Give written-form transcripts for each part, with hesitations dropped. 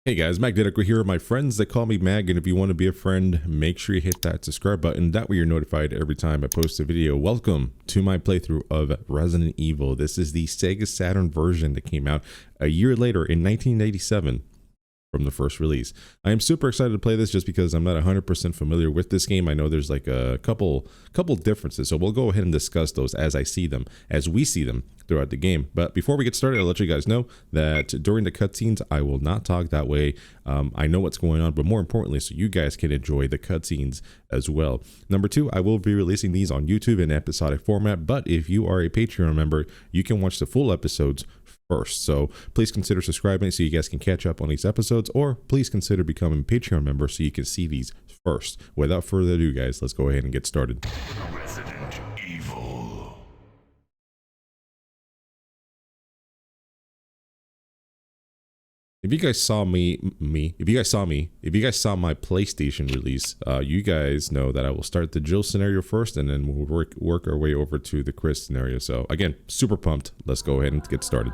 Hey guys, Magnetic here, my friends that call me Mag, and if you want to be a friend, make sure you hit that subscribe button. That way you're notified every time I post a video. Welcome to my playthrough of Resident Evil. This is the Sega Saturn version that came out a year later in 1987 from the first release. I am super excited to play this just because I'm not 100% familiar with this game. I know there's like a couple differences, so we'll go ahead and discuss those as I see them, as we see them throughout the game. But before we get started, I'll let you guys know that during the cutscenes, I will not talk that way. I know what's going on, but more importantly, so you guys can enjoy the cutscenes as well. Number two, I will be releasing these on YouTube in episodic format, but if you are a Patreon member, you can watch the full episodes first. So please consider subscribing so you guys can catch up on these episodes, or please consider becoming a Patreon member so you can see these first. Without further ado, guys, let's go ahead and get started. Resident Evil. If you guys saw if you guys saw my PlayStation release, you guys know that I will start the Jill scenario first, and then we'll work our way over to the Chris scenario. So again, super pumped. Let's go ahead and get started.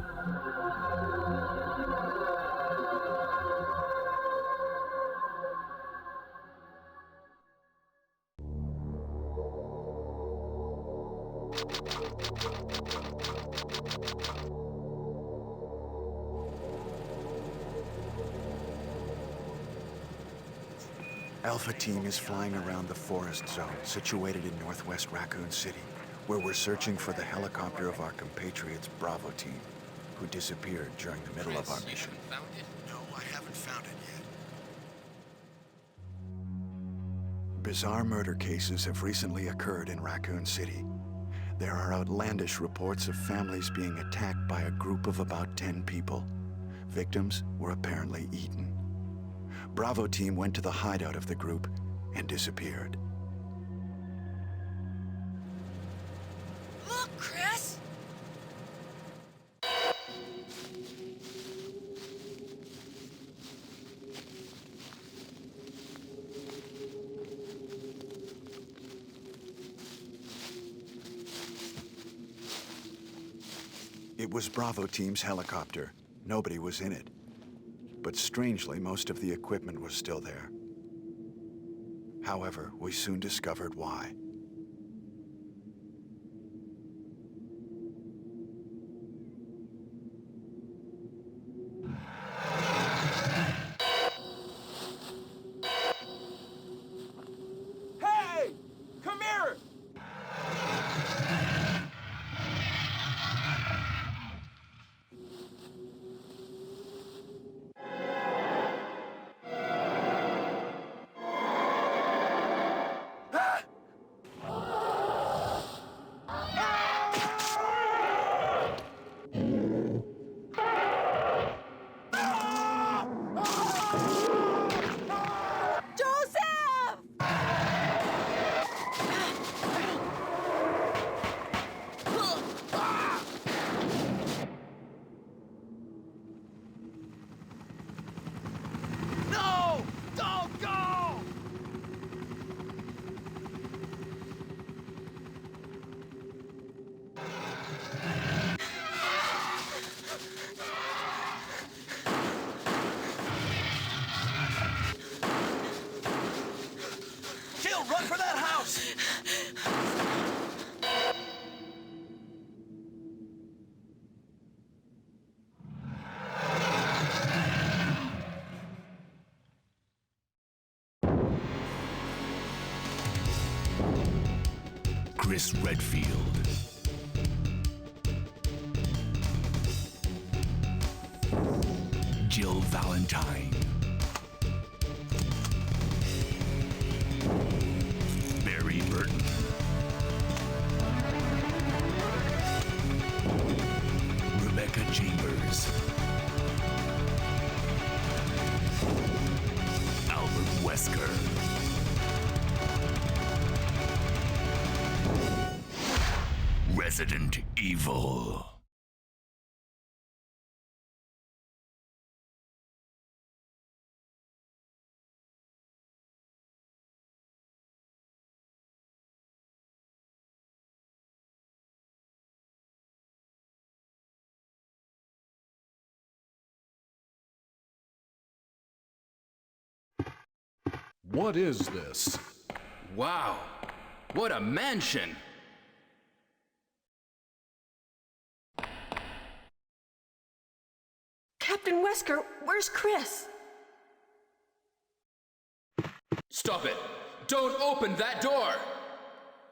Alpha Team is flying around the forest zone situated in northwest Raccoon City, where we're searching for the helicopter of our compatriots Bravo Team, who disappeared during the middle of our mission. Found it? No, I haven't found it yet. Bizarre murder cases have recently occurred in Raccoon City. There are outlandish reports of families being attacked by a group of about 10 people. Victims were apparently eaten. Bravo Team went to the hideout of the group and disappeared. Look, Chris! It was Bravo Team's helicopter. Nobody was in it. But strangely, most of the equipment was still there. However, we soon discovered why. Hey! Come here! Joseph! No! Don't go! Jill, run for that house! Chris Redfield. Jill Valentine. Barry Burton. Rebecca Chambers. Albert Wesker. Resident Evil. What is this? Wow, what a mansion! Captain Wesker, where's Chris? Stop it! Don't open that door!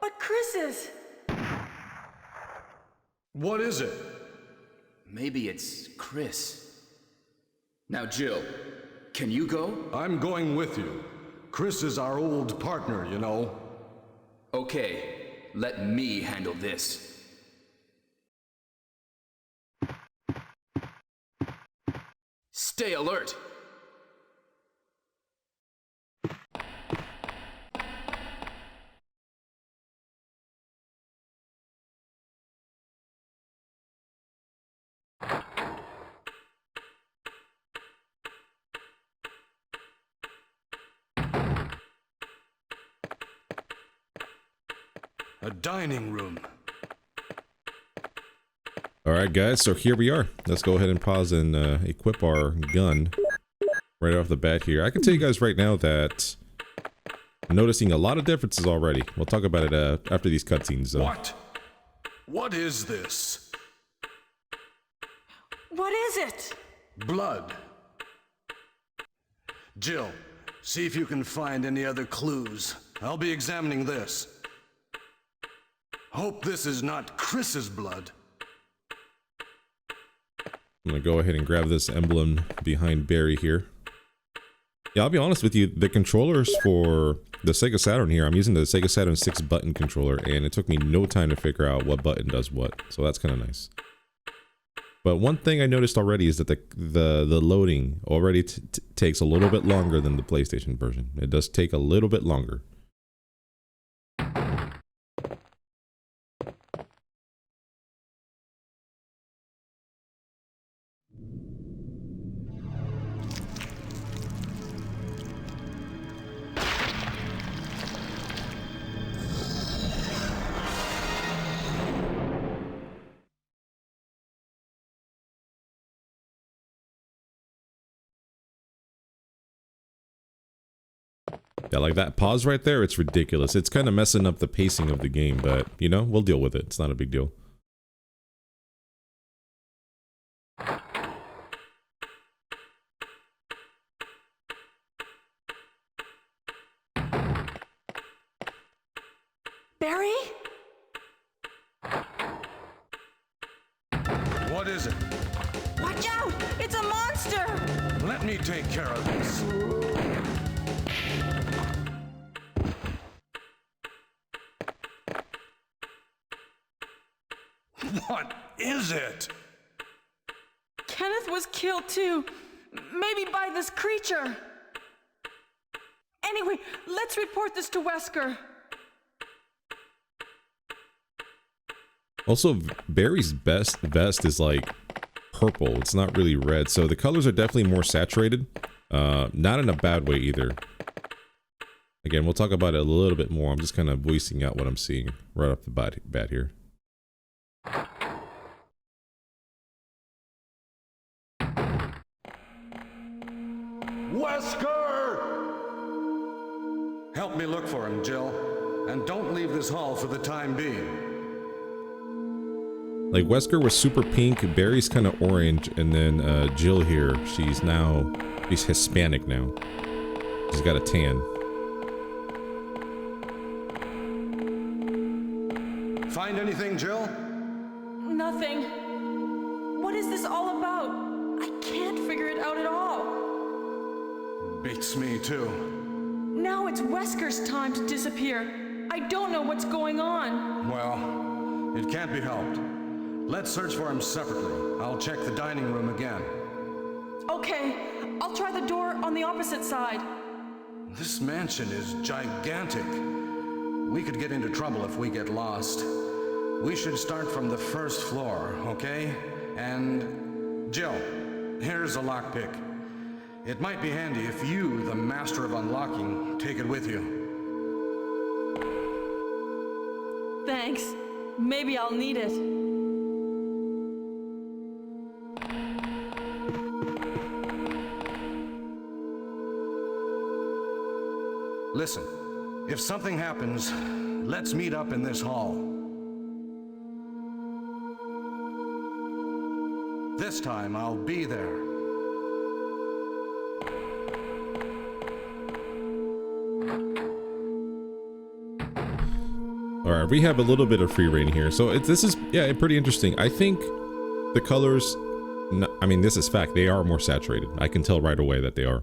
But Chris is... What is it? Maybe it's Chris. Now, Jill, can you go? I'm going with you. Chris is our old partner, you know. Okay, let me handle this. Stay alert! A dining room. Alright guys, so here we are. Let's go ahead and pause and equip our gun right off the bat here. I can tell you guys right now that I'm noticing a lot of differences already. We'll talk about it after these cutscenes though. What? What is this? What is it? Blood. Jill, see if you can find any other clues. I'll be examining this. Hope this is not Chris's blood. I'm gonna go ahead and grab this emblem behind Barry here. Yeah, I'll be honest with you, the controllers for the Sega Saturn here, I'm using the Sega Saturn 6 button controller, and it took me no time to figure out what button does what, so that's kind of nice. But one thing I noticed already is that the loading already takes a little bit longer than the PlayStation version. It does take a little bit longer. Yeah, like that pause right there, it's ridiculous. It's kind of messing up the pacing of the game, but, you know, we'll deal with it. It's not a big deal. Barry? What is it? Watch out! It's a monster! Let me take care of this. What is it? Kenneth was killed too. Maybe by this creature. Anyway, let's report this to Wesker. Also, Barry's vest is like purple. It's not really red, so the colors are definitely more saturated. Not in a bad way either. Again, we'll talk about it a little bit more. I'm just kind of voicing out what I'm seeing right off the bat here. Wesker! Help me look for him, Jill. And don't leave this hall for the time being. Like, Wesker was super pink, Barry's kind of orange, and then Jill here, she's Hispanic now. She's got a tan. Find anything, Jill? Nothing. What is this all about? I can't figure it out at all. Beats me, too. Now it's Wesker's time to disappear. I don't know what's going on. Well, it can't be helped. Let's search for him separately. I'll check the dining room again. Okay, I'll try the door on the opposite side. This mansion is gigantic. We could get into trouble if we get lost. We should start from the first floor, okay? And Jill, here's a lockpick. It might be handy if you, the master of unlocking, take it with you. Thanks. Maybe I'll need it. Listen, if something happens, let's meet up in this hall. This time I'll be there. All right, we have a little bit of free reign here. So this is, yeah, pretty interesting. I think the colors, I mean, this is fact. They are more saturated. I can tell right away that they are.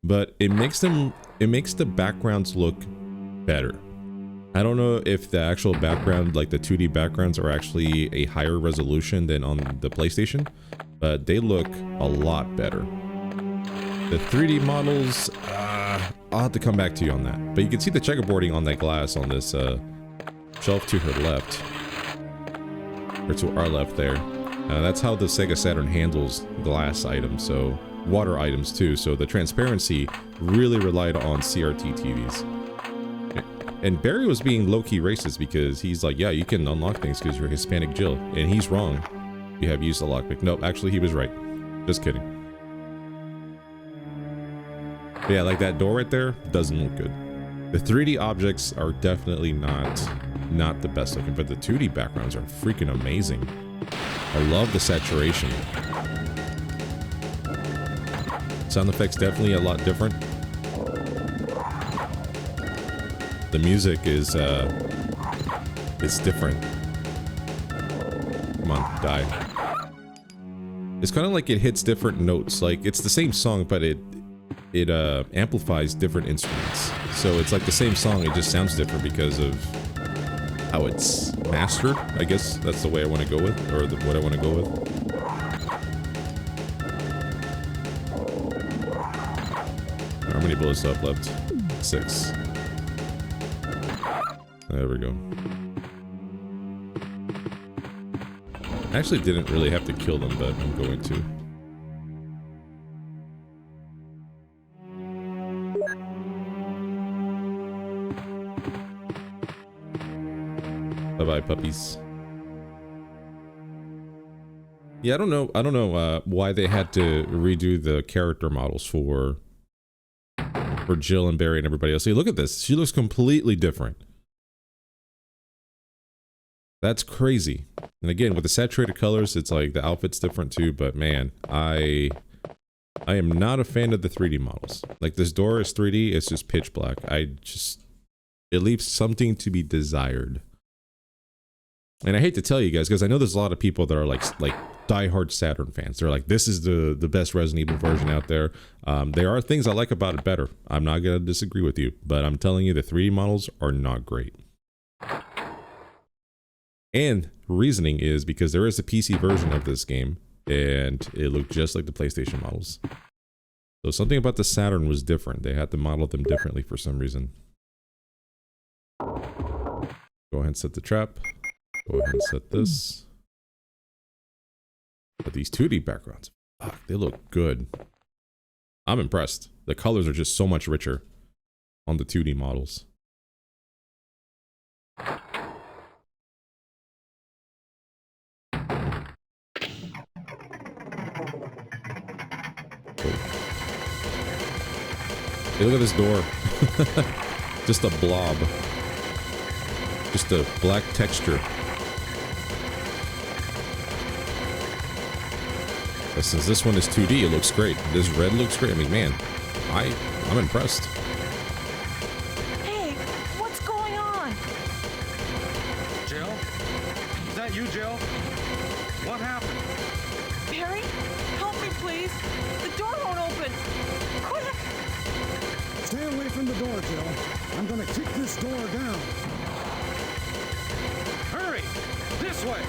But it makes the backgrounds look better. I don't know if the actual background, like the 2D backgrounds, are actually a higher resolution than on the PlayStation, but they look a lot better. The 3D models, I'll have to come back to you on that. But you can see the checkerboarding on that glass on this shelf to her left, or to our left there. That's how the Sega Saturn handles glass items, so water items too. So the transparency really relied on CRT TVs. And Barry was being low-key racist because he's like, yeah, you can unlock things because you're Hispanic Jill. And he's wrong. You have used a lockpick. Nope, actually he was right. Just kidding. But yeah, like that door right there doesn't look good. The 3D objects are definitely not the best looking, but the 2D backgrounds are freaking amazing. I love the saturation. Sound effects definitely a lot different. The music is different. Come on, die. It's kind of like it hits different notes. Like it's the same song, but it amplifies different instruments. So it's like the same song, it just sounds different because of how it's mastered. I guess that's the way I want to go with, or what I want to go with. How many bullets up left? 6. There we go. I actually didn't really have to kill them, but I'm going to. Bye-bye, puppies. Yeah, I don't know why they had to redo the character models for Jill and Barry and everybody else. See, look at this. She looks completely different. That's crazy. And again, with the saturated colors, it's like the outfit's different too, but man, I am not a fan of the 3D models. Like this door is 3D, it's just pitch black. It leaves something to be desired. And I hate to tell you guys, because I know there's a lot of people that are like diehard Saturn fans. They're like, this is the best Resident Evil version out there. There are things I like about it better. I'm not going to disagree with you, but I'm telling you the 3D models are not great. And reasoning is because there is a PC version of this game, and it looked just like the PlayStation models. So something about the Saturn was different. They had to model them differently for some reason. Go ahead and set the trap. Go ahead and set this. But these 2D backgrounds, fuck, they look good. I'm impressed. The colors are just so much richer on the 2D models. Hey, look at this door. Just a blob. Just a black texture. But since this one is 2D, it looks great. This red looks great. I mean, man, I'm impressed. Hey, what's going on? Jill? Is that you, Jill? What happened? Barry, help me, please. The door won't open. Quick! Stay away from the door, Jill. I'm gonna kick this door down. Hurry! This way!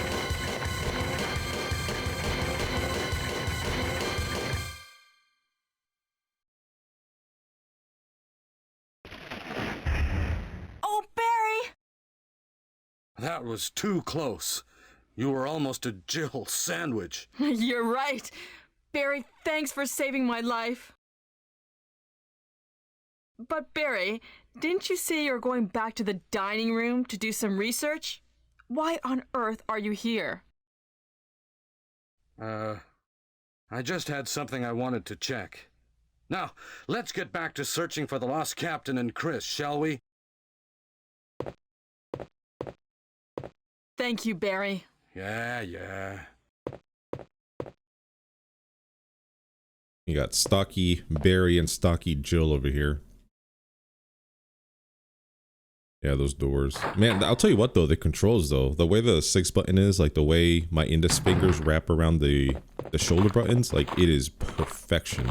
Oh, Barry! That was too close. You were almost a Jill sandwich. You're right. Barry, thanks for saving my life. But Barry, didn't you say you were going back to the dining room to do some research? Why on earth are you here? I just had something I wanted to check. Now, let's get back to searching for the lost captain and Chris, shall we? Thank you, Barry. Yeah. You got stocky Barry and stocky Jill over here. Yeah, those doors. Man, I'll tell you what though, the controls though, the way the 6 button is, like the way my index fingers wrap around the shoulder buttons, like it is perfection.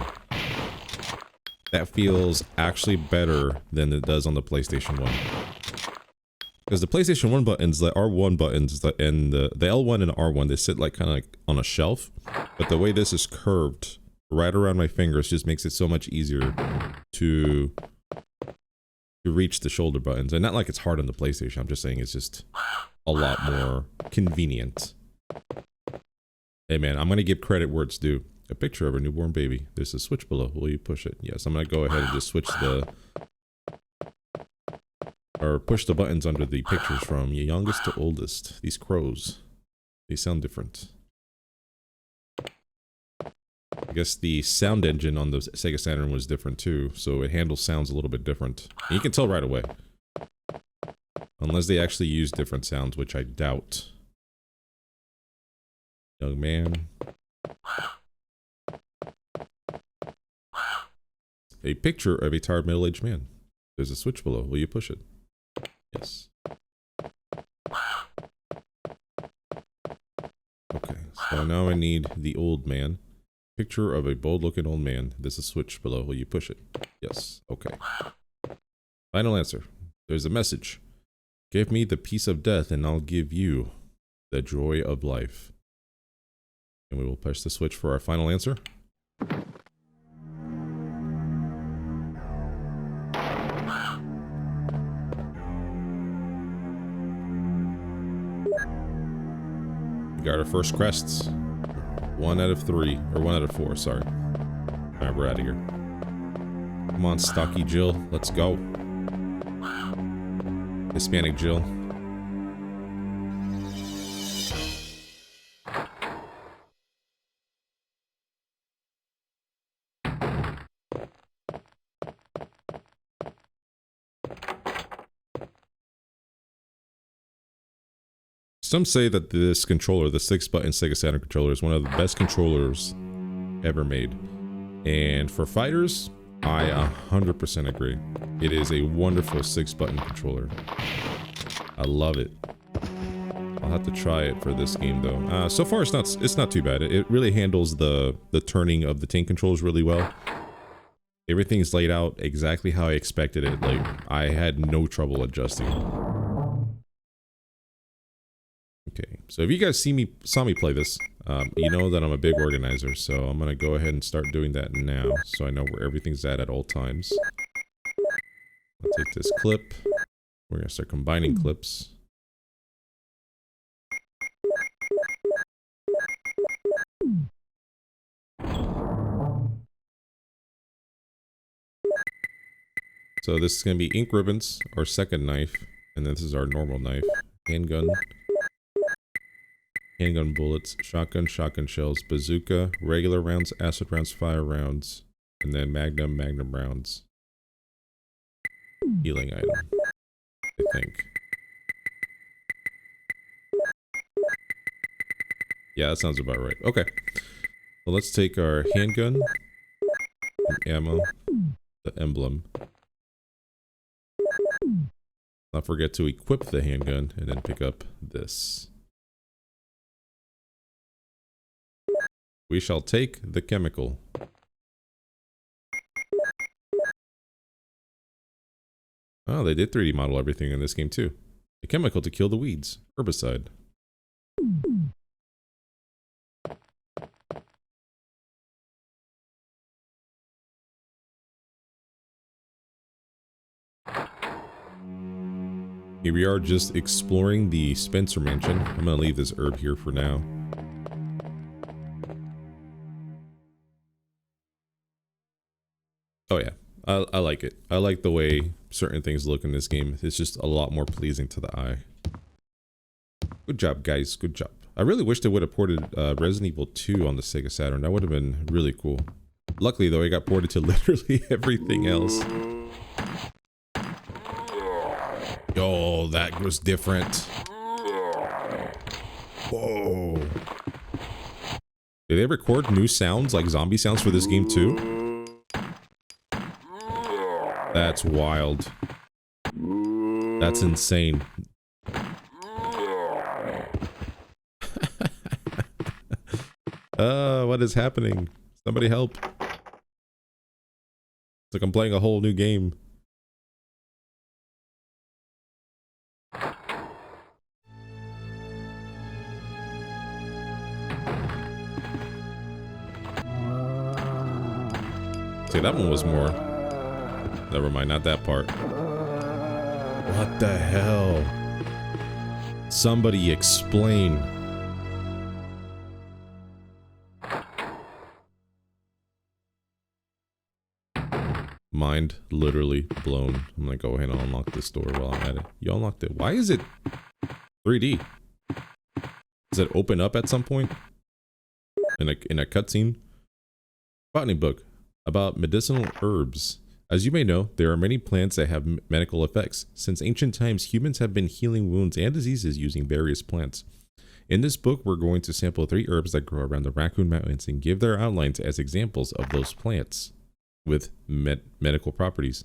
That feels actually better than it does on the PlayStation 1. Because the PlayStation 1 buttons, the R1 buttons, and the L1 and R1, they sit like kind of like on a shelf. But the way this is curved right around my fingers just makes it so much easier to reach the shoulder buttons. And not like it's hard on the PlayStation, I'm just saying it's just a lot more convenient. Hey man, I'm going to give credit where it's due. A picture of a newborn baby. There's a switch below. Will you push it? Yes, I'm going to go ahead and just switch or push the buttons under the pictures from youngest to oldest. These crows, they sound different. I guess the sound engine on the Sega Saturn was different too, so it handles sounds a little bit different. And you can tell right away. Unless they actually use different sounds, which I doubt. Young man. A picture of a tired middle-aged man. There's a switch below. Will you push it? Yes. Okay, so now I need the old man. Picture of a bold-looking old man. There's a switch below. Will you push it? Yes. Okay. Final answer. There's a message. Give me the peace of death, and I'll give you the joy of life. And we will push the switch for our final answer. We got our first crests. 1 out of 3, or 1 out of 4, sorry. Alright, we're out of here. Come on, stocky Jill, let's go. Hispanic Jill. Some say that this controller, the 6-button Sega Saturn controller, is one of the best controllers ever made. And for fighters, I 100% agree. It is a wonderful 6-button controller. I love it. I'll have to try it for this game though. So far it's not too bad. It really handles the turning of the tank controls really well. Everything's laid out exactly how I expected it. Like, I had no trouble adjusting. Okay, so if you guys saw me play this, you know that I'm a big organizer, so I'm gonna go ahead and start doing that now, so I know where everything's at all times. I'll take this clip. We're gonna start combining clips. So this is gonna be ink ribbons, our second knife, and then this is our normal knife. Handgun. Handgun bullets, shotgun shells, bazooka, regular rounds, acid rounds, fire rounds, and then magnum rounds. Healing item, I think. Yeah, that sounds about right. Okay. Well, let's take our handgun, ammo, the emblem. Not forget to equip the handgun, and then pick up this. We shall take the chemical. Oh, they did 3D model everything in this game too. A chemical to kill the weeds. Herbicide. Here we are just exploring the Spencer mansion. I'm gonna leave this herb here for now. Oh yeah, I like it. I like the way certain things look in this game. It's just a lot more pleasing to the eye. Good job, guys. Good job. I really wish they would have ported Resident Evil 2 on the Sega Saturn. That would have been really cool. Luckily, though, it got ported to literally everything else. Oh, that was different. Whoa. Did they record new sounds, like zombie sounds for this game too? That's wild. That's insane. What is happening? Somebody help. It's like I'm playing a whole new game. See, that one was more. Never mind, not that part. What the hell? Somebody explain. Mind literally blown. I'm gonna go ahead and unlock this door while I'm at it. You unlocked it. Why is it 3D? Does it open up at some point? In a cutscene? Botany book about medicinal herbs. As you may know, there are many plants that have medical effects. Since ancient times, humans have been healing wounds and diseases using various plants. In this book, we're going to sample 3 herbs that grow around the Raccoon Mountains and give their outlines as examples of those plants with medical properties.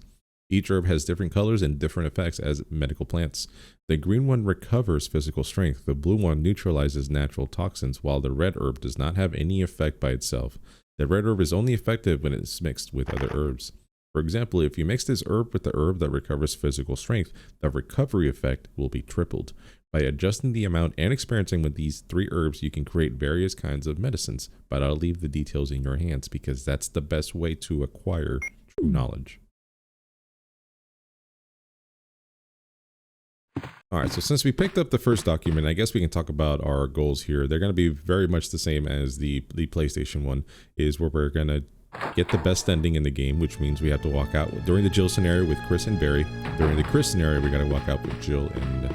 Each herb has different colors and different effects as medical plants. The green one recovers physical strength. The blue one neutralizes natural toxins, while the red herb does not have any effect by itself. The red herb is only effective when it's mixed with other herbs. For example, if you mix this herb with the herb that recovers physical strength, the recovery effect will be tripled. By adjusting the amount and experimenting with these 3 herbs, you can create various kinds of medicines, but I'll leave the details in your hands because that's the best way to acquire true knowledge. Alright, so since we picked up the first document, I guess we can talk about our goals here. They're going to be very much the same as the PlayStation one, is where we're going to get the best ending in the game, which means we have to walk out during the Jill scenario with Chris and Barry. During the Chris scenario, we're going to walk out with Jill and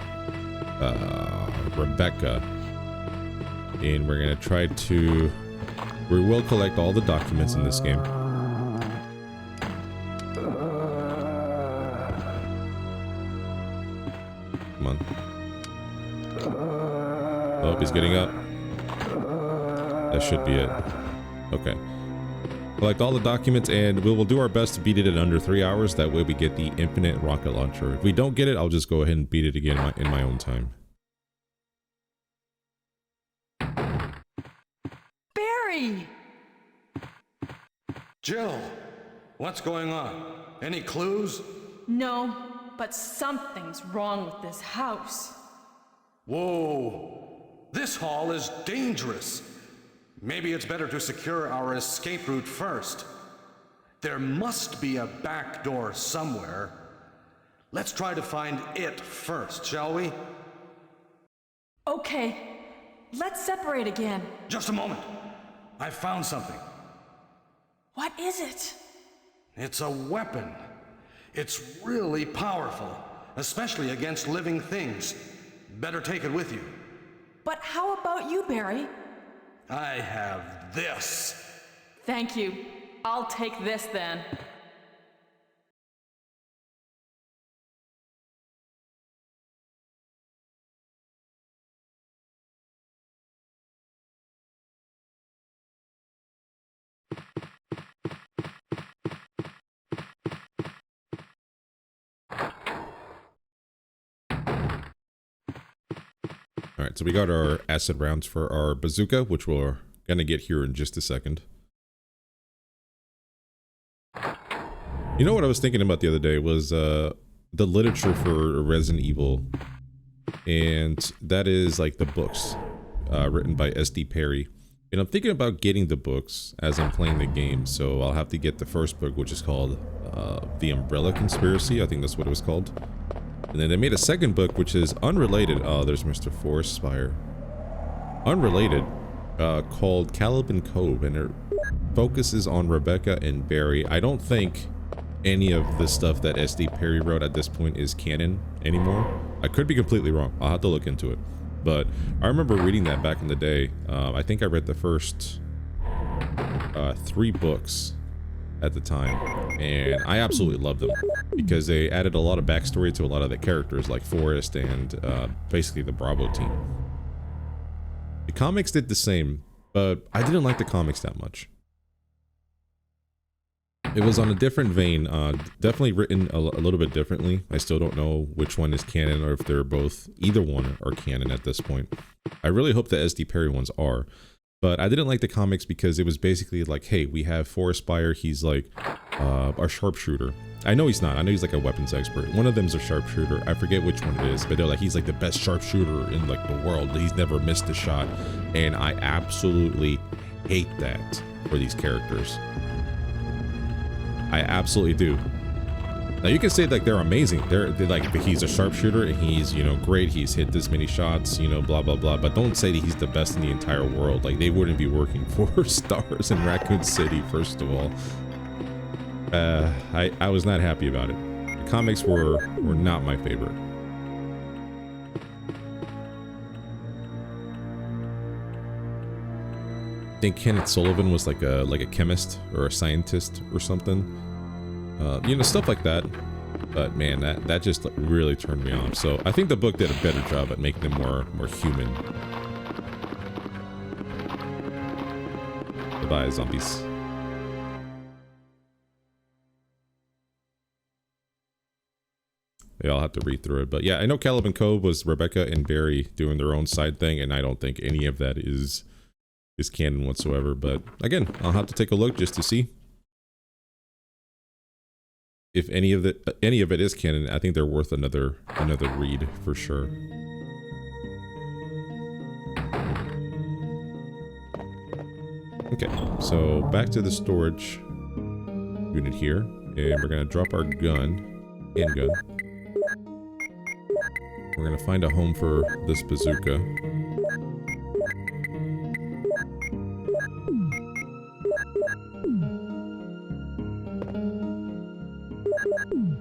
Rebecca, and we're gonna try to. We will collect all the documents in this game. Come on. Oh, he's getting up. That should be it. Okay. Collect all the documents, and we will do our best to beat it in under 3 hours. That way we get the infinite rocket launcher. If we don't get it, I'll just go ahead and beat it again in my own time. Barry! Jill, what's going on? Any clues? No, but something's wrong with this house. Whoa, this hall is dangerous. Maybe it's better to secure our escape route first. There must be a back door somewhere. Let's try to find it first, shall we? Okay, let's separate again. Just a moment. I found something. What is it? It's a weapon. It's really powerful, especially against living things. Better take it with you. But how about you, Barry? I have this. Thank you. I'll take this then. Alright, so we got our acid rounds for our bazooka, which we're gonna get here in just a second. You know what I was thinking about the other day was the literature for Resident Evil. And that is like the books written by S.D. Perry. And I'm thinking about getting the books as I'm playing the game. So I'll have to get the first book, which is called The Umbrella Conspiracy. I think that's what it was called. And then they made a second book, which is unrelated. Oh, there's Mr. Forest Spire. Unrelated, called Caliban Cove, and it focuses on Rebecca and Barry. I don't think any of the stuff that S.D. Perry wrote at this point is canon anymore. I could be completely wrong. I'll have to look into it. But I remember reading that back in the day. I think I read the first 3 books at the time, and I absolutely loved them because they added a lot of backstory to a lot of the characters, like Forrest and basically the Bravo team. The comics did the same, but I didn't like the comics that much. It was on a different vein, definitely written a little bit differently. I still don't know which one is canon or if they're both, either one are canon at this point. I really hope the SD Perry ones are, but I didn't like the comics because it was basically like, hey, we have Forrest Spire, he's like our sharpshooter. I know he's not, I know he's like a weapons expert. One of them's a sharpshooter, I forget which one it is, but they're like, he's like the best sharpshooter in like the world. He's never missed a shot, and I absolutely hate that for these characters. I absolutely do. Now you can say like they're amazing. They're like, he's a sharpshooter and he's, you know, great. He's hit this many shots, you know, blah blah blah. But don't say that he's the best in the entire world. Like they wouldn't be working for stars in Raccoon City, first of all. I was not happy about it. The comics were not my favorite. I think Kenneth Sullivan was like a chemist or a scientist or something, you know, stuff like that. But man, that just like really turned me off. So I think the book did a better job at making them more human. Goodbye, zombies. Yeah, I'll have to read through it. But yeah, I know Caleb and Cove was Rebecca and Barry doing their own side thing, and I don't think any of that is canon whatsoever. But again, I'll have to take a look just to see if any of it is canon. I think they're worth another read for sure. Okay, so back to the storage unit here, and we're gonna drop our handgun. We're gonna find a home for this bazooka.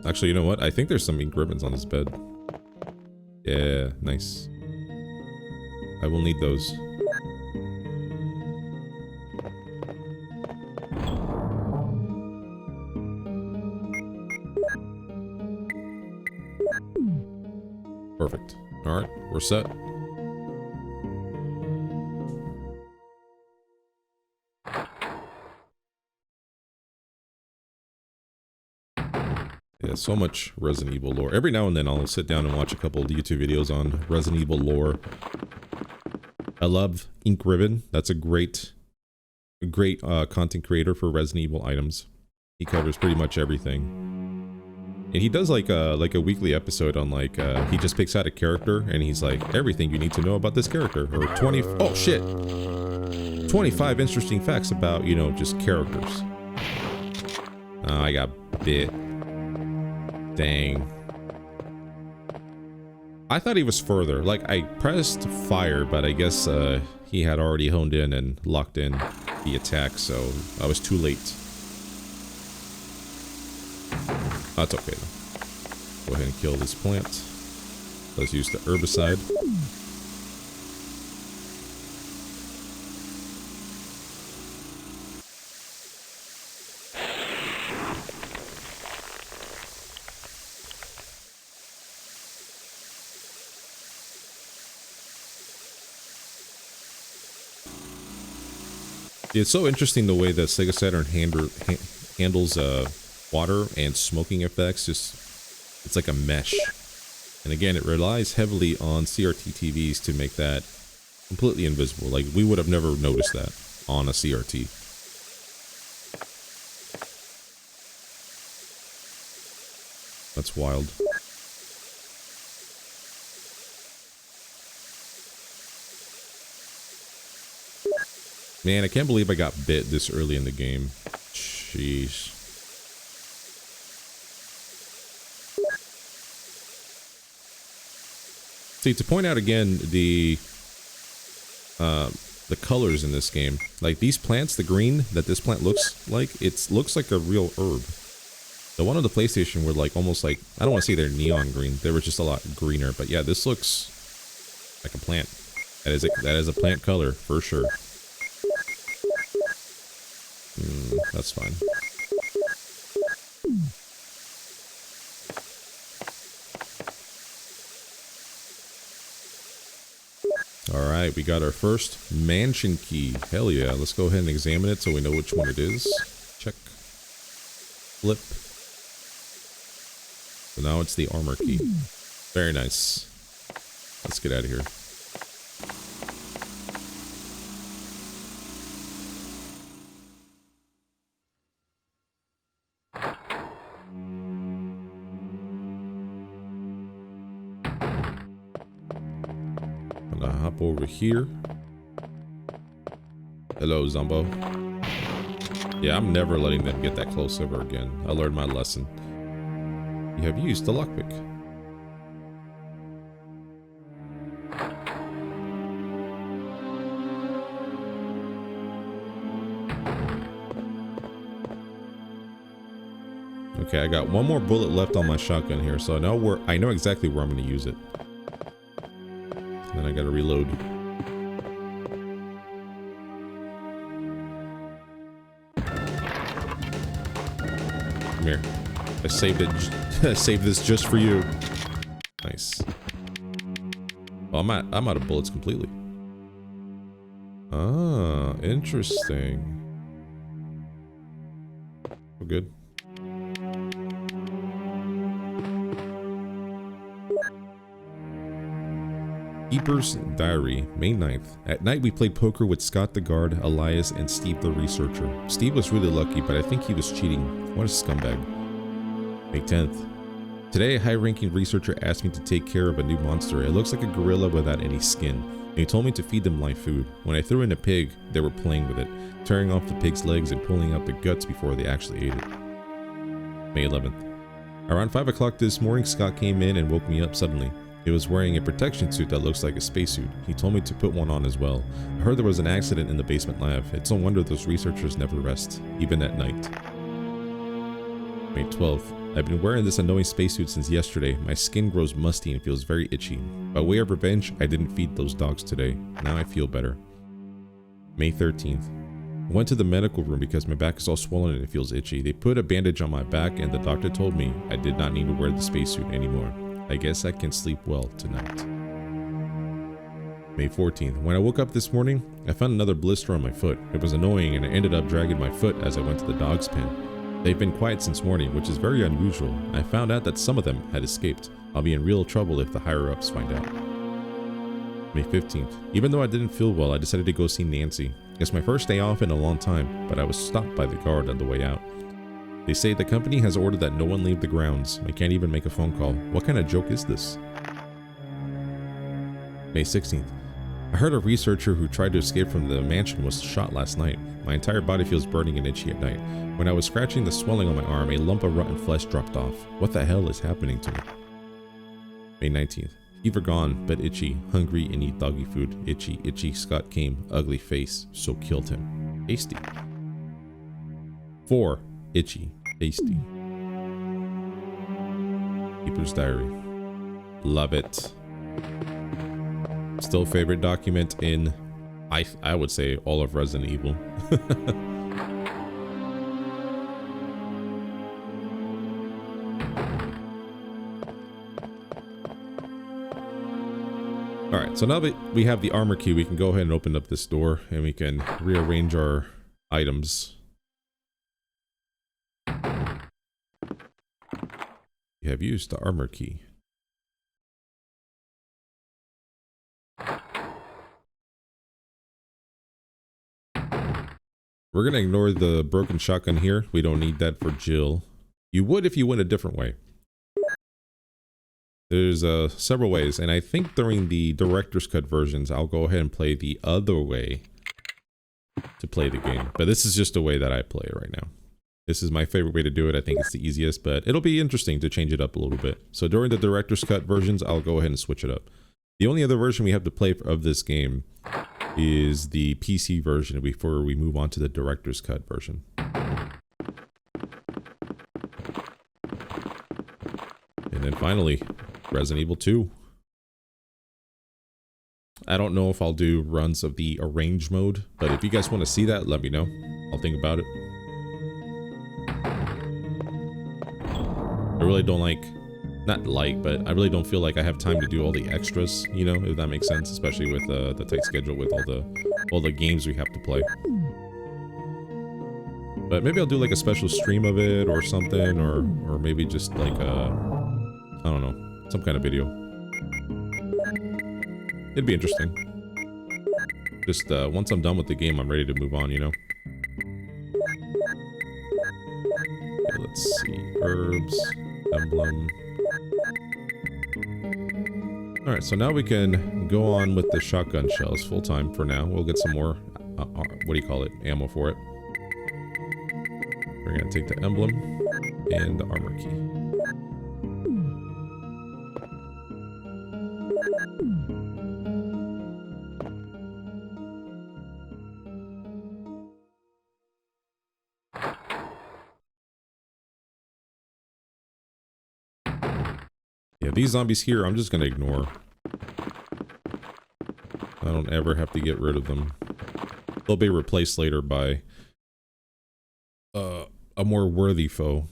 Actually, you know what? I think there's some ink ribbons on this bed. Yeah, nice. I will need those. Perfect. Alright, we're set. Yeah, so much Resident Evil lore. Every now and then I'll sit down and watch a couple of YouTube videos on Resident Evil lore. I love Ink Ribbon. That's a great content creator for Resident Evil items. He covers pretty much everything. And he does like a weekly episode on like, he just picks out a character and he's like, everything you need to know about this character. Or 25 interesting facts about, you know, just characters. Oh, I got bit. Dang. I thought he was further. Like, I pressed fire, but I guess he had already honed in and locked in the attack, so I was too late. That's okay though. Go ahead and kill this plant. Let's use the herbicide. It's so interesting the way that Sega Saturn handles water and smoking effects. It's like a mesh. And again, it relies heavily on CRT TVs to make that completely invisible. Like, we would have never noticed that on a CRT. That's wild. Man, I can't believe I got bit this early in the game. Jeez. See, to point out again the colors in this game, like these plants, the green that this plant looks like, it looks like a real herb. The one on the PlayStation were like almost like, I don't want to say they're neon green, they were just a lot greener, but yeah, this looks like a plant. That is a plant color for sure. That's fine. Alright, we got our first mansion key. Hell yeah, let's go ahead and examine it so we know which one it is. Check. Flip. So now it's the armor key. Very nice. Let's get out of here. I'm gonna hop over here. Hello, Zombo. Yeah, I'm never letting them get that close ever again. I learned my lesson. You have used the lockpick. Okay, I got one more bullet left on my shotgun here, so I know exactly where I'm going to use it. Then I got to reload. Come here. I saved it. I saved this just for you. Nice. Well, I'm out of bullets completely. Ah, interesting. We're good. Keeper's Diary, May 9th. At night we played poker with Scott the guard, Elias, and Steve the researcher. Steve was really lucky, but I think he was cheating. What a scumbag. May 10th. Today a high-ranking researcher asked me to take care of a new monster. It looks like a gorilla without any skin. And he told me to feed them live food. When I threw in a pig, they were playing with it, tearing off the pig's legs and pulling out the guts before they actually ate it. May 11th. Around 5 o'clock this morning, Scott came in and woke me up suddenly. He was wearing a protection suit that looks like a spacesuit. He told me to put one on as well. I heard there was an accident in the basement lab. It's no wonder those researchers never rest, even at night. May 12th. I've been wearing this annoying spacesuit since yesterday. My skin grows musty and feels very itchy. By way of revenge, I didn't feed those dogs today. Now I feel better. May 13th. I went to the medical room because my back is all swollen and it feels itchy. They put a bandage on my back and the doctor told me I did not need to wear the spacesuit anymore. I guess I can sleep well tonight. May 14th. When I woke up this morning, I found another blister on my foot. It was annoying and I ended up dragging my foot as I went to the dog's pen. They've been quiet since morning, which is very unusual. I found out that some of them had escaped. I'll be in real trouble if the higher-ups find out. May 15th. Even though I didn't feel well, I decided to go see Nancy. It's my first day off in a long time, but I was stopped by the guard on the way out. They say the company has ordered that no one leave the grounds. I can't even make a phone call. What kind of joke is this? May 16th. I heard a researcher who tried to escape from the mansion was shot last night. My entire body feels burning and itchy at night. When I was scratching the swelling on my arm, a lump of rotten flesh dropped off. What the hell is happening to me? May 19th. Fever gone, but itchy, hungry and eat doggy food. Itchy, itchy, Scott came, ugly face, so killed him. Tasty. 4. Itchy, tasty. Keeper's Diary. Love it. Still favorite document in, I would say, all of Resident Evil. Alright, so now that we have the armor key, we can go ahead and open up this door and we can rearrange our items. We have used the armor key. We're going to ignore the broken shotgun here. We don't need that for Jill. You would if you went a different way. There's several ways, and I think during the director's cut versions, I'll go ahead and play the other way to play the game. But this is just the way that I play it right now. This is my favorite way to do it. I think it's the easiest, but it'll be interesting to change it up a little bit. So during the director's cut versions, I'll go ahead and switch it up. The only other version we have to play of this game is the PC version before we move on to the director's cut version. And then finally, Resident Evil 2. I don't know if I'll do runs of the arrange mode, but if you guys want to see that, let me know. I'll think about it. I really don't like not light, but I really don't feel like I have time to do all the extras, you know, if that makes sense, especially with the tight schedule with all the games we have to play. But maybe I'll do like a special stream of it or something, or maybe just like I don't know, some kind of video. It'd be interesting. Just once I'm done with the game, I'm ready to move on, you know. Okay, let's see, herbs, emblem. Alright, so now we can go on with the shotgun shells full time for now. We'll get some more, what do you call it, ammo for it. We're gonna take the emblem and the armor key. Yeah, these zombies here, I'm just gonna ignore. I don't ever have to get rid of them. They'll be replaced later by a more worthy foe.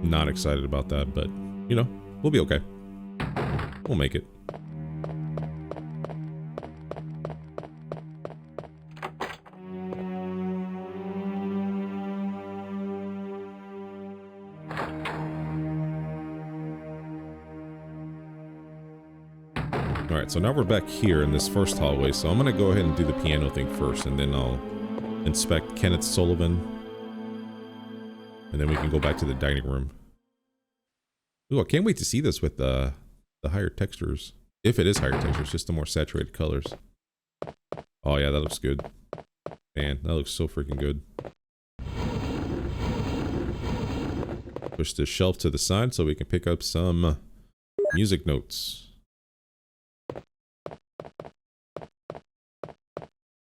Not excited about that, but, you know, we'll be okay. We'll make it. Alright, so now we're back here in this first hallway, so I'm gonna go ahead and do the piano thing first, and then I'll inspect Kenneth Sullivan, and then we can go back to the dining room. Ooh, I can't wait to see this with the higher textures. If it is higher textures, just the more saturated colors. Oh yeah, that looks good. Man, that looks so freaking good. Push the shelf to the side so we can pick up some music notes.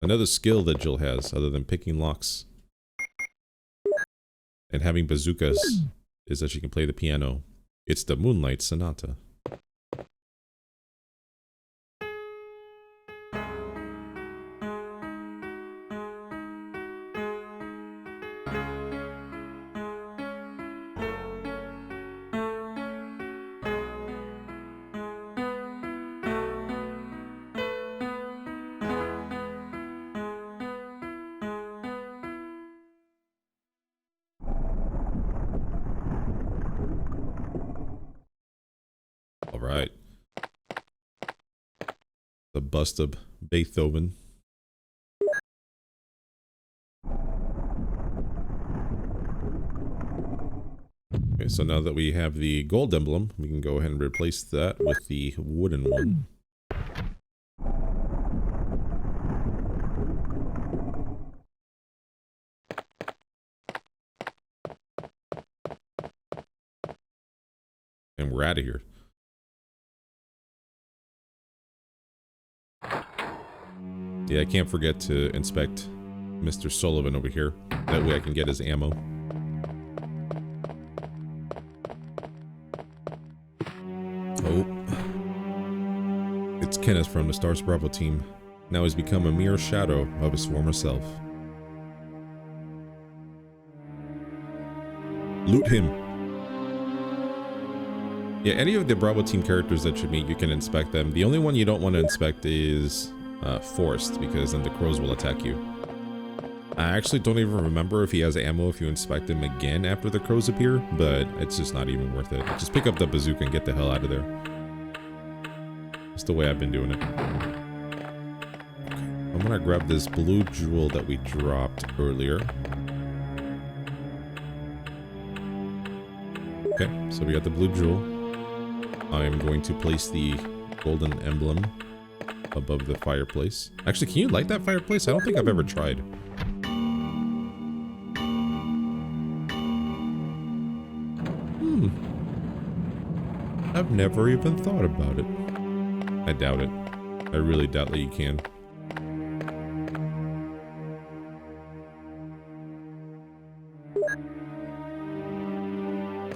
Another skill that Jill has, other than picking locks and having bazookas, is that she can play the piano. It's the Moonlight Sonata. Alright. The bust of Beethoven. Okay, so now that we have the gold emblem, we can go ahead and replace that with the wooden one. And we're out of here. Yeah, I can't forget to inspect Mr. Sullivan over here. That way I can get his ammo. Oh. It's Kenneth from the Stars Bravo team. Now he's become a mere shadow of his former self. Loot him. Yeah, any of the Bravo team characters that you meet, you can inspect them. The only one you don't want to inspect is Forrest, because then the crows will attack you. I actually don't even remember if he has ammo if you inspect him again after the crows appear, but it's just not even worth it. Just pick up the bazooka and get the hell out of there. That's the way I've been doing it. Okay, I'm gonna grab this blue jewel that we dropped earlier. Okay, so we got the blue jewel. I am going to place the golden emblem above the fireplace. Actually, can you light that fireplace? I don't think I've ever tried. I've never even thought about it. I doubt it. I really doubt that you can.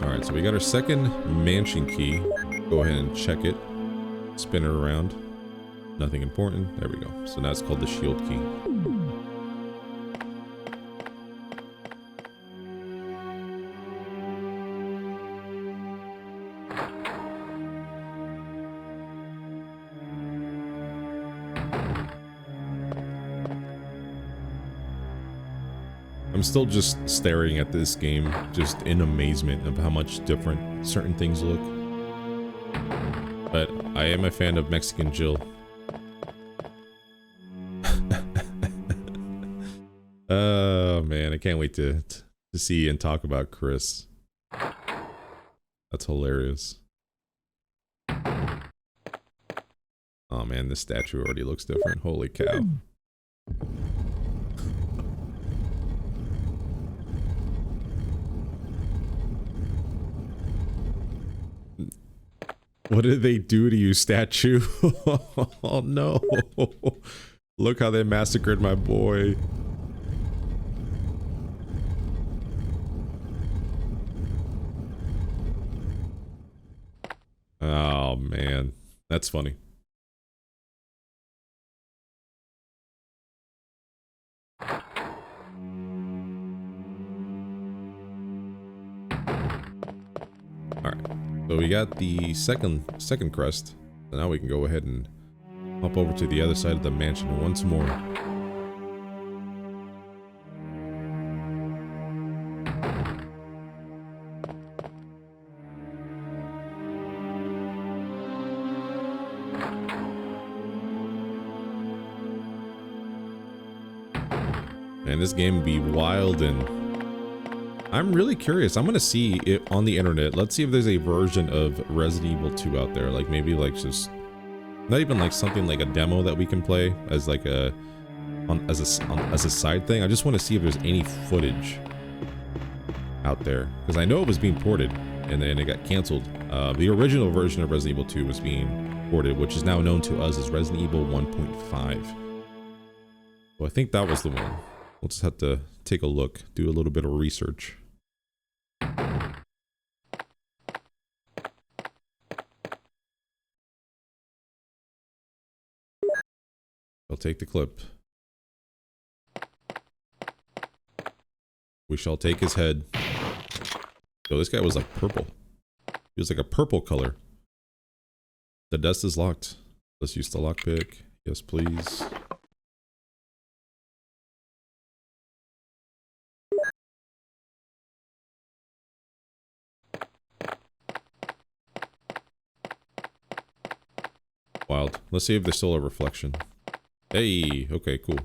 Alright, so we got our second mansion key. Go ahead and check it. Spin it around. Nothing important. There we go. So now it's called the shield key. I'm still just staring at this game, just in amazement of how much different certain things look. But I am a fan of Mexican Jill. Oh man, I can't wait to see and talk about Chris. That's hilarious. Oh man, this statue already looks different. Holy cow. What did they do to you, statue? Oh no. Look how they massacred my boy. Oh man, that's funny. Alright, so we got the second crest. So now we can go ahead and hop over to the other side of the mansion once more. And this game would be wild, and I'm really curious. I'm gonna see it on the internet. Let's see if there's a version of Resident Evil 2 out there. Like maybe like just not even like something like a demo that we can play as like a as a side thing. I just want to see if there's any footage out there, because I know it was being ported and then it got canceled. The original version of Resident Evil 2 was being ported, which is now known to us as Resident Evil 1.5. So I think that was the one. We'll just have to take a look, do a little bit of research. I'll take the clip. We shall take his head. So this guy was like purple. He was like a purple color. The desk is locked. Let's use the lockpick. Yes, please. Wild. Let's see if there's still a reflection. Hey, okay, cool.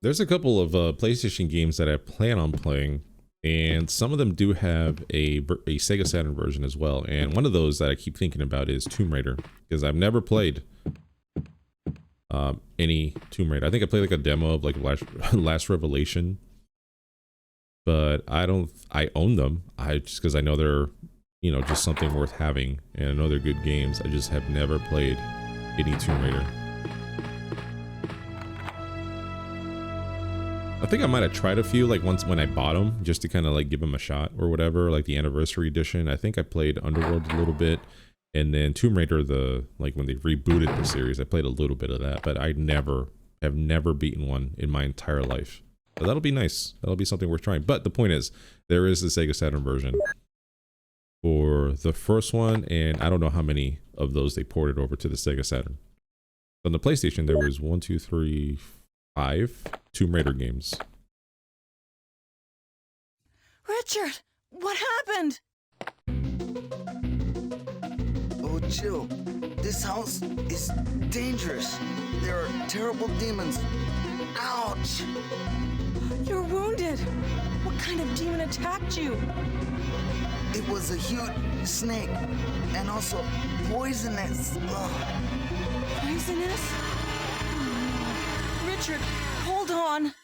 There's a couple of PlayStation games that I plan on playing, and some of them do have a Sega Saturn version as well. And one of those that I keep thinking about is Tomb Raider, because I've never played any Tomb Raider. I think I played like a demo of like Last Revelation, but I own them. Just because I know they're, you know, just something worth having, and I know they're good games. I just have never played any Tomb Raider. I think I might have tried a few, like once when I bought them, just to kind of like give them a shot or whatever, like the anniversary edition. I think I played Underworld a little bit, and then Tomb Raider, like when they rebooted the series, I played a little bit of that, but I have never beaten one in my entire life. So that'll be nice. That'll be something worth trying. But the point is, there is the Sega Saturn version for the first one, and I don't know how many of those they ported over to the Sega Saturn. On the PlayStation, there was 1, 2, 3, 5 Tomb Raider games. Richard, what happened? Oh, Jill, this house is dangerous. There are terrible demons. Ouch! You're wounded. What kind of demon attacked you? It was a huge snake, and also poisonous. Ugh. Poisonous? Richard, hold on.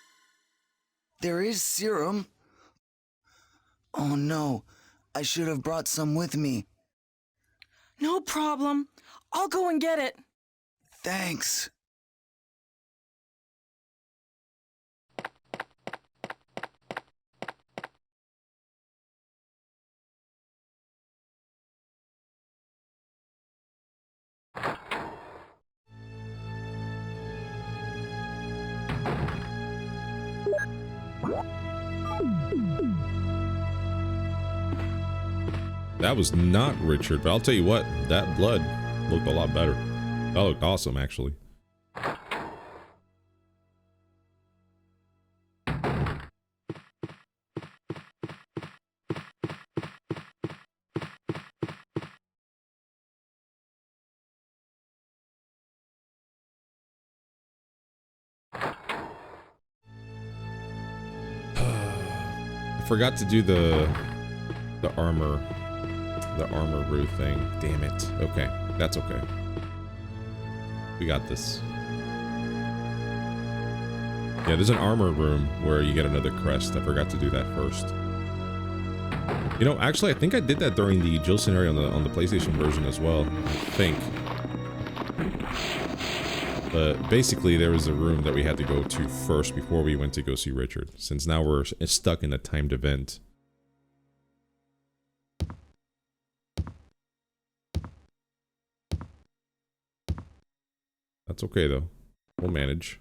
There is serum. Oh no, I should have brought some with me. No problem. I'll go and get it. Thanks. That was not Richard, but I'll tell you what, that blood looked a lot better. That looked awesome, actually. I forgot to do the armor room thing. Damn it. Okay, that's okay. We got this. Yeah, there's an armor room where you get another crest. I forgot to do that first. You know, actually, I think I did that during the Jill scenario on the PlayStation version as well. I think. But basically, there was a room that we had to go to first before we went to go see Richard. Since now we're stuck in a timed event. That's okay, though. We'll manage.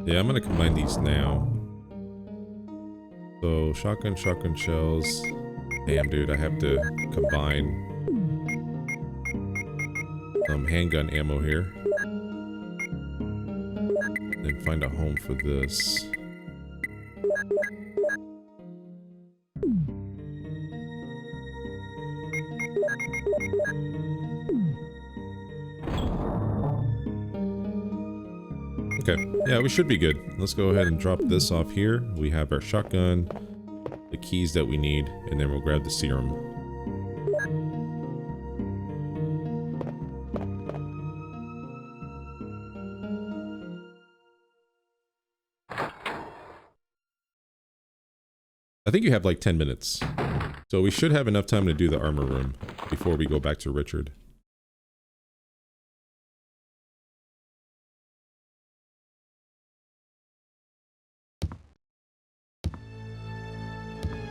Yeah, I'm gonna combine these now. So, shotgun shells. Damn, dude, I have to combine some handgun ammo here. Then find a home for this. Okay, yeah, we should be good. Let's go ahead and drop this off here. We have our shotgun, the keys that we need, and then we'll grab the serum. I think you have like 10 minutes. So we should have enough time to do the armor room before we go back to Richard.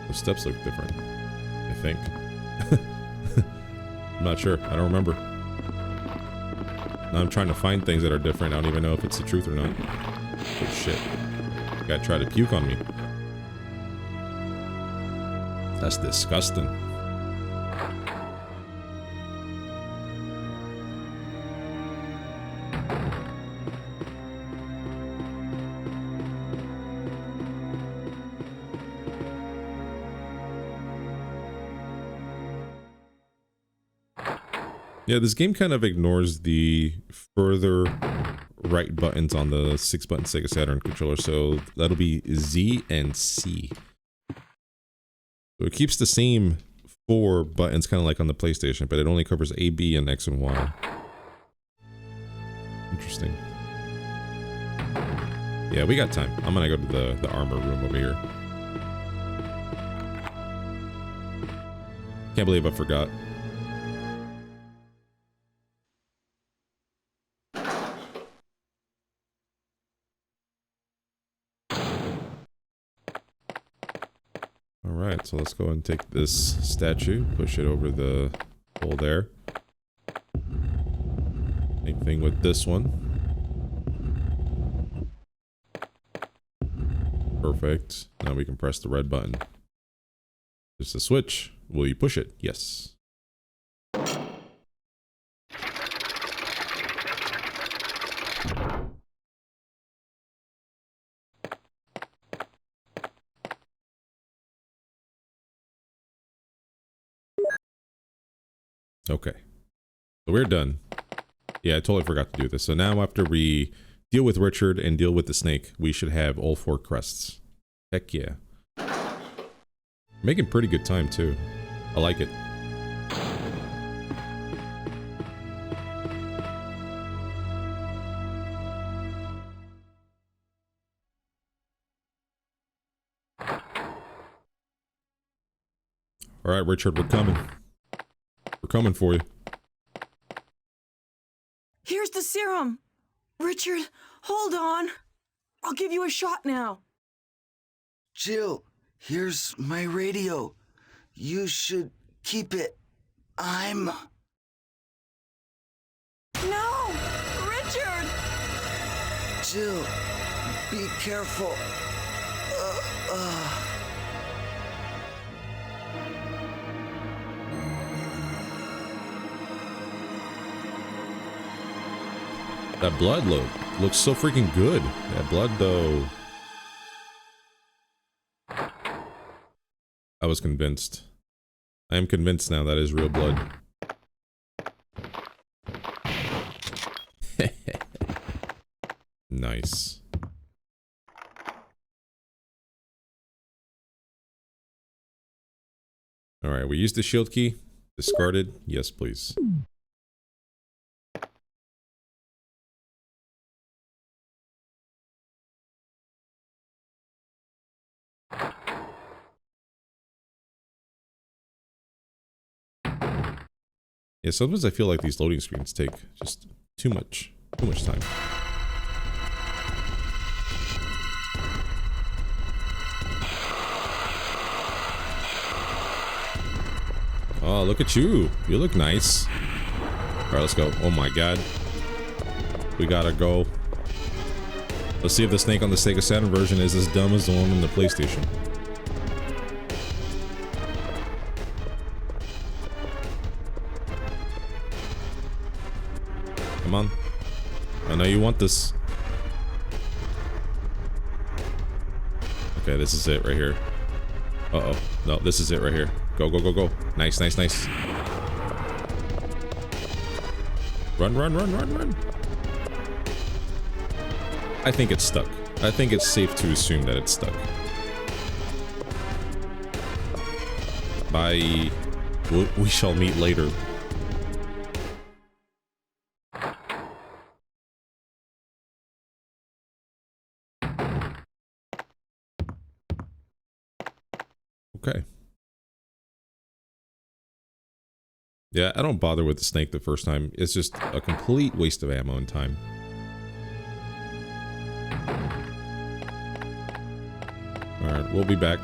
The steps look different, I think. I'm not sure. I don't remember. Now I'm trying to find things that are different. I don't even know if it's the truth or not. Oh shit. You gotta try to puke on me. That's disgusting. Yeah, this game kind of ignores the further right buttons on the 6-button Sega Saturn controller, so that'll be Z and C. So it keeps the same 4 buttons, kind of like on the PlayStation, but it only covers A, B, and X and Y. Interesting. Yeah, we got time. I'm gonna go to the armor room over here. Can't believe I forgot. Alright, so let's go and take this statue, push it over the hole there. Same thing with this one. Perfect. Now we can press the red button. Just a switch. Will you push it? Yes. Okay, so we're done. Yeah, I totally forgot to do this. So now after we deal with Richard and deal with the snake, we should have all 4 crests. Heck yeah. Making pretty good time too. I like it. All right, Richard, we're coming. We're coming for you. Here's the serum. Richard, hold on. I'll give you a shot now. Jill, here's my radio. You should keep it. No! Richard! Jill, be careful. That blood looks so freaking good. That blood, though. I was convinced. I am convinced now that is real blood. Nice. Alright, we used the shield key. Discarded. Yes, please. Yeah, sometimes I feel like these loading screens take just too much time. Oh, look at you. You look nice. Alright, let's go. Oh my god. We gotta go. Let's see if the snake on the Sega Saturn version is as dumb as the one on the PlayStation. Come on. I know you want this. Okay, this is it right here. Uh-oh. No, this is it right here. Go, go, go, go. Nice, nice, nice. Run, run, run, run, run. I think it's stuck. I think it's safe to assume that it's stuck. Bye. We shall meet later. Okay. Yeah, I don't bother with the snake the first time. It's just a complete waste of ammo and time. Alright, we'll be back.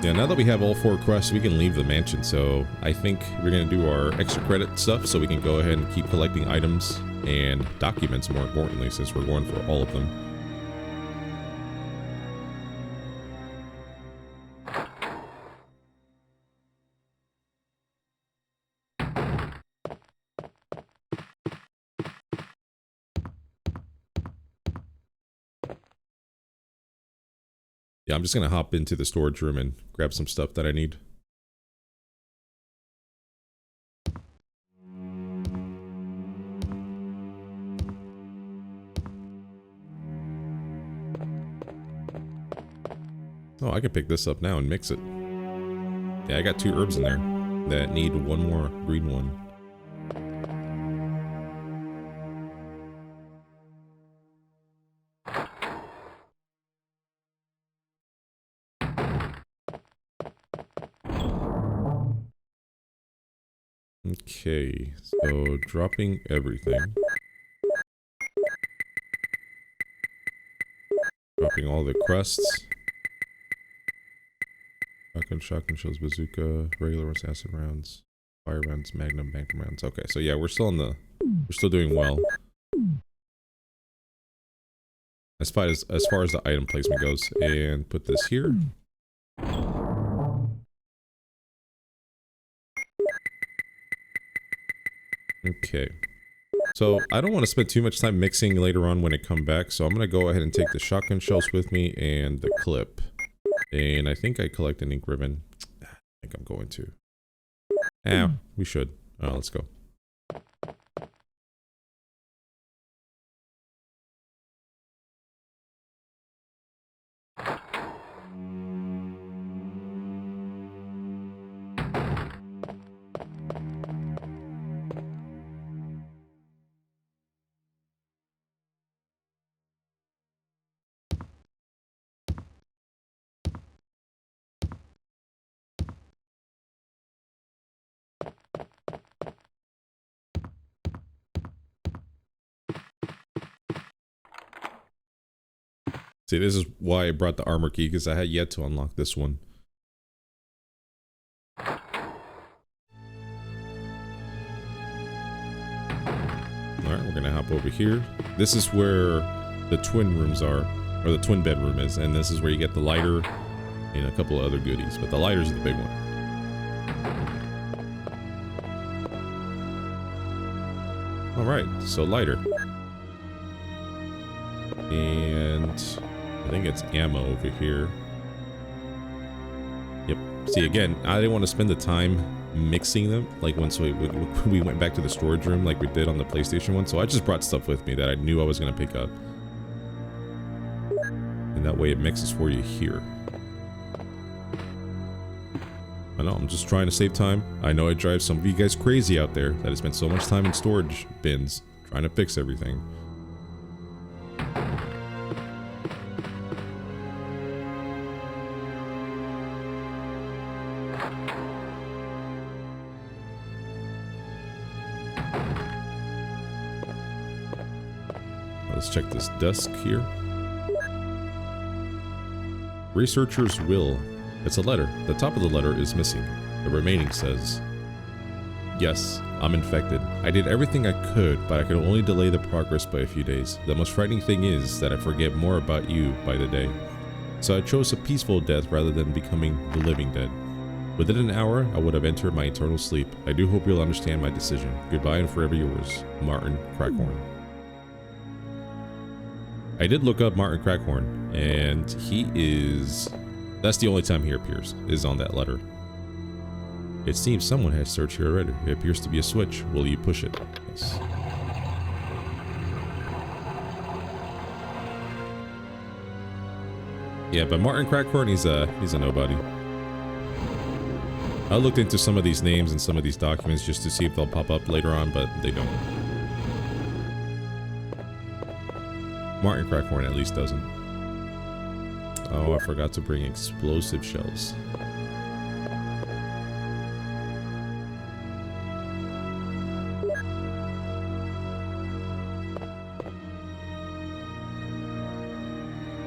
Yeah, now that we have all 4 quests, we can leave the mansion, so I think we're going to do our extra credit stuff so we can go ahead and keep collecting items and documents, more importantly, since we're going for all of them. Yeah, I'm just going to hop into the storage room and grab some stuff that I need. Oh, I can pick this up now and mix it. Yeah, I got 2 herbs in there that need 1 more green one. Okay, so dropping everything. Dropping all the crests. Shotgun shells, bazooka, regular rounds, acid rounds, fire rounds, magnum rounds. Okay, so yeah, we're still doing well. As far as the item placement goes, and put this here. Okay. So I don't want to spend too much time mixing later on when I come back, so I'm going to go ahead and take the shotgun shells with me and the clip. And I think I collect an ink ribbon. I think I'm going to. Yeah, we should. Let's go. See, this is why I brought the armor key, because I had yet to unlock this one. Alright, we're gonna hop over here. This is where the twin rooms are, or the twin bedroom is, and this is where you get the lighter and a couple of other goodies, but the lighter's the big one. Alright, so lighter. And I think it's ammo over here. Yep. See, again, I didn't want to spend the time mixing them, like once we went back to the storage room like we did on the PlayStation one, so I just brought stuff with me that I knew I was going to pick up. And that way it mixes for you here. I know, I'm just trying to save time. I know it drives some of you guys crazy out there that have spent so much time in storage bins trying to fix everything. Let's check this desk here. Researcher's will. It's a letter. The top of the letter is missing. The remaining says, "Yes, I'm infected. I did everything I could, but I could only delay the progress by a few days. The most frightening thing is that I forget more about you by the day. So I chose a peaceful death rather than becoming the living dead. Within an hour, I would have entered my eternal sleep. I do hope you'll understand my decision. Goodbye and forever yours, Martin Crackhorn." I did look up Martin Crackhorn, and he is... That's the only time he appears, is on that letter. It seems someone has searched here already. It appears to be a switch. Will you push it? Yes. Yeah, but Martin Crackhorn, he's a nobody. I looked into some of these names and some of these documents just to see if they'll pop up later on, but they don't. Martin Crackhorn at least doesn't. Oh, I forgot to bring explosive shells.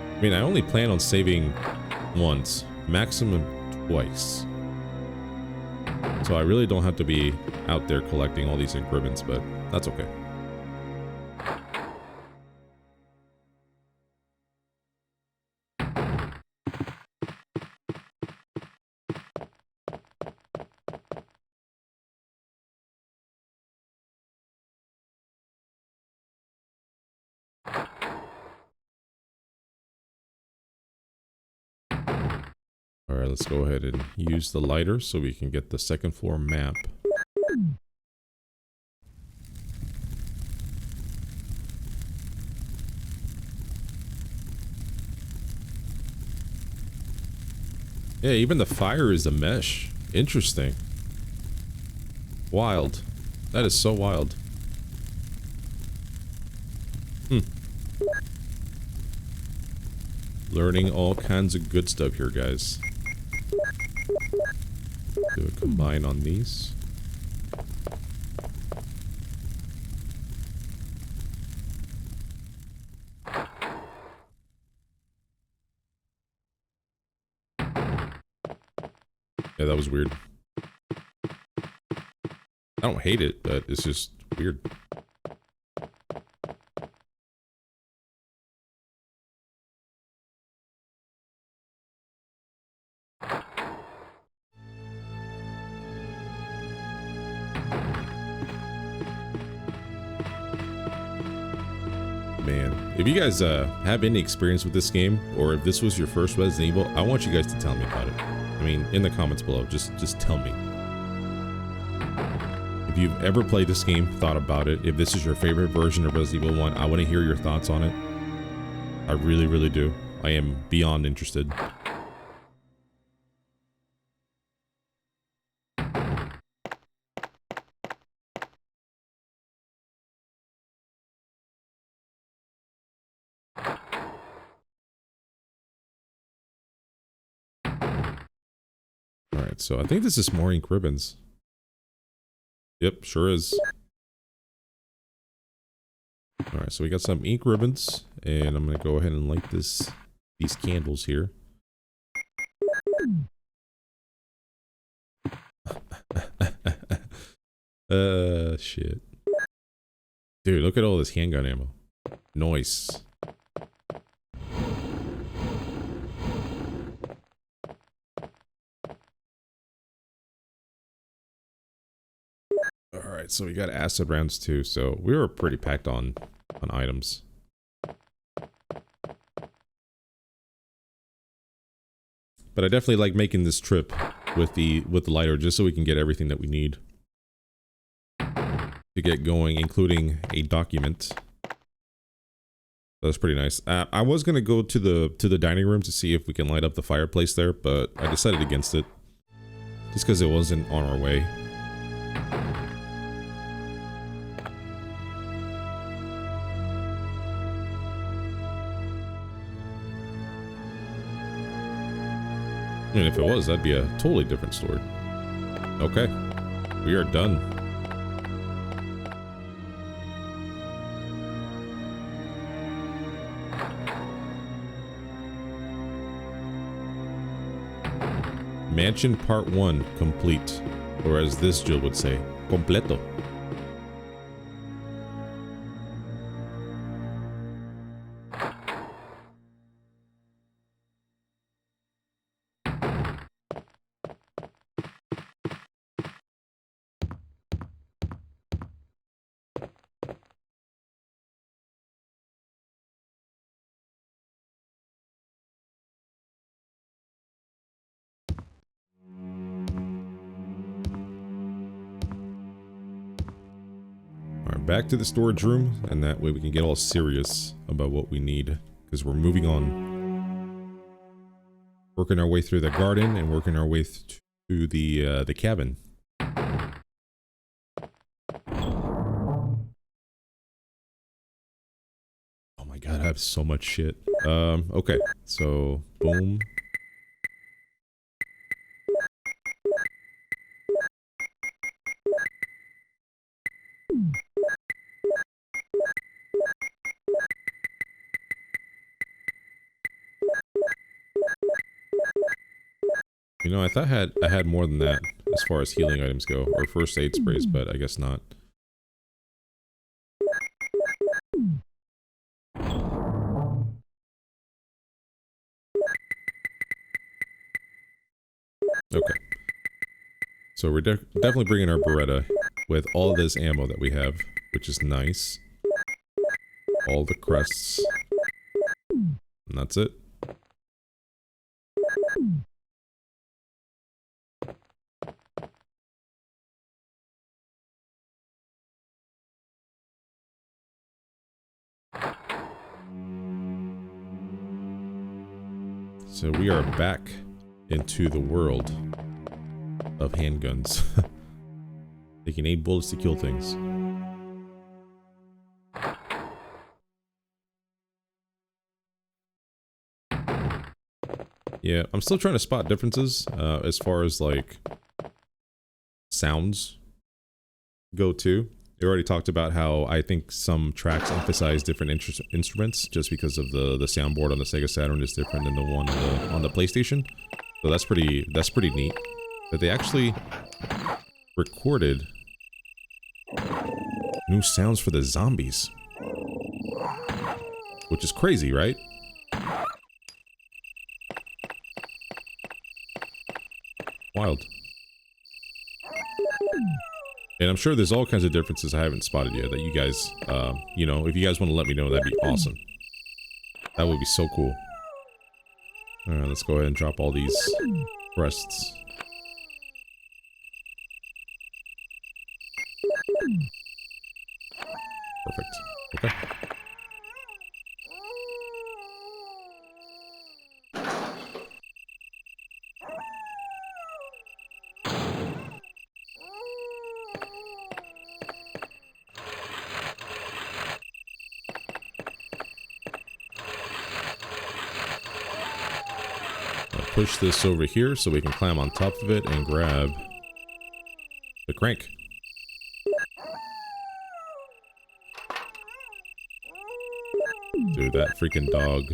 I mean, I only plan on saving once, maximum twice. So I really don't have to be out there collecting all these ink ribbons, but that's okay. Alright, let's go ahead and use the lighter so we can get the second floor map. Yeah, even the fire is a mesh. Interesting. Wild. That is so wild. Learning all kinds of good stuff here, guys. Do a combine on these. Yeah, that was weird. I don't hate it, but it's just weird. Man, if you guys have any experience with this game, or if this was your first Resident Evil, I want you guys to tell me about it. I mean, in the comments below, just tell me. If you've ever played this game, thought about it, if this is your favorite version of Resident Evil 1, I want to hear your thoughts on it. I really, really do. I am beyond interested. Alright, so I think this is more ink ribbons. Yep, sure is. Alright, so we got some ink ribbons, and I'm going to go ahead and light this these candles here. Shit. Dude, look at all this handgun ammo. Nice. Alright, so we got acid rounds too, so we were pretty packed on items. But I definitely like making this trip with the lighter just so we can get everything that we need to get going, including a document. That's pretty nice. I was gonna go to the dining room to see if we can light up the fireplace there, but I decided against it just because it wasn't on our way. And if it was, that'd be a totally different story. Okay, we are done. Mansion Part 1 complete, or as this Jill would say, completo. Back to the storage room, and that way we can get all serious about what we need, because we're moving on. Working our way through the garden and working our way to the cabin. Oh my god, I have so much shit. Okay, so boom. You know, I thought I had more than that as far as healing items go, or first aid sprays, but I guess not. Okay. So we're definitely bringing our Beretta with all this ammo that we have, which is nice. All the crests. And that's it. So we are back into the world of handguns. Taking 8 bullets to kill things. Yeah, I'm still trying to spot differences as far as like sounds go too. We already talked about how I think some tracks emphasize different instruments just because of the soundboard on the Sega Saturn is different than the one on the PlayStation. So that's pretty neat. But they actually recorded new sounds for the zombies, which is crazy, right? Wild. And I'm sure there's all kinds of differences I haven't spotted yet that you guys, you know, if you guys want to let me know, that'd be awesome. That would be so cool. Alright, let's go ahead and drop all these crests. Perfect. Okay. Push this over here so we can climb on top of it and grab the crank. Dude, that freaking dog.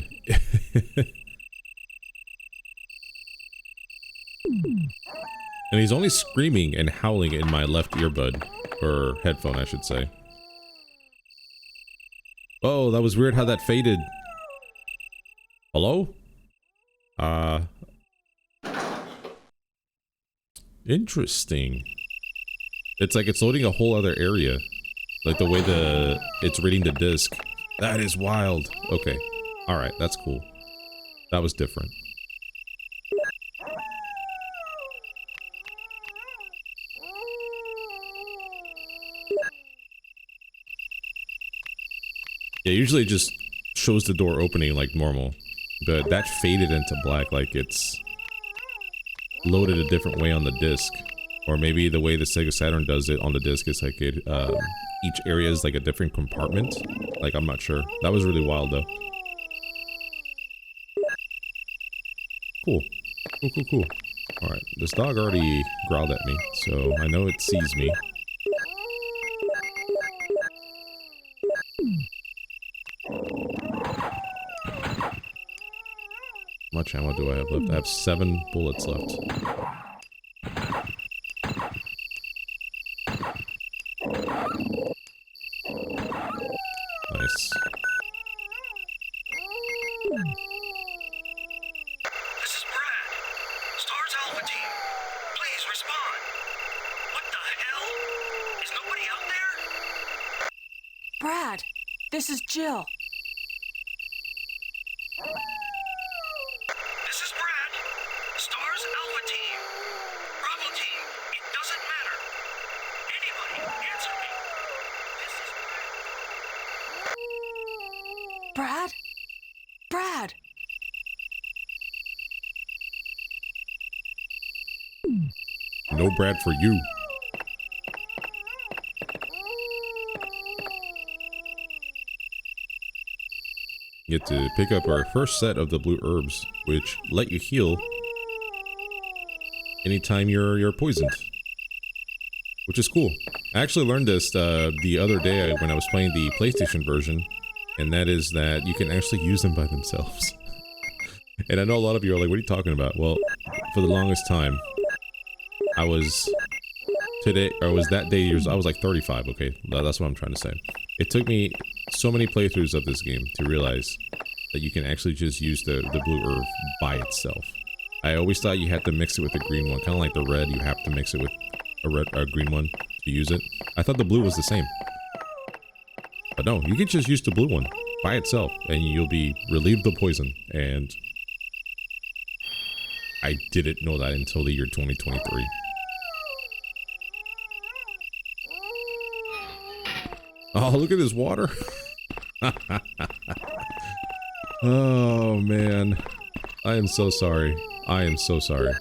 And he's only screaming and howling in my left earbud. Or headphone, I should say. Oh, that was weird how that faded. Hello? Interesting. It's like it's loading a whole other area. Like the way it's reading the disc. That is wild. Okay. Alright, that's cool. That was different. Yeah, usually it just shows the door opening like normal. But that faded into black like it's loaded a different way on the disc. Or maybe the way the Sega Saturn does it on the disc is like it, each area is like a different compartment. Like, I'm not sure. That was really wild though. Cool. Cool, cool, cool. Alright, this dog already growled at me, so I know it sees me. How much ammo do I have left? I have 7 bullets left. Nice. This is Brad. Stars Alpha Team. Please respond. What the hell? Is nobody out there? Brad, this is Jill. This is Brad. Stars Alpha Team. Bravo Team. It doesn't matter. Anybody, answer me. This is Brad? Brad! No Brad for you. Get to pick up our first set of the blue herbs, which let you heal anytime you're poisoned, which is cool. I actually learned this the other day when I was playing the PlayStation version, and that is that you can actually use them by themselves. And I know a lot of you are like, what are you talking about? Well, for the longest time, I was that day, I was like 35, okay? That's what I'm trying to say. It took me so many playthroughs of this game to realize that you can actually just use the blue herb by itself. I always thought you had to mix it with the green one, kind of like the red, you have to mix it with a green one to use it. I thought the blue was the same. But no, you can just use the blue one by itself and you'll be relieved of poison. And I didn't know that until the year 2023. Oh, look at this water. Oh, man. I am so sorry. I am so sorry.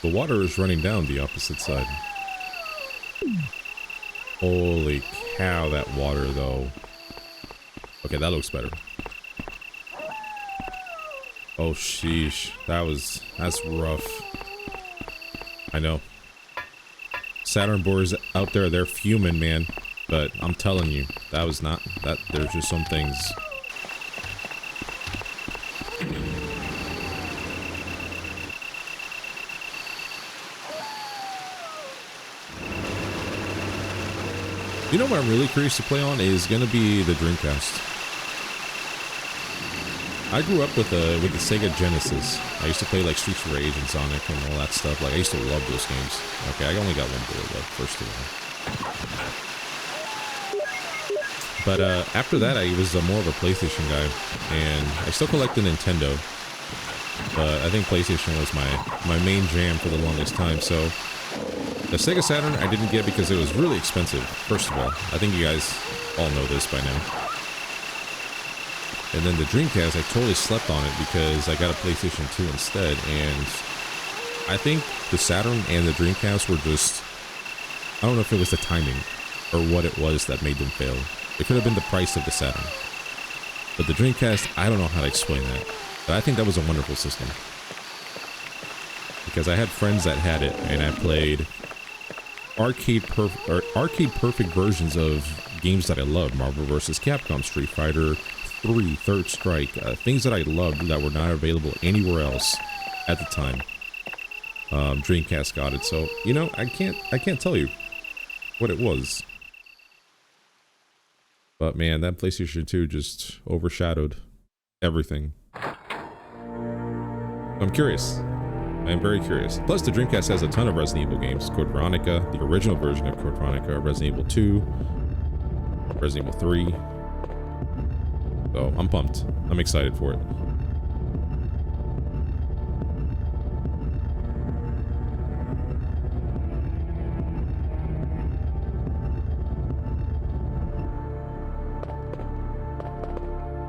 The water is running down the opposite side. Holy cow, that water though. Okay, that looks better. Oh sheesh, that's rough. I know. Saturn boys out there, they're fuming, man. But I'm telling you, that was not, there's just some things. You know what I'm really curious to play on is gonna be the Dreamcast. I grew up with the Sega Genesis. I used to play like Streets of Rage and Sonic and all that stuff. Like I used to love those games. Okay, I only got one bullet left, first of all. But after that, I was more of a PlayStation guy, and I still collect the Nintendo. But I think PlayStation was my main jam for the longest time. So the Sega Saturn I didn't get because it was really expensive, first of all. I think you guys all know this by now. And then the Dreamcast, I totally slept on it because I got a PlayStation 2 instead. And I think the Saturn and the Dreamcast were just, I don't know if it was the timing or what it was that made them fail. It could have been the price of the Saturn. But the Dreamcast, I don't know how to explain that. But I think that was a wonderful system. Because I had friends that had it, and I played arcade perfect versions of games that I loved. Marvel vs. Capcom, Street Fighter 3, Third Strike, things that I loved that were not available anywhere else at the time. Dreamcast got it, so you know, I can't tell you what it was. But man, that PlayStation 2 just overshadowed everything. I'm curious. I am very curious. Plus, the Dreamcast has a ton of Resident Evil games. Code Veronica, the original version of Code Veronica, Resident Evil 2, Resident Evil 3. So, I'm pumped. I'm excited for it.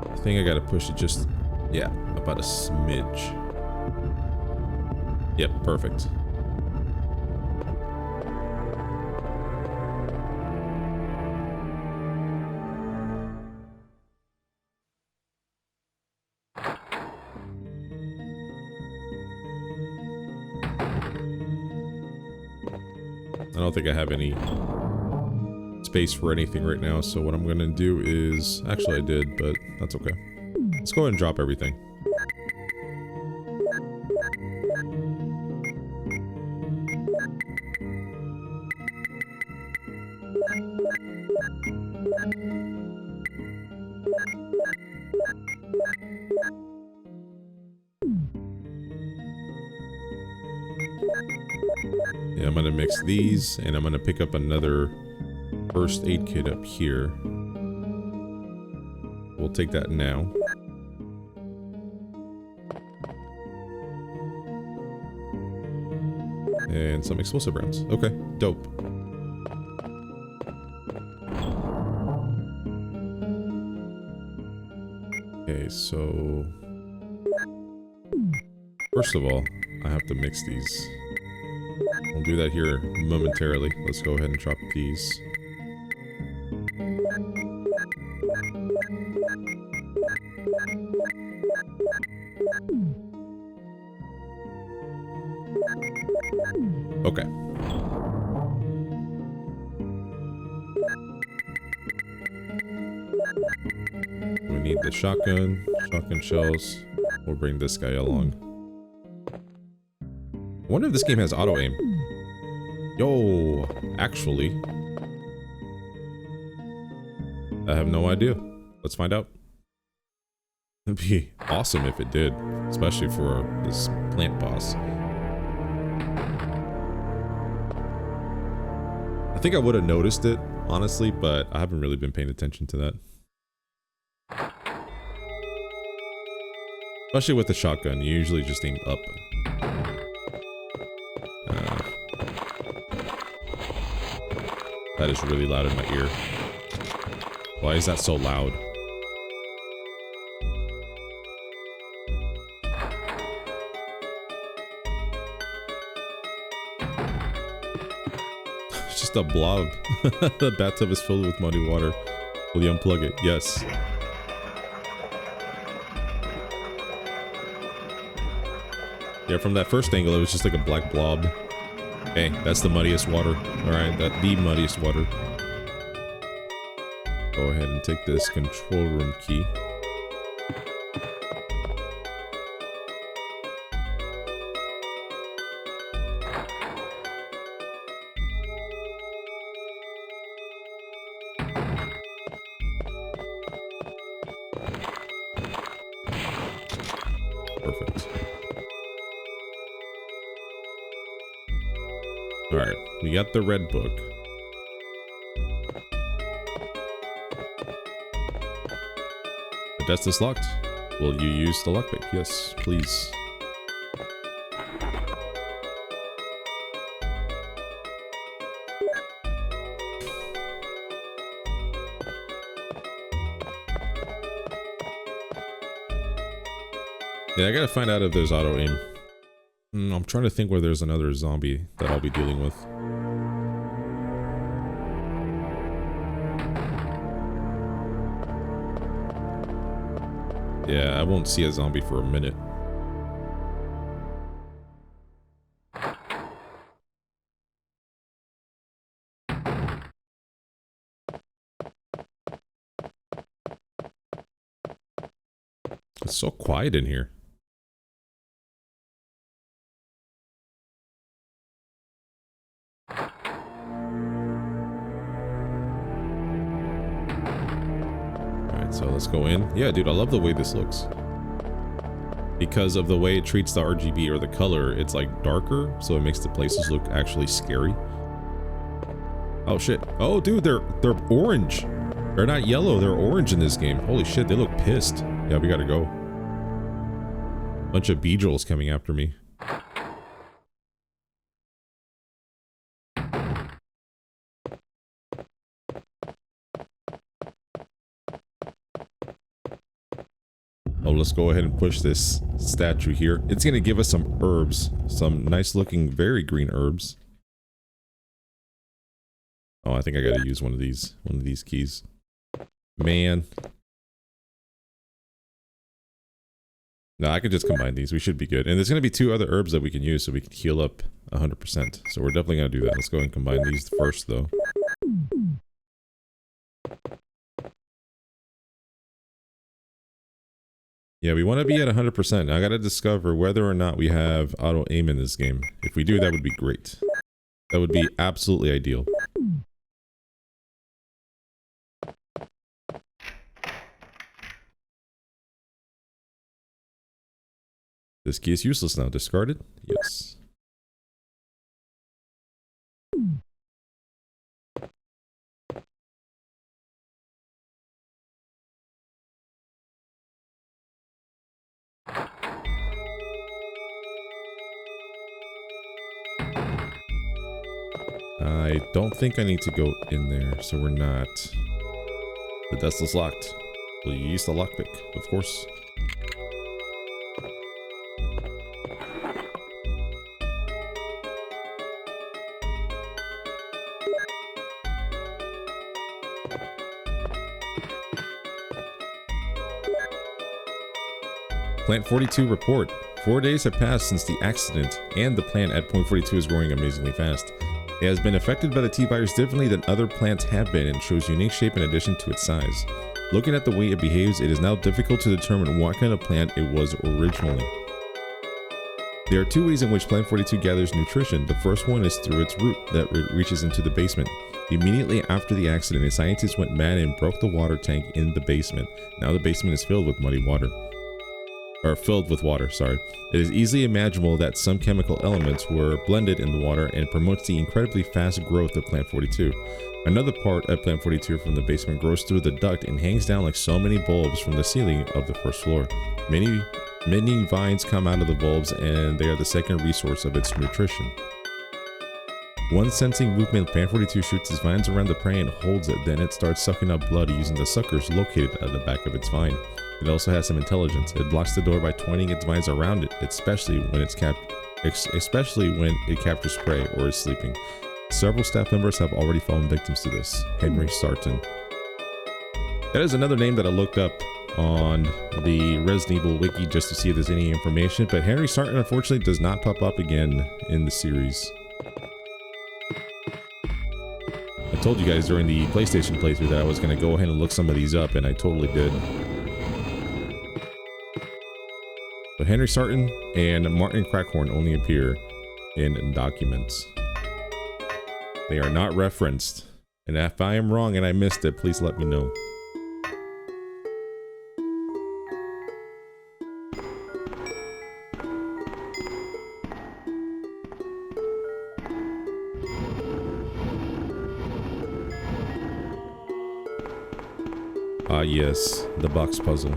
I think I gotta push it just, yeah, about a smidge. Yep, perfect. I don't think I have any space for anything right now, so what I'm gonna do is, actually I did, but that's okay. Let's go ahead and drop everything. Yeah, I'm gonna mix these, and I'm gonna pick up another first aid kit up here. We'll take that now. And some explosive rounds. Okay, dope. Okay, so first of all, I have to mix these. We'll do that here momentarily. Let's go ahead and drop these. Okay. We need the shotgun shells. We'll bring this guy along. I wonder if this game has auto aim. Yo, actually, I have no idea. Let's find out. It'd be awesome if it did, especially for this plant boss. I think I would have noticed it, honestly, but I haven't really been paying attention to that. Especially with the shotgun, you usually just aim up. That is really loud in my ear. Why is that so loud? It's just a blob. The bathtub is filled with muddy water. Will you unplug it? Yes. Yeah, from that first angle, it was just like a black blob. Hey, that's the muddiest water. Alright, that's the muddiest water. Go ahead and take this control room key. Perfect. Alright, we got the red book. The desk is locked. Will you use the lockpick? Yes, please. Yeah, I gotta find out if there's auto aim. I'm trying to think where there's another zombie that I'll be dealing with. Yeah, I won't see a zombie for a minute. It's so quiet in here. Alright, so let's go in. Yeah, dude, I love the way this looks. Because of the way it treats the RGB or the color, it's like darker, so it makes the places look actually scary. Oh shit. Oh dude, they're orange. They're not yellow, they're orange in this game. Holy shit, they look pissed. Yeah, we gotta go. Bunch of Beedrills coming after me. Oh, let's go ahead and push this statue here. It's gonna give us some herbs. Some nice looking, very green herbs. Oh, I think I gotta use one of these keys. Man. No, I can just combine these. We should be good. And there's going to be 2 other herbs that we can use so we can heal up 100%. So we're definitely going to do that. Let's go ahead and combine these first, though. Yeah, we want to be at 100%. Now, I got to discover whether or not we have auto aim in this game. If we do, that would be great. That would be absolutely ideal. This key is useless now. Discarded? Yes. I don't think I need to go in there, so we're not. The desk is locked. Will you use the lockpick? Of course. Plant 42 report. 4 days have passed since the accident, and the plant at point 42 is growing amazingly fast. It has been affected by the T-virus differently than other plants have been and shows unique shape in addition to its size. Looking at the way it behaves, it is now difficult to determine what kind of plant it was originally. There are 2 ways in which plant 42 gathers nutrition. The first one is through its root that reaches into the basement. Immediately after the accident, a scientist went mad and broke the water tank in the basement. Now the basement is filled with muddy water. Or filled with water, sorry. It is easily imaginable that some chemical elements were blended in the water and promotes the incredibly fast growth of plant 42. Another part of plant 42 from the basement grows through the duct and hangs down like so many bulbs from the ceiling of the first floor. Many vines come out of the bulbs and they are the second resource of its nutrition. Once sensing movement, plant 42 shoots its vines around the prey and holds it, then it starts sucking up blood using the suckers located at the back of its vine. It also has some intelligence. It blocks the door by twining its vines around it, especially when it captures prey or is sleeping. Several staff members have already fallen victims to this. Henry Saturn. That is another name that I looked up on the Resident Evil wiki just to see if there's any information, but Henry Saturn unfortunately does not pop up again in the series. I told you guys during the PlayStation playthrough that I was going to go ahead and look some of these up, and I totally did. But Henry Saturn and Martin Crackhorn only appear in documents. They are not referenced. And if I am wrong and I missed it, please let me know. Ah yes, the box puzzle.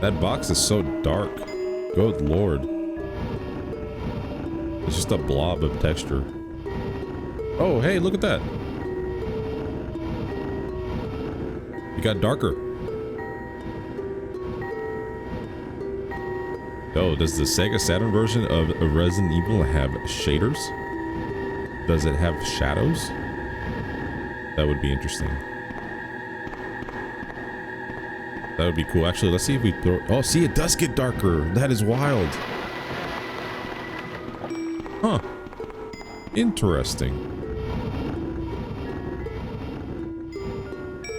That box is so dark. Good lord. It's just a blob of texture. Oh, hey, look at that. It got darker. Oh, does the Sega Saturn version of Resident Evil have shaders? Does it have shadows? That would be interesting. That would be cool. Actually, let's see if we throw... Oh, see, it does get darker. That is wild. Huh. Interesting.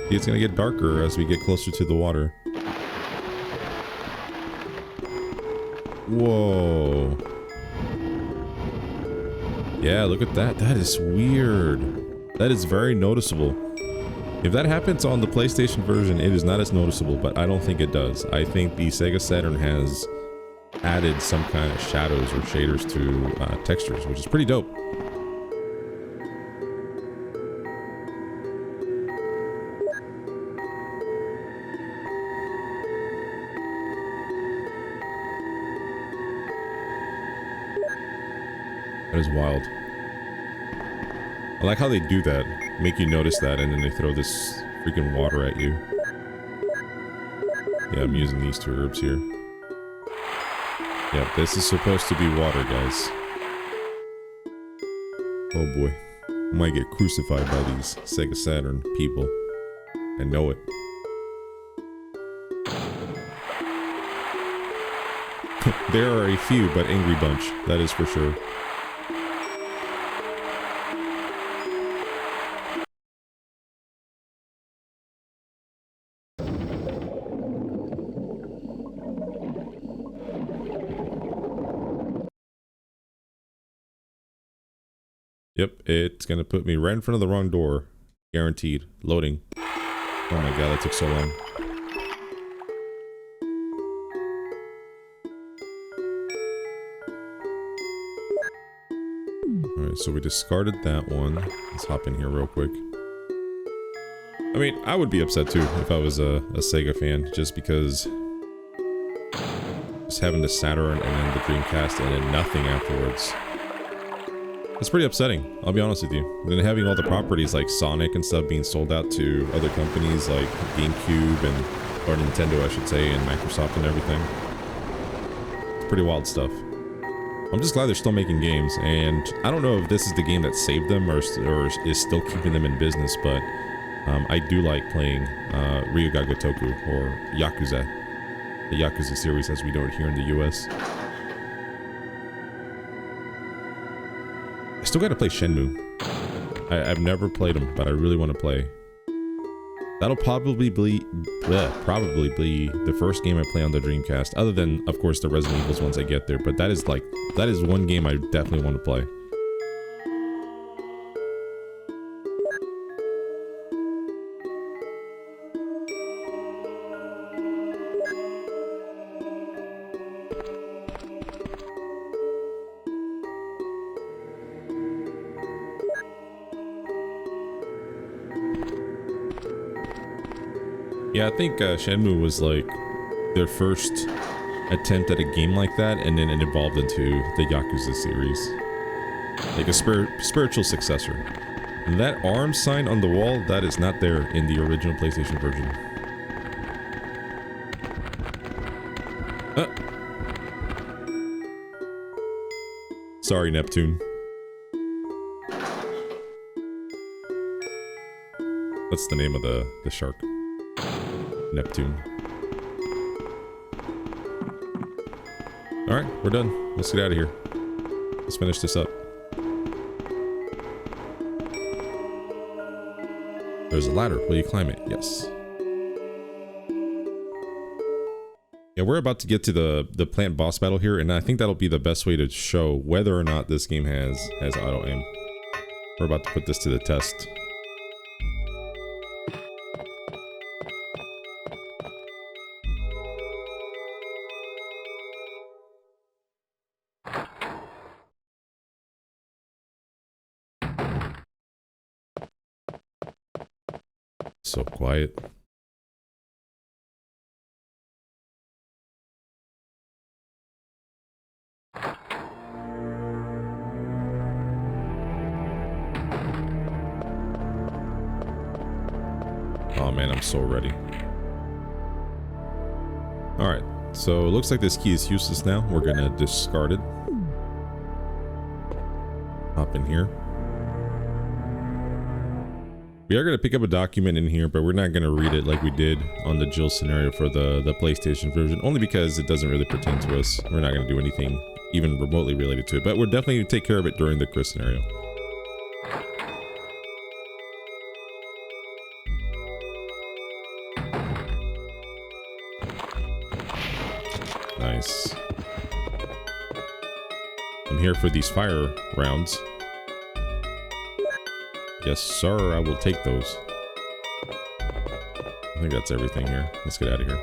See, it's gonna get darker as we get closer to the water. Whoa. Yeah, look at that. That is weird. That is very noticeable. If that happens on the PlayStation version, it is not as noticeable, but I don't think it does. I think the Sega Saturn has added some kind of shadows or shaders to textures, which is pretty dope. That is wild. I like how they do that. Make you notice that, and then they throw this freaking water at you. Yeah, I'm using these two herbs here. Yeah, this is supposed to be water, guys. Oh boy. I might get crucified by these Sega Saturn people. I know it. There are a few, but angry bunch. That is for sure. Yep, it's gonna put me right in front of the wrong door. Guaranteed. Loading. Oh my god, that took so long. Alright, so we discarded that one. Let's hop in here real quick. I mean, I would be upset too if I was a Sega fan, just because... just having the Saturn and then the Dreamcast and then nothing afterwards. It's pretty upsetting, I'll be honest with you. And then having all the properties like Sonic and stuff being sold out to other companies like GameCube and... or Nintendo, I should say, and Microsoft and everything. It's pretty wild stuff. I'm just glad they're still making games, and I don't know if this is the game that saved them or is still keeping them in business, but I do like playing Ryuga Gotoku, or Yakuza. The Yakuza series as we know it here in the US. I still gotta play Shenmue. I've never played them, but I really want to play. That'll probably be the first game I play on the Dreamcast, other than, of course, the Resident Evils once I get there, but that is one game I definitely want to play. Yeah, I think Shenmue was like their first attempt at a game like that, and then it evolved into the Yakuza series. Like a spiritual successor. And that arm sign on the wall, that is not there in the original PlayStation version. Sorry, Neptune. What's the name of the shark? Neptune. Alright, we're done. Let's get out of here. Let's finish this up. There's a ladder. Will you climb it? Yes. Yeah, we're about to get to the plant boss battle here, and I think that'll be the best way to show whether or not this game has auto aim. We're about to put this to the test. So quiet. Oh man, I'm so ready. Alright, So it looks like this key is useless now. We're gonna discard it. Hop in here. We are gonna pick up a document in here, but we're not gonna read it like we did on the Jill scenario for the PlayStation version, only because it doesn't really pertain to us. We're not gonna do anything even remotely related to it, but we're definitely gonna take care of it during the Chris scenario. Nice. I'm here for these fire rounds. Yes, sir, I will take those. I think that's everything here. Let's get out of here.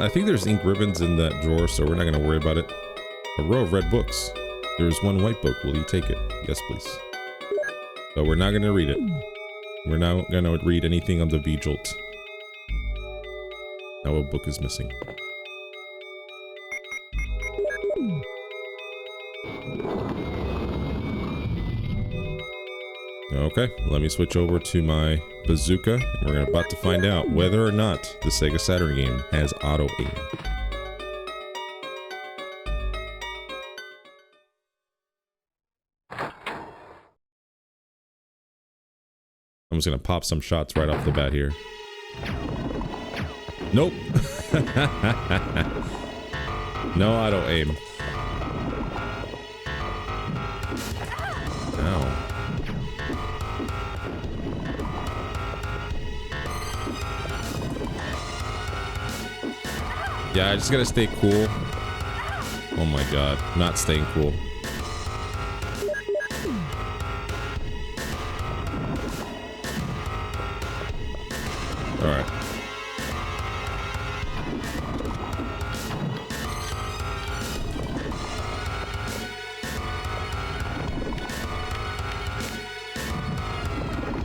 I think there's ink ribbons in that drawer, so we're not going to worry about it. A row of red books. There is one white book. Will you take it? Yes, please. But we're not going to read it. We're not going to read anything on the V-Jolt. Now a book is missing. Okay, let me switch over to my bazooka. We're about to find out whether or not the Sega Saturn game has auto aim. I'm just gonna pop some shots right off the bat here. Nope. No auto aim. Ow. Yeah, I just gotta stay cool. Oh my god, not staying cool. Alright.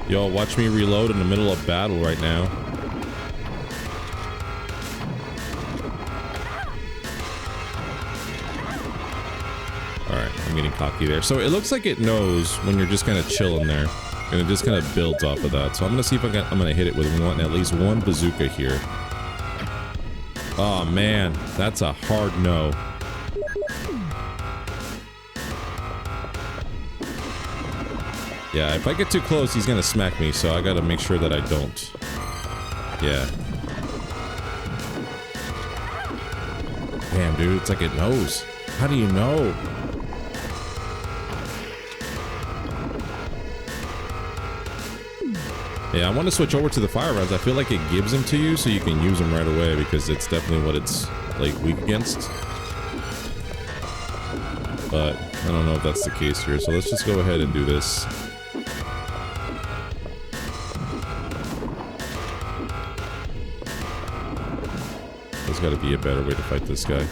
Yo, watch me reload in the middle of battle right now. Alright, I'm getting cocky there. So it looks like it knows when you're just kind of chilling there. And it just kind of builds off of that. So I'm gonna see if I'm gonna hit it with at least one bazooka here. Oh man, that's a hard no. Yeah, if I get too close, he's gonna smack me, so I gotta make sure that I don't. Yeah. Damn, dude, it's like it knows. How do you know? Yeah, I want to switch over to the fire rounds. I feel like it gives them to you so you can use them right away because it's definitely what it's like weak against. But I don't know if that's the case here, so let's just go ahead and do this. There's got to be a better way to fight this guy.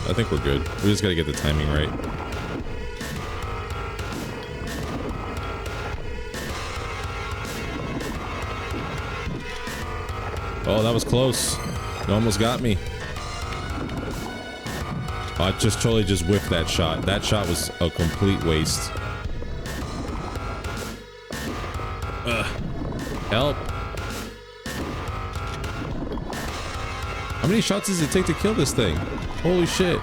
I think we're good. We just gotta get the timing right. Oh, that was close. You almost got me. Oh, I just totally just whiffed that shot. That shot was a complete waste. Ugh. Help. How many shots does it take to kill this thing? Holy shit.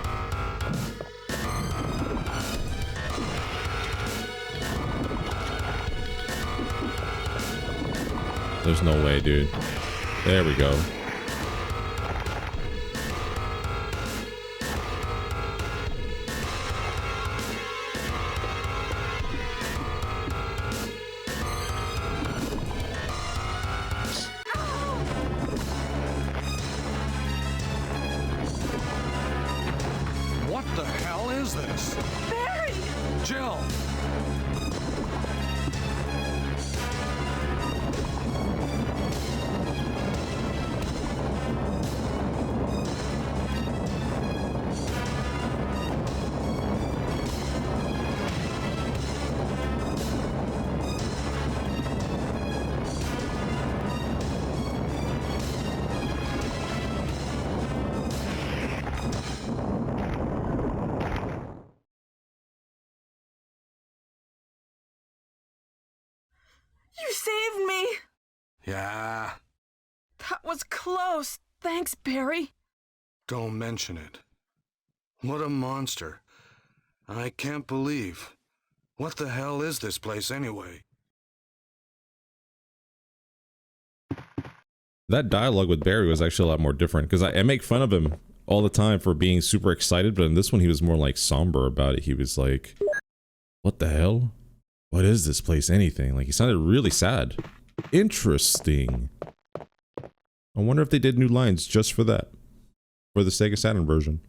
There's no way, dude. There we go. You saved me! Yeah, That was close. Thanks, Barry. don't mention it. What a monster. I can't believe. What the hell is this place anyway? That dialogue with Barry was actually a lot more different, because I make fun of him all the time for being super excited, but in this one he was more like somber about it. He was like, what the hell? What is this place anything? Like, he sounded really sad. Interesting. I wonder if they did new lines just for that. For the Sega Saturn version.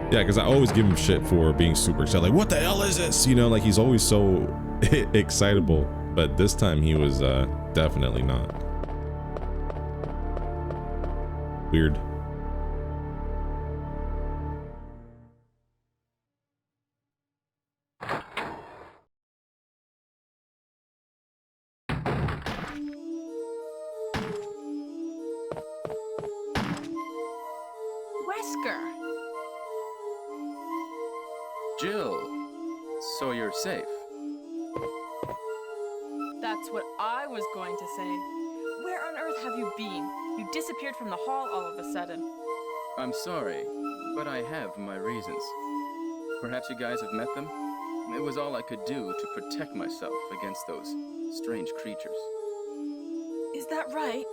Yeah, because I always give him shit for being super excited. Like, what the hell is this? You know, like, he's always so excitable. But this time he was definitely not. Weird. Wesker. Jill, so you're safe. That's what I was going to say. Where on earth have you been? You disappeared from the hall all of a sudden. I'm sorry, but I have my reasons. Perhaps you guys have met them? It was all I could do to protect myself against those strange creatures. Is that right?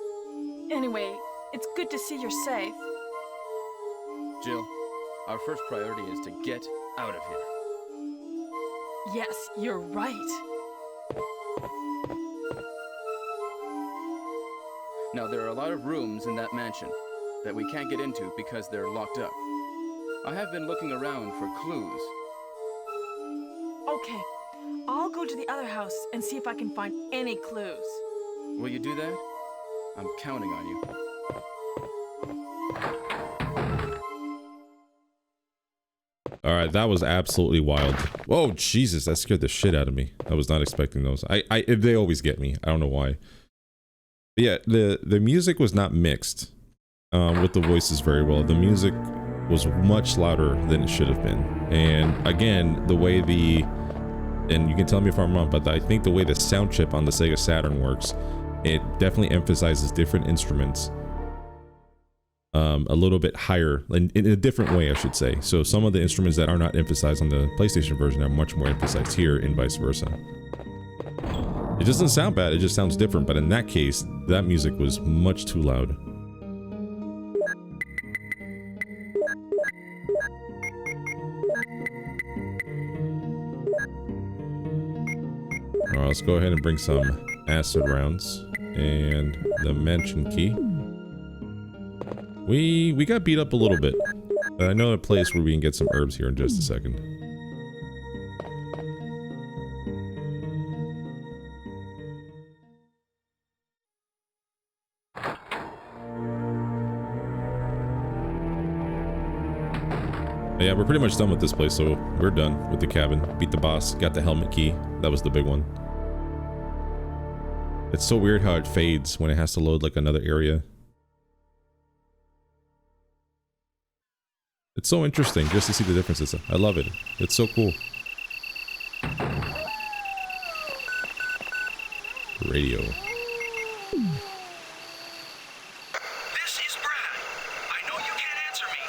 Anyway, it's good to see you're safe. Jill, our first priority is to get out of here. Yes, you're right. Now, there are a lot of rooms in that mansion that we can't get into because they're locked up. I have been looking around for clues. Okay, I'll go to the other house and see if I can find any clues. Will you do that? I'm counting on you. Alright, that was absolutely wild. Whoa, Jesus, that scared the shit out of me. I was not expecting those. They always get me. I don't know why. But yeah, the music was not mixed with the voices very well. The music was much louder than it should have been. And again, the way and you can tell me if I'm wrong, but I think the way the sound chip on the Sega Saturn works, it definitely emphasizes different instruments a little bit higher, in a different way, I should say. So some of the instruments that are not emphasized on the PlayStation version are much more emphasized here, and vice versa. It doesn't sound bad, it just sounds different, but in that case, that music was much too loud. Alright, let's go ahead and bring some acid rounds and the mansion key. We got beat up a little bit. I know a place where we can get some herbs here in just a second. But yeah, we're pretty much done with this place, so we're done with the cabin. Beat the boss, got the helmet key. That was the big one. It's so weird how it fades when it has to load like another area. It's so interesting just to see the differences. I love it. It's so cool. Radio. This is Brad. I know you can't answer me,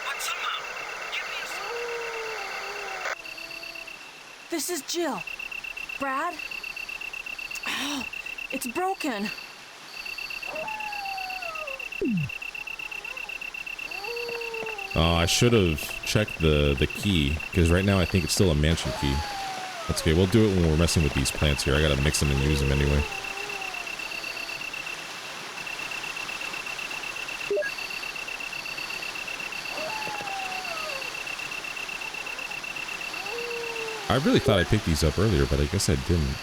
but somehow, give me a... This is Jill. Brad? Oh, it's broken. I should have checked the key, because right now I think it's still a mansion key. That's okay, we'll do it when we're messing with these plants here. I gotta mix them and use them anyway. I really thought I picked these up earlier, but I guess I didn't.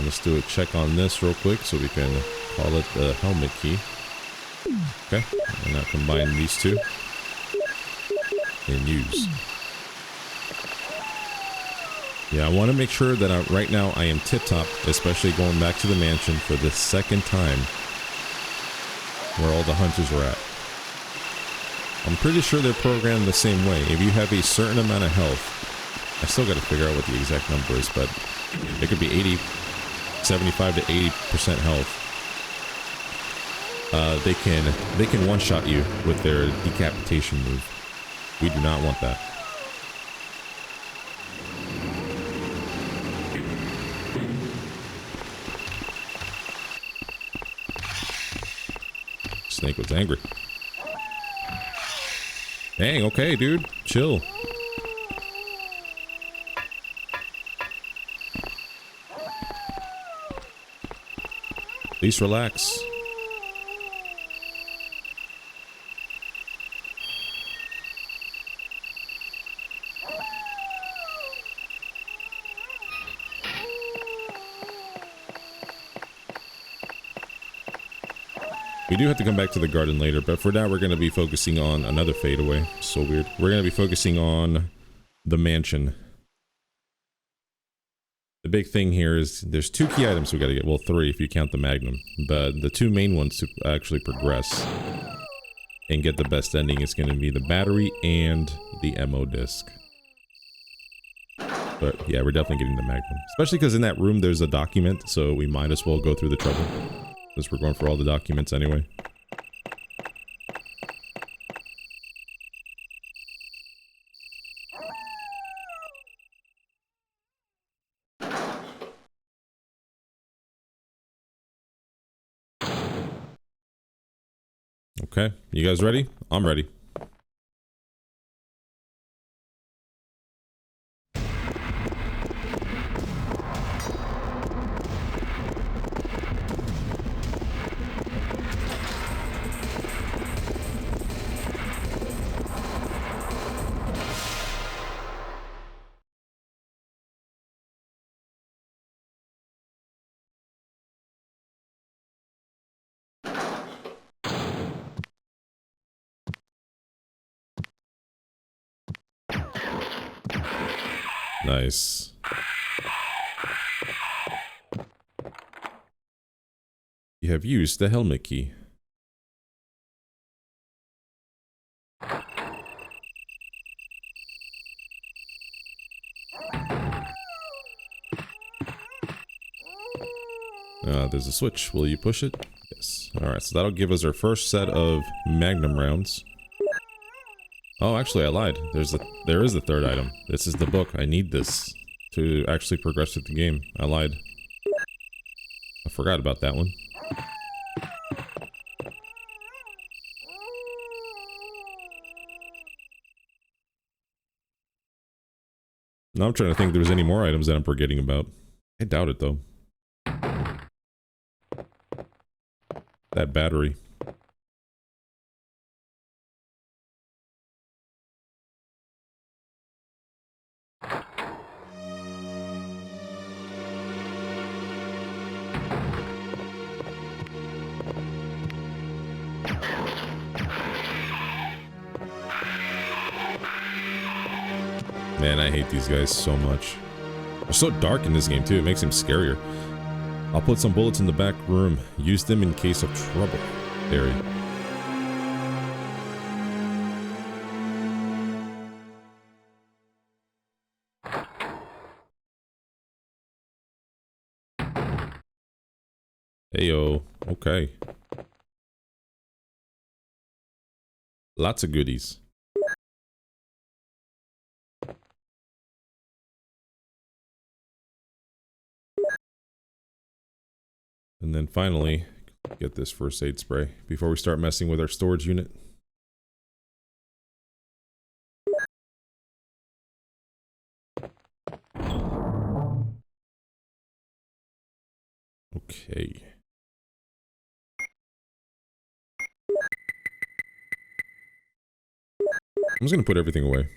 Let's do a check on this real quick so we can call it the helmet key. Okay, and now combine these two and use. Yeah, I want to make sure that right now I am tip-top, especially going back to the mansion for the second time where all the hunters were at. I'm pretty sure they're programmed the same way. If you have a certain amount of health, I still got to figure out what the exact number is, but it could be 75 to 80% health. They can one-shot you with their decapitation move. We do not want that. Snake was angry. Dang, okay, dude. Chill. At least relax. We do have to come back to the garden later, but for now we're going to be focusing on another fadeaway. So weird. We're going to be focusing on the mansion. The big thing here is there's 2 key items we got to get. Well, 3 if you count the Magnum. But the 2 main ones to actually progress and get the best ending is going to be the battery and the ammo disc. But yeah, we're definitely getting the Magnum. Especially because in that room there's a document, so we might as well go through the trouble. Because we're going for all the documents anyway. Okay, you guys ready? I'm ready. Nice. You have used the helmet key. There's a switch. Will you push it? Yes. Alright, so that'll give us our first set of Magnum rounds. Oh, actually, I lied. There is a third item. This is the book. I need this to actually progress with the game. I lied. I forgot about that one. Now I'm trying to think if there's any more items that I'm forgetting about. I doubt it, though. That battery. Man, I hate these guys so much. They're so dark in this game, too. It makes them scarier. I'll put some bullets in the back room. Use them in case of trouble. Harry. Heyo. Okay. Lots of goodies. And then finally, get this first aid spray before we start messing with our storage unit. Okay. I'm just gonna put everything away.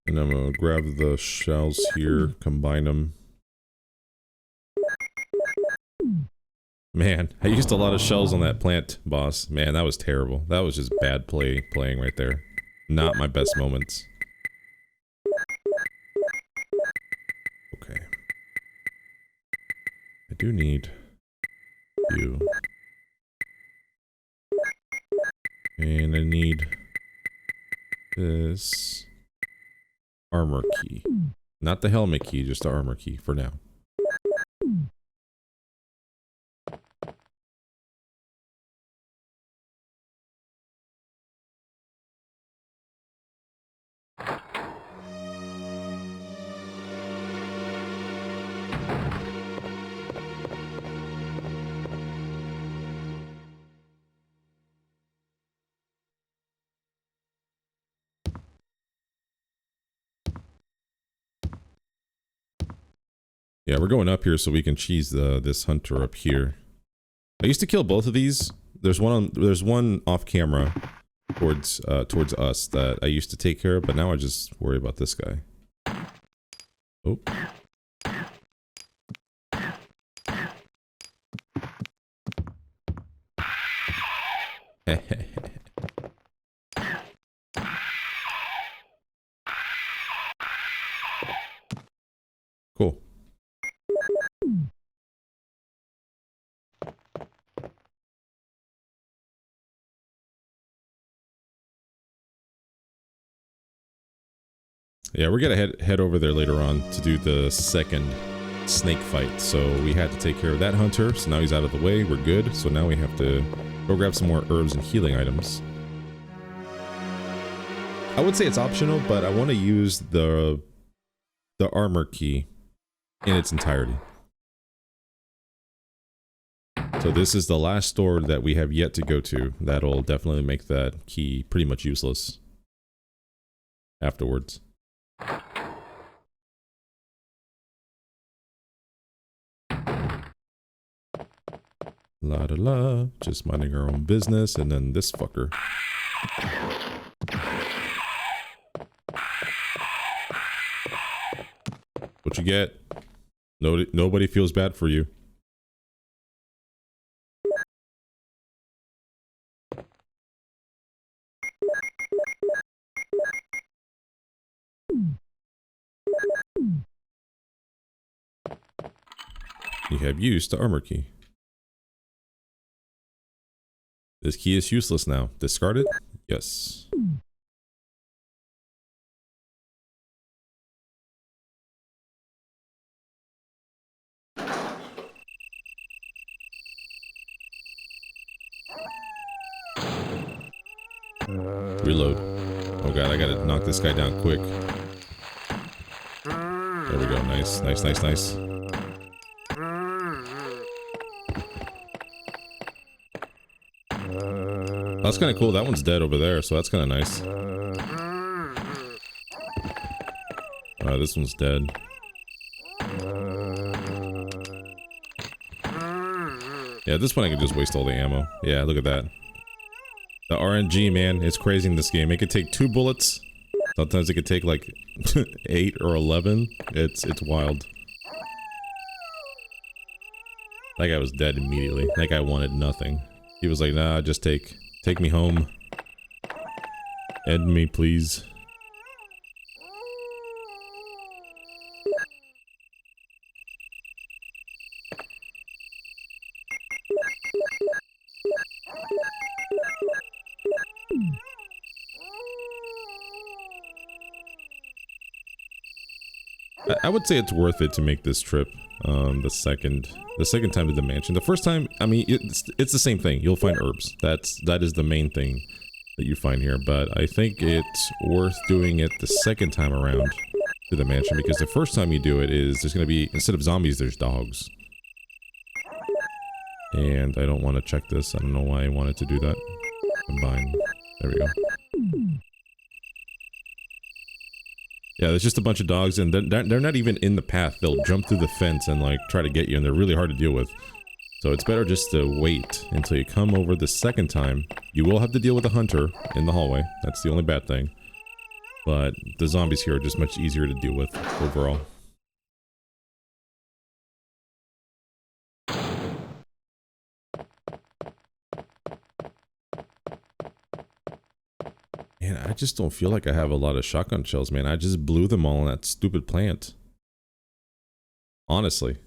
And I'm gonna grab the shells here, combine them. Man, I used a lot of shells on that plant boss. Man, that was terrible. That was just bad playing right there. Not my best moments. Okay. I do need you. And I need this armor key. Not the helmet key, just the armor key for now. Yeah, we're going up here so we can cheese this hunter up here. I used to kill both of these. There's one off camera towards us that I used to take care of, but now I just worry about this guy. Oh. Cool. Yeah, we're gonna head over there later on to do the second snake fight. So we had to take care of that hunter. So now he's out of the way. We're good. So now we have to go grab some more herbs and healing items. I would say it's optional, but I want to use the armor key in its entirety. So this is the last store that we have yet to go to. That'll definitely make that key pretty much useless afterwards. La da la, just minding our own business, and then this fucker. What you get? Nobody feels bad for you. You have used the armor key. This key is useless now. Discard it? Yes. Reload. Oh god, I gotta knock this guy down quick. There we go. Nice, nice, nice, nice. That's kind of cool. That one's dead over there, so that's kind of nice. This one's dead. Yeah, at this point I could just waste all the ammo. Yeah, look at that. The RNG, man, it's crazy in this game. It could take 2 bullets. Sometimes it could take like 8 or 11. It's wild. That guy was dead immediately. That guy wanted nothing. He was like, nah, just take me home. End me, please. I would say it's worth it to make this trip. The second time to the mansion. The first time, I mean, it's the same thing. You'll find herbs. That is the main thing that you find here. But I think it's worth doing it the second time around to the mansion, because the first time you do it is there's going to be, instead of zombies, there's dogs. And I don't want to check this. I don't know why I wanted to do that. Combine. There we go. Yeah, there's just a bunch of dogs, and they're not even in the path. They'll jump through the fence and like try to get you, and they're really hard to deal with. So it's better just to wait until you come over the second time. You will have to deal with a hunter in the hallway. That's the only bad thing. But the zombies here are just much easier to deal with overall. just don't feel like I have a lot of shotgun shells, man. I just blew them all on that stupid plant. Honestly.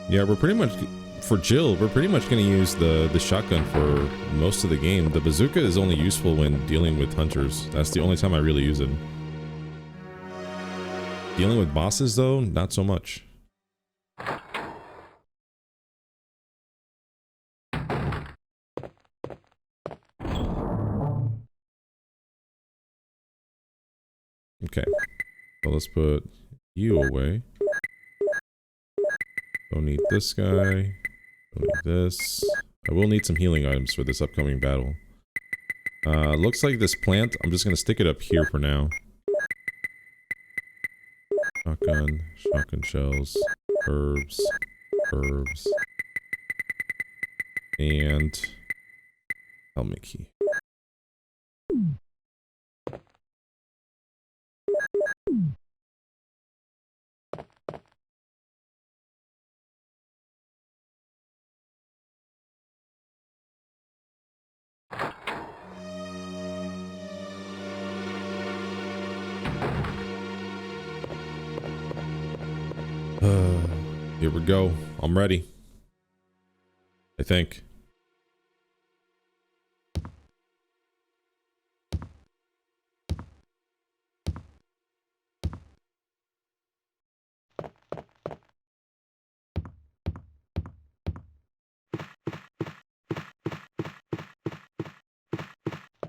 Yeah, we're pretty much, for Jill, we're pretty much going to use the shotgun for most of the game. The bazooka is only useful when dealing with hunters. That's the only time I really use it. Dealing with bosses, though, not so much. Okay, so let's put you away. Don't need this guy. Don't need this. I will need some healing items for this upcoming battle. Looks like this plant, I'm just gonna stick it up here for now. Shotgun shells, herbs, and helmet key. Here we go. I'm ready. I think.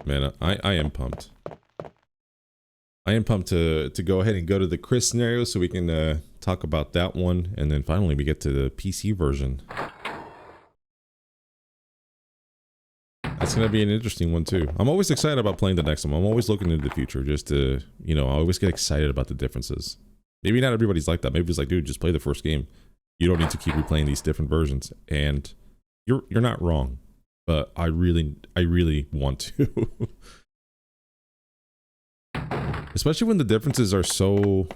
Man, I am pumped. I am pumped to go ahead and go to the crest scenario so we can talk about that one, and then finally we get to the PC version. That's gonna be an interesting one too. I'm always excited about playing the next one. I'm always looking into the future just to, you know, I always get excited about the differences. Maybe not everybody's like that. Maybe it's like, dude, just play the first game. You don't need to keep replaying these different versions. And you're not wrong, but I really want to. Especially when the differences are so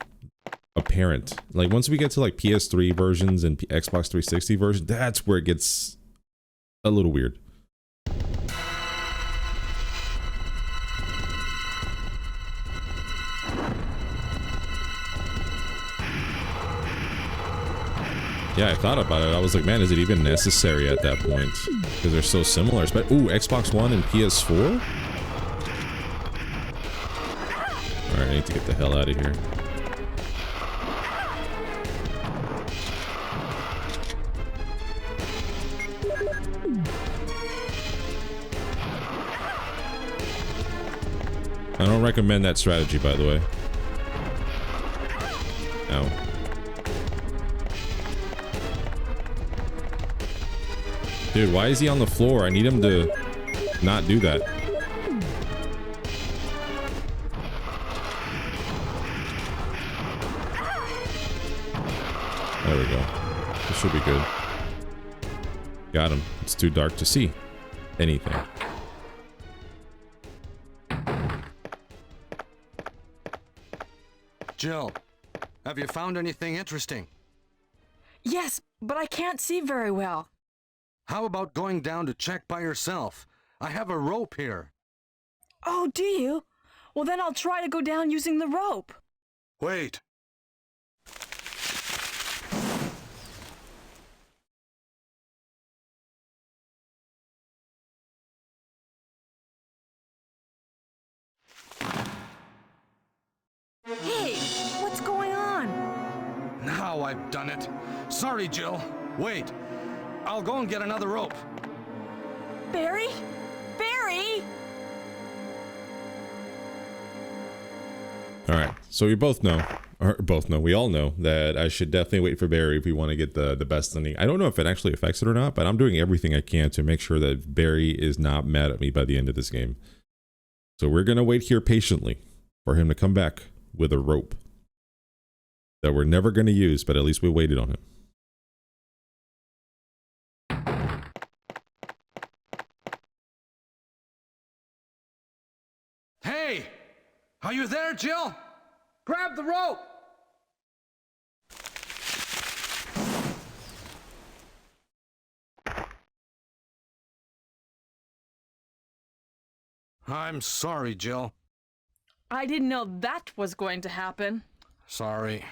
apparent. Like once we get to like PS3 versions and Xbox 360 versions, that's where it gets a little weird. Yeah, I thought about it. I was like, man, is it even necessary at that point? Because they're so similar. But ooh, Xbox One and PS4? Alright, I need to get the hell out of here. I don't recommend that strategy, by the way. Ow. Dude, why is he on the floor? I need him to not do that. There we go. This should be good. Got him. It's too dark to see anything. Jill, have you found anything interesting? Yes, but I can't see very well. How about going down to check by yourself? I have a rope here. Oh, do you? Well, then I'll try to go down using the rope. Wait. Hey, what's going on? Now I've done it. Sorry, Jill. Wait. I'll go and get another rope. Barry? Barry? Alright, so we both know, we all know that I should definitely wait for Barry if we want to get the best ending. I don't know if it actually affects it or not, but I'm doing everything I can to make sure that Barry is not mad at me by the end of this game. So we're going to wait here patiently for him to come back with a rope that we're never going to use, but at least we waited on him. Hey! Are you there, Jill? Grab the rope! I'm sorry, Jill. I didn't know that was going to happen. Sorry.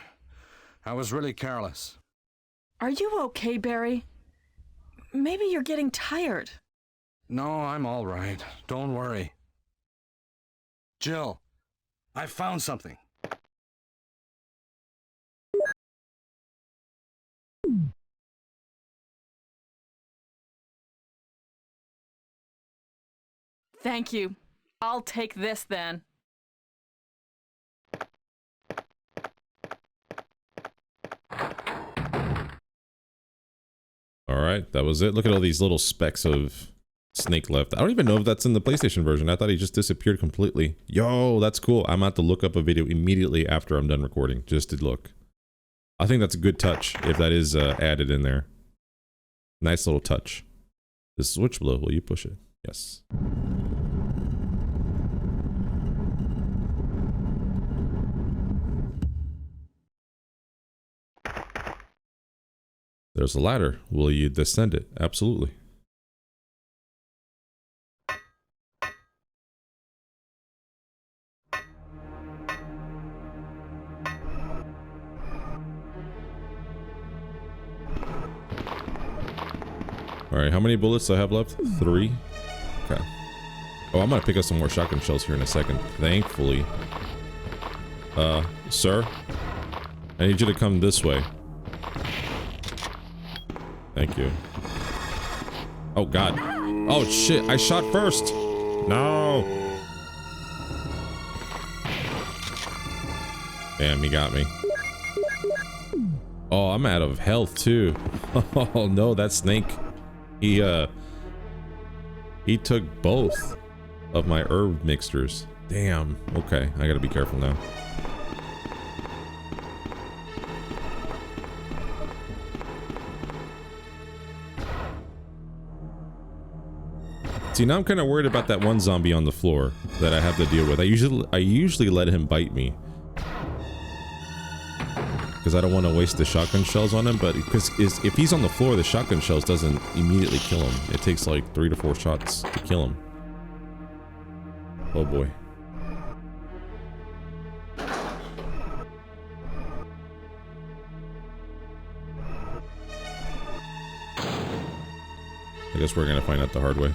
I was really careless. Are you okay, Barry? Maybe you're getting tired. No, I'm all right. Don't worry. Jill, I found something. Thank you. I'll take this then. All right, that was it. Look at all these little specks of Snake left. I don't even know if that's in the PlayStation version. I thought he just disappeared completely. Yo, that's cool. I'm about to look up a video immediately after I'm done recording, just to look. I think that's a good touch, if that is added in there. Nice little touch. The switch below, will you push it? Yes. There's a ladder. Will you descend it? Absolutely. Alright, how many bullets do I have left? 3? Okay. Oh, I'm gonna pick up some more shotgun shells here in a second. Thankfully. Sir? I need you to come this way. Thank you. Oh, God. Oh, shit. I shot first. No. Damn, he got me. Oh, I'm out of health, too. Oh, no, that snake. He took both of my herb mixtures. Damn. Okay, I gotta be careful now. See, now I'm kind of worried about that one zombie on the floor that I have to deal with. I usually let him bite me because I don't want to waste the shotgun shells on him. But because if he's on the floor, the shotgun shells doesn't immediately kill him. It takes like 3 to 4 shots to kill him. Oh boy. I guess we're gonna find out the hard way.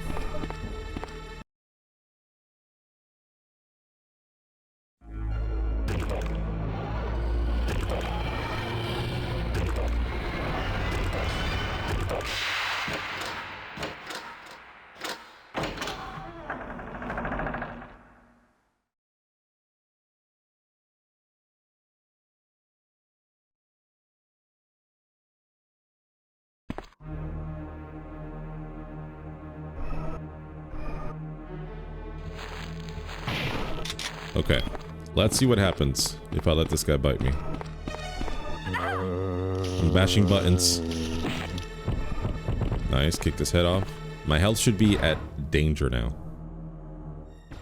Okay, let's see what happens if I let this guy bite me. I'm bashing buttons. Nice, kicked his head off. My health should be at danger now.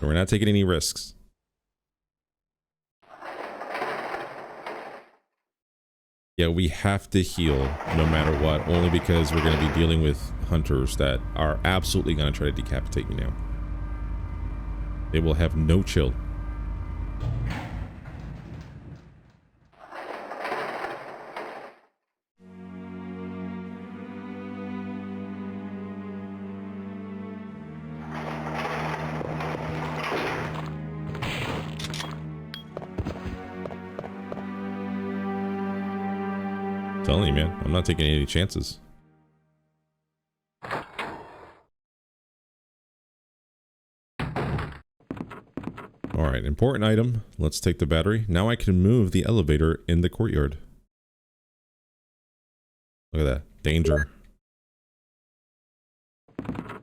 We're not taking any risks. Yeah, we have to heal no matter what, only because we're going to be dealing with hunters that are absolutely going to try to decapitate me now. They will have no chill. I'm telling you, man, I'm not taking any chances. Alright, important item. Let's take the battery. Now I can move the elevator in the courtyard. Look at that. Danger.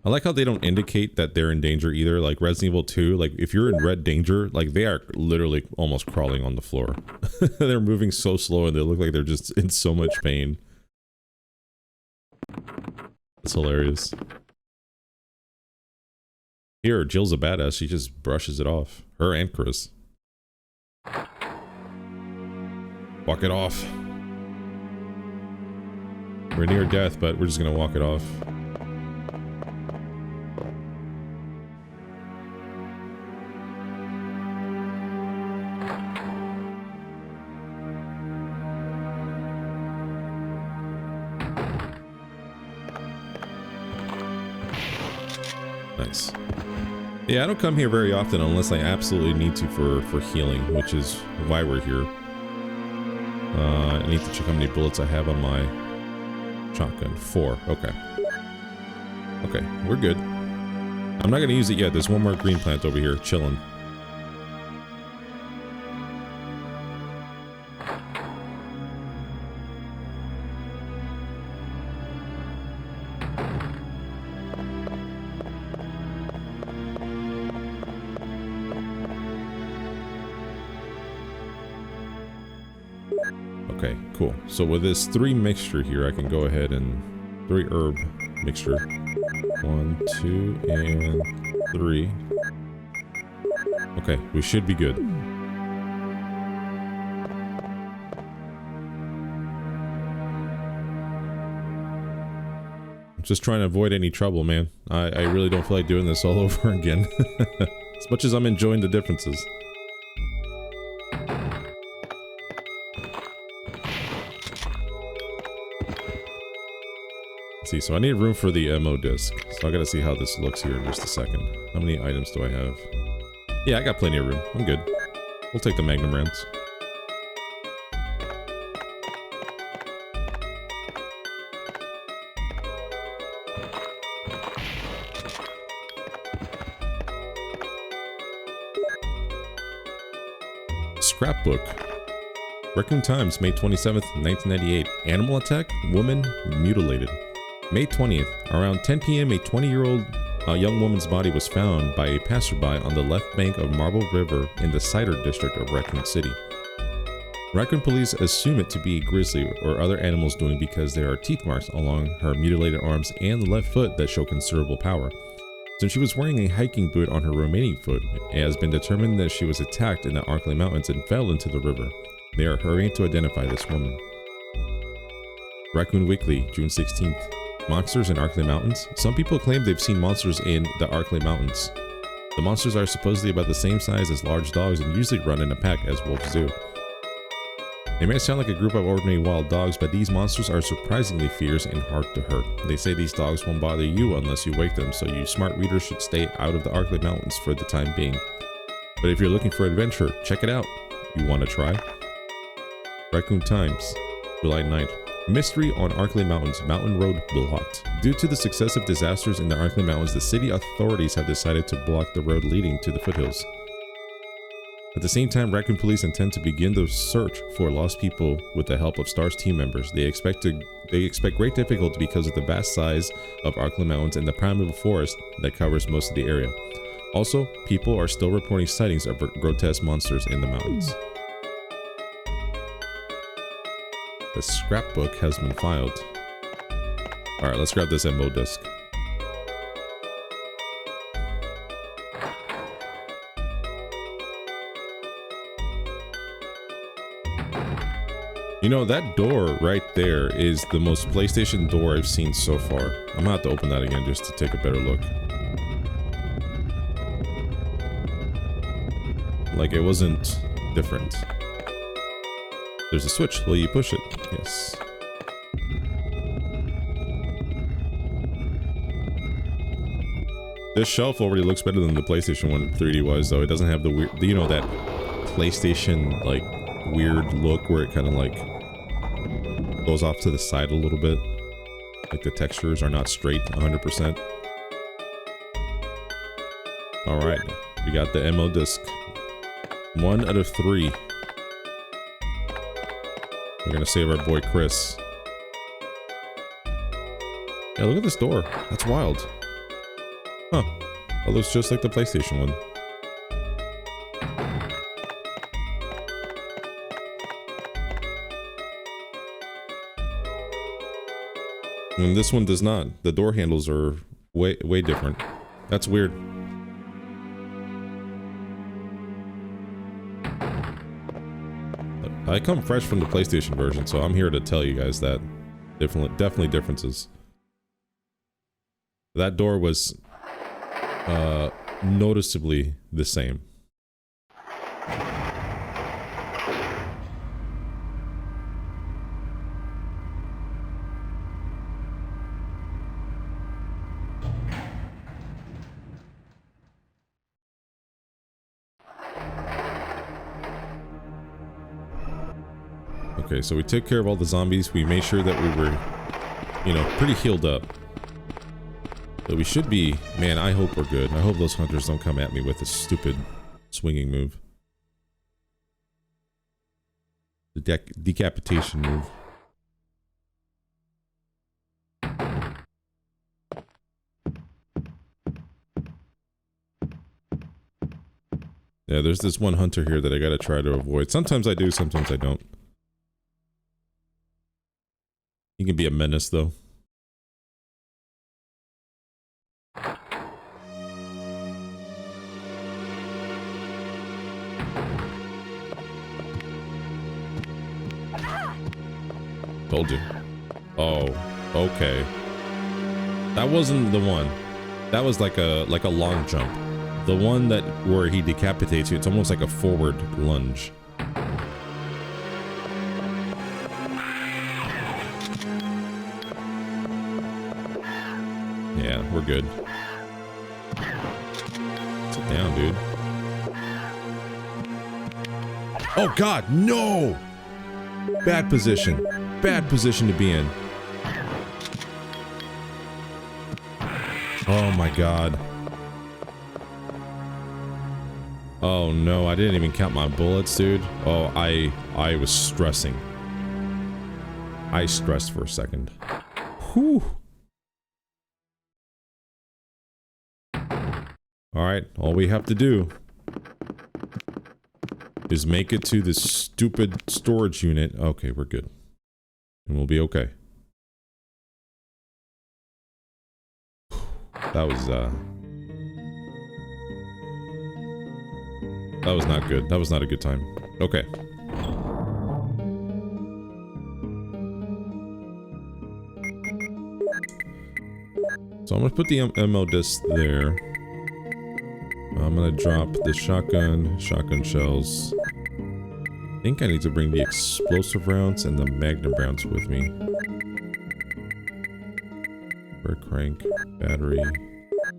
I like how they don't indicate that they're in danger either. Like Resident Evil 2, like if you're in red danger, like they are literally almost crawling on the floor. They're moving so slow and they look like they're just in so much pain. That's hilarious. Here, Jill's a badass. She just brushes it off. Her and Chris. Walk it off. We're near death, but we're just gonna walk it off. Nice. Yeah, I don't come here very often unless I absolutely need to for healing, which is why we're here. I need to check how many bullets I have on my shotgun. 4. Okay. Okay, we're good. I'm not gonna use it yet. There's one more green plant over here, chilling. Okay, cool. So with this 3 mixture here, I can go ahead and 3 herb mixture. 1, 2, and 3. Okay, we should be good. I'm just trying to avoid any trouble, man. I really don't feel like doing this all over again. As much as I'm enjoying the differences. See, so I need room for the ammo disc, so I gotta see how this looks here in just a second. How many items do I have? Yeah, I got plenty of room. I'm good. We'll take the Magnum rounds. Scrapbook. Raccoon Times, May 27th, 1998. Animal attack, woman mutilated. May 20th, around 10 p.m., a 20-year-old young woman's body was found by a passerby on the left bank of Marble River in the Cider district of Raccoon City. Raccoon police assume it to be a grizzly or other animals doing because there are teeth marks along her mutilated arms and the left foot that show considerable power. Since she was wearing a hiking boot on her remaining foot, it has been determined that she was attacked in the Arklay Mountains and fell into the river. They are hurrying to identify this woman. Raccoon Weekly, June 16th. Monsters in Arklay Mountains. Some people claim they've seen monsters in the Arklay Mountains. The monsters are supposedly about the same size as large dogs and usually run in a pack as wolves do. They may sound like a group of ordinary wild dogs, but these monsters are surprisingly fierce and hard to hurt. They say these dogs won't bother you unless you wake them, so you smart readers should stay out of the Arklay Mountains for the time being. But if you're looking for adventure, check it out. You want to try? Raccoon Times, July 9th. Mystery on Arklay Mountains, mountain road blocked. Due to the successive disasters in the Arklay Mountains, the city authorities have decided to block the road leading to the foothills. At the same time, Raccoon police intend to begin the search for lost people with the help of STARS team members. They expect great difficulty because of the vast size of Arklay Mountains and the primeval forest that covers most of the area. Also, people are still reporting sightings of grotesque monsters in the mountains. The scrapbook has been filed. Alright, let's grab this ammo disc. You know, that door right there is the most PlayStation door I've seen so far. I'm gonna have to open that again just to take a better look. Like, it wasn't different. There's a switch. Will you push it? Yes. This shelf already looks better than the PlayStation 1 3D was, though. It doesn't have the weird, you know, that PlayStation, like, weird look where it kind of, like, goes off to the side a little bit. Like, the textures are not straight 100%. Alright. We got the ammo disc. 1 out of 3. We're gonna save our boy Chris. Yeah, look at this door. That's wild. Huh. That looks just like the PlayStation one. And this one does not. The door handles are way different. That's weird. I come fresh from the PlayStation version, so I'm here to tell you guys that definitely differences. That door was noticeably the same. Okay, so we took care of all the zombies. We made sure that we were, you know, pretty healed up. So we should be... Man, I hope we're good. I hope those hunters don't come at me with a stupid swinging move. The decapitation move. Yeah, there's this one hunter here that I gotta try to avoid. Sometimes I do, sometimes I don't. He can be a menace, though. Told you. Oh, okay. That wasn't the one. That was like a long jump. The one that where he decapitates you, it's almost like a forward lunge. Yeah, we're good. Sit down, dude. Oh god, no! Bad position. Bad position to be in. Oh my god. Oh no, I didn't even count my bullets, dude. Oh, I was stressing. I stressed for a second. Whew. Alright, all we have to do is make it to this stupid storage unit. Okay, we're good. And we'll be okay. That was not good. That was not a good time. Okay. So I'm gonna put the ammo disc there. I'm gonna drop the shotgun shells. I think I need to bring the explosive rounds and the Magnum rounds with me. Bird crank, battery,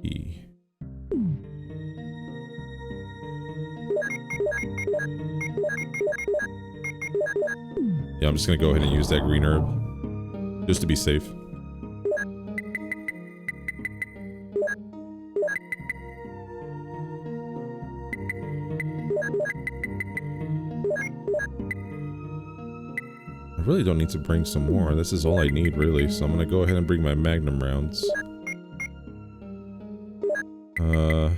E. Yeah, I'm just gonna go ahead and use that green herb. Just to be safe. I really don't need to bring some more. This is all I need, really. So I'm gonna go ahead and bring my Magnum rounds. I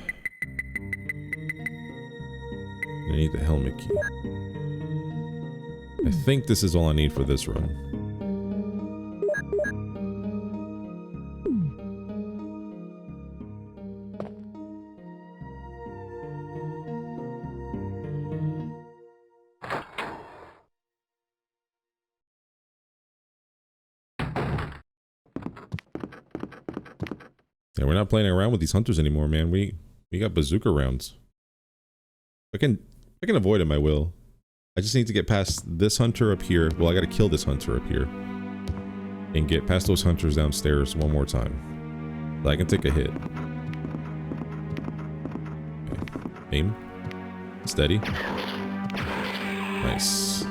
need the helmet key. I think this is all I need for this run. Yeah, we're not playing around with these hunters anymore, man. We got bazooka rounds. I can avoid them, I will. I just need to get past this hunter up here. Well, I gotta kill this hunter up here. And get past those hunters downstairs one more time. So I can take a hit. Okay. Aim. Steady. Nice.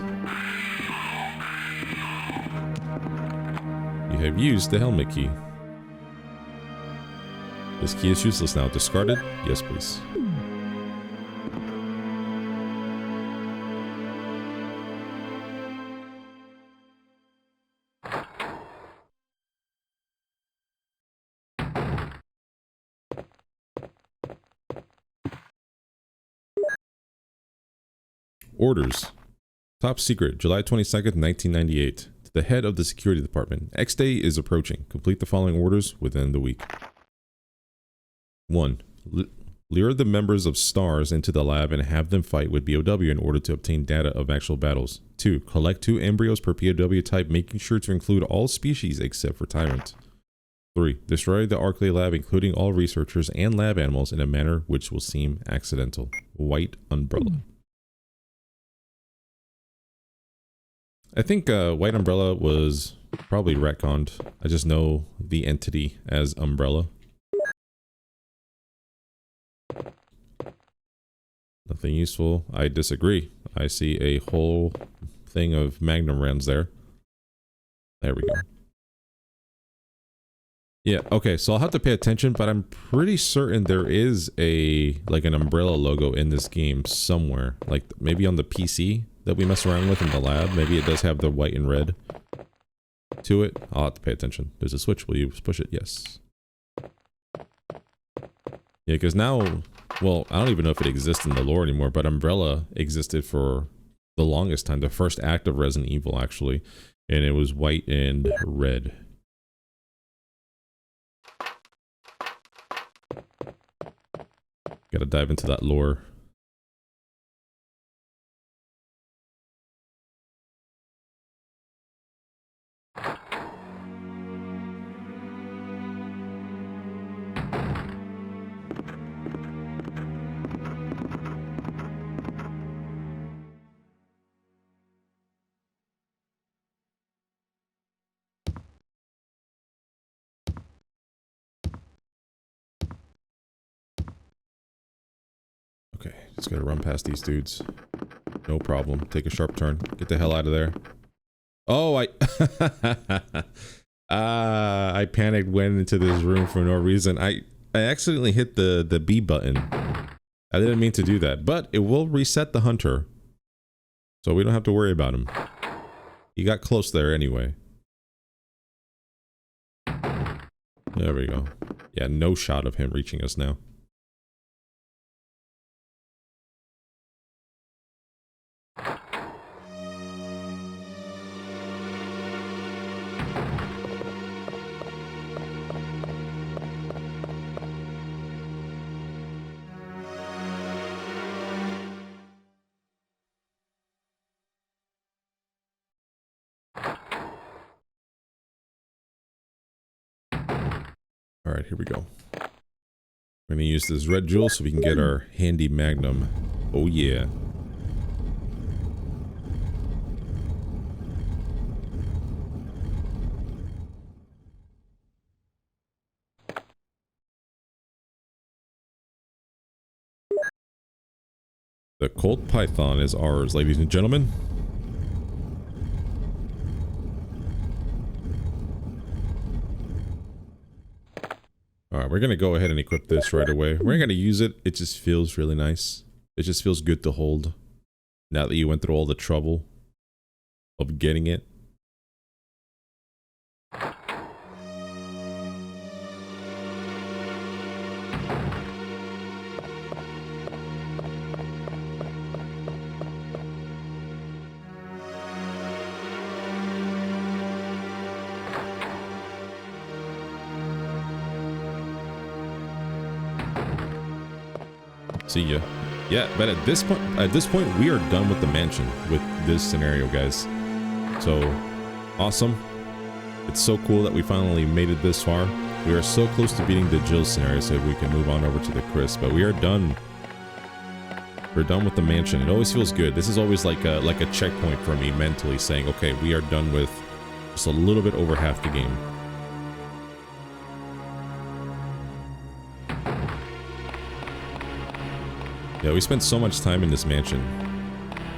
You have used the helmet key. This key is useless now. Discarded? Yes, please. Orders. Top secret, July 22nd, 1998. To the head of the security department. X day is approaching. Complete the following orders within the week. 1. Lure the members of STARS into the lab and have them fight with BOW in order to obtain data of actual battles. 2. Collect 2 embryos per POW type, making sure to include all species except for Tyrant. 3. Destroy the Arclay lab, including all researchers and lab animals, in a manner which will seem accidental. White Umbrella. I think White Umbrella was probably retconned. I just know the entity as Umbrella. Nothing useful. I disagree. I see a whole thing of Magnum rounds there. There we go. Yeah, okay, so I'll have to pay attention, but I'm pretty certain there is a, like, an Umbrella logo in this game somewhere. Like, maybe on the PC that we mess around with in the lab. Maybe it does have the white and red to it. I'll have to pay attention. There's a switch. Will you push it? Yes. Yeah, because now, well, I don't even know if it exists in the lore anymore, but Umbrella existed for the longest time. The first act of Resident Evil, actually. And it was white and red. Gotta dive into that lore. Okay, just gotta run past these dudes. No problem. Take a sharp turn. Get the hell out of there. Oh, I panicked, went into this room for no reason. I accidentally hit the B button. I didn't mean to do that, but it will reset the hunter. So we don't have to worry about him. He got close there anyway. There we go. Yeah, no shot of him reaching us now. Alright, here we go. We're gonna use this red jewel so we can get our handy Magnum. Oh yeah. The Colt Python is ours, ladies and gentlemen. Alright, we're gonna go ahead and equip this right away. We're gonna use it. It just feels really nice. It just feels good to hold. Now that you went through all the trouble of getting it. See ya. Yeah, but at this point, we are done with the mansion with this scenario, guys. So awesome! It's so cool that we finally made it this far. We are so close to beating the Jill scenario, so we can move on over to the Chris. But we are done. We're done with the mansion. It always feels good. This is always like a checkpoint for me mentally, saying, okay, we are done with just a little bit over half the game. Yeah, we spent so much time in this mansion.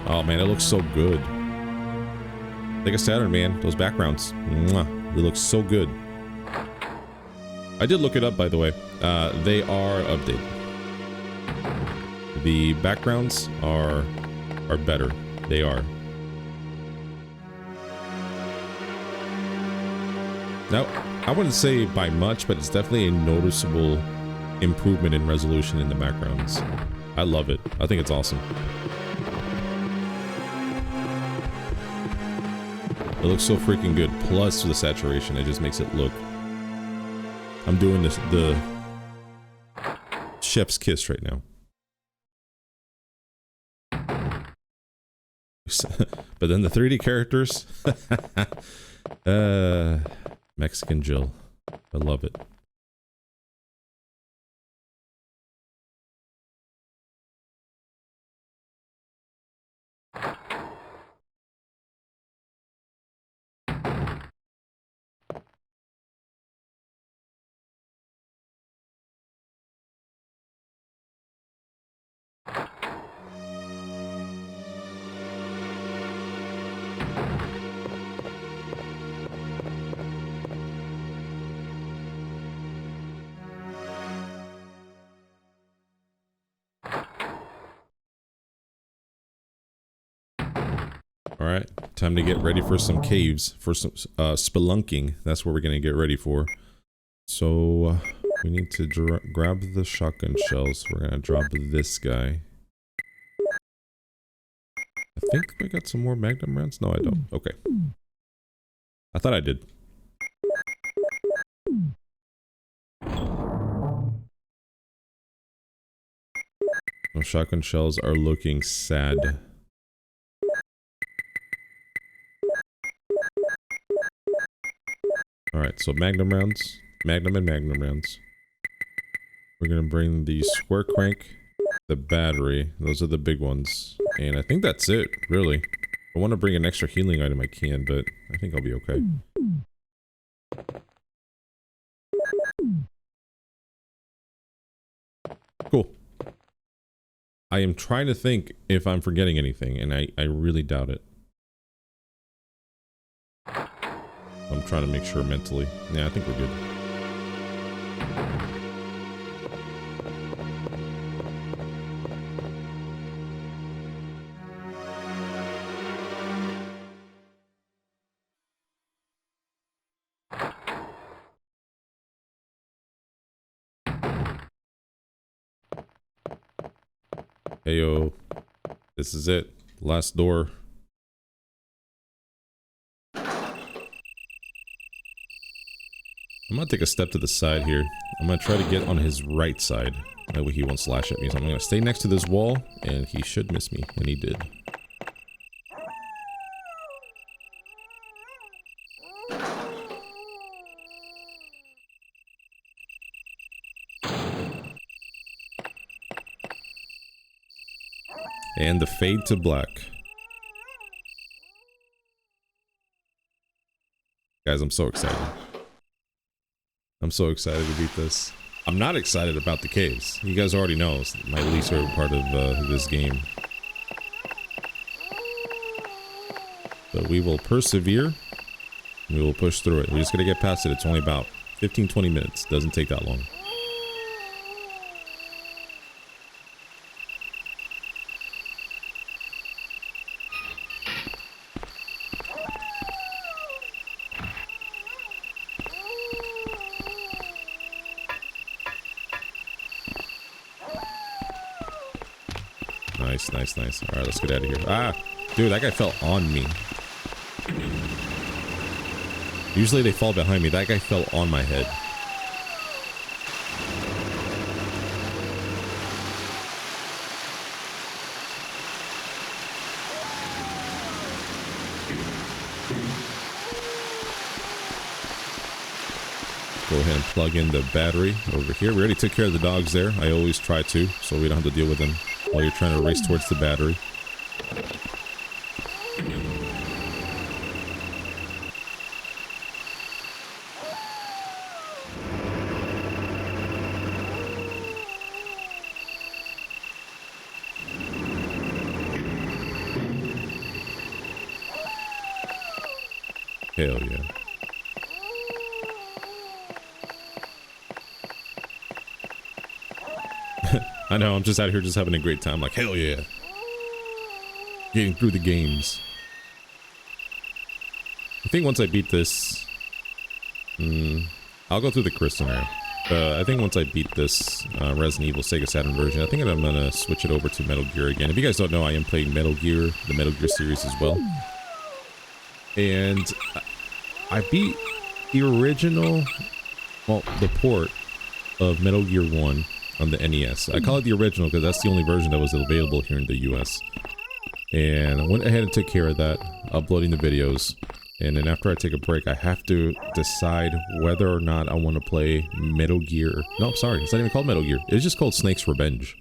Oh man, it looks so good. Sega Saturn, man. Those backgrounds. Mwah. They look so good. I did look it up, by the way. They are updated. The backgrounds are better. They are. Now, I wouldn't say by much, but it's definitely a noticeable improvement in resolution in the backgrounds. I love it. I think it's awesome. It looks so freaking good. Plus the saturation, it just makes it look. I'm doing this. chef's kiss right now. But then the 3D characters. Mexican Jill. I love it. All right, time to get ready for some caves, for some spelunking. That's what we're gonna get ready for. So we need to grab the shotgun shells. We're gonna drop this guy. I think I got some more Magnum rounds. No, I don't. Okay. I thought I did. Those shotgun shells are looking sad. Alright, so Magnum rounds. Magnum and Magnum rounds. We're gonna bring the square crank, the battery. Those are the big ones. And I think that's it, really. If I want to bring an extra healing item, I can, but I think I'll be okay. Cool. I am trying to think if I'm forgetting anything, and I really doubt it. I'm trying to make sure mentally. Yeah, I think we're good. Heyo. This is it. Last door. I'm gonna take a step to the side here. I'm gonna try to get on his right side. That way he won't slash at me. So I'm gonna stay next to this wall, and he should miss me, and he did. And the fade to black. Guys, I'm so excited. I'm so excited to beat this. I'm not excited about the caves. You guys already know it's my least favorite part of this game. But we will persevere. We will push through it. We're just gonna get past it. It's only about 15-20 minutes. Doesn't take that long. Nice, nice. Alright, let's get out of here. Ah! Dude, that guy fell on me. Usually they fall behind me. That guy fell on my head. Go ahead and plug in the battery over here. We already took care of the dogs there. I always try to, so we don't have to deal with them while you're trying to race towards the battery. Hell yeah. I know, I'm just out here just having a great time, like, hell yeah. Getting through the games. I think once I beat this... I'll go through the crest scenario. I think once I beat this Resident Evil Sega Saturn version, I think I'm gonna switch it over to Metal Gear again. If you guys don't know, I am playing Metal Gear, the Metal Gear series as well. And I beat the original, well, the port of Metal Gear 1 on the NES. I call it the original because that's the only version that was available here in the US. And I went ahead and took care of that, uploading the videos. And then after I take a break, I have to decide whether or not I want to play Metal Gear. No, I'm sorry, it's not even called Metal Gear. It's just called Snake's Revenge.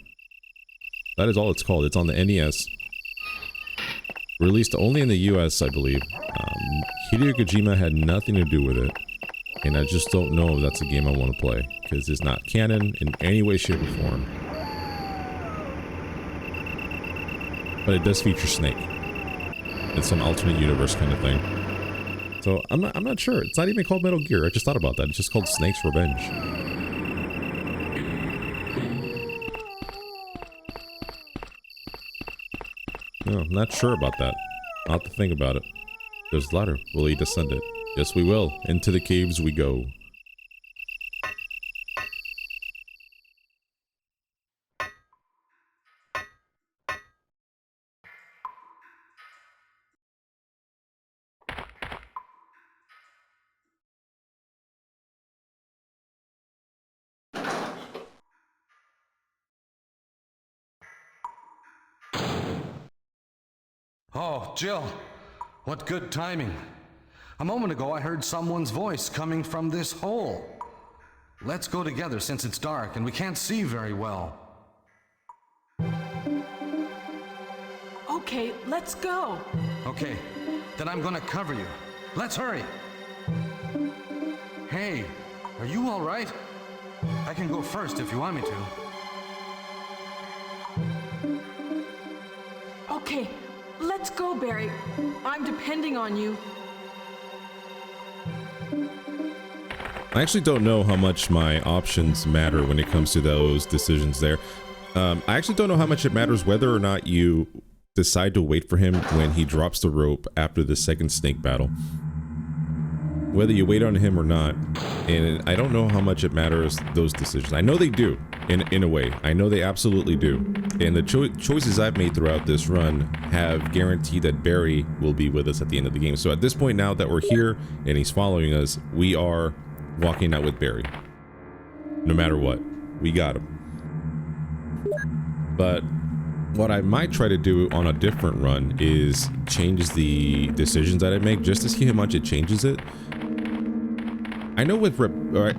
That is all it's called. It's on the NES. Released only in the US, I believe. Hideo Kojima had nothing to do with it. And I just don't know if that's a game I want to play. Because it's not canon in any way, shape, or form. But it does feature Snake. It's some alternate universe kind of thing. So I'm not sure. It's not even called Metal Gear. I just thought about that. It's just called Snake's Revenge. No, I'm not sure about that. I'll have to think about it. There's a ladder. Will he descend it? Yes, we will. Into the caves we go. Oh, Jill, what good timing. A moment ago I heard someone's voice coming from this hole. Let's go together since it's dark and we can't see very well. Okay, let's go. Okay, then I'm gonna cover you. Let's hurry. Hey, are you all right? I can go first if you want me to. Okay, let's go, Barry. I'm depending on you. I actually don't know how much my options matter when it comes to those decisions there. I actually don't know how much it matters whether or not you decide to wait for him when he drops the rope after the second snake battle. Whether you wait on him or not. And I don't know how much it matters, those decisions. I know they do, in a way. I know they absolutely do. And the choices I've made throughout this run have guaranteed that Barry will be with us at the end of the game. So at this point now that we're here and he's following us, we are walking out with Barry. No matter what. We got him. But what I might try to do on a different run is change the decisions that I make just to see how much it changes it. I know with alright.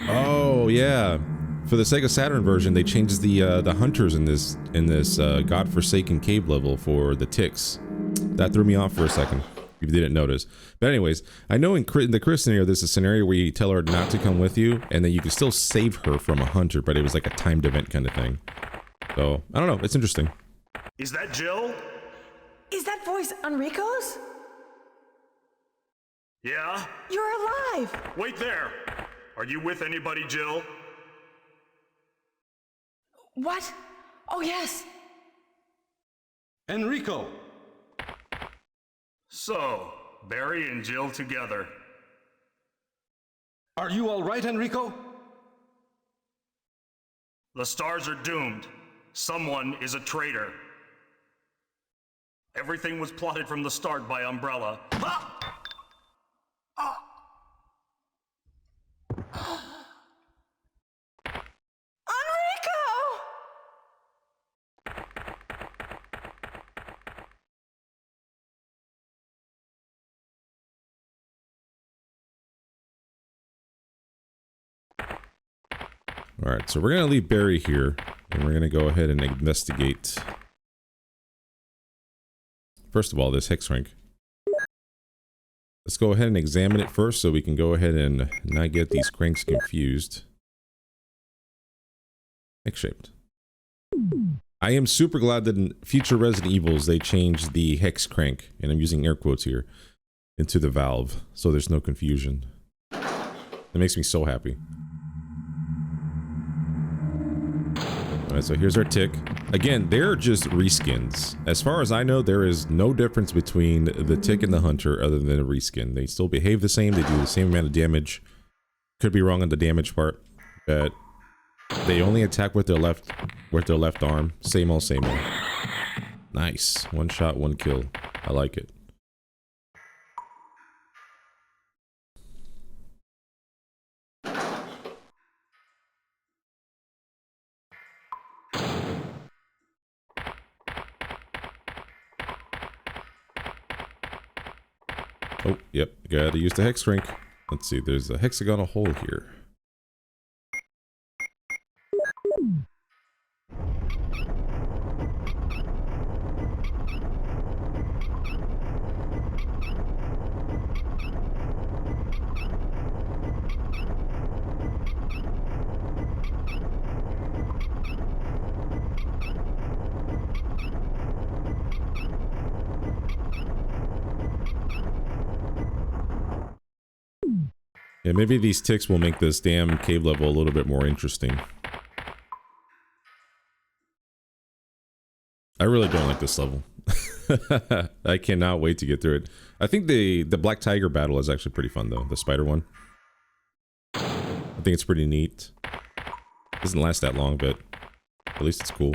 Oh yeah. For the Sega Saturn version, they changed the hunters in this godforsaken cave level for the ticks. That threw me off for a second. If you didn't notice. But anyways, I know in the Chris scenario, there's a scenario where you tell her not to come with you, and then you can still save her from a hunter, but it was like a timed event kind of thing. So, I don't know. It's interesting. Is that Jill? Is that voice Enrico's? Yeah? You're alive! Wait there! Are you with anybody, Jill? What? Oh, yes! Enrico! So, Barry and Jill together. Are you all right, Enrico? The stars are doomed. Someone is a traitor. Everything was plotted from the start by Umbrella. Ah! Alright, so we're going to leave Barry here, and we're going to go ahead and investigate. First of all, this hex crank. Let's go ahead and examine it first so we can go ahead and not get these cranks confused. Hex-shaped. I am super glad that in future Resident Evils they changed the hex crank, and I'm using air quotes here, into the valve, so there's no confusion. That makes me so happy. Alright, so here's our tick. Again, they're just reskins. As far as I know, there is no difference between the tick and the hunter other than a reskin. They still behave the same, they do the same amount of damage. Could be wrong on the damage part, but they only attack with their left arm. Same old, same old. Nice. One shot, one kill. I like it. Oh, yep. Gotta use the hex shrink. Let's see. There's a hexagonal hole here. Yeah, maybe these ticks will make this damn cave level a little bit more interesting. I really don't like this level. I cannot wait to get through it. I think the Black Tiger battle is actually pretty fun though, the spider one. I think it's pretty neat. Doesn't last that long, but at least it's cool.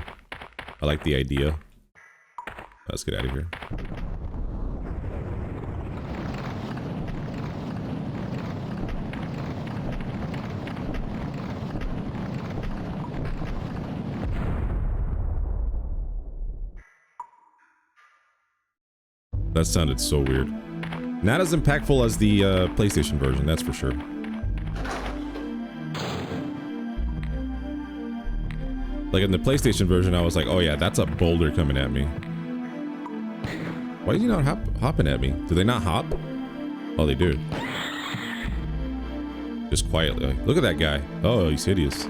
I like the idea. Let's get out of here. That sounded so weird. Not as impactful as the PlayStation version, that's for sure. Like in the PlayStation version, I was like, oh yeah, that's a boulder coming at me. Why is he not hopping at me? Do they not hop? Oh, they do. Just quietly. Like, look at that guy. Oh, he's hideous.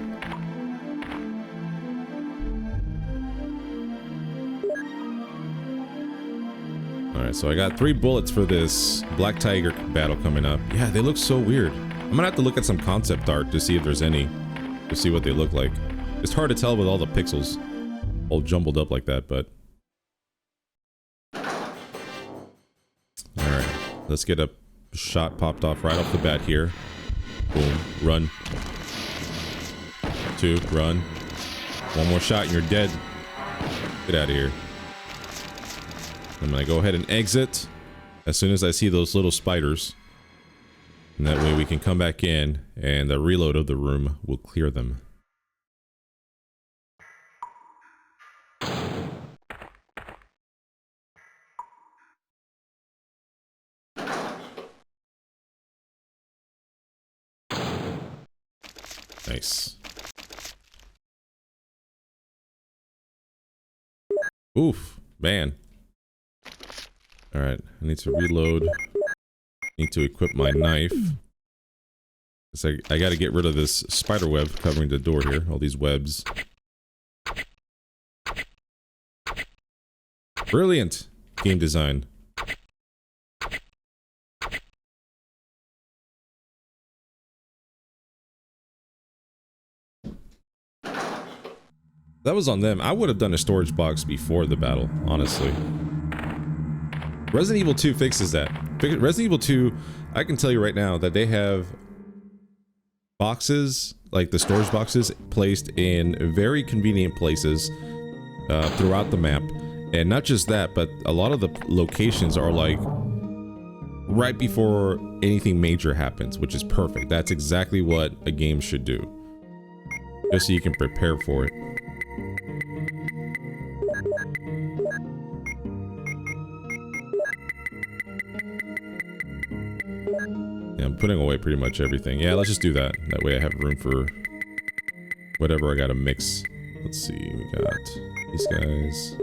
Alright, so I got 3 bullets for this Black Tiger battle coming up. Yeah, they look so weird. I'm gonna have to look at some concept art to see if there's any. To see what they look like. It's hard to tell with all the pixels all jumbled up like that, but... Alright, let's get a shot popped off right off the bat here. Boom, run. 2, run. 1 more shot and you're dead. Get out of here. I'm gonna go ahead and exit as soon as I see those little spiders. And that way we can come back in and the reload of the room will clear them. Nice. Oof, man. Alright, I need to reload. Need to equip my knife. So I gotta get rid of this spider web covering the door here. All these webs. Brilliant game design. That was on them. I would have done a storage box before the battle, honestly. Resident Evil 2 fixes that. Resident Evil 2, I can tell you right now that they have boxes, like the storage boxes, placed in very convenient places throughout the map. And not just that, but a lot of the locations are like right before anything major happens, which is perfect. That's exactly what a game should do. Just so you can prepare for it. Yeah, I'm putting away pretty much everything. Yeah, let's just do that. That way I have room for whatever I gotta mix. Let's see, we got these guys.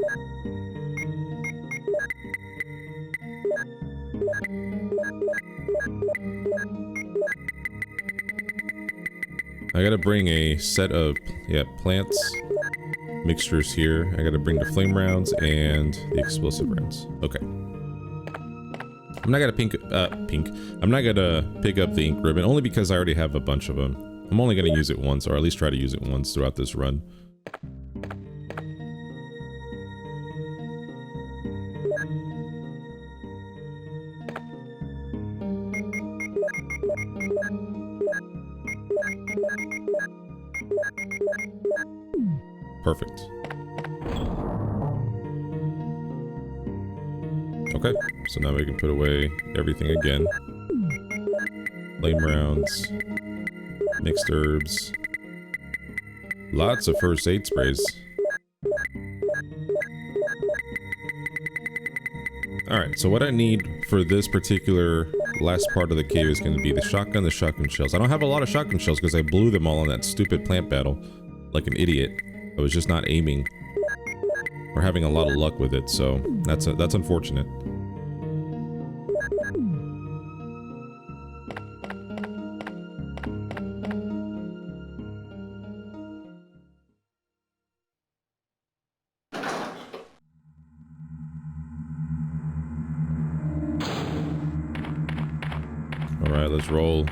I gotta bring a set of, plants, mixtures here. I gotta bring the flame rounds and the explosive rounds. Okay. I'm not gonna I'm not gonna pick up the ink ribbon, only because I already have a bunch of them. I'm only gonna use it once, or at least try to use it once throughout this run. Perfect. Okay, so now we can put away everything again. Flame rounds, mixed herbs, lots of first aid sprays. Alright, so what I need for this particular last part of the cave is going to be the shotgun shells. I don't have a lot of shotgun shells because I blew them all on that stupid plant battle like an idiot. I was just not aiming or having a lot of luck with it, so that's unfortunate. Alright, let's roll.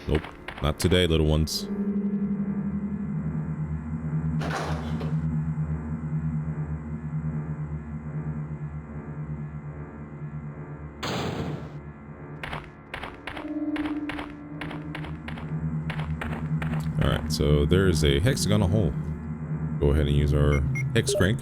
Nope, not today, little ones. Alright, so there's a hexagonal hole. Go ahead and use our hex crank.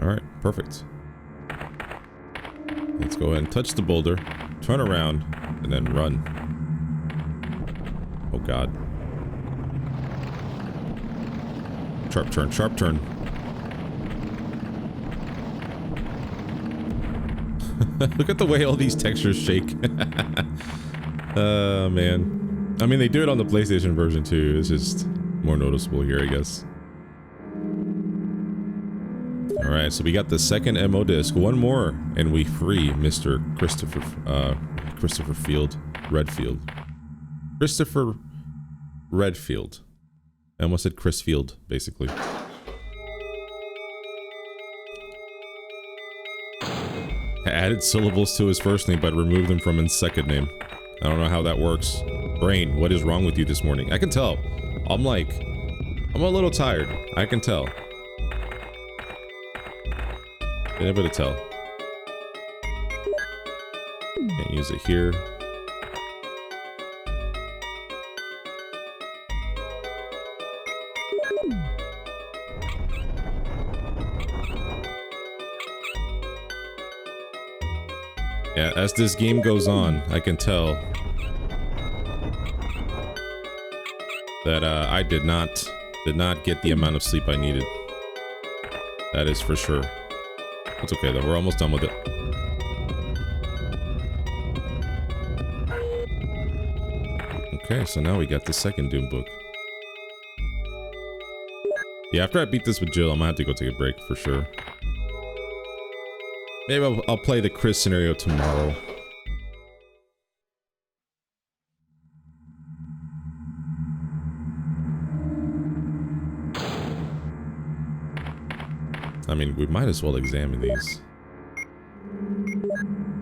Alright, perfect. Let's go ahead and touch the boulder, turn around, and then run. Oh god. Sharp turn, sharp turn. Look at the way all these textures shake. Man. I mean, they do it on the PlayStation version too. It's just more noticeable here, I guess. Alright, so we got the second MO disc. One more, and we free Mr. Christopher Redfield. Christopher Redfield. I almost said Chris Field, basically. I added syllables to his first name, but removed them from his second name. I don't know how that works. Brain, what is wrong with you this morning? I can tell. I'm a little tired. I can tell. Been able to tell. Can't use it here. Yeah, as this game goes on, I can tell that I did not get the amount of sleep I needed. That is for sure. It's okay though, we're almost done with it. Okay, so now we got the second Doom book. Yeah, after I beat this with Jill, I'm gonna have to go take a break for sure. Maybe I'll play the Chris scenario tomorrow. I mean, we might as well examine these.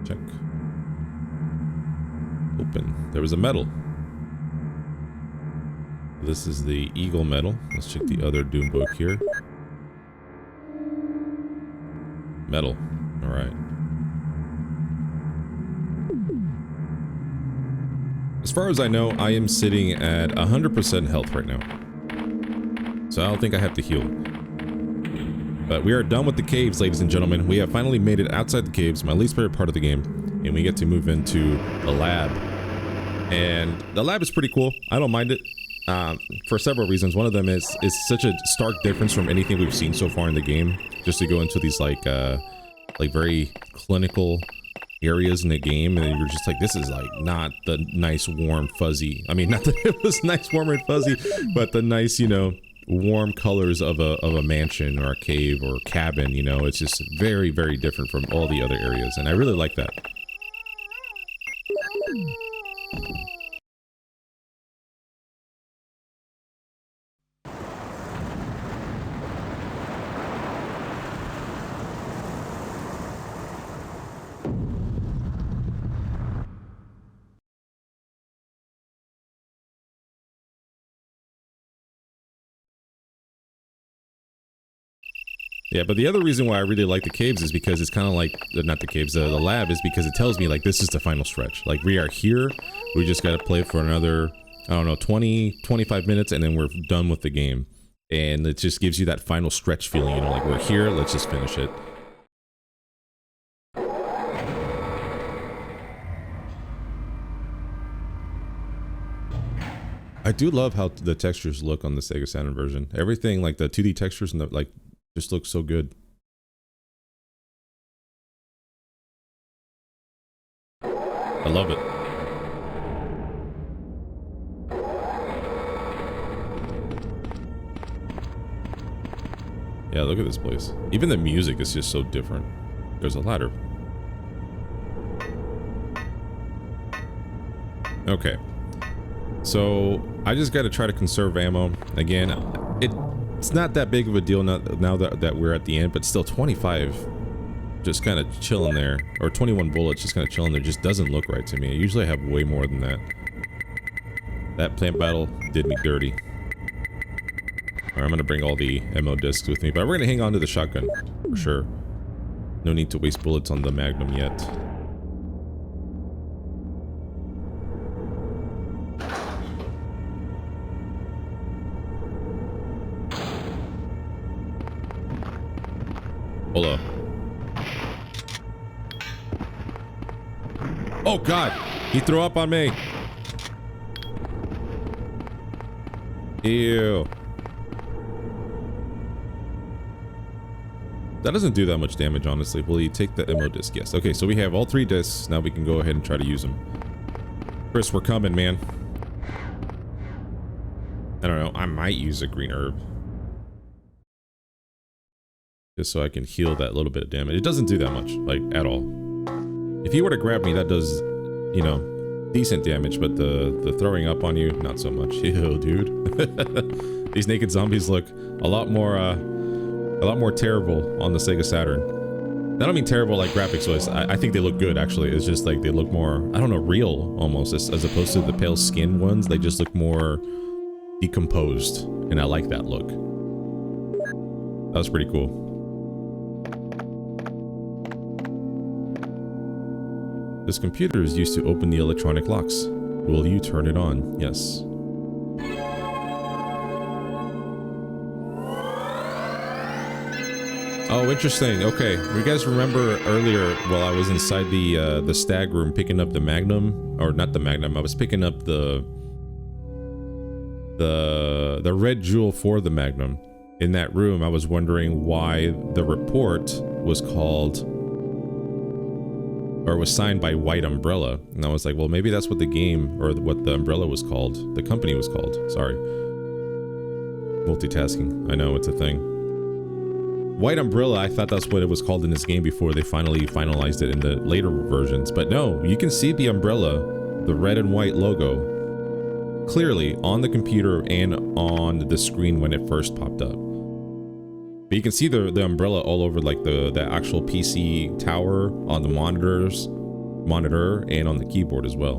Check. Open. There was a medal. This is the Eagle medal. Let's check the other Doom book here. Medal. Alright. As far as I know, I am sitting at 100% health right now. So I don't think I have to heal. But we are done with the caves, ladies and gentlemen. We have finally made it outside the caves, my least favorite part of the game. And we get to move into the lab. And the lab is pretty cool. I don't mind it. For several reasons. One of them is such a stark difference from anything we've seen so far in the game. Just to go into these like very clinical areas in the game, and you're just like, this is like not the nice warm fuzzy, I mean, not that it was nice warm and fuzzy, but the nice, you know, warm colors of a mansion or a cave or a cabin, you know. It's just very, very different from all the other areas, and I really like that. Yeah, but the other reason why I really like the caves is because it's kind of like, not the caves, the lab is because it tells me, like, this is the final stretch. Like, we are here, we just gotta play for another, I don't know, 20, 25 minutes, and then we're done with the game. And it just gives you that final stretch feeling, you know, like, we're here, let's just finish it. I do love how the textures look on the Sega Saturn version. Everything, like, the 2D textures and the, like, just looks so good. I love it. Yeah, look at this place. Even the music is just so different. There's a ladder. Okay. So, I just gotta try to conserve ammo. Again, it's not that big of a deal now that we're at the end, but still 25 just kind of chilling there, or 21 bullets just kind of chilling there just doesn't look right to me. I usually have way more than that. That plant battle did me dirty. Alright, I'm gonna bring all the ammo discs with me, but we're gonna hang on to the shotgun for sure. No need to waste bullets on the Magnum yet. Hold up. Oh god! He threw up on me! Ew. That doesn't do that much damage, honestly. Will you take the ammo disc? Yes. Okay, so we have all 3 discs. Now we can go ahead and try to use them. Chris, we're coming, man. I don't know. I might use a green herb. Just so I can heal that little bit of damage. It doesn't do that much, like, at all. If he were to grab me, that does, you know, decent damage, but the throwing up on you, not so much. Ew, dude. These naked zombies look a lot more terrible on the Sega Saturn. I don't mean terrible like graphics wise. I think they look good, actually. It's just like they look more, I don't know, real almost, as opposed to the pale skin ones. They just look more decomposed, and I like that look. That was pretty cool. This computer is used to open the electronic locks. Will you turn it on? Yes. Oh, interesting. Okay, you guys remember earlier while I was inside the stag room picking up the Magnum, or not the Magnum? I was picking up the red jewel for the Magnum. In that room, I was wondering why the report was called, or was signed by White Umbrella, and I was like, well, maybe that's what the game, or what the umbrella was called, the company was called. Sorry. Multitasking. I know, it's a thing. White Umbrella, I thought that's what it was called in this game before they finally finalized it in the later versions. But no, you can see the umbrella, the red and white logo, clearly on the computer and on the screen when it first popped up. But you can see the umbrella all over, like the actual PC tower, on the monitor and on the keyboard as well.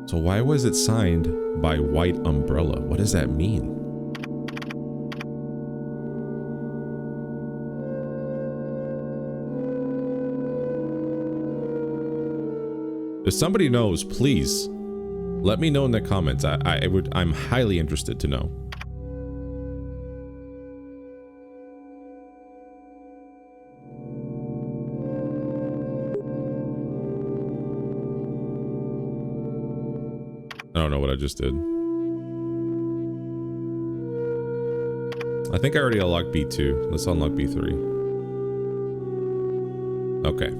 So why was it signed by White Umbrella? What does that mean? If somebody knows, please let me know in the comments. I'm highly interested to know. I don't know what I just did. I think I already unlocked B2. Let's unlock B3. Okay.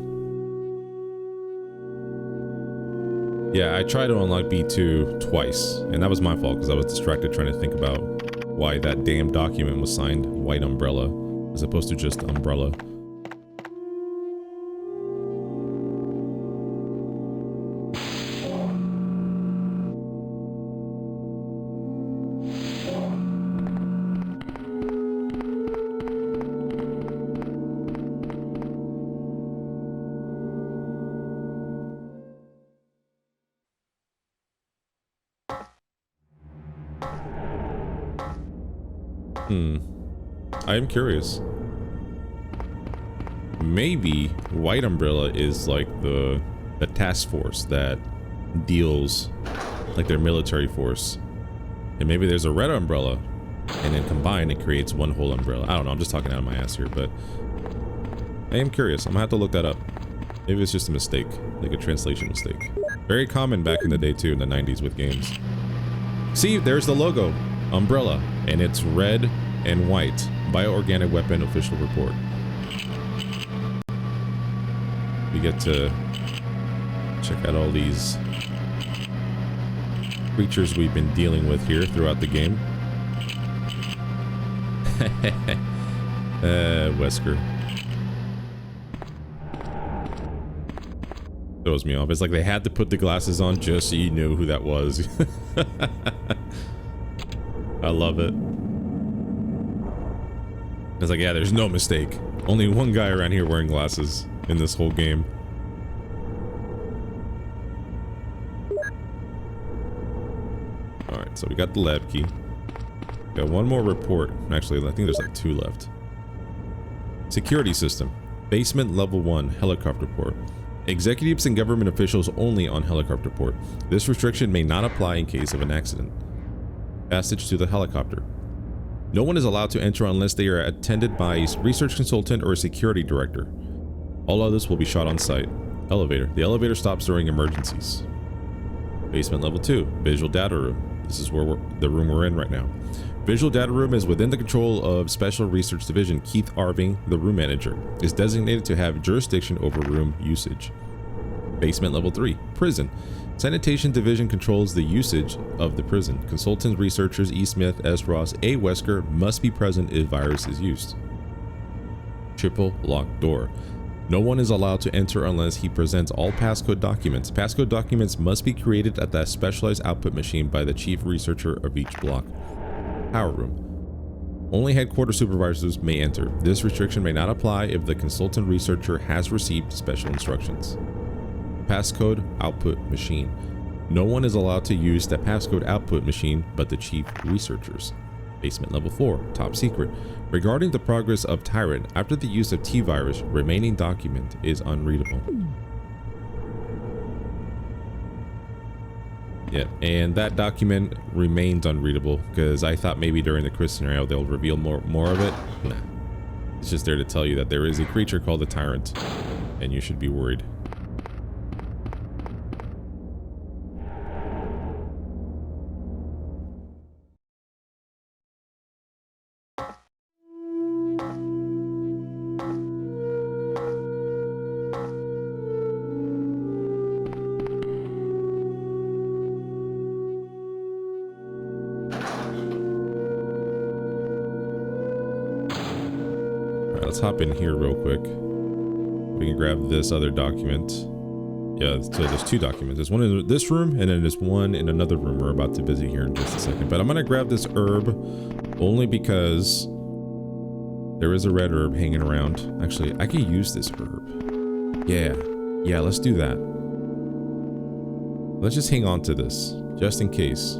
Yeah, I tried to unlock B2 twice, and that was my fault because I was distracted trying to think about why that damn document was signed White Umbrella as opposed to just Umbrella. I am curious. Maybe White Umbrella is like the task force that deals like their military force. And maybe there's a Red Umbrella, and then combined it creates one whole umbrella. I don't know, I'm just talking out of my ass here, but I am curious. I'm gonna have to look that up. Maybe it's just a mistake, like a translation mistake. Very common back in the day too, in the 90s with games. See, there's the logo, Umbrella, and it's red and white. Bioorganic weapon official report. We get to check out all these creatures we've been dealing with here throughout the game. Wesker. Throws me off. It's like they had to put the glasses on just so you knew who that was. I love it. It's like, yeah, there's no mistake. Only one guy around here wearing glasses in this whole game. Alright, so we got the lab key. Got one more report. Actually, I think there's like 2 left. Security system. Basement level 1 helicopter port. Executives and government officials only on helicopter port. This restriction may not apply in case of an accident. Passage to the helicopter. No one is allowed to enter unless they are attended by a research consultant or a security director. All others will be shot on sight. Elevator. The elevator stops during emergencies. Basement level 2. Visual data room. This is where the room we're in right now. Visual data room is within the control of Special Research Division. Keith Arving, the room manager, is designated to have jurisdiction over room usage. Basement level 3. Prison. Sanitation Division controls the usage of the prison. Consultants, researchers E. Smith, S. Ross, A. Wesker must be present if virus is used. Triple locked door. No one is allowed to enter unless he presents all passcode documents. Passcode documents must be created at that specialized output machine by the chief researcher of each block. Power room. Only headquarters supervisors may enter. This restriction may not apply if the consultant researcher has received special instructions. Passcode output machine. No one is allowed to use the passcode output machine but the chief researchers. Basement level 4. Top secret. Regarding the progress of Tyrant, after the use of T-virus, remaining document is unreadable. Yeah, and that document remains unreadable because I thought maybe during the Chris scenario they'll reveal more of it. Nah. It's just there to tell you that there is a creature called the Tyrant and you should be worried. Let's hop in here real quick. We can grab this other document. Yeah, so there's 2 documents. There's one in this room, and then there's one in another room we're about to visit here in just a second. But I'm gonna grab this herb only because there is a red herb hanging around. Actually, I can use this herb. Yeah, let's do that. Let's just hang on to this, just in case.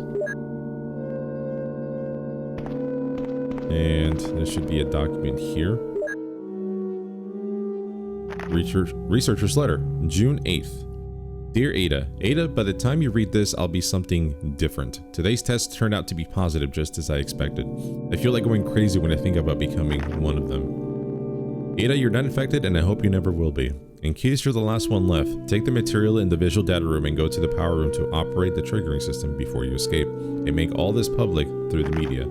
And there should be a document here. Researcher's letter, June 8th. Dear Ada. Ada, by the time you read this, I'll be something different. Today's test turned out to be positive just as I expected. I feel like going crazy when I think about becoming one of them. Ada, you're not infected and I hope you never will be. In case you're the last one left, take the material in the visual data room and go to the power room to operate the triggering system before you escape, and make all this public through the media.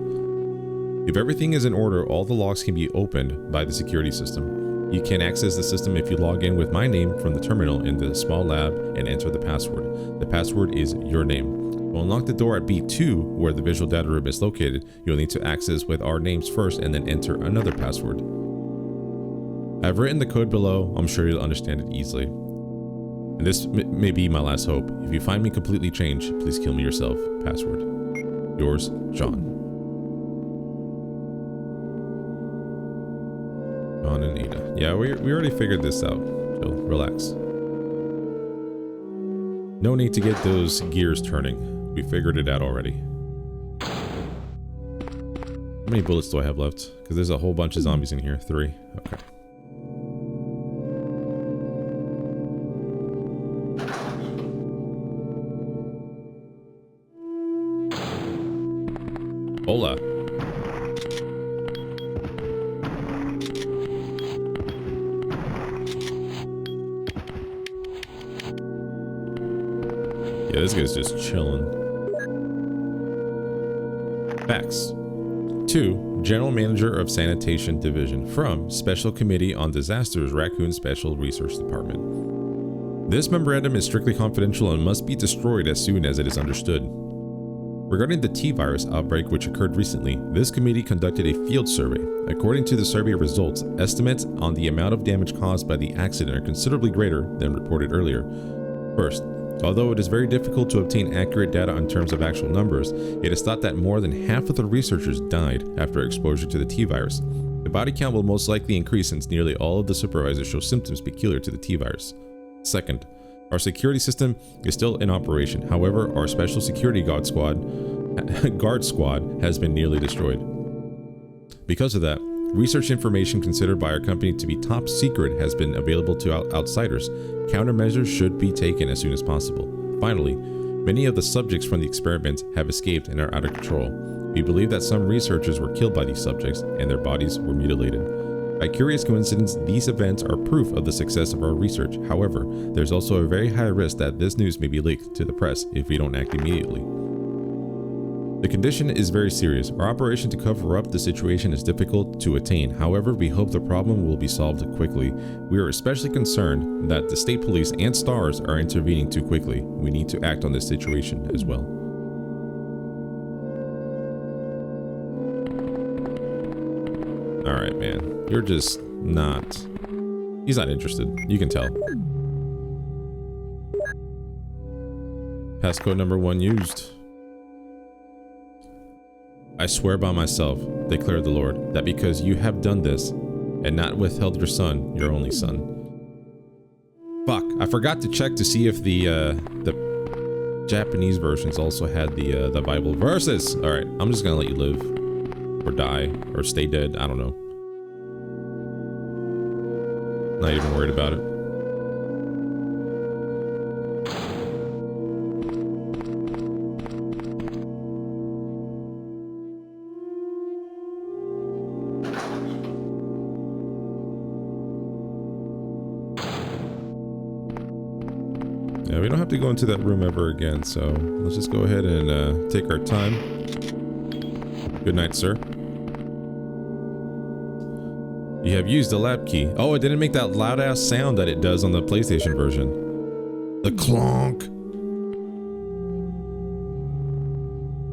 If everything is in order, all the locks can be opened by the security system. You can access the system if you log in with my name from the terminal in the small lab and enter the password. The password is your name. To unlock the door at B2, where the visual data room is located, you'll need to access with our names first and then enter another password. I've written the code below. I'm sure you'll understand it easily. And this may be my last hope. If you find me completely changed, please kill me yourself. Password. Yours, John. John and Ada. Yeah, we already figured this out. So relax. No need to get those gears turning. We figured it out already. How many bullets do I have left? Because there's a whole bunch of zombies in here. 3. Okay. Hola. Yeah, this guy's just chilling. Facts. 2. General Manager of Sanitation Division. From Special Committee on Disasters, Raccoon Special Research Department. This memorandum is strictly confidential and must be destroyed as soon as it is understood. Regarding the T-virus outbreak which occurred recently, this committee conducted a field survey. According to the survey results, estimates on the amount of damage caused by the accident are considerably greater than reported earlier. First, although it is very difficult to obtain accurate data in terms of actual numbers, it is thought that more than half of the researchers died after exposure to the T-virus. The body count will most likely increase since nearly all of the supervisors show symptoms peculiar to the T-virus. Second, our security system is still in operation. However, our special security guard squad has been nearly destroyed. Because of that, research information considered by our company to be top secret has been available to outsiders. Countermeasures should be taken as soon as possible. Finally, many of the subjects from the experiments have escaped and are out of control. We believe that some researchers were killed by these subjects and their bodies were mutilated. By curious coincidence, these events are proof of the success of our research. However, there's also a very high risk that this news may be leaked to the press if we don't act immediately. The condition is very serious. Our operation to cover up the situation is difficult to attain. However, we hope the problem will be solved quickly. We are especially concerned that the state police and STARS are intervening too quickly. We need to act on this situation as well. Alright, man. You're just not... He's not interested. You can tell. Passcode number 1 used. I swear by myself, declared the Lord, that because you have done this, and not withheld your son, your only son. Fuck, I forgot to check to see if the Japanese versions also had the Bible verses. Alright, I'm just gonna let you live. Or die, or stay dead, I don't know. Not even worried about it. Yeah, we don't have to go into that room ever again, so let's just go ahead and take our time. Good night, sir. You have used the lab key. Oh, it didn't make that loud ass sound that it does on the PlayStation version. The clonk.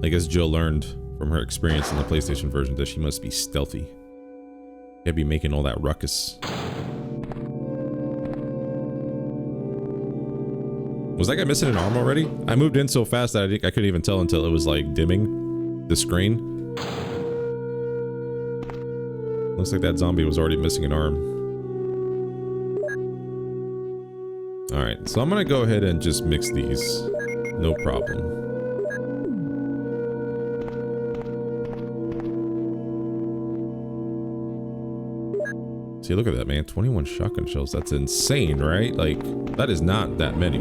I guess Jill learned from her experience in the PlayStation version that she must be stealthy. Can't be making all that ruckus. Was that guy missing an arm already? I moved in so fast that I couldn't even tell until it was like dimming the screen. Looks like that zombie was already missing an arm. Alright, so I'm gonna go ahead and just mix these. No problem. See, look at that, man. 21 shotgun shells. That's insane, right? Like, that is not that many.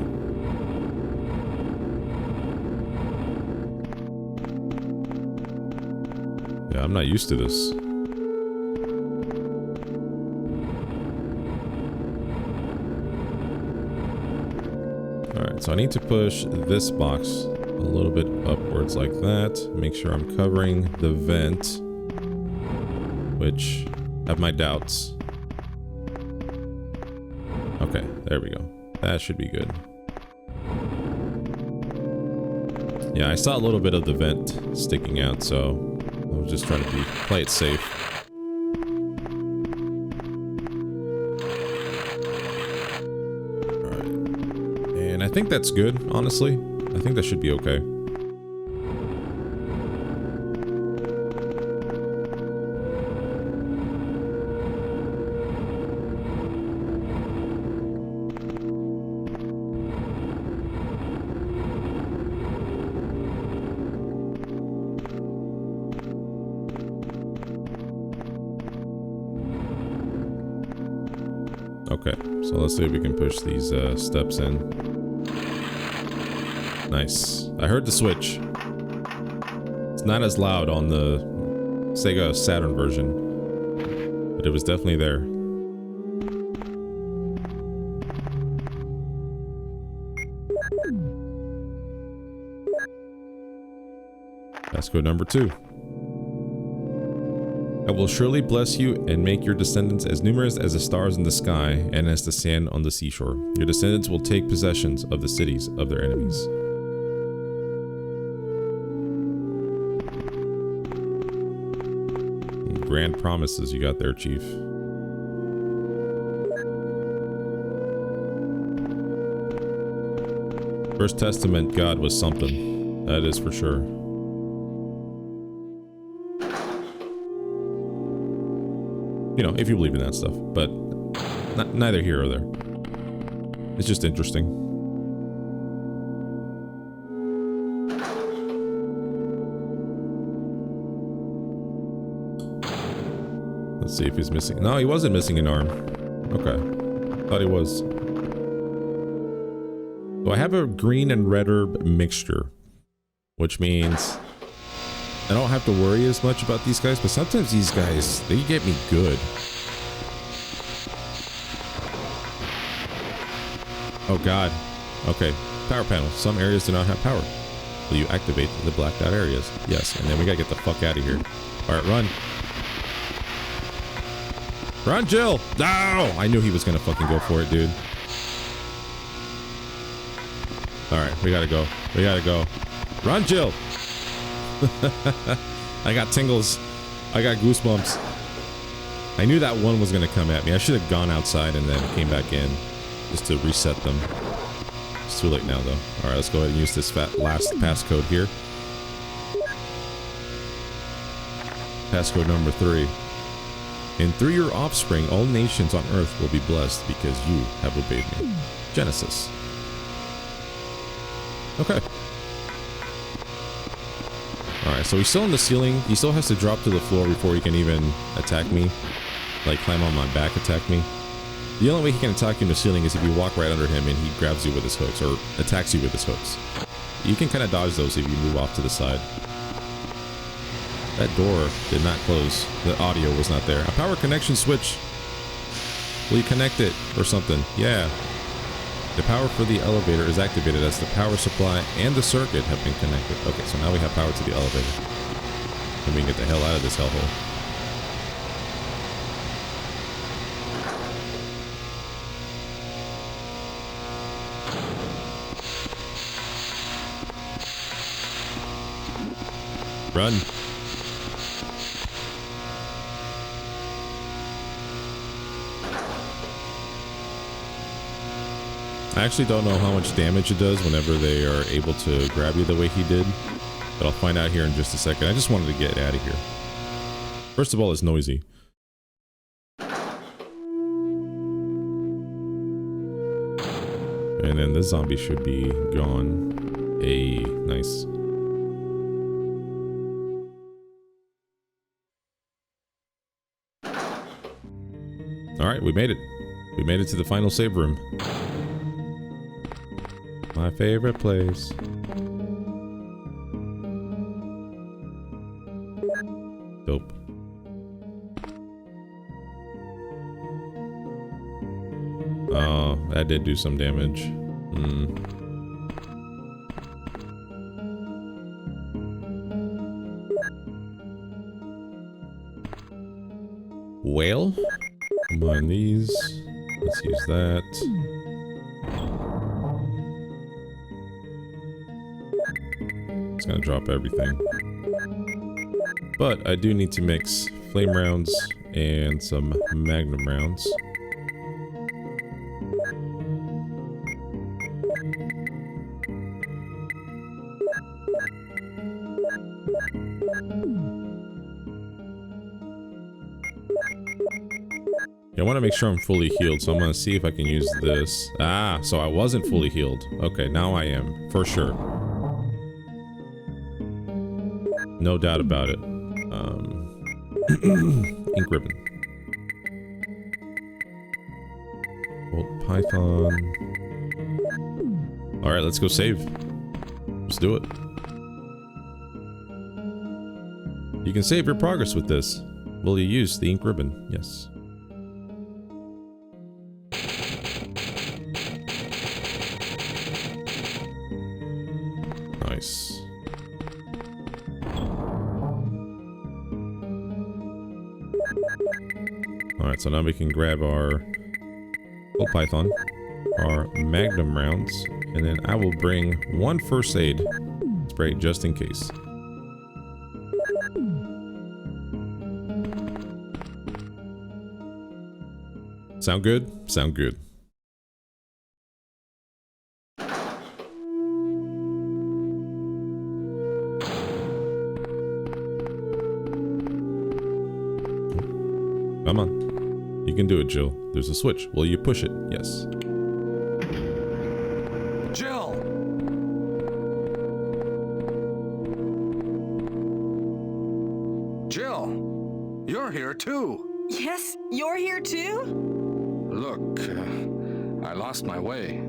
Yeah, I'm not used to this. So I need to push this box a little bit upwards like that. Make sure I'm covering the vent, which I have my doubts. Okay, there we go. That should be good. Yeah, I saw a little bit of the vent sticking out, so I was just trying to play it safe. I think that's good, honestly. I think that should be okay. Okay, so let's see if we can push these steps in. Nice. I heard the switch. It's not as loud on the Sega Saturn version, but it was definitely there. Passcode number 2. I will surely bless you and make your descendants as numerous as the stars in the sky and as the sand on the seashore. Your descendants will take possessions of the cities of their enemies. Grand promises you got there, Chief. First Testament God was something. That is for sure. You know, if you believe in that stuff, but neither here or there. It's just interesting. Let's see if he's missing. No, he wasn't missing an arm. Okay. Thought he was. So I have a green and red herb mixture, which means I don't have to worry as much about these guys, but sometimes these guys, they get me good. Oh god. Okay. Power panel. Some areas do not have power. Will you activate the blacked out areas? Yes. And then we gotta get the fuck out of here. Alright, run. Run, Jill! No! I knew he was gonna fucking go for it, dude. Alright, we gotta go. We gotta go. Run, Jill! I got tingles. I got goosebumps. I knew that one was gonna come at me. I should have gone outside and then came back in just to reset them. It's too late now, though. Alright, let's go ahead and use this last passcode here. Passcode number 3. And through your offspring, all nations on earth will be blessed because you have obeyed me. Genesis. Okay. Alright, so he's still in the ceiling. He still has to drop to the floor before he can even attack me. Like, climb on my back, attack me. The only way he can attack you in the ceiling is if you walk right under him and he grabs you with his hooks, or attacks you with his hooks. You can kind of dodge those if you move off to the side. That door did not close. The audio was not there. A power connection switch. Will you connect it or something? Yeah. The power for the elevator is activated as the power supply and the circuit have been connected. Okay, so now we have power to the elevator. And we can get the hell out of this hellhole. Run. I actually don't know how much damage it does whenever they are able to grab you the way he did, but I'll find out here in just a second. I just wanted to get out of here. First of all, it's noisy. And then this zombie should be gone. Hey, nice. Alright, we made it. We made it to the final save room. My favorite place. Dope. Oh, that did do some damage. Well, combine these. Let's use that. It's gonna drop everything. But I do need to mix flame rounds and some Magnum rounds. I want to make sure I'm fully healed, so I'm going to see if I can use this. Ah, so I wasn't fully healed. Okay, now I am, for sure. No doubt about it. Ink ribbon. Bolt Python. Alright, let's go save. Let's do it. You can save your progress with this. Will you use the ink ribbon? Yes. Nice. Alright, so now we can grab our Bolt Python, our Magnum rounds, and then I will bring one first aid spray just in case. Sound good? Sound good. Come on. You can do it, Jill. There's a switch. Will you push it? Yes. Jill! Jill! You're here too! Yes, you're here too? Look, I lost my way.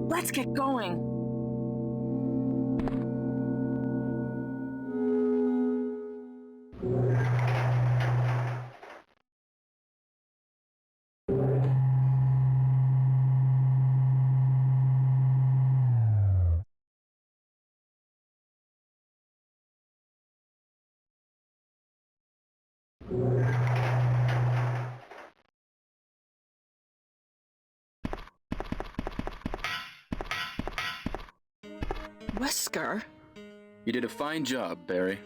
Let's get going. Wesker? You did a fine job, Barry.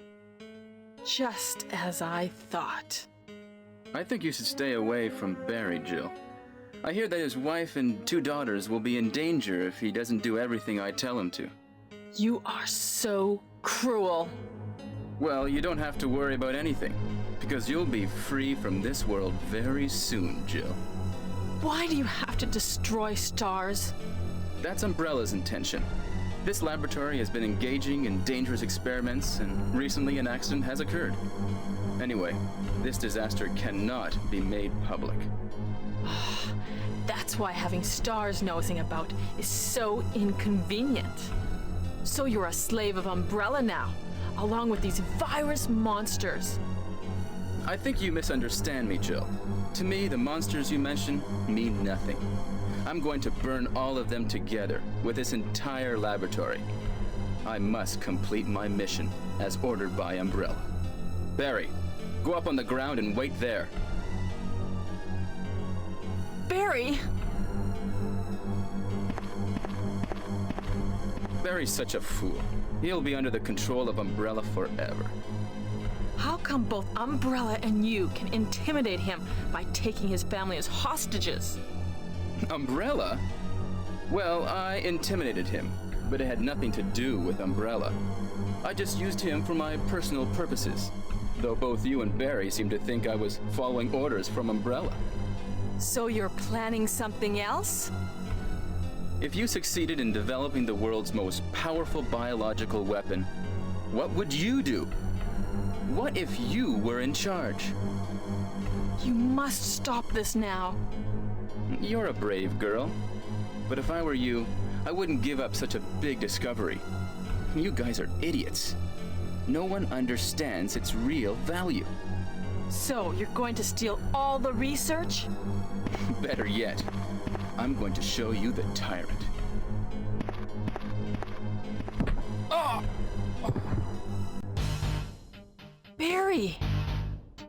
Just as I thought. I think you should stay away from Barry, Jill. I hear that his wife and 2 daughters will be in danger if he doesn't do everything I tell him to. You are so cruel. Well, you don't have to worry about anything, because you'll be free from this world very soon, Jill. Why do you have to destroy stars? That's Umbrella's intention. This laboratory has been engaging in dangerous experiments, and recently an accident has occurred. Anyway, this disaster cannot be made public. That's why having stars nosing about is so inconvenient. So you're a slave of Umbrella now, along with these virus monsters. I think you misunderstand me, Jill. To me, the monsters you mention mean nothing. I'm going to burn all of them together with this entire laboratory. I must complete my mission as ordered by Umbrella. Barry, go up on the ground and wait there. Barry! Barry's such a fool. He'll be under the control of Umbrella forever. How come both Umbrella and you can intimidate him by taking his family as hostages? Umbrella? Well, I intimidated him, but it had nothing to do with Umbrella. I just used him for my personal purposes, though both you and Barry seem to think I was following orders from Umbrella. So you're planning something else? If you succeeded in developing the world's most powerful biological weapon, what would you do? What if you were in charge? You must stop this now. You're a brave girl. But if I were you, I wouldn't give up such a big discovery. You guys are idiots. No one understands its real value. So you're going to steal all the research? Better yet, I'm going to show you the Tyrant. Oh! Barry!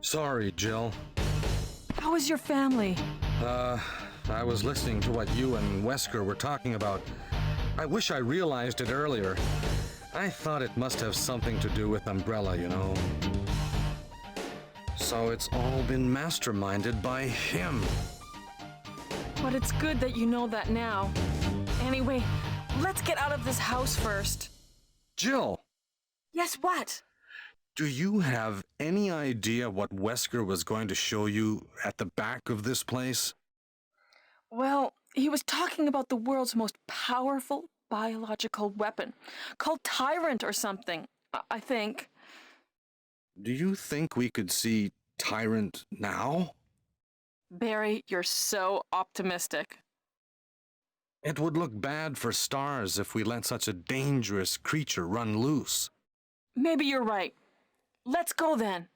Sorry, Jill. How is your family? I was listening to what you and Wesker were talking about. I wish I realized it earlier. I thought it must have something to do with Umbrella, you know. So it's all been masterminded by him. But it's good that you know that now. Anyway, let's get out of this house first. Jill! Yes, what? Do you have any idea what Wesker was going to show you at the back of this place? Well, he was talking about the world's most powerful biological weapon, called Tyrant or something, I think. Do you think we could see Tyrant now? Barry, you're so optimistic. It would look bad for Stars if we let such a dangerous creature run loose. Maybe you're right. Let's go then.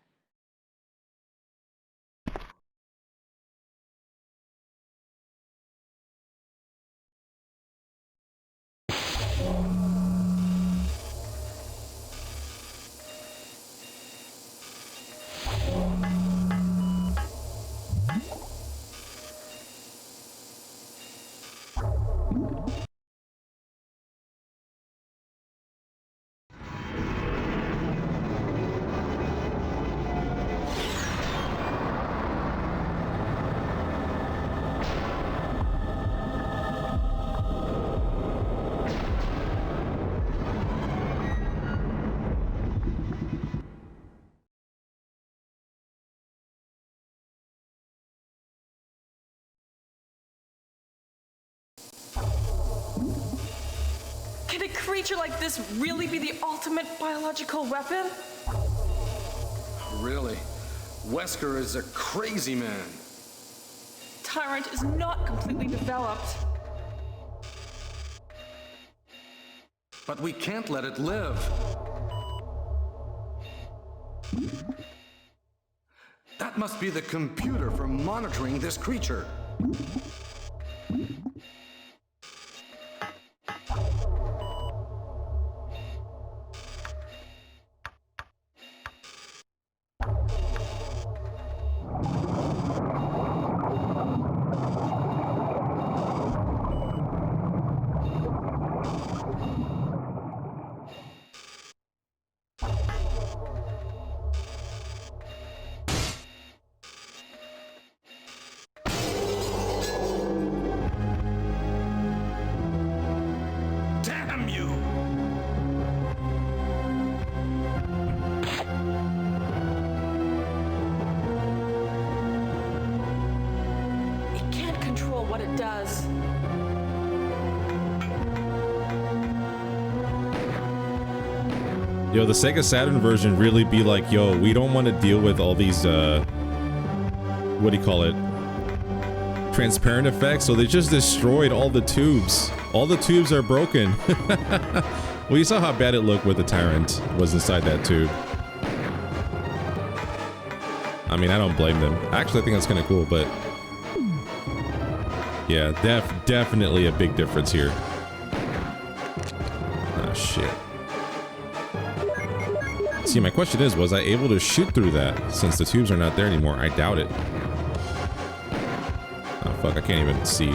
Can a creature like this really be the ultimate biological weapon? Really? Wesker is a crazy man. Tyrant is not completely developed. But we can't let it live. That must be the computer for monitoring this creature. Damn you! It can't control what it does. Yo, the Sega Saturn version really be like, yo, we don't want to deal with all these, what do you call it? Transparent effects, so they just destroyed all the tubes. All the tubes are broken. Well, you saw how bad it looked with the Tyrant was inside that tube. I mean, I don't blame them. Actually, I think that's kind of cool, but... yeah, definitely a big difference here. Ah, shit. See, my question is, was I able to shoot through that? Since the tubes are not there anymore, I doubt it. Oh, fuck, I can't even see.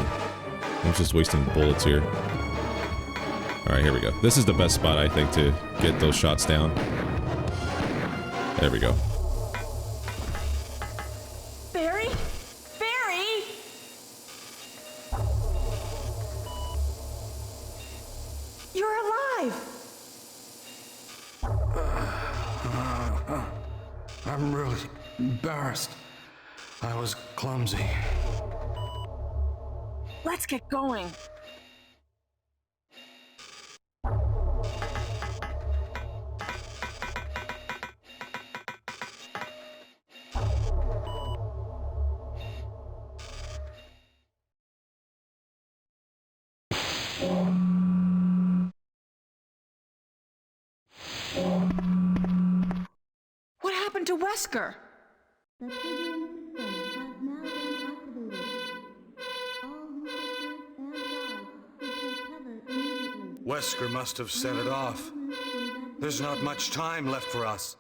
I'm just wasting bullets here. Alright, here we go. This is the best spot, I think, to get those shots down. There we go. Barry? Barry! You're alive! I'm really embarrassed. I was clumsy. Let's get going. What happened to Wesker? The triggering system has now been activated. All researchers and guards should take cover immediately. Wesker must have set it off. There's not much time left for us.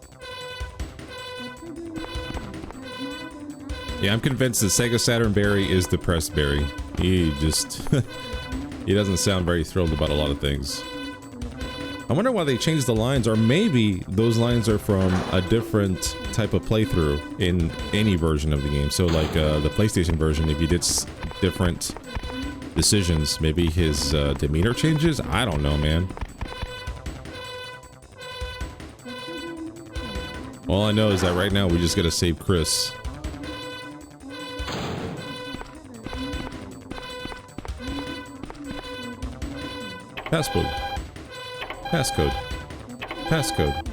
The triggering system has now been activated. All researchers and Yeah, I'm convinced the Sega Saturn Barry is depressed Barry. He just... he doesn't sound very thrilled about a lot of things. I wonder why they changed the lines, or maybe those lines are from a different type of playthrough in any version of the game. So like the PlayStation version, if you did different decisions. Maybe his demeanor changes? I don't know, man. All I know is that right now we just gotta save Chris. Passcode. Passcode. Passcode.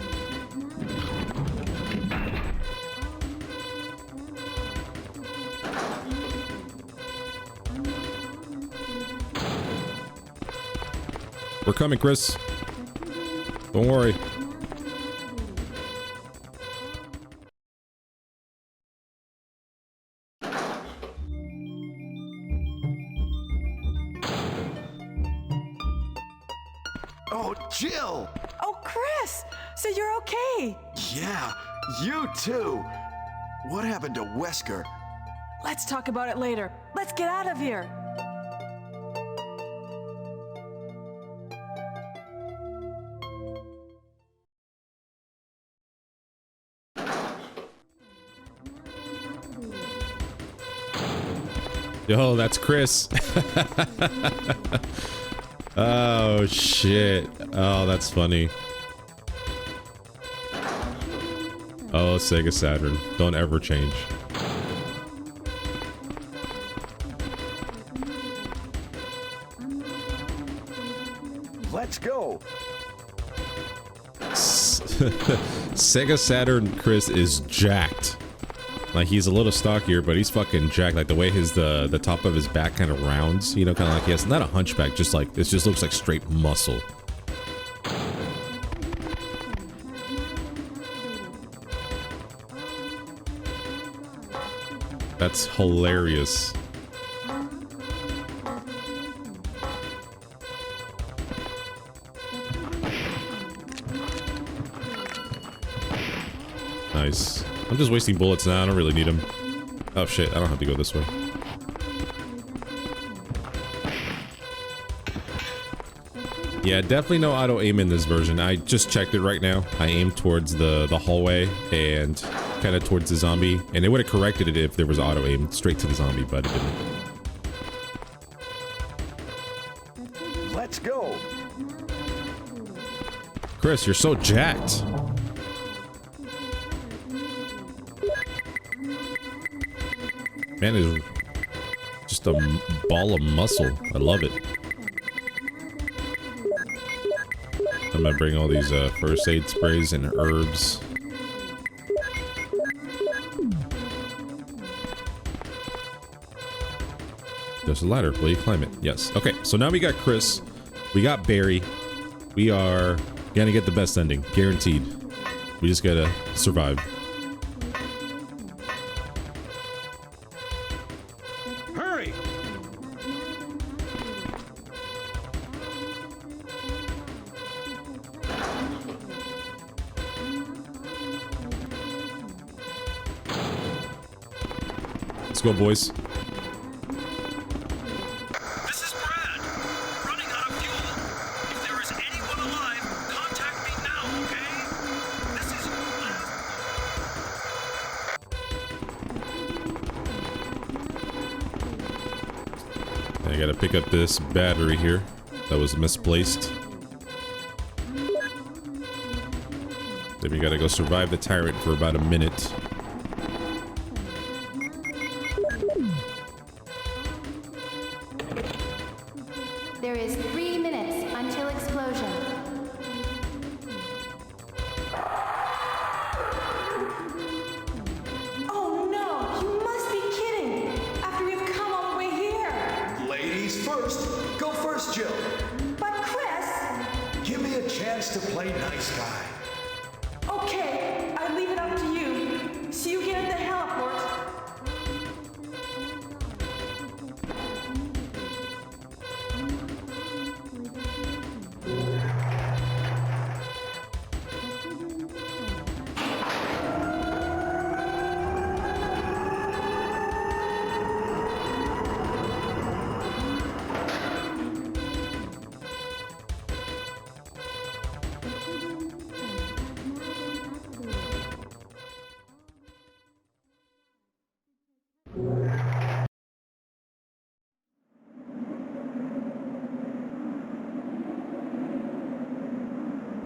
We're coming, Chris. Don't worry. Oh, Jill! Oh, Chris! So you're okay? Yeah, you too! What happened to Wesker? Let's talk about it later. Let's get out of here. Yo, that's Chris. Oh, shit. Oh, that's funny. Oh, Sega Saturn. Don't ever change. Let's go! Sega Saturn Chris is jacked. Like, he's a little stockier, but he's fucking jacked. Like, the way the top of his back kind of rounds, you know, kind of like he has not a hunchback, just like, it just looks like straight muscle. That's hilarious. Nice. I'm just wasting bullets now. I don't really need them. Oh shit, I don't have to go this way. Yeah, definitely no auto aim in this version. I just checked it right now. I aimed towards the hallway and kind of towards the zombie, and it would have corrected it if there was auto aim straight to the zombie, but it didn't. Let's go! Chris, you're so jacked. Man is just a ball of muscle. I love it. I'm gonna bring all these first aid sprays and herbs. There's a ladder. Will you climb it? Yes. Okay, so now we got Chris. We got Barry. We are gonna get the best ending. Guaranteed. We just gotta survive. Hurry! Let's go, boys. This is Brad. Running out of fuel. If there is anyone alive, contact me now, okay? This is I gotta pick up this battery here that was misplaced. Then we gotta go survive the Tyrant for about a minute. There is 3 minutes until explosion. Oh no! You must be kidding! After we've come all the way here! Ladies first! Go first, Jill! But Chris! Give me a chance to play nice guy. Okay, I leave it up to you. See you again at the heliport.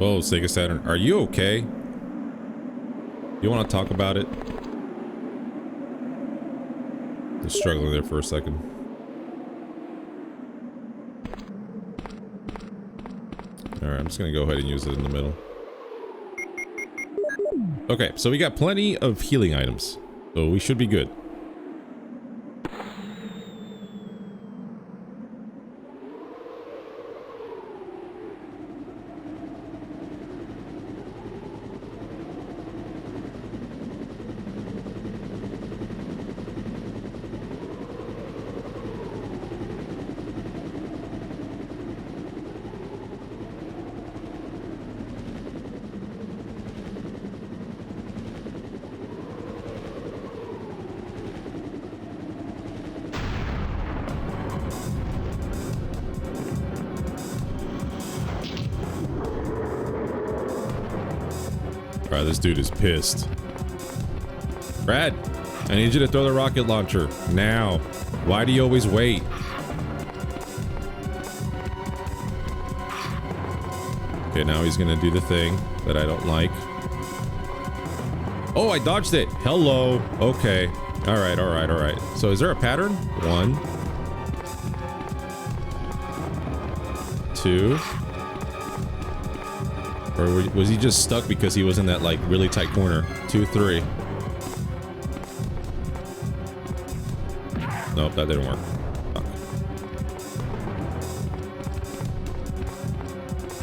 Oh, Sega Saturn. Are you okay? You want to talk about it? Just struggling there for a second. Alright, I'm just gonna go ahead and use it in the middle. Okay, so we got plenty of healing items. So we should be good. Alright, this dude is pissed. Brad, I need you to throw the rocket launcher. Now. Why do you always wait? Okay, now he's gonna do the thing that I don't like. Oh, I dodged it. Hello. Okay. Alright, alright, alright. So is there a pattern? 1, 2. Or was he just stuck because he was in that, like, really tight corner? 2, 3. Nope, that didn't work. Fuck.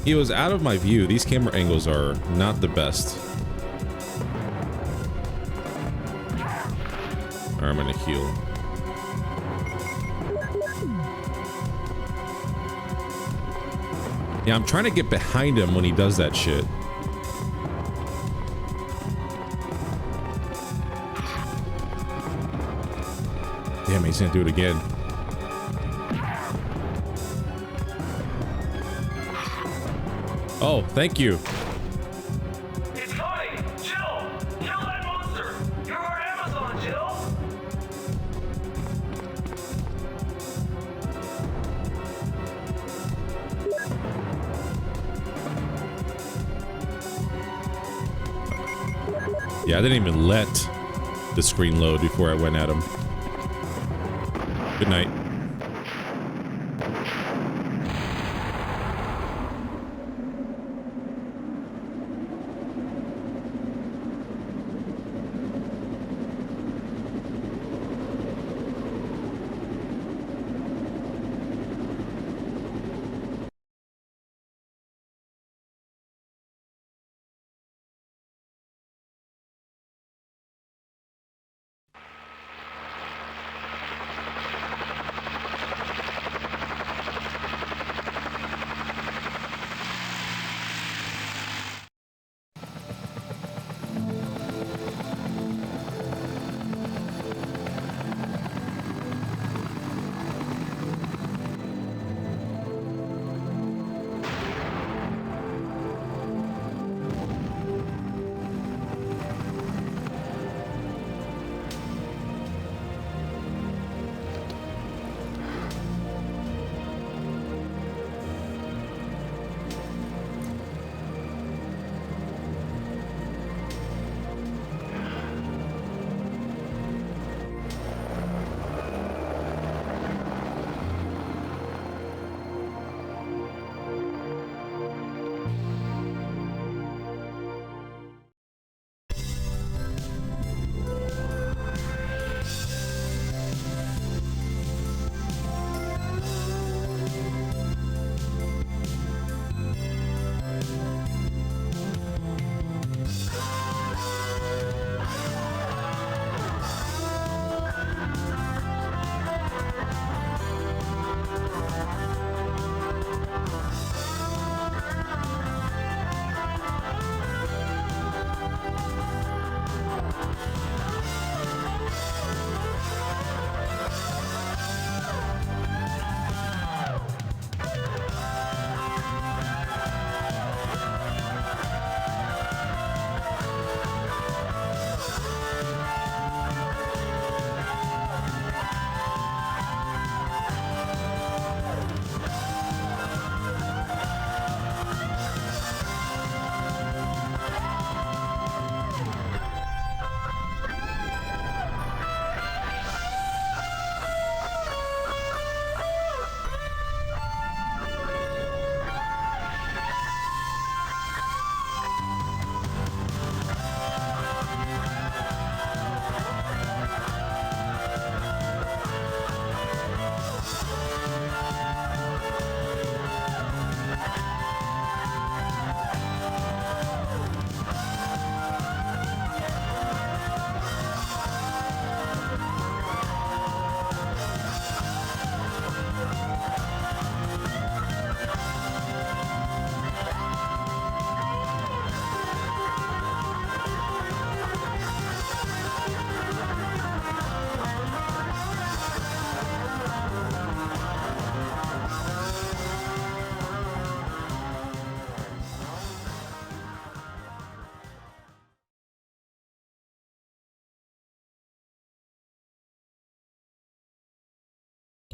He was out of my view. These camera angles are not the best. Alright, I'm gonna heal. Yeah, I'm trying to get behind him when he does that shit. Damn, he's gonna do it again. Oh, thank you. It's coming! Jill! Kill that monster! You're our Amazon, Jill! Yeah, I didn't even let the screen load before I went at him. Good night.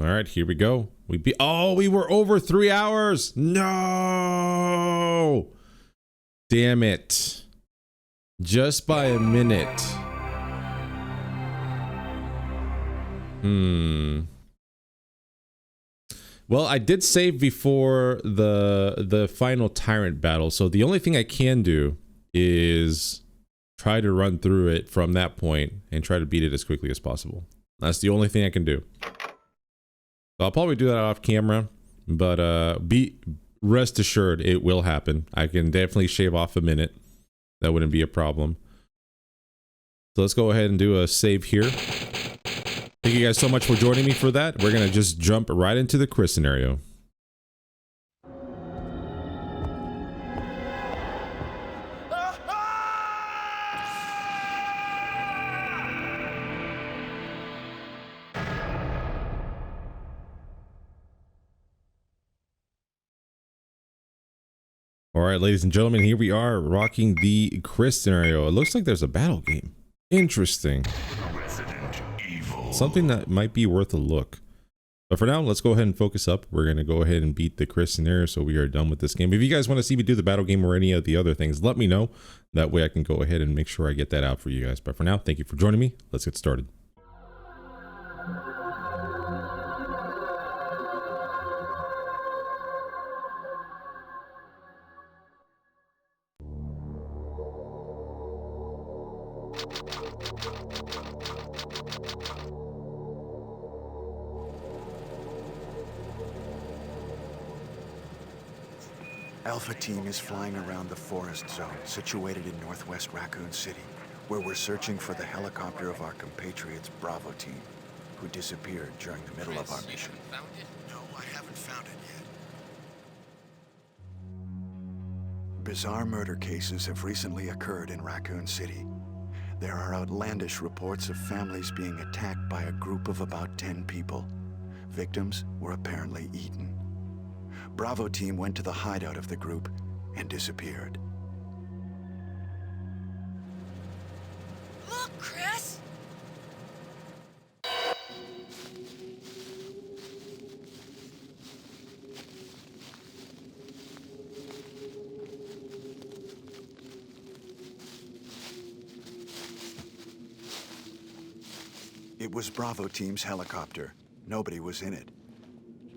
All right, here we go. We were over 3 hours. No. Damn it. Just by a minute. Well, I did save before the final Tyrant battle, so the only thing I can do is try to run through it from that point and try to beat it as quickly as possible. That's the only thing I can do. So I'll probably do that off camera, but rest assured it will happen. I can definitely shave off a minute. That wouldn't be a problem. So let's go ahead and do a save here. Thank you guys so much for joining me for that. We're gonna just jump right into the Chris scenario. All right, ladies and gentlemen, here we are rocking the Chris scenario. It looks like there's a battle game. Interesting. Something that might be worth a look. But for now, let's go ahead and focus up. We're going to go ahead and beat the Chris scenario, so we are done with this game. If you guys want to see me do the battle game or any of the other things, let me know. That way I can go ahead and make sure I get that out for you guys. But for now, thank you for joining me. Let's get started. Alpha Team is flying around the forest zone situated in northwest Raccoon City, where we're searching for the helicopter of our compatriots Bravo Team, who disappeared during the middle of our mission. Found it? No, I haven't found it yet. Bizarre murder cases have recently occurred in Raccoon City. There are outlandish reports of families being attacked by a group of about 10 people. Victims were apparently eaten. Bravo Team went to the hideout of the group and disappeared. Look, Chris! It was Bravo Team's helicopter. Nobody was in it.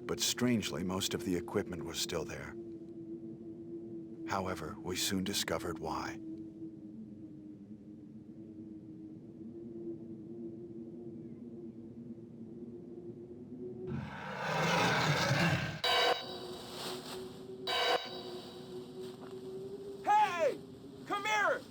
But strangely, most of the equipment was still there. However, we soon discovered why. Hey! Come here!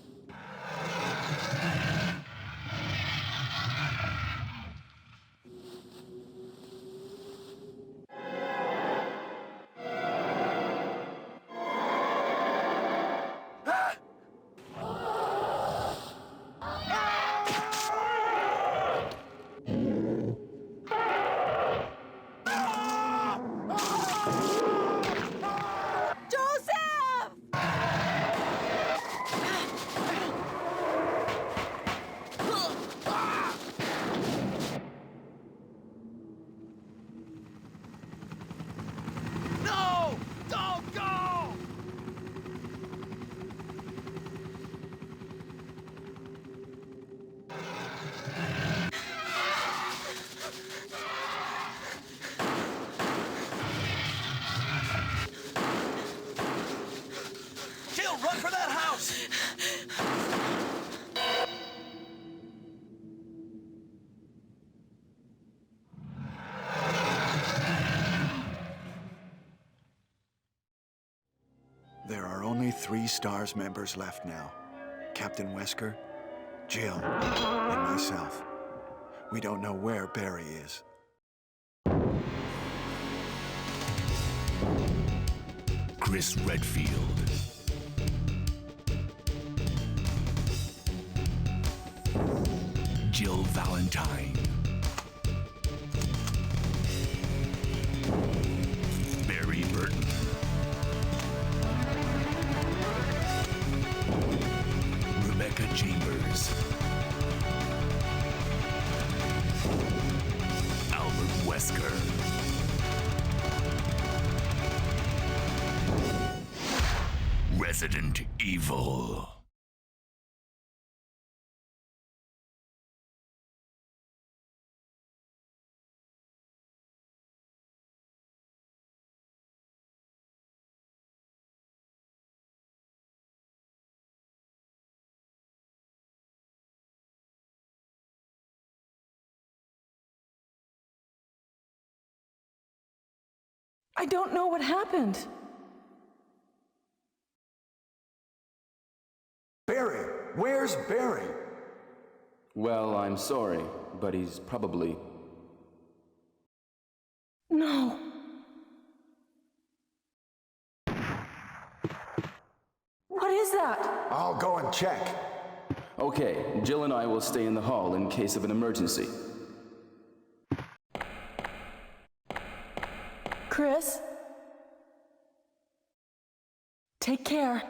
Run for that house! There are only 3 STARS members left now. Captain Wesker, Jill, and myself. We don't know where Barry is. Chris Redfield. Jill Valentine. Barry Burton. Rebecca Chambers. Albert Wesker. Resident Evil. I don't know what happened. Barry! Where's Barry? Well, I'm sorry, but he's probably... No. What is that? I'll go and check. Okay, Jill and I will stay in the hall in case of an emergency. Chris? Take care.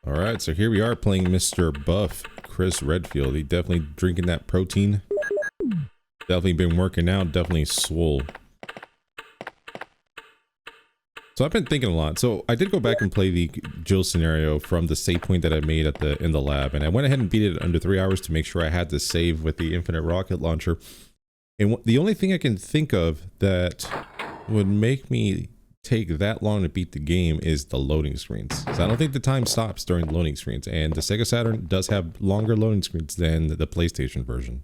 All right, so here we are playing Mr. Buff, Chris Redfield. He definitely drinking that protein. Definitely been working out, definitely swole. So I've been thinking a lot. So I did go back and play the Jill scenario from the save point that I made at in the lab, and I went ahead and beat it under 3 hours to make sure I had to save with the infinite rocket launcher. And the only thing I can think of that would make me take that long to beat the game is the loading screens. So I don't think the time stops during the loading screens, and the Sega Saturn does have longer loading screens than the PlayStation version.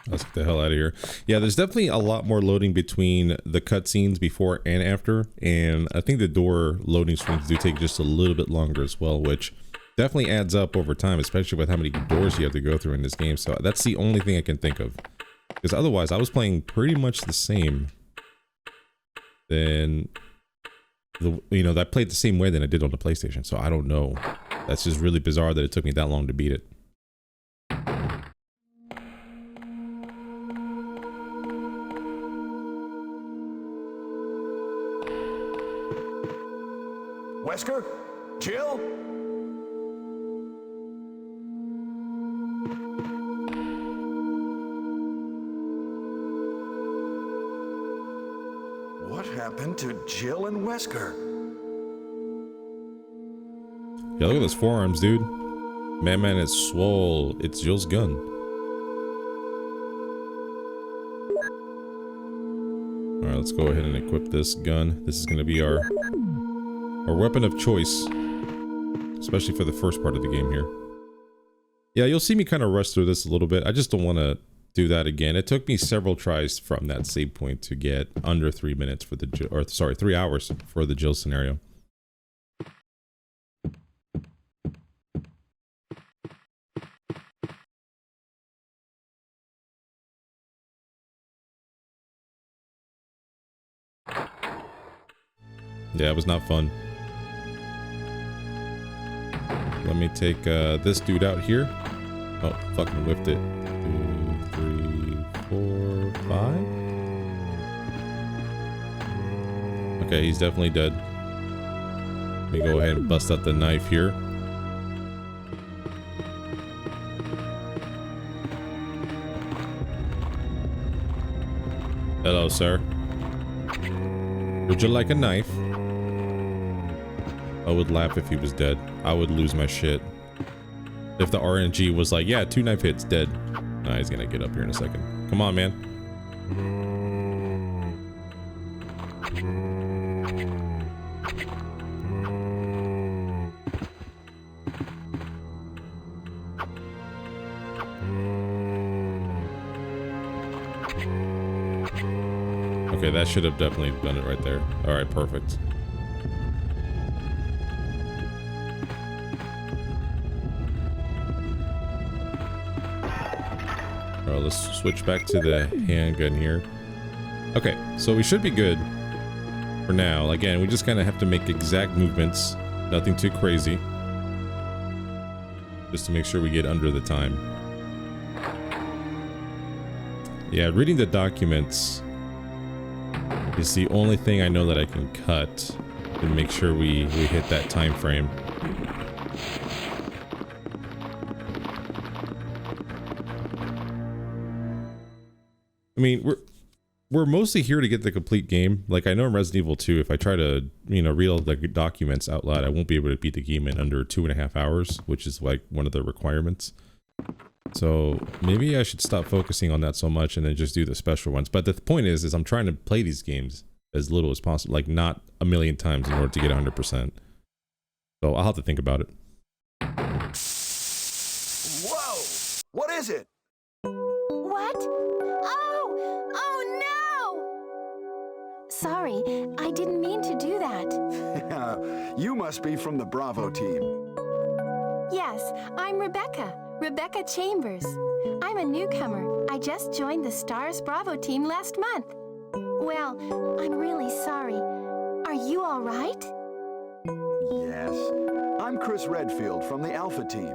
Let's get the hell out of here. Yeah, there's definitely a lot more loading between the cutscenes before and after, and I think the door loading screens do take just a little bit longer as well, which definitely adds up over time, especially with how many doors you have to go through in this game. So that's the only thing I can think of, because otherwise I was playing pretty much the same. Then I played the same way than I did on the PlayStation, so I don't know. That's just really bizarre that it took me that long to beat it. Wesker? Jill? What happened to Jill and Wesker? Yeah, look at those forearms, dude. Man is swole. It's Jill's gun. Alright, let's go ahead and equip this gun. This is going to be our weapon of choice, especially for the first part of the game here. Yeah, you'll see me kind of rush through this a little bit. I just don't want to do that again. It took me several tries from that save point to get under 3 minutes for the 3 hours for the Jill scenario. Yeah, it was not fun. Let me take this dude out here. Oh, fucking whiffed it. 2, 3, 4, 5. Okay, he's definitely dead. Let me go ahead and bust out the knife here. Hello, sir. Would you like a knife? I would laugh if he was dead. I would lose my shit. If the RNG was like, yeah, 2 knife hits, dead. Nah, he's gonna get up here in a second. Come on, man. Okay, that should have definitely done it right there. All right, perfect. Let's switch back to the handgun here. Okay, so we should be good for now. Again, we just kind of have to make exact movements. Nothing too crazy. Just to make sure we get under the time. Yeah, reading the documents is the only thing I know that I can cut to make sure we hit that time frame. I mean, we're mostly here to get the complete game. Like, I know in Resident Evil 2, if I try to, you know, read all the documents out loud, I won't be able to beat the game in under 2.5 hours, which is like one of the requirements. So maybe I should stop focusing on that so much and then just do the special ones. But the point is I'm trying to play these games as little as possible, like not a million times in order to get 100%. So I'll have to think about it. Whoa! What is it? What? Oh no! Sorry, I didn't mean to do that. You must be from the Bravo team. Yes, I'm Rebecca Chambers. I'm a newcomer. I just joined the Stars Bravo team last month. Well, I'm really sorry. Are you all right? Yes. I'm Chris Redfield from the Alpha team.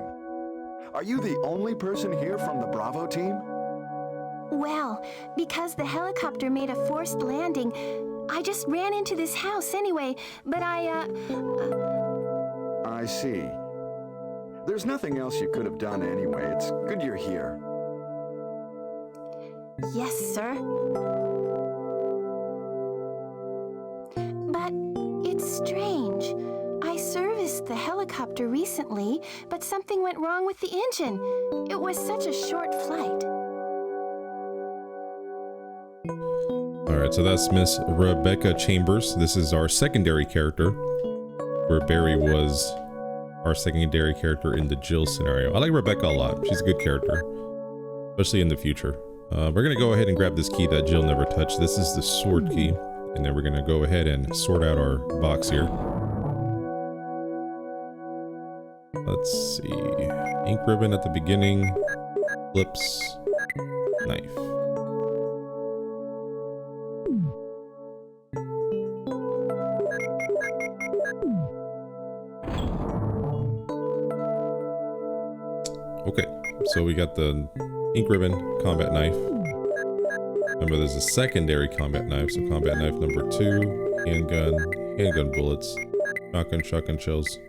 Are you the only person here from the Bravo team? Well, because the helicopter made a forced landing, I just ran into this house anyway, but I see. There's nothing else you could have done anyway. It's good you're here. Yes, sir. But it's strange. I serviced the helicopter recently, but something went wrong with the engine. It was such a short flight. Alright, so that's Miss Rebecca Chambers. This is our secondary character, where Barry was our secondary character in the Jill scenario. I like Rebecca a lot. She's a good character, especially in the future. We're going to go ahead and grab this key that Jill never touched. This is the sword key, and then we're going to go ahead and sort out our box here. Let's see. Ink ribbon at the beginning, flips, knife. Okay, so we got the ink ribbon, combat knife. Remember, there's a secondary combat knife, so combat knife number 2, handgun bullets, shotgun shells,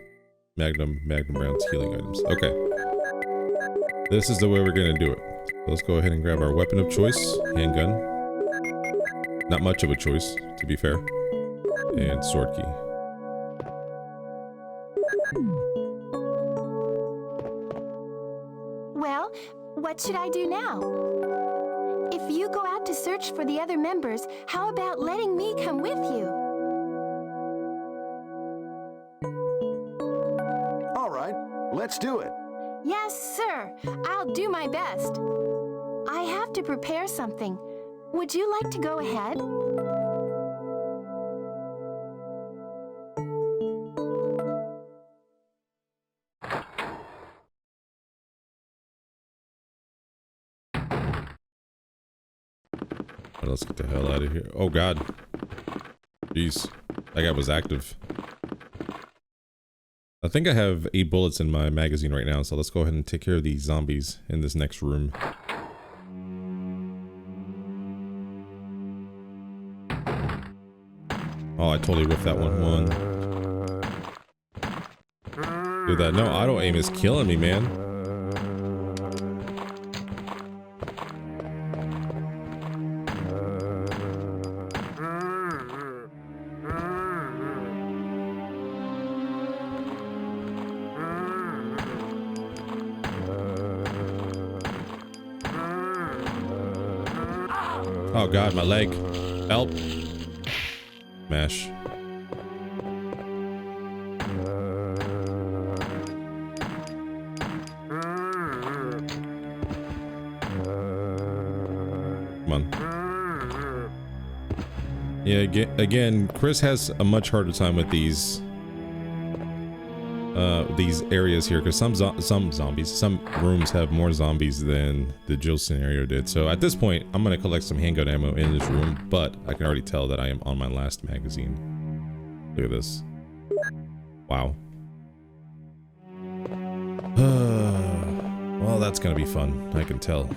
magnum rounds, healing items. Okay, this is the way we're gonna do it. So let's go ahead and grab our weapon of choice, handgun. Not much of a choice, to be fair, and sword key. Well, what should I do now? If you go out to search for the other members, how about letting me come with you? All right, let's do it. Yes, sir. I'll do my best. I have to prepare something. Would you like to go ahead? Let's get the hell out of here. Oh god. Jeez. That guy was active. I think I have 8 bullets in my magazine right now, so let's go ahead and take care of these zombies in this next room. Oh, I totally whiffed that one. Dude, that no auto aim is killing me, man. Oh god, my leg. Help. Mash. Come on. Yeah, again, Chris has a much harder time with these these areas here, because some rooms have more zombies than the Jill scenario did. So at this point, I'm gonna collect some handgun ammo in this room, but I can already tell that I am on my last magazine. Look at this. Wow. Well, that's gonna be fun. I can tell.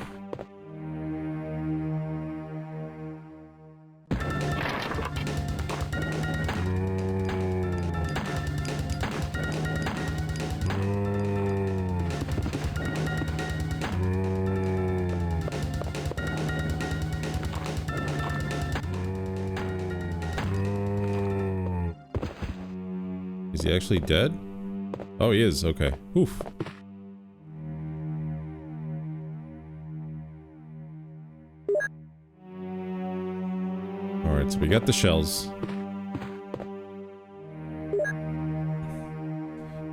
Is he actually dead? Oh, he is. Okay. Oof. Alright, so we got the shells.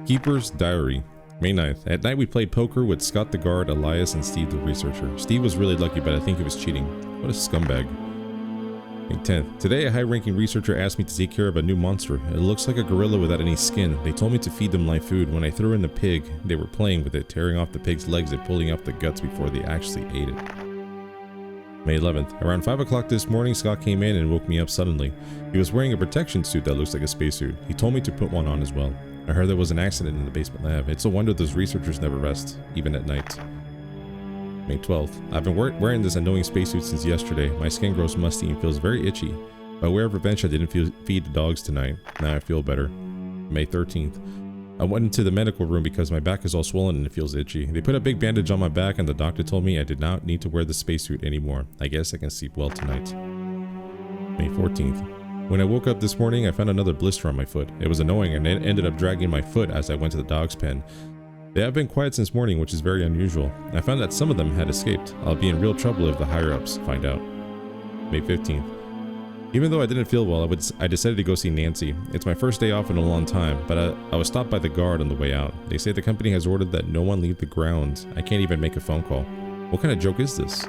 Keeper's Diary. May 9th. At night we played poker with Scott the guard, Elias, and Steve the researcher. Steve was really lucky, but I think he was cheating. What a scumbag. May 10th. Today a high-ranking researcher asked me to take care of a new monster. It looks like a gorilla without any skin. They told me to feed them live food. When I threw in the pig, they were playing with it, tearing off the pig's legs and pulling out the guts before they actually ate it. May 11th. Around 5 o'clock this morning, Scott came in and woke me up suddenly. He was wearing a protection suit that looks like a spacesuit. He told me to put one on as well. I heard there was an accident in the basement lab. It's a wonder those researchers never rest, even at night. May 12th. I've been wearing this annoying spacesuit since yesterday. My skin grows musty and feels very itchy. By way of revenge, I didn't feed the dogs tonight. Now I feel better. May 13th. I went into the medical room because my back is all swollen and it feels itchy. They put a big bandage on my back and the doctor told me I did not need to wear the spacesuit anymore. I guess I can sleep well tonight. May 14th. When I woke up this morning, I found another blister on my foot. It was annoying and it ended up dragging my foot as I went to the dog's pen. They have been quiet since morning, which is very unusual. I found that some of them had escaped. I'll be in real trouble if the higher-ups find out. May 15th. Even though I didn't feel well, I decided to go see Nancy. It's my first day off in a long time, but I was stopped by the guard on the way out. They say the company has ordered that no one leave the grounds. I can't even make a phone call. What kind of joke is this?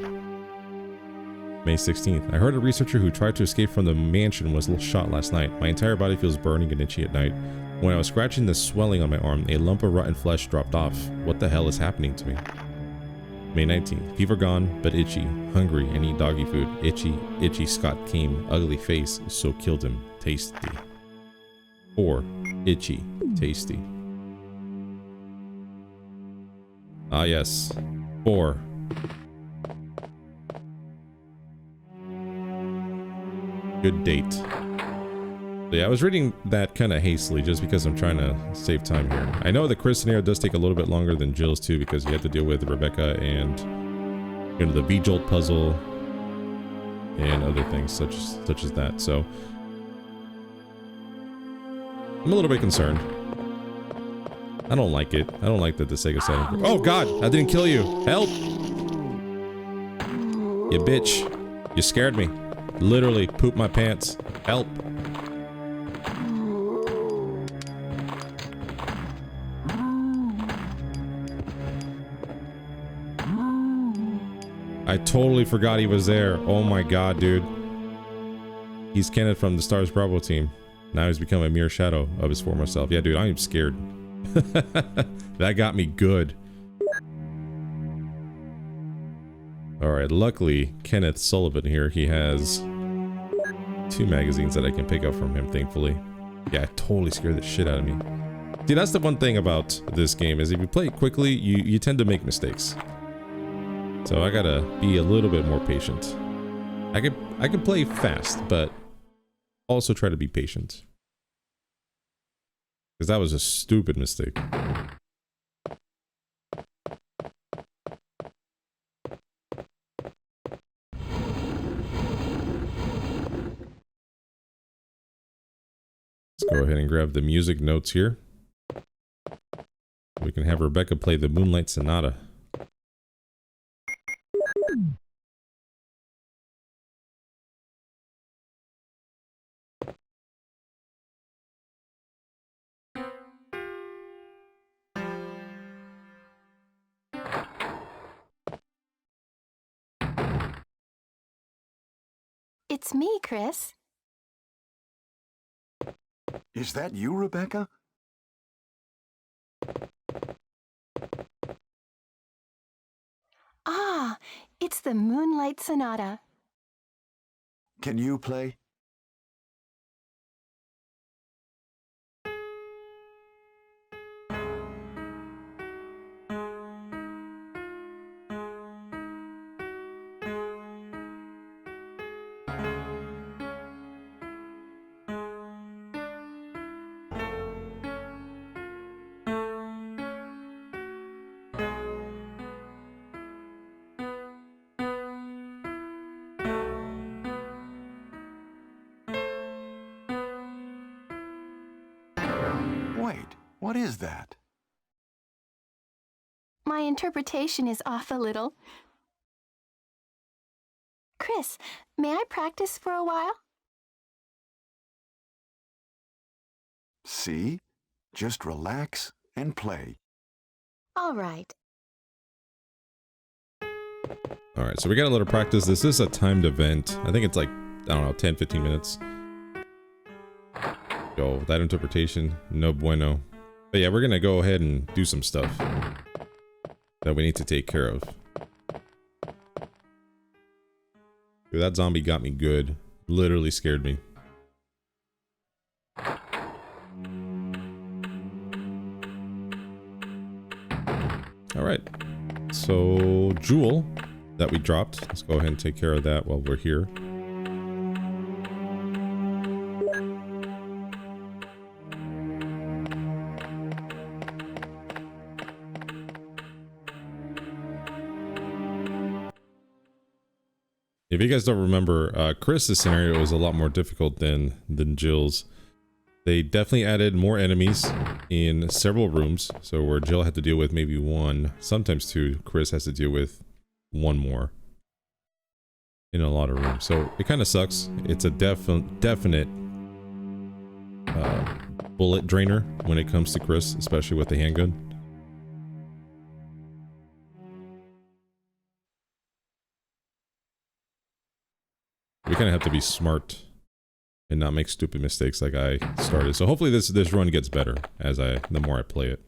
May 16th. I heard a researcher who tried to escape from the mansion was shot last night. My entire body feels burning and itchy at night. When I was scratching the swelling on my arm, a lump of rotten flesh dropped off. What the hell is happening to me? May 19th. Fever gone, but itchy. Hungry and eat doggy food. Itchy Scott came. Ugly face, so killed him. Tasty. 4. Itchy. Tasty. Ah yes. 4. Good date. So yeah, I was reading that kind of hastily just because I'm trying to save time here. I know the Chris scenario does take a little bit longer than Jill's too because you have to deal with Rebecca and the V-Jolt puzzle and other things such as that. So I'm a little bit concerned. I don't like it. I don't like that the Sega Saturn. Oh God! I didn't kill you. Help! You bitch! You scared me. Literally pooped my pants. Help! I totally forgot he was there. Oh my God, dude. He's Kenneth from the Stars Bravo team. Now he's become a mere shadow of his former self. Yeah, dude, I'm scared. That got me good. Alright, luckily, Kenneth Sullivan here, he has 2 magazines that I can pick up from him, thankfully. Yeah, it totally scared the shit out of me. See, that's the one thing about this game, is if you play it quickly, you tend to make mistakes. So I gotta be a little bit more patient. I could play fast, but also try to be patient. Because that was a stupid mistake. Let's go ahead and grab the music notes here. We can have Rebecca play the Moonlight Sonata. It's me, Chris. Is that you, Rebecca? Ah, it's the Moonlight Sonata. Can you play? Wait, what is that? My interpretation is off a little. Chris, may I practice for a while? See? Just relax and play. All right. Alright, so we got a little practice. This is a timed event. I think it's like, I don't know, 10-15 minutes. Yo, that interpretation, no bueno. But yeah, we're gonna go ahead and do some stuff that we need to take care of. Dude, that zombie got me good. Literally scared me. Alright. So, Jewel that we dropped. Let's go ahead and take care of that while we're here. If you guys don't remember, Chris's scenario was a lot more difficult than Jill's. They definitely added more enemies in several rooms. So where Jill had to deal with maybe one, sometimes two, Chris has to deal with one more in a lot of rooms. So it kind of sucks. It's a definite bullet drainer when it comes to Chris, especially with the handgun. We kind of have to be smart and not make stupid mistakes like I started. So hopefully this run gets better as the more I play it.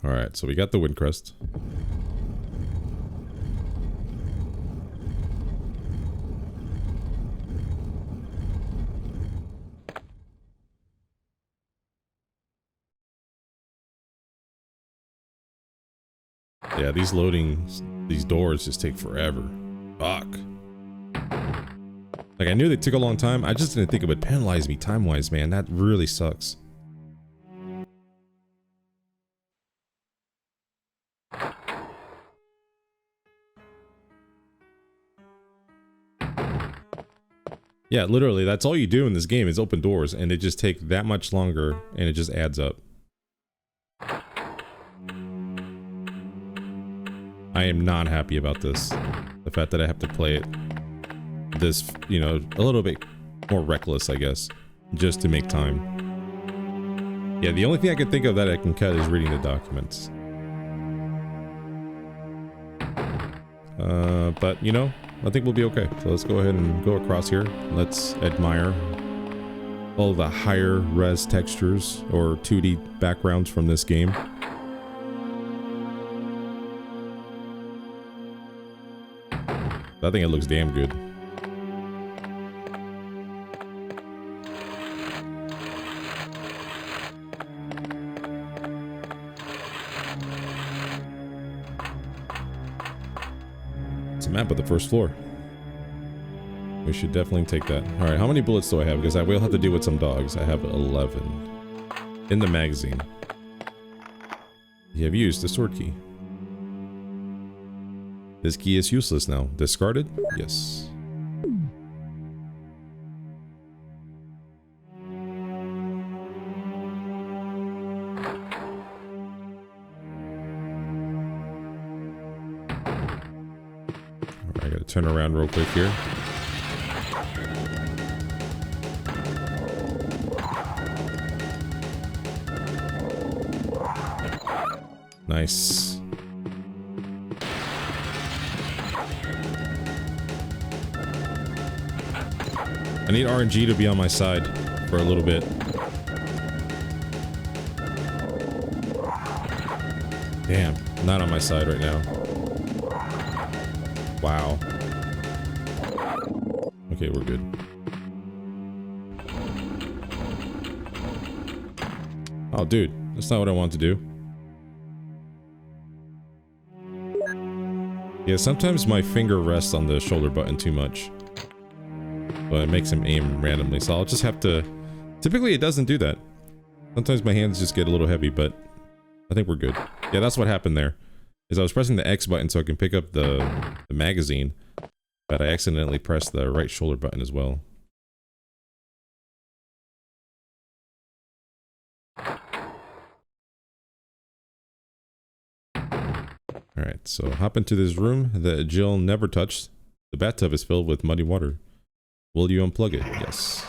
All right, so we got the wind crest. Yeah, these doors just take forever. Fuck. Like, I knew they took a long time. I just didn't think it would penalize me time-wise, man. That really sucks. Yeah, literally, that's all you do in this game is open doors, and they just take that much longer, and it just adds up. I am not happy about this. The fact that I have to play it this, you know, a little bit more reckless, I guess, just to make time. Yeah, the only thing I can think of that I can cut is reading the documents. But, you know, I think we'll be okay. So let's go ahead and go across here. Let's admire all the higher res textures or 2D backgrounds from this game. I think it looks damn good. It's a map of the first floor. We should definitely take that. Alright, how many bullets do I have? Because I will have to deal with some dogs. I have 11 in the magazine. You have used the sword key. This key is useless now. Discarded? Yes. Alright, I gotta turn around real quick here. Nice. I need RNG to be on my side for a little bit. Damn, not on my side right now. Wow. Okay, we're good. Oh, dude, that's not what I want to do. Yeah, sometimes my finger rests on the shoulder button too much. But it makes him aim randomly, so I'll just have to... Typically, it doesn't do that. Sometimes my hands just get a little heavy, but I think we're good. Yeah, that's what happened there. Is I was pressing the X button so I can pick up the magazine, but I accidentally pressed the right shoulder button as well. Alright, so hop into this room that Jill never touched. The bathtub is filled with muddy water. Will you unplug it? Yes.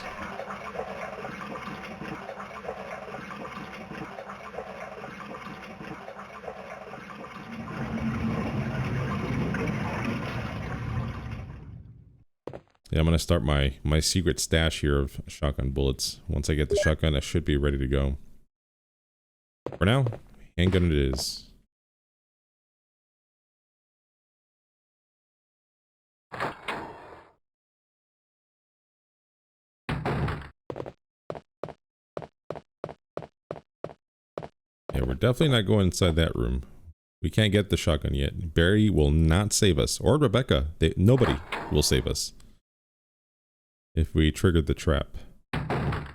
Yeah, I'm gonna start my secret stash here of shotgun bullets. Once I get the shotgun, I should be ready to go. For now, handgun it is. Yeah, we're definitely not going inside that room. We can't get the shotgun yet. Barry will not save us. Or Rebecca. Nobody will save us. If we triggered the trap. Not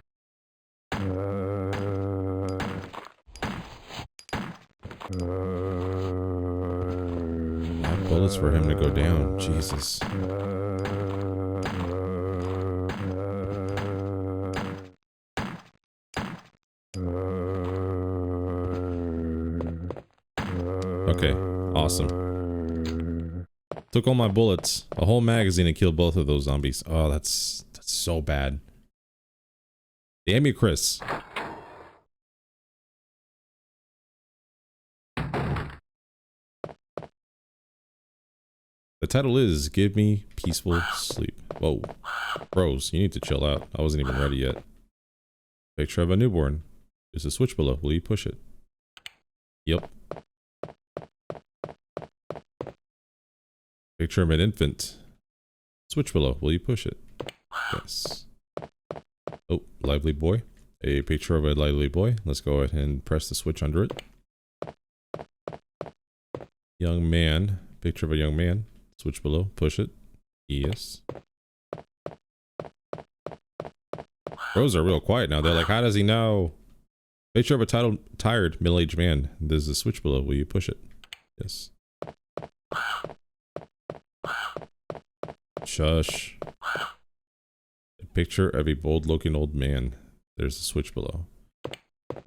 bullets for him to go down. Jesus. Okay, awesome. Took all my bullets, a whole magazine, and killed both of those zombies. Oh, that's so bad. Damn you, Chris. The title is Give Me Peaceful Sleep. Whoa. Bros, you need to chill out. I wasn't even ready yet. Picture of a newborn. There's a switch below. Will you push it? Yep. Picture of an infant. Switch below. Will you push it? Yes. Oh, lively boy. A picture of a lively boy. Let's go ahead and press the switch under it. Young man. Picture of a young man. Switch below. Push it. Yes. Bros are real quiet now. They're like, how does he know? Picture of a tired middle-aged man. There's a switch below. Will you push it? Yes. Shush. A picture of a bold-looking old man. There's a switch below.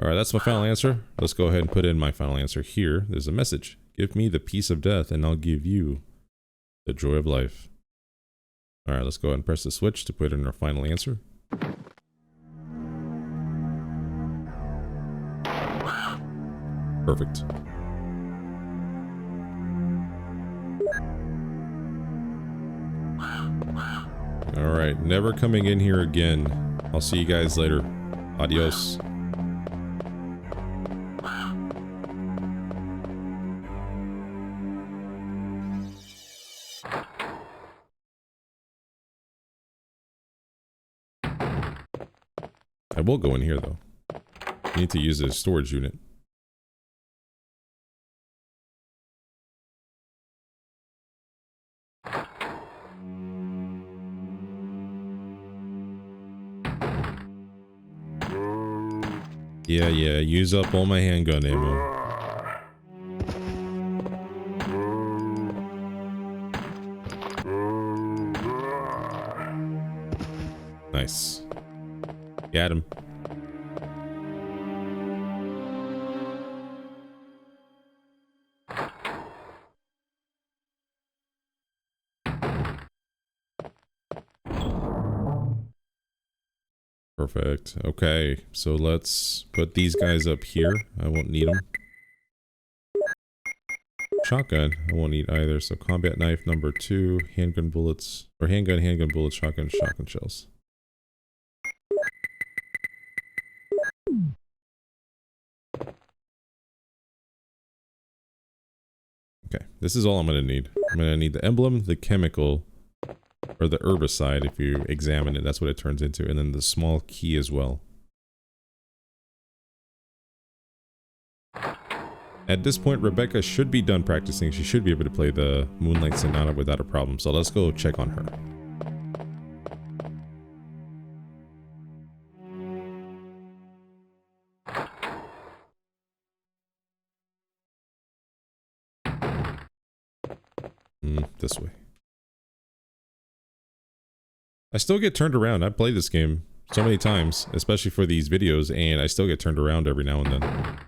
Alright, that's my final answer. Let's go ahead and put in my final answer here. There's a message. Give me the peace of death, and I'll give you the joy of life. Alright, let's go ahead and press the switch to put in our final answer. Perfect. Alright, never coming in here again. I'll see you guys later. Adios. I will go in here though. I need to use a storage unit. Yeah, use up all my handgun ammo. Nice. Got him. Perfect. Okay, so let's put these guys up here. I won't need them. shotgun, I won't need either. So combat knife number 2, handgun bullets, or handgun bullets, shotgun shells. Okay, this is all I'm going to need. I'm going to need the emblem, the chemical, or the herbicide if you examine it, that's what it turns into, and then the small key as well. At this point, Rebecca should be done practicing. She should be able to play the Moonlight Sonata without a problem, so let's go check on her. This way. I still get turned around. I play this game so many times, especially for these videos, and I still get turned around every now and then.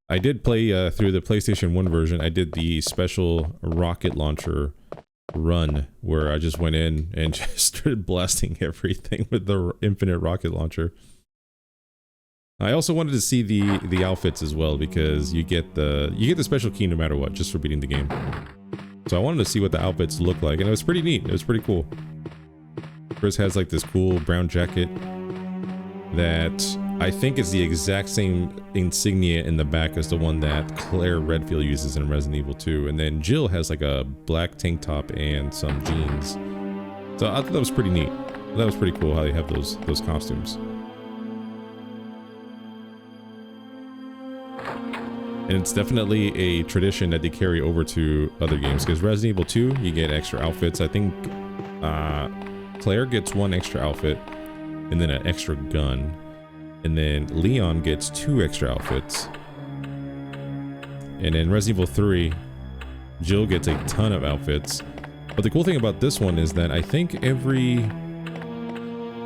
I did play through the PlayStation 1 version. I did the special rocket launcher run where I just went in and just started blasting everything with the infinite rocket launcher. I also wanted to see the outfits as well because you get the special key no matter what, just for beating the game. So I wanted to see what the outfits look like, and it was pretty neat. It was pretty cool. Chris has like this cool brown jacket that I think is the exact same insignia in the back as the one that Claire Redfield uses in Resident Evil 2. And then Jill has like a black tank top and some jeans. So I thought that was pretty neat. That was pretty cool how they have those costumes. And it's definitely a tradition that they carry over to other games, because Resident Evil 2, you get extra outfits. I think Claire gets 1 extra outfit and then an extra gun. And then Leon gets 2 extra outfits. And in Resident Evil 3, Jill gets a ton of outfits. But the cool thing about this one is that I think every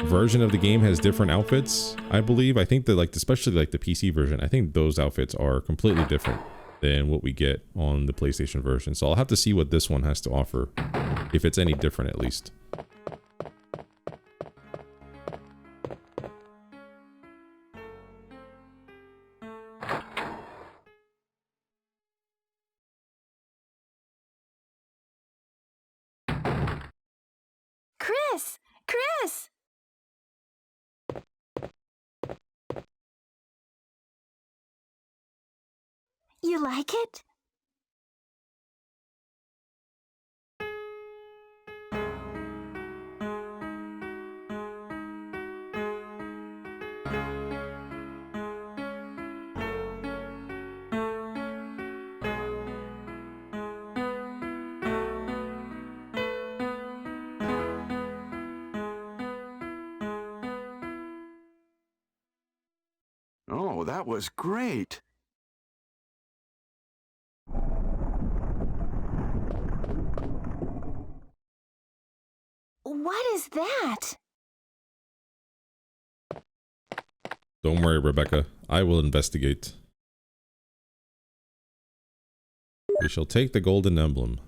version of the game has different outfits, I believe. I think that especially like the PC version, I think those outfits are completely different than what we get on the PlayStation version. So I'll have to see what this one has to offer, if it's any different at least. Chris! You like it? Oh, that was great. What is that? Don't worry, Rebecca. I will investigate. We shall take the golden emblem.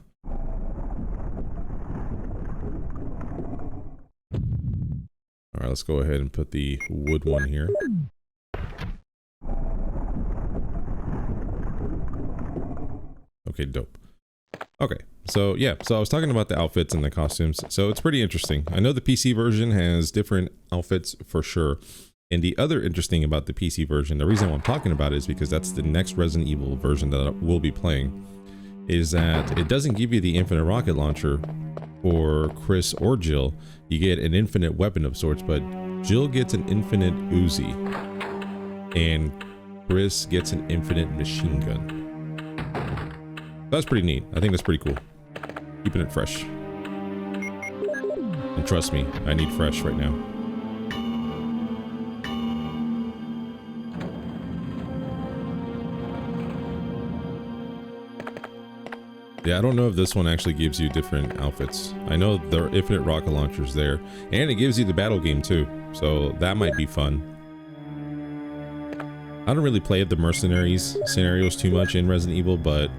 Alright, let's go ahead and put the wood one here. Okay, dope. Okay, so yeah, so I was talking about the outfits and the costumes, so it's pretty interesting. I know the PC version has different outfits for sure, and the other interesting about the PC version, the reason why I'm talking about it is because that's the next Resident Evil version that we'll be playing, is that it doesn't give you the infinite rocket launcher for Chris or Jill. You get an infinite weapon of sorts, but Jill gets an infinite Uzi, and Chris gets an infinite machine gun. That's pretty neat. I think that's pretty cool. Keeping it fresh. And trust me, I need fresh right now. Yeah, I don't know if this one actually gives you different outfits. I know the infinite rocket launcher's there, and it gives you the battle game too, so that might be fun. I don't really play the mercenaries scenarios too much in Resident Evil, but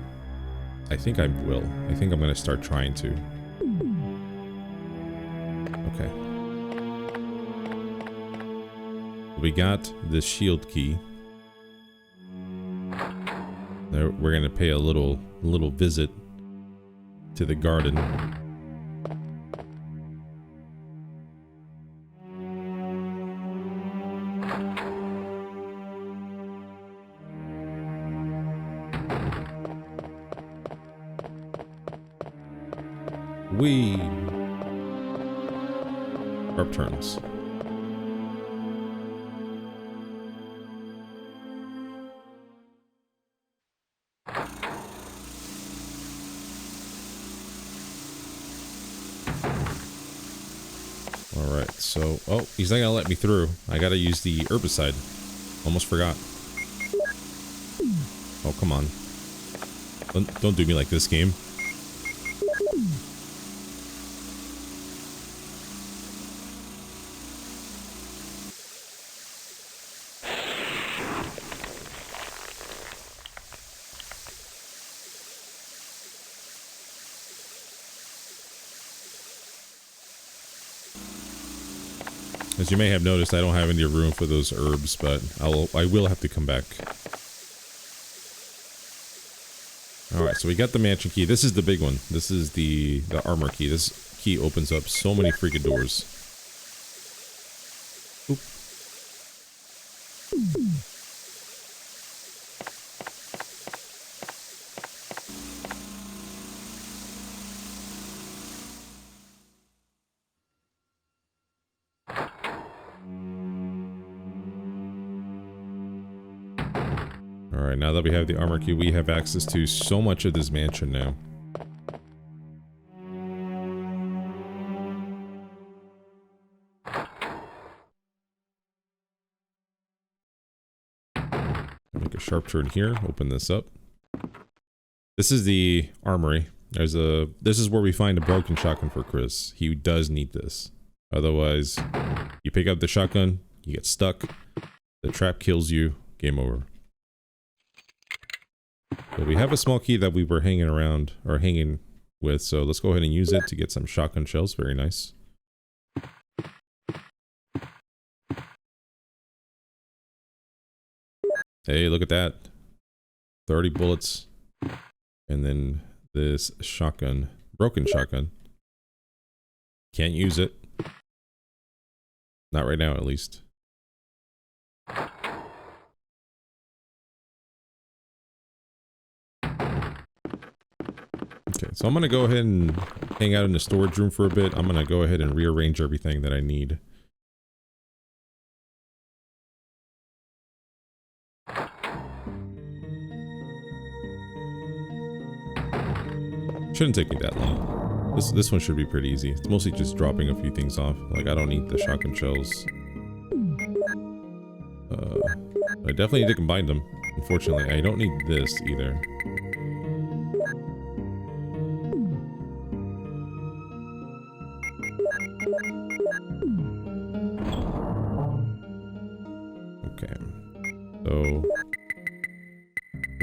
I think I will. I think I'm gonna start trying to. Okay. We got the shield key. We're gonna pay a little visit to the garden. Sharp turns. Alright, so... Oh, he's not gonna let me through. I gotta use the herbicide. Almost forgot. Oh, come on. Don't do me like this, game. As you may have noticed, I don't have any room for those herbs, but I will have to come back. Alright, so we got the mansion key. This is the big one. This is the armor key. This key opens up so many freaking doors. Oop. Alright, now that we have the armor key, we have access to so much of this mansion now. Make a sharp turn here, open this up. This is the armory. This is where we find a broken shotgun for Chris. He does need this. Otherwise, you pick up the shotgun, you get stuck, the trap kills you, game over. But we have a small key that we were hanging with, so let's go ahead and use it to get some shotgun shells. Very nice. Hey, look at that. 30 bullets. And then this shotgun, broken shotgun. Can't use it. Not right now, at least. Okay, so I'm going to go ahead and hang out in the storage room for a bit. I'm going to go ahead and rearrange everything that I need. Shouldn't take me that long. This one should be pretty easy. It's mostly just dropping a few things off. Like, I don't need the shotgun shells. I definitely need to combine them. Unfortunately, I don't need this either. Okay. So...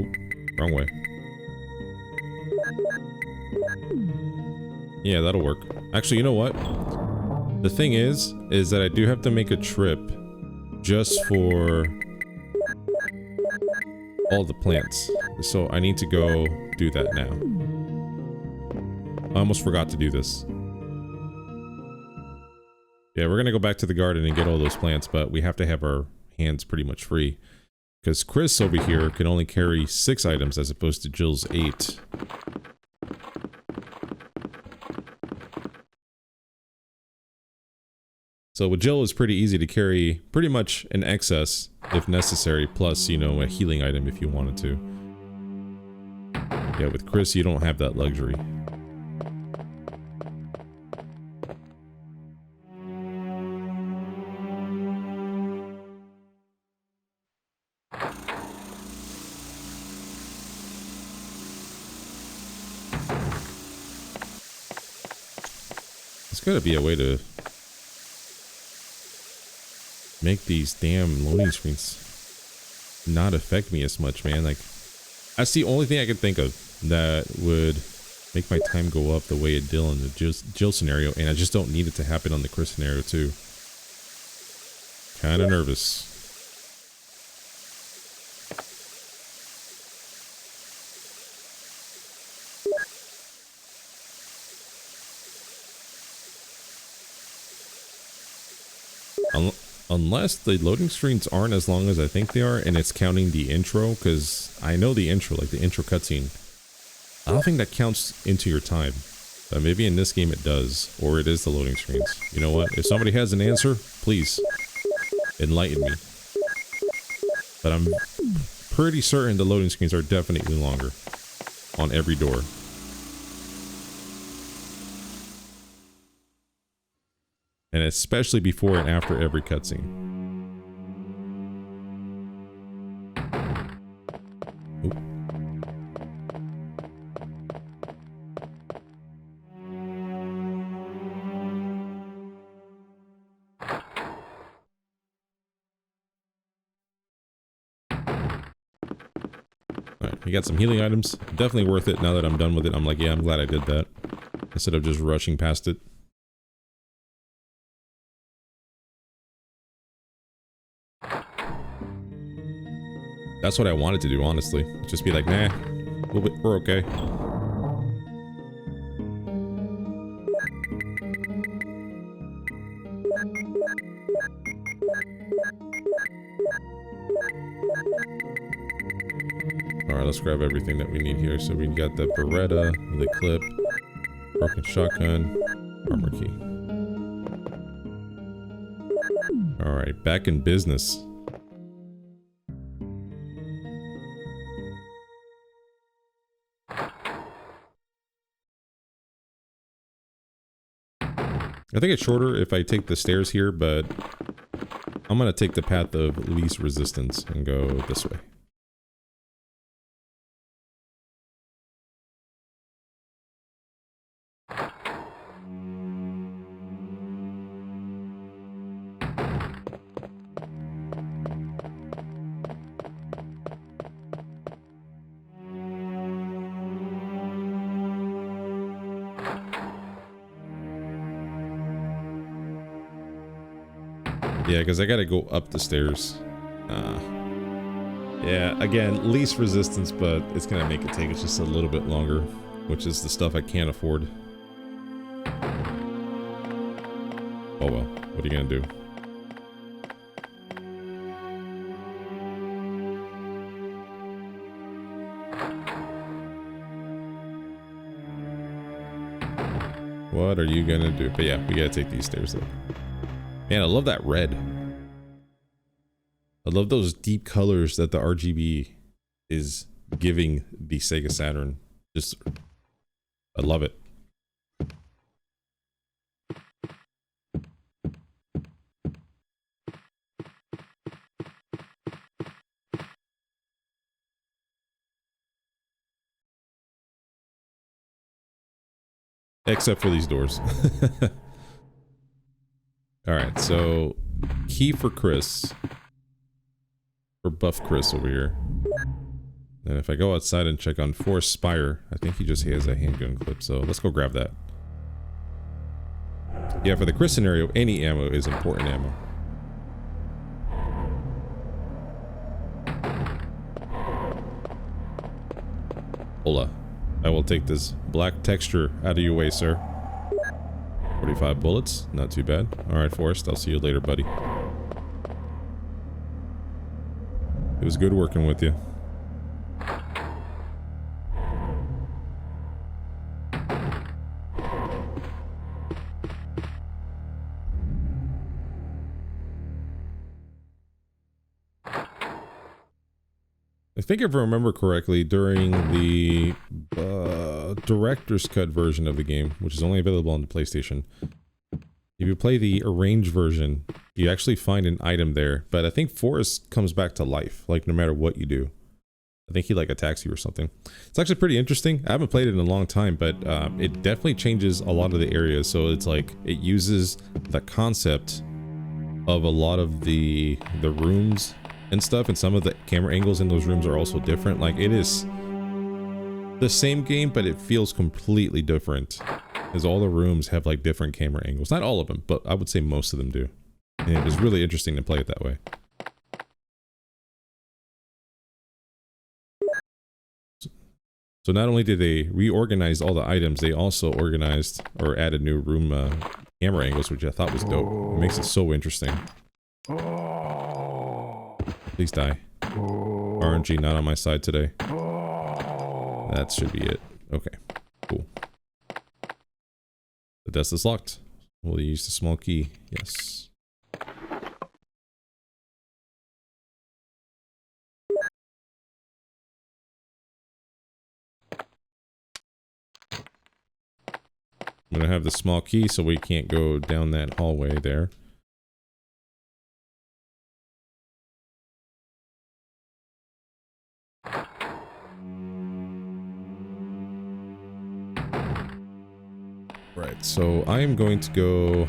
Oop, wrong way. Yeah, that'll work. Actually, you know what? The thing is that I do have to make a trip just for all the plants. So I need to go do that now. I almost forgot to do this. Yeah, we're gonna go back to the garden and get all those plants, but we have to have our hands pretty much free. Because Chris over here can only carry 6 items as opposed to Jill's 8. So with Jill, it's pretty easy to carry pretty much an excess if necessary, plus, you know, a healing item if you wanted to. Yeah, with Chris, you don't have that luxury. There's gotta be a way to make these damn loading screens not affect me as much, man. Like, that's the only thing I can think of that would make my time go up the way it did in the Jill scenario, and I just don't need it to happen on the Chris scenario too. Kind of nervous. Unless the loading screens aren't as long as I think they are, and it's counting the intro, because I know the intro, like the intro cutscene. I don't think that counts into your time. But maybe in this game it does, or it is the loading screens. You know what? If somebody has an answer, please enlighten me. But I'm pretty certain the loading screens are definitely longer on every door. And especially before and after every cutscene. Alright, we got some healing items. Definitely worth it now that I'm done with it. I'm like, yeah, I'm glad I did that. Instead of just rushing past it. That's what I wanted to do, honestly. Just be like, nah, we're okay. Alright, let's grab everything that we need here. So we got the Beretta, the clip, broken shotgun, armor key. Alright, back in business. I think it's shorter if I take the stairs here, but I'm gonna take the path of least resistance and go this way. Yeah, because I gotta go up the stairs. Yeah, again, least resistance, but it's gonna make it take us just a little bit longer, which is the stuff I can't afford. Oh well, what are you gonna do? What are you gonna do? But yeah, we gotta take these stairs though. Man, I love that red. I love those deep colors that the RGB is giving the Sega Saturn. Just, I love it. Except for these doors. Alright, so key for Chris. For buff Chris over here. And if I go outside and check on Forrest Spire, I think he just has a handgun clip, so let's go grab that. Yeah, for the Chris scenario, any ammo is important ammo. Hola. I will take this black texture out of your way, sir. 45 bullets, not too bad. Alright, Forrest, I'll see you later, buddy. It was good working with you. I think if I remember correctly, during the director's cut version of the game, which is only available on the PlayStation, if you play the arranged version, you actually find an item there, but I think Forrest comes back to life, like no matter what you do. I think he like attacks you or something. It's actually pretty interesting. I haven't played it in a long time, but it definitely changes a lot of the areas. So it's like, it uses the concept of a lot of the rooms and stuff, and some of the camera angles in those rooms are also different. Like, it is the same game, but it feels completely different, as all the rooms have like different camera angles. Not all of them, but I would say most of them do. And it was really interesting to play it that way. So not only did they reorganize all the items, they also organized or added new room camera angles, which I thought was dope. It makes it so interesting. Please die. RNG not on my side today. That should be it. Okay, cool. The desk is locked. We'll use the small key. Yes. I'm gonna have the small key so we can't go down that hallway there. Right, so I am going to go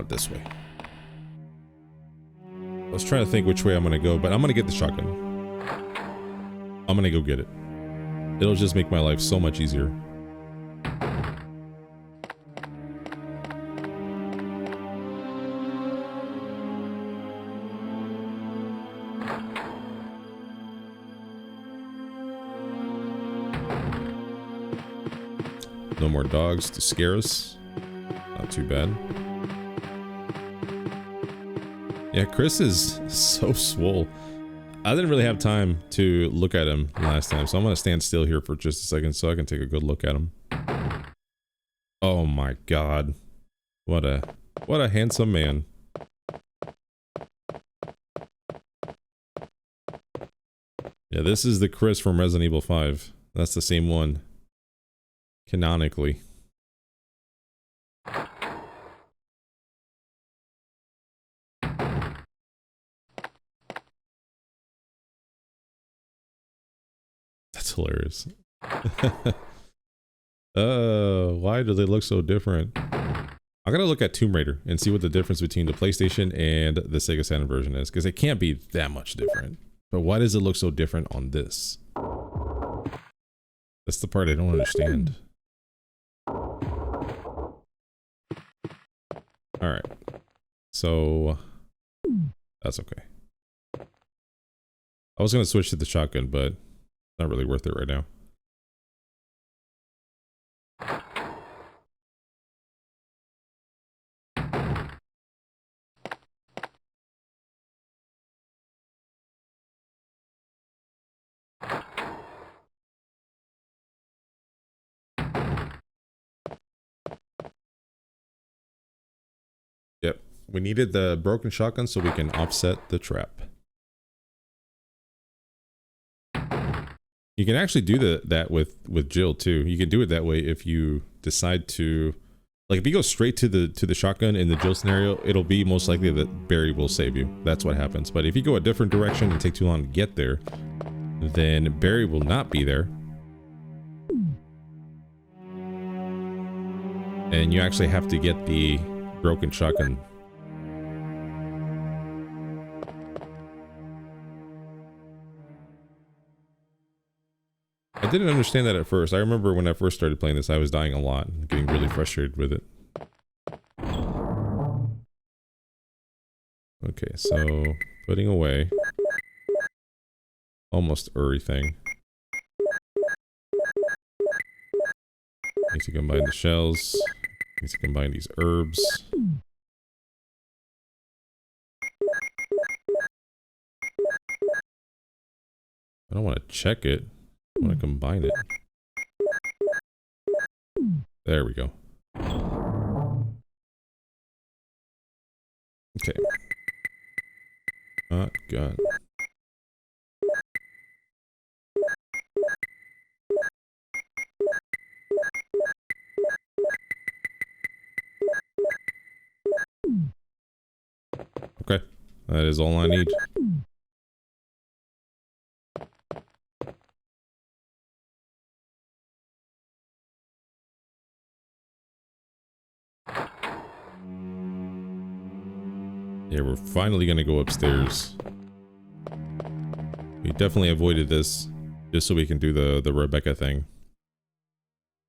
this way. I was trying to think which way I'm gonna go, but I'm gonna get the shotgun. I'm gonna go get it. It'll just make my life so much easier. No more dogs to scare us. Not too bad. Yeah, Chris is so swole. I didn't really have time to look at him last time, so I'm gonna stand still here for just a second so I can take a good look at him. Oh my god. What a handsome man. Yeah, this is the Chris from Resident Evil 5. That's the same one. Canonically. That's hilarious. Why do they look so different? I gotta look at Tomb Raider and see what the difference between the PlayStation and the Sega Saturn version is, because it can't be that much different. But why does it look so different on this? That's the part I don't understand. Alright. So that's okay. I was gonna switch to the shotgun, but not really worth it right now. Yep, we needed the broken shotgun so we can offset the trap. You can actually do that with Jill too. You can do it that way if you decide to, like if you go straight to the shotgun in the Jill scenario, it'll be most likely that Barry will save you. That's what happens. But if you go a different direction and take too long to get there, then Barry will not be there. And you actually have to get the broken shotgun. I didn't understand that at first. I remember when I first started playing this, I was dying a lot and getting really frustrated with it. Okay, so putting away almost everything. Need to combine the shells. Need to combine these herbs. I don't want to check it. I want to combine it. There we go. Okay. Shotgun. Okay, that is all I need. Yeah, we're finally gonna go upstairs. We definitely avoided this just so we can do the Rebecca thing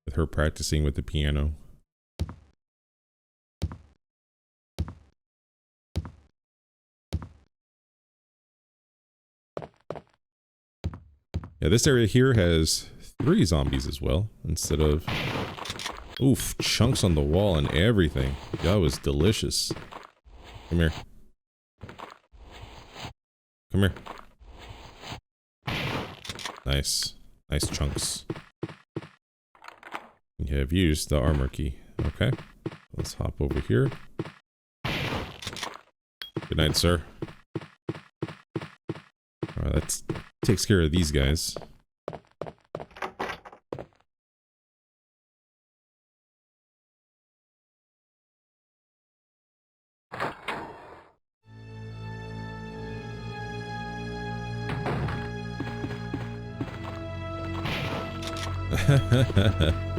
with her practicing with the piano. Yeah, this area here has 3 zombies as well, instead of... Oof, chunks on the wall and everything. That was delicious. Come here. Come here. Nice. Nice chunks. You have used the armor key. Okay. Let's hop over here. Good night, sir. Alright, that takes care of these guys.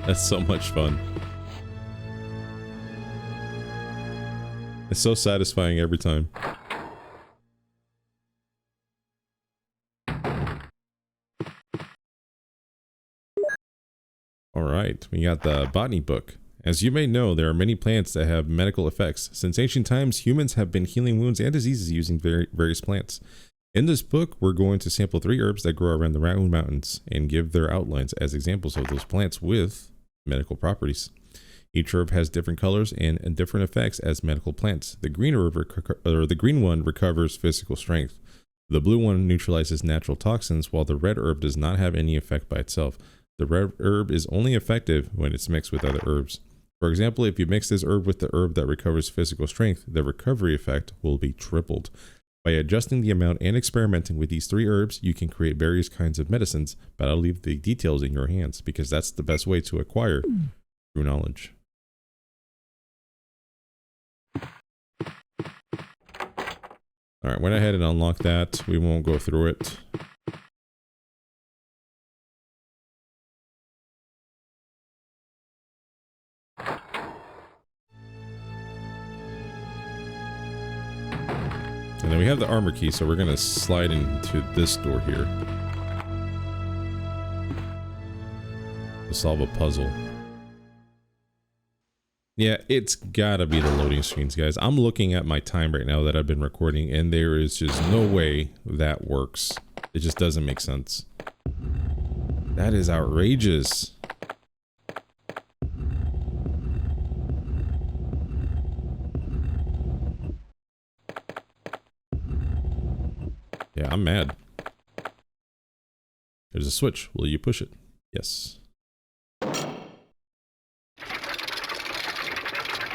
That's so much fun. It's so satisfying every time. Alright, we got the botany book. As you may know, there are many plants that have medical effects. Since ancient times, humans have been healing wounds and diseases using various plants. In this book, we're going to sample 3 herbs that grow around the Raccoon Mountains and give their outlines as examples of those plants with medical properties. Each herb has different colors and different effects as medical plants. The green herb, the green one recovers physical strength. The blue one neutralizes natural toxins, while the red herb does not have any effect by itself. The red herb is only effective when it's mixed with other herbs. For example, if you mix this herb with the herb that recovers physical strength, the recovery effect will be tripled. By adjusting the amount and experimenting with these 3 herbs, you can create various kinds of medicines, but I'll leave the details in your hands because that's the best way to acquire true knowledge. Alright, went ahead and unlocked that. We won't go through it. And then we have the armor key, so we're gonna slide into this door here to solve a puzzle. Yeah, it's gotta be the loading screens, guys. I'm looking at my time right now that I've been recording, and there is just no way that works. It just doesn't make sense. That is outrageous. Yeah, I'm mad. There's a switch. Will you push it? Yes.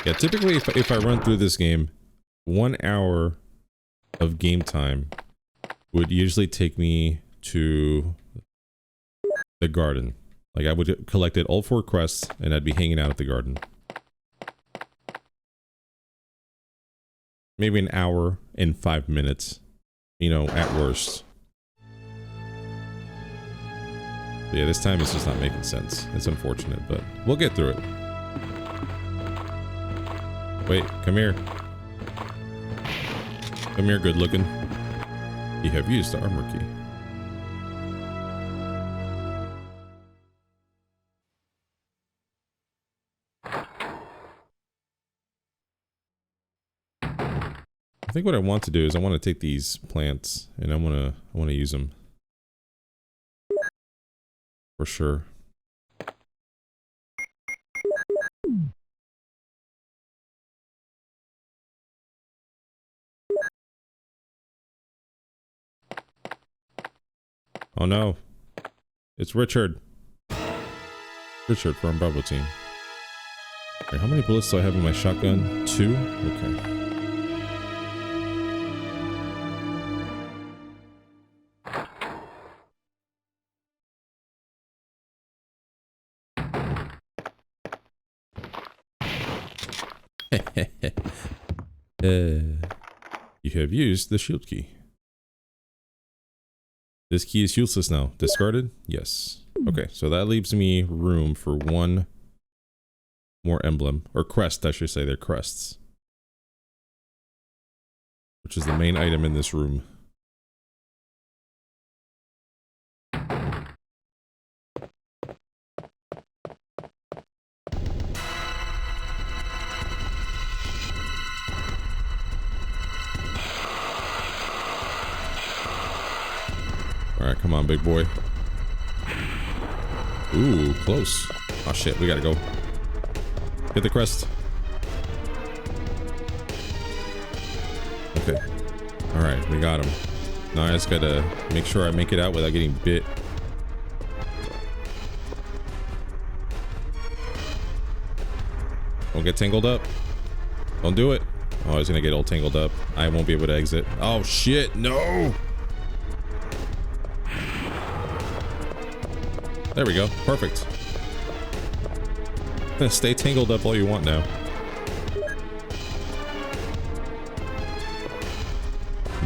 Yeah, typically if I run through this game, 1 hour of game time would usually take me to the garden. Like I would have collected all 4 crests and I'd be hanging out at the garden. Maybe an hour and 5 minutes. You know, at worst. But yeah, this time it's just not making sense. It's unfortunate, but we'll get through it. Wait, come here. Come here, good looking. You have used the armor key. I think what I want to do is I want to take these plants and I want to use them for sure. Oh no, it's Richard. Richard from Bravo Team. Wait, how many bullets do I have in my shotgun? 2? Okay. You have used the shield key. This key is useless now. Discarded? Yes. Okay, so that leaves me room for 1 more emblem. Or crest, I should say. They're crests. Which is the main item in this room. Alright, come on, big boy. Ooh, close. Oh shit, we gotta go. Get the crest. Okay. Alright, we got him. Now I just gotta make sure I make it out without getting bit. Don't get tangled up. Don't do it. Oh, he's gonna get all tangled up. I won't be able to exit. Oh shit, no! There we go. Perfect. Stay tangled up all you want now.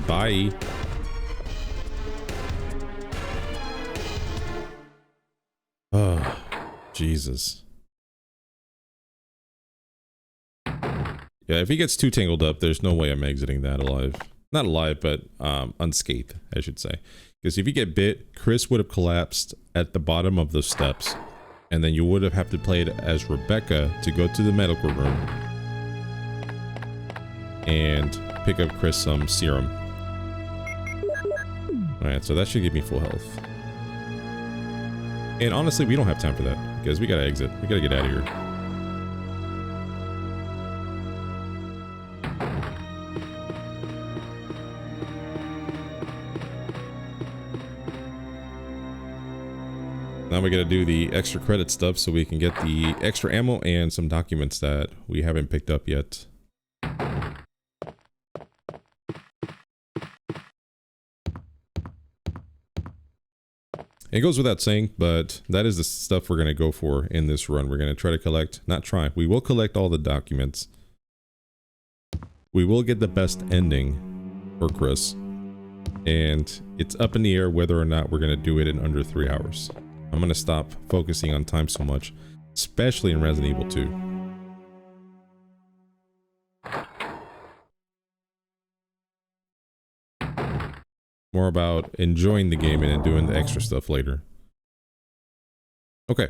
Bye. Oh, Jesus. Yeah, if he gets too tangled up, there's no way I'm exiting that alive. Not alive, but unscathed, I should say. Because if you get bit, Chris would have collapsed at the bottom of the steps. And then you would have had to play it as Rebecca to go to the medical room and pick up Chris some serum. Alright, so that should give me full health. And honestly, we don't have time for that, because we gotta exit. We gotta get out of here. Now we gotta do the extra credit stuff so we can get the extra ammo and some documents that we haven't picked up yet. It goes without saying, but that is the stuff we're going to go for in this run. We're going to try to collect, not try, we will collect all the documents. We will get the best ending for Chris. And it's up in the air whether or not we're going to do it in under 3 hours. I'm going to stop focusing on time so much, especially in Resident Evil 2. More about enjoying the game and then doing the extra stuff later. Okay.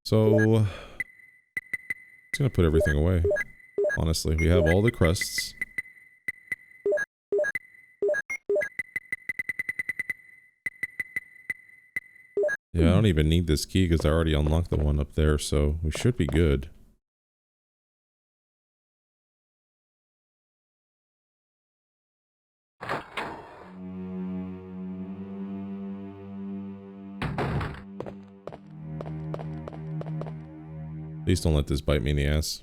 So, I'm just gonna put everything away. Honestly, we have all the crests. Yeah, I don't even need this key because I already unlocked the one up there, so we should be good. Please don't let this bite me in the ass.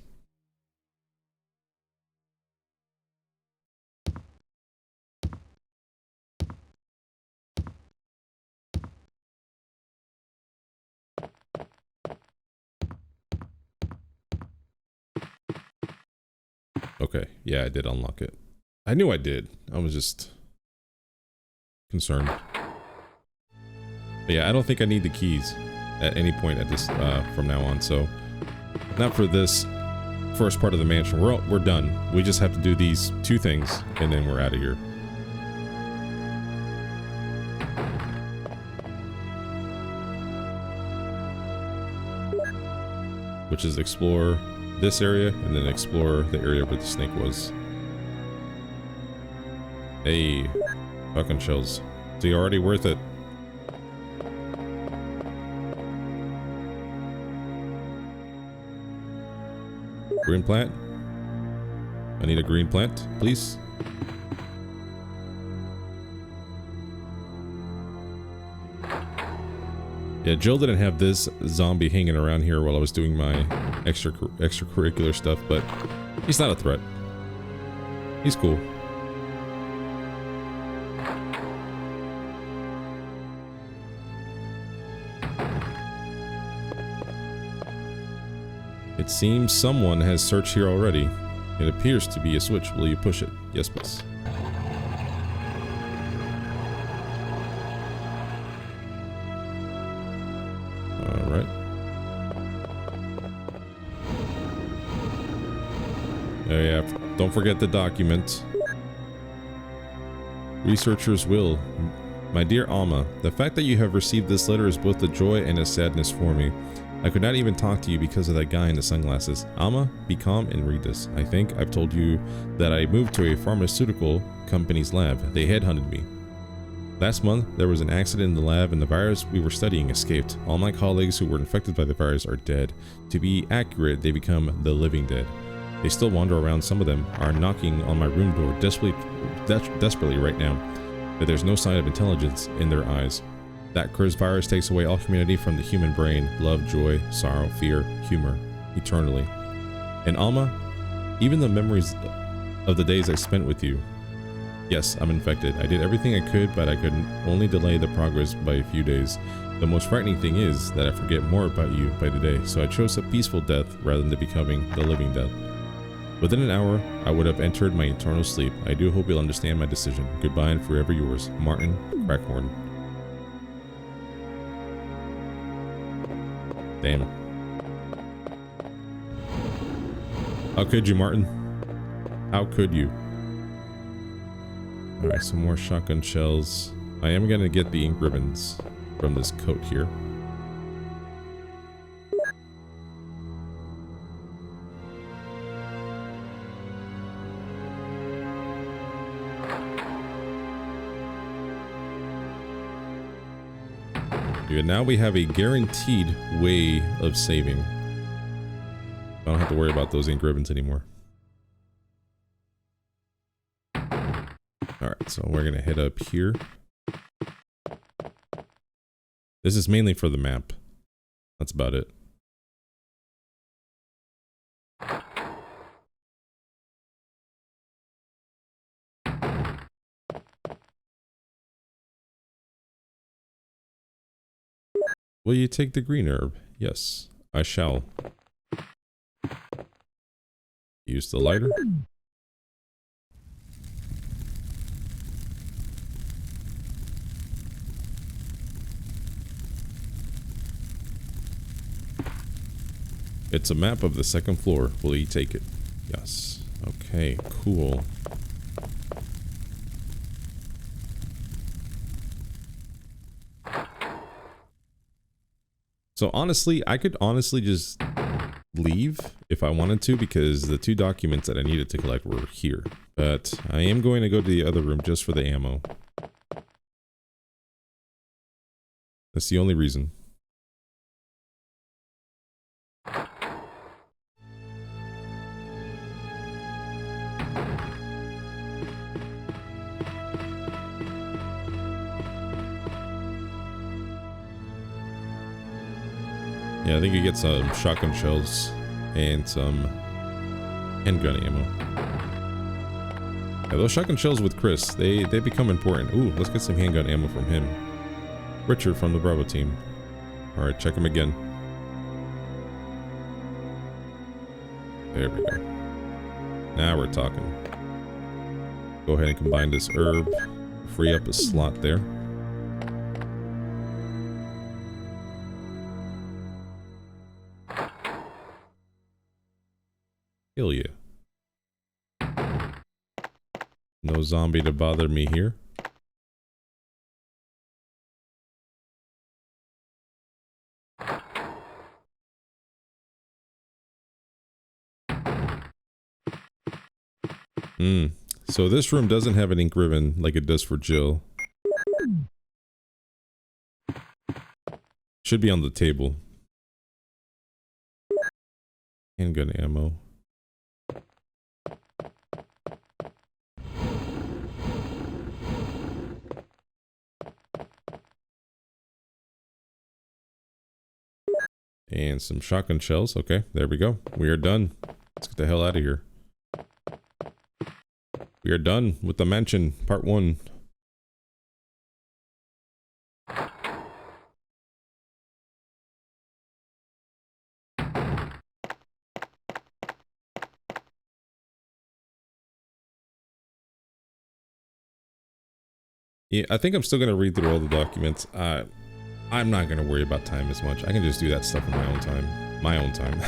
Okay, yeah, I did unlock it. I knew I did. I was just concerned. But yeah, I don't think I need the keys at any point at this from now on, so not for this first part of the mansion. We're done. We just have to do these 2 things and then we're out of here. Which is explore this area and then explore the area where the snake was. Hey, fucking shells. See, already worth it. Green plant? I need a green plant, please. Yeah, Jill didn't have this zombie hanging around here while I was doing my extracurricular stuff, but he's not a threat. He's cool. It seems someone has searched here already. It appears to be a switch. Will you push it? Yes, please. Alright. Oh yeah, don't forget the document. Researchers will. My dear Alma, the fact that you have received this letter is both a joy and a sadness for me. I could not even talk to you because of that guy in the sunglasses. Alma, be calm and read this. I think I've told you that I moved to a pharmaceutical company's lab. They headhunted me. Last month, there was an accident in the lab and the virus we were studying escaped. All my colleagues who were infected by the virus are dead. To be accurate, they become the living dead. They still wander around. Some of them are knocking on my room door desperately right now. but there's no sign of intelligence in their eyes. That cursed virus takes away all humanity from the human brain, love, joy, sorrow, fear, humor, eternally. And Alma, even the memories of the days I spent with you. Yes, I'm infected. I did everything I could, but I could only delay the progress by a few days. The most frightening thing is that I forget more about you by the day, so I chose a peaceful death rather than becoming the living death. Within an hour, I would have entered my eternal sleep. I do hope you'll understand my decision. Goodbye and forever yours, Martin Crackhorn. Damn. How could you, Martin? How could you? Alright, some more shotgun shells. I am gonna get the ink ribbons from this coat here. Dude, now we have a guaranteed way of saving. I don't have to worry about those ink ribbons anymore. Alright, so we're gonna head up here. This is mainly for the map. That's about it. Will you take the green herb? Yes, I shall. Use the lighter. It's a map of the second floor. Will you take it? Yes. Okay, cool. So honestly, I could honestly just leave if I wanted to, because the two documents that I needed to collect were here. But I am going to go to the other room just for the ammo. That's the only reason. Yeah, I think you get some shotgun shells and some handgun ammo. Yeah, those shotgun shells with Chris, they become important. Ooh, let's get some handgun ammo from him. Richard from the Bravo team. Alright, check him again. There we go. Now we're talking. Go ahead and combine this herb. Free up a slot there. Hell yeah. No zombie to bother me here. So this room doesn't have an ink ribbon like it does for Jill. Should be on the table. Handgun ammo. And some shotgun shells. Okay, there we go. We are done. Let's get the hell out of here. We are done with the mansion, part 1. Yeah, I think I'm still going to read through all the documents. I'm not going to worry about time as much. I can just do that stuff in my own time. My own time.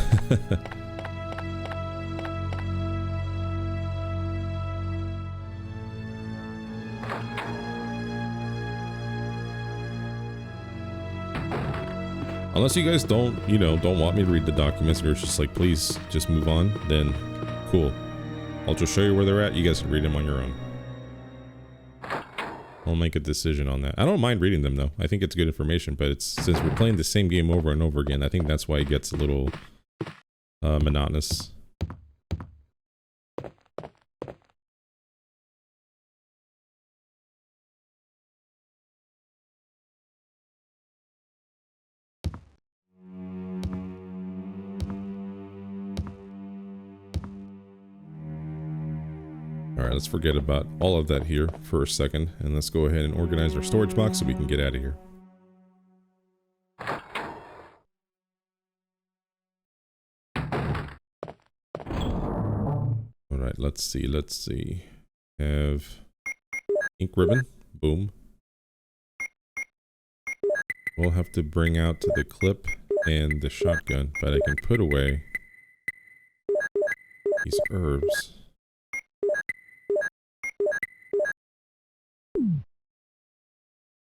Unless you guys don't, you know, don't want me to read the documents, or it's just like, please, just move on, then cool. I'll just show you where they're at. You guys can read them on your own. I'll make a decision on that. I don't mind reading them though. I think it's good information, but it's, since we're playing the same game over and over again, I think that's why it gets a little monotonous. let's forget about all of that here for a second, and let's go ahead and organize our storage box so we can get out of here. Alright, let's see. Have ink ribbon. Boom. We'll have to bring out to the clip and the shotgun, but I can put away these herbs.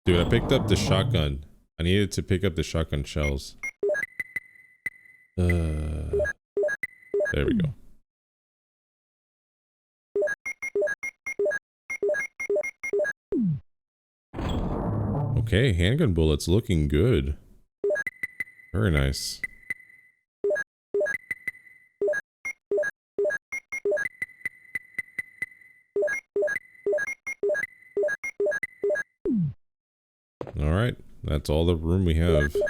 Dude, I picked up the shotgun. I needed to pick up the shotgun shells. There we go. Okay, handgun bullets looking good. Very nice. Alright, that's all the room we have. So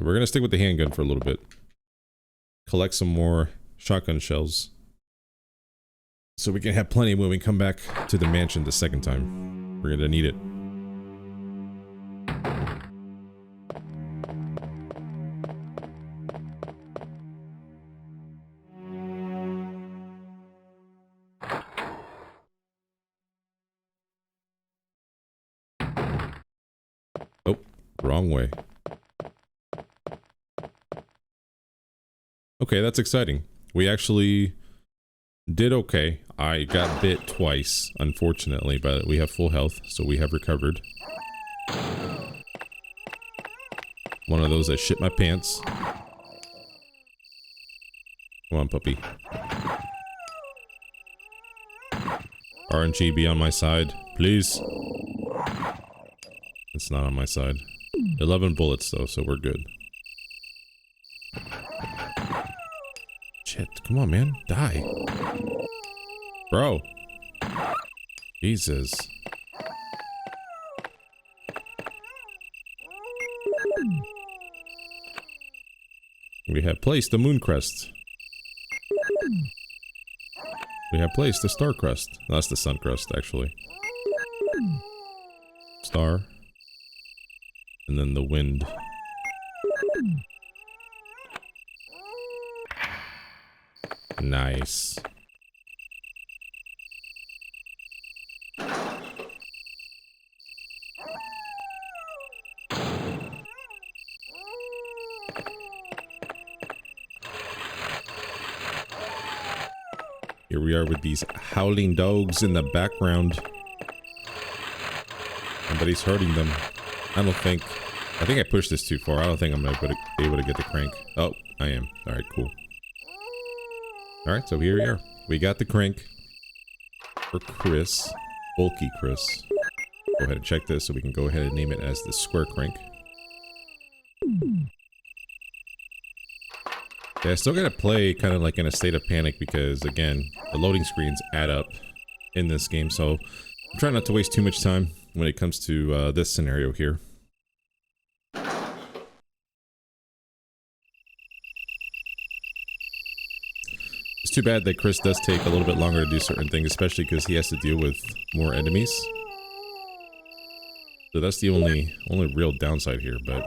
we're gonna stick with the handgun for a little bit. Collect some more shotgun shells. So we can have plenty when we come back to the mansion the second time. We're gonna need it. Oh, wrong way. Okay, that's exciting. We actually did okay. I got bit twice, unfortunately, but we have full health, so we have recovered. One of those that shit my pants. Come on, puppy. RNG, be on my side, please. It's not on my side. 11 bullets, though, so we're good. Shit, come on, man. Die. Bro. Jesus. We have placed the moon crest. We have placed the star crest. No, that's the sun crest, actually. Star. And then the wind. Nice. Here we are with these howling dogs in the background. Somebody's hurting them. I think I pushed this too far. I don't think I'm gonna be able to get the crank. Oh, I am. Alright, cool. Alright, so here we are. We got the crank for Chris. Bulky Chris. Go ahead and check this so we can go ahead and name it as the square crank. Yeah, I still gotta play kind of like in a state of panic because, again, the loading screens add up in this game, so I'm trying not to waste too much time when it comes to this scenario here. It's too bad that Chris does take a little bit longer to do certain things, especially because he has to deal with more enemies. So that's the only real downside here, but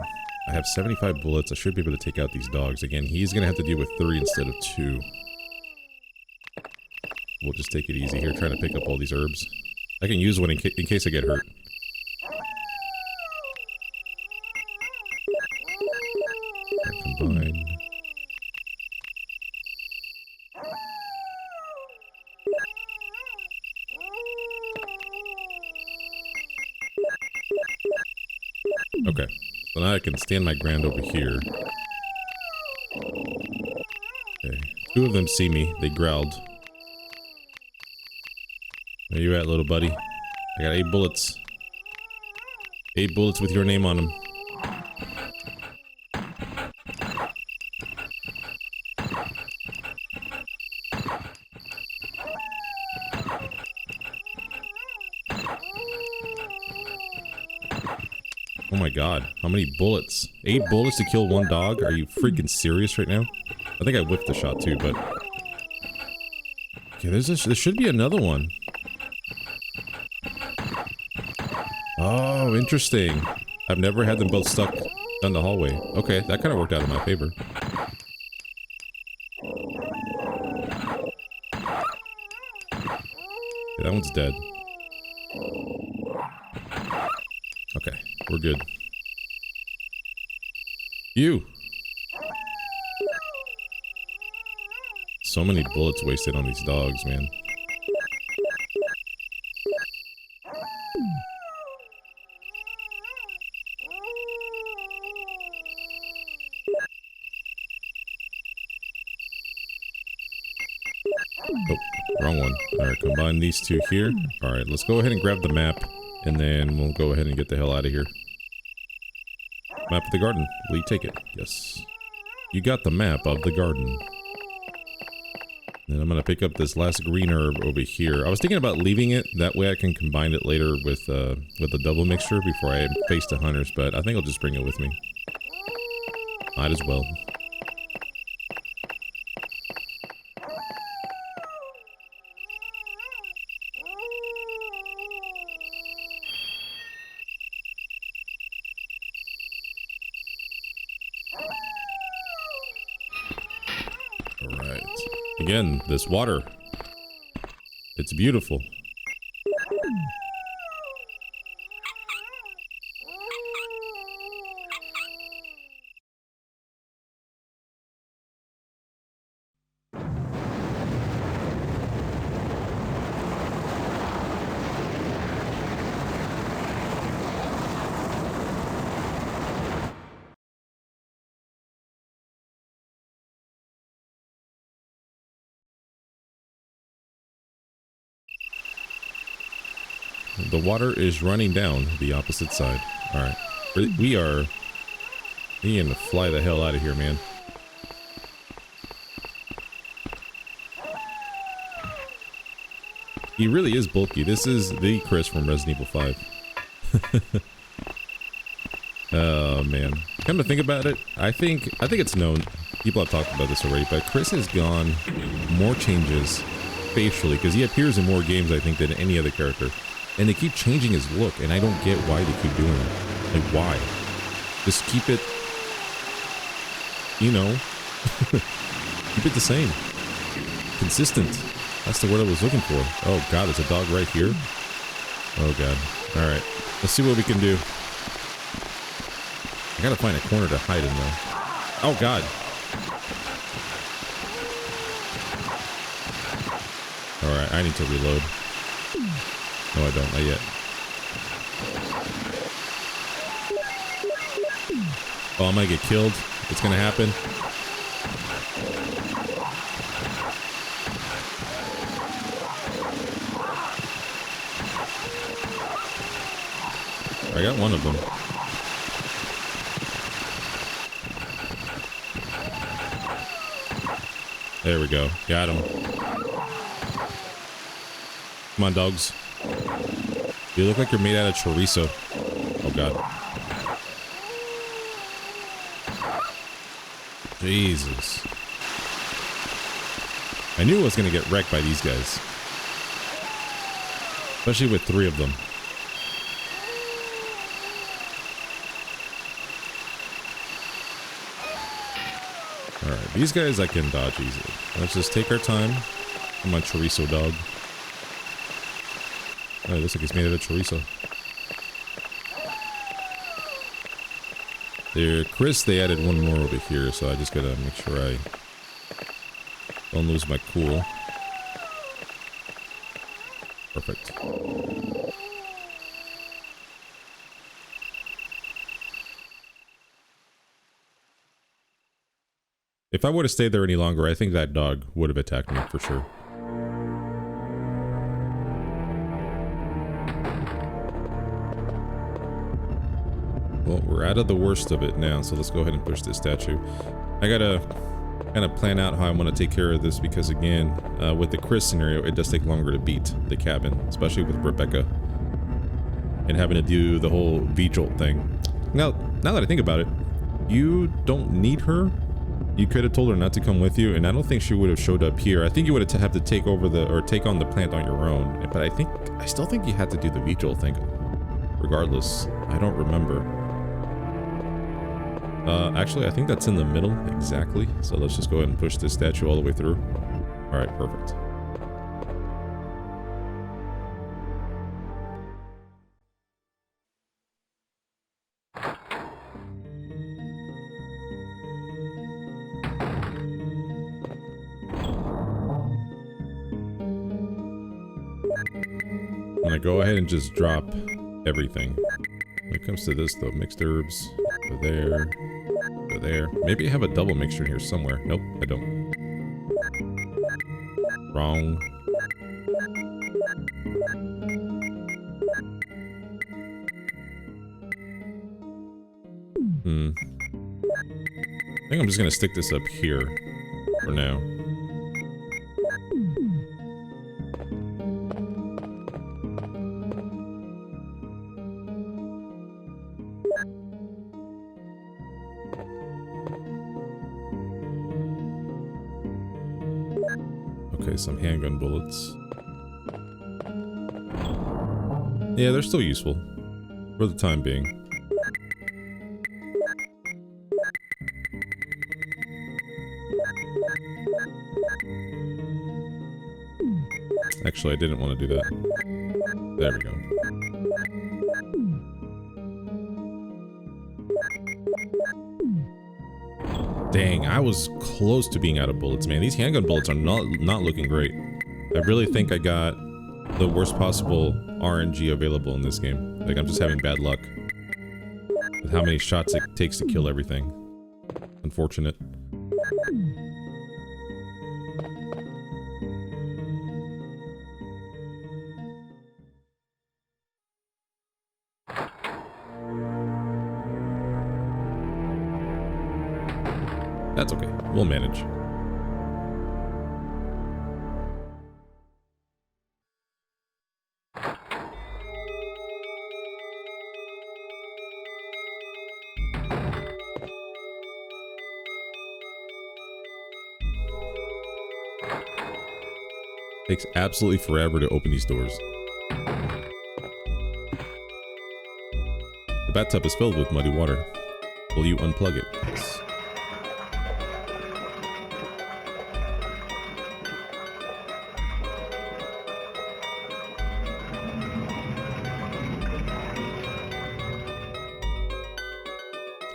I have 75 bullets. I should be able to take out these dogs. Again, he's going to have to deal with 3 instead of 2. We'll just take it easy here, trying to pick up all these herbs. I can use one in case I get hurt. Combine. Okay, so now I can stand my ground over here. Okay, 2 of them see me. They growled. Where you at, little buddy? I got 8 bullets. 8 bullets with your name on them. Oh my god, how many bullets? 8 bullets to kill 1 dog? Are you freaking serious right now? I think I whiffed the shot too, but... Okay, there should be another one. Oh, interesting. I've never had them both stuck down the hallway. Okay, that kind of worked out in my favor. Okay, that one's dead. Okay, we're good. You! So many bullets wasted on these dogs, man. Oh, wrong one. Alright, combine these two here. Alright, let's go ahead and grab the map, and then we'll go ahead and get the hell out of here. Map of the garden. Will you take it? Yes. You got the map of the garden. And I'm gonna pick up this last green herb over here. I was thinking about leaving it, that way I can combine it later with the double mixture before I face the hunters, but I think I'll just bring it with me. Might as well. Again, this water. It's beautiful. The water is running down the opposite side. Alright. We are needing to fly the hell out of here, man. He really is bulky. This is the Chris from Resident Evil 5. Oh, man. Come to think about it, I think it's known. People have talked about this already, but Chris has gone more changes facially, because he appears in more games, I think, than any other character. And they keep changing his look, and I don't get why they keep doing it. Like, why? Just keep it, you know, keep it the same. Consistent. That's the word I was looking for. Oh, God, there's a dog right here. Oh, God. All right. Let's see what we can do. I gotta find a corner to hide in, though. Oh, God. All right, I need to reload. No, I don't. Not yet. Oh, I'm gonna get killed. It's gonna happen. I got one of them. There we go. Got him. Come on, dogs. You look like you're made out of chorizo. Oh, God. Jesus. I knew I was going to get wrecked by these guys. Especially with 3 of them. Alright, these guys I can dodge easily. Let's just take our time. Come on, chorizo dog. Oh, it looks like it's made out of chorizo. There, Chris, they added one more over here, so I just gotta make sure I don't lose my cool. Perfect. If I would have stayed there any longer, I think that dog would have attacked me for sure. Well, we're out of the worst of it now, so let's go ahead and push this statue. I gotta kind of plan out how I want to take care of this, because again, with the Chris scenario, it does take longer to beat the cabin, especially with Rebecca. And having to do the whole V-jolt thing. Now that I think about it, you don't need her You could have told her not to come with you, and I don't think she would have showed up here. I think you would have to take over take on the plant on your own. But I still think you had to do the vigil thing. Regardless, I don't remember. Actually, I think that's in the middle exactly. So let's just go ahead and push this statue all the way through. All right, perfect. I'm gonna go ahead and just drop everything. When it comes to this though, mixed herbs, over there, over there. Maybe I have a double mixture in here somewhere. Nope, I don't. Wrong. I think I'm just gonna stick this up here for now. Okay, some handgun bullets. Yeah, they're still useful for the time being. Actually, I didn't want to do that. There we go. Dang, I was close to being out of bullets, man. These handgun bullets are not looking great. I really think I got the worst possible RNG available in this game. Like, I'm just having bad luck with how many shots it takes to kill everything. Unfortunate. That's okay. We'll manage. Takes absolutely forever to open these doors. The bathtub is filled with muddy water. Will you unplug it? Yes.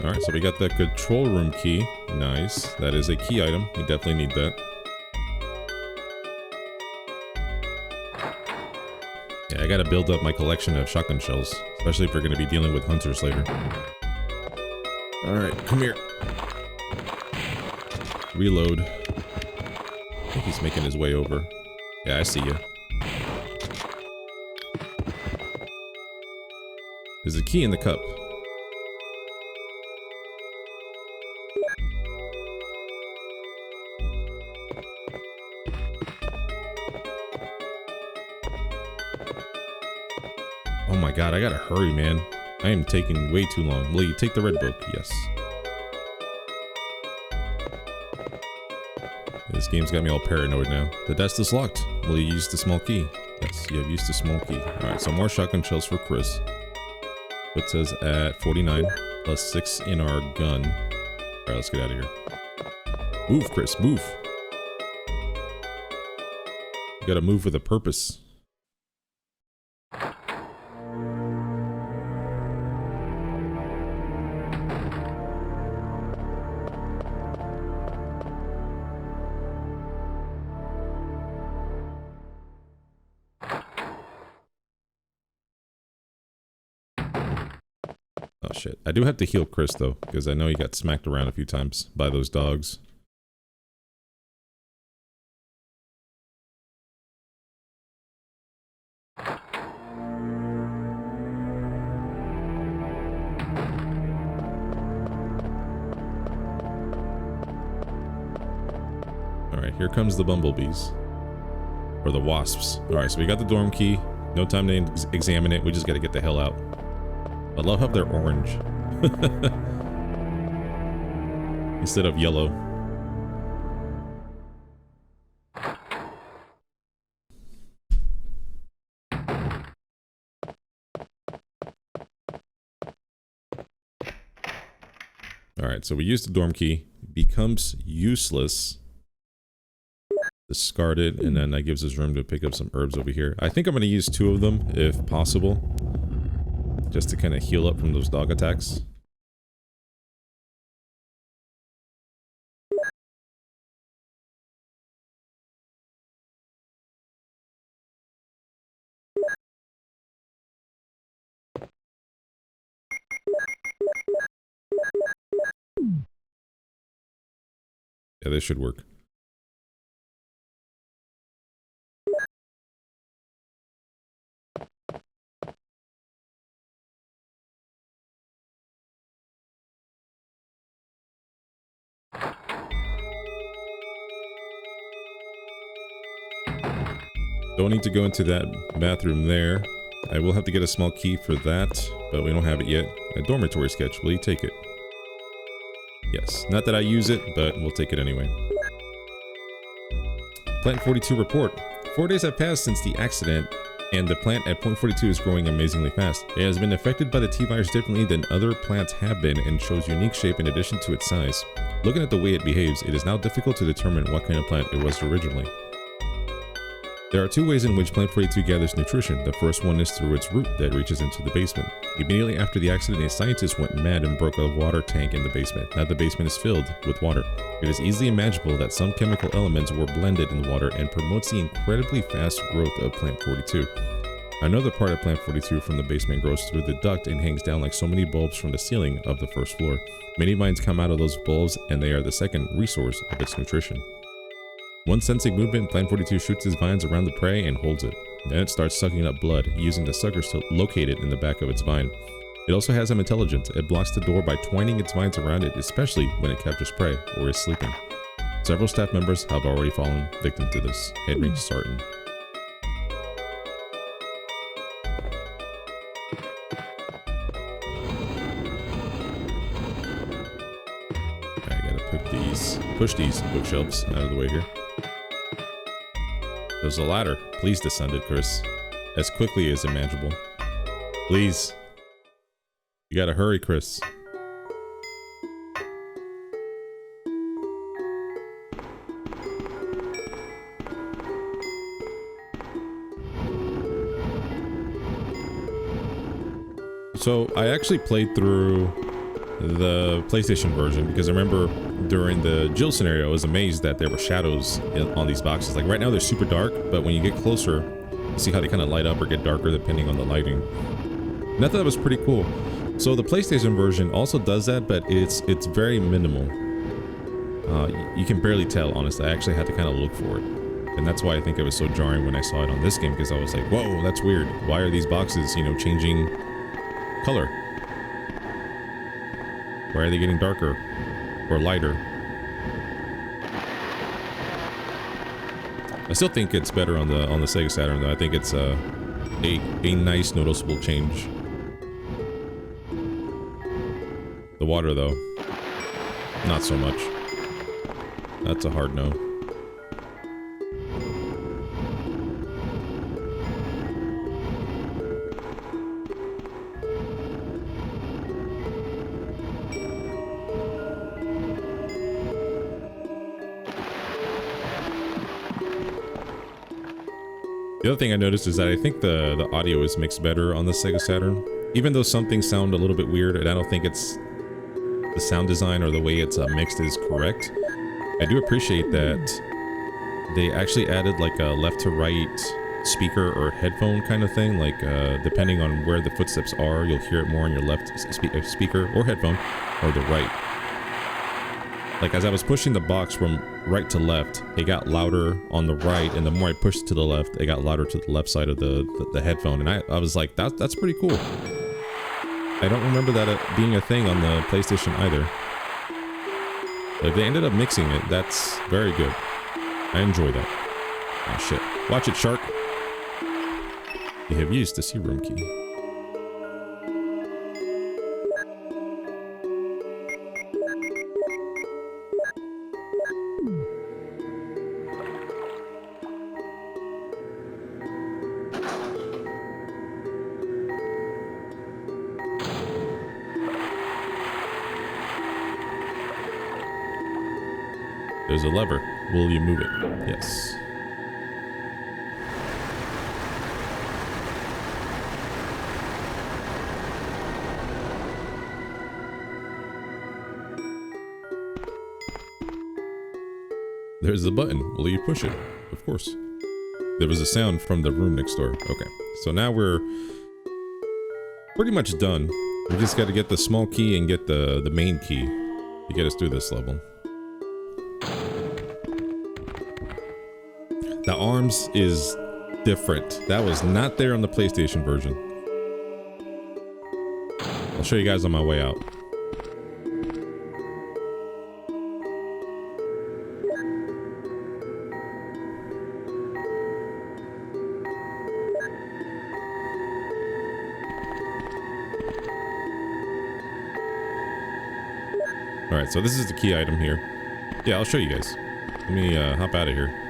Alright, so we got the control room key. Nice. That is a key item. We definitely need that. Yeah, I gotta build up my collection of shotgun shells. Especially if we're gonna be dealing with hunters later. Alright, come here. Reload. I think he's making his way over. Yeah, I see you. There's a key in the cup. Oh my god, I gotta hurry, man. I am taking way too long. Will you take the red book? Yes. This game's got me all paranoid now. The desk is locked. Will you use the small key? Yes, you have used the small key. Alright, so more shotgun shells for Chris. Puts us at 49, plus 6 in our gun. Alright, let's get out of here. Move, Chris, move! You gotta move with a purpose. Oh shit. I do have to heal Chris though, because I know he got smacked around a few times by those dogs. Alright, here comes the bumblebees. Or the wasps. Alright, so we got the dorm key. No time to examine it. We just gotta get the hell out. I love how they're orange. Instead of yellow. Alright, so we use the dorm key. It becomes useless. Discard it, and then that gives us room to pick up some herbs over here. I think I'm going to use 2 of them, if possible. Just to kind of heal up from those dog attacks. Yeah, this should work. Don't need to go into that bathroom there. I will have to get a small key for that, but we don't have it yet. A dormitory sketch, will you take it? Yes, not that I use it, but we'll take it anyway. Plant 42 report. 4 days have passed since the accident, and the plant at point 42 is growing amazingly fast. It has been affected by the T-virus differently than other plants have been and shows unique shape in addition to its size. Looking at the way it behaves, it is now difficult to determine what kind of plant it was originally. There are 2 ways in which Plant 42 gathers nutrition. The first one is through its root that reaches into the basement. Immediately after the accident, a scientist went mad and broke a water tank in the basement. Now the basement is filled with water. It is easily imaginable that some chemical elements were blended in the water and promotes the incredibly fast growth of Plant 42. Another part of Plant 42 from the basement grows through the duct and hangs down like so many bulbs from the ceiling of the first floor. Many vines come out of those bulbs, and they are the second resource of its nutrition. Once sensing movement, Plant 42 shoots its vines around the prey and holds it. Then it starts sucking up blood, using the suckers to locate it in the back of its vine. It also has some intelligence. It blocks the door by twining its vines around it, especially when it captures prey or is sleeping. Several staff members have already fallen victim to this. Henry Sarton. I gotta push these bookshelves out of the way here. There's a ladder. Please descend it, Chris. As quickly as imaginable. Please. You gotta hurry, Chris. So, I actually played through the PlayStation version because I remember during the Jill scenario I was amazed that there were shadows on these boxes. Like right now they're super dark, but when you get closer you see how they kind of light up or get darker depending on the lighting. And I thought that was pretty cool. So the PlayStation version also does that, but it's very minimal. You can barely tell, honestly. I actually had to kind of look for it, and that's why I think it was so jarring when I saw it on this game, because I was like, whoa, that's weird. Why are these boxes, you know, changing color? Why are they getting darker or lighter? I still think it's better on the Sega Saturn though. I think it's a nice noticeable change. The water though, not so much. That's a hard no. The other thing I noticed is that I think the audio is mixed better on the Sega Saturn. Even though some things sound a little bit weird, and I don't think it's the sound design or the way it's mixed is correct, I do appreciate that they actually added like a left to right speaker or headphone kind of thing. Like depending on where the footsteps are, you'll hear it more on your left speaker or headphone, or the right. Like as I was pushing the box from right to left, it got louder on the right, and the more I pushed to the left, it got louder to the left side of the headphone, and I was like, that's pretty cool. I don't remember that being a thing on the PlayStation either. But if they ended up mixing it, that's very good. I enjoy that. Oh shit. Watch it, shark. You have used the sea room key. There's a lever. Will you move it? Yes. There's the button. Will you push it? Of course. There was a sound from the room next door. Okay. So now we're pretty much done. We just got to get the small key and get the main key to get us through this level. The arms is different. That was not there on the PlayStation version. I'll show you guys on my way out. Alright, so this is the key item here. Yeah, I'll show you guys. Let me hop out of here.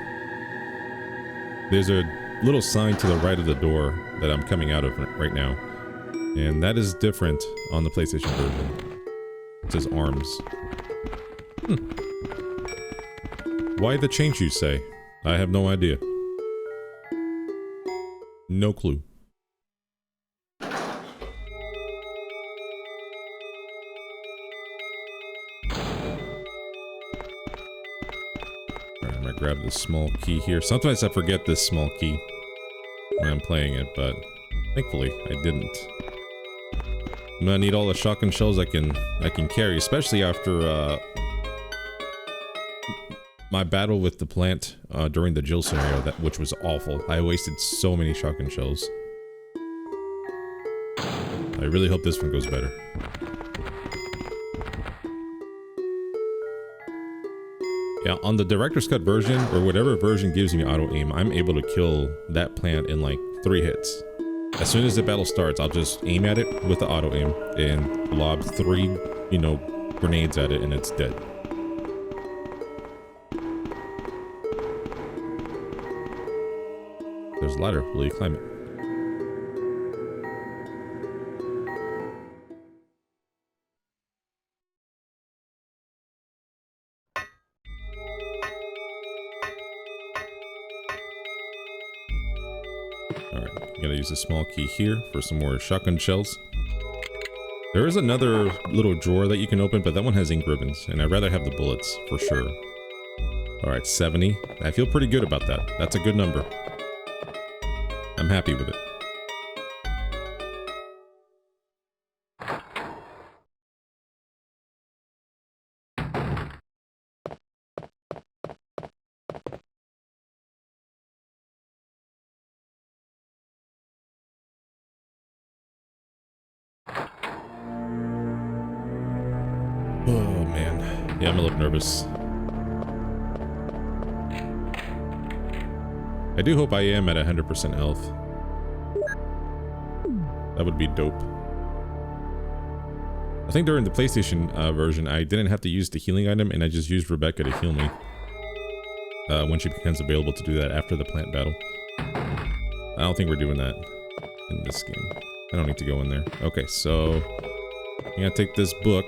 There's a little sign to the right of the door that I'm coming out of right now. And that is different on the PlayStation version. It says arms. Why the change, you say? I have no idea. No clue. Grab this small key here. Sometimes I forget this small key when I'm playing it, but thankfully I didn't. I'm gonna need all the shotgun shells I can carry, especially after my battle with the plant during the Jill scenario, which was awful. I wasted so many shotgun shells. I really hope this one goes better. Yeah, on the director's cut version, or whatever version gives me auto aim, I'm able to kill that plant in like 3 hits. As soon as the battle starts, I'll just aim at it with the auto aim and lob 3, you know, grenades at it and it's dead. There's a ladder. Will you climb it? Gotta use a small key here for some more shotgun shells. There is another little drawer that you can open, but that one has ink ribbons, and I'd rather have the bullets for sure. Alright, 70. I feel pretty good about that. That's a good number. I'm happy with it. Oh man, yeah, I'm a little nervous. I do hope I am at 100% health. That would be dope. I think during the PlayStation version, I didn't have to use the healing item, and I just used Rebecca to heal me. When she becomes available to do that after the plant battle. I don't think we're doing that in this game. I don't need to go in there. Okay, so I'm gonna take this book.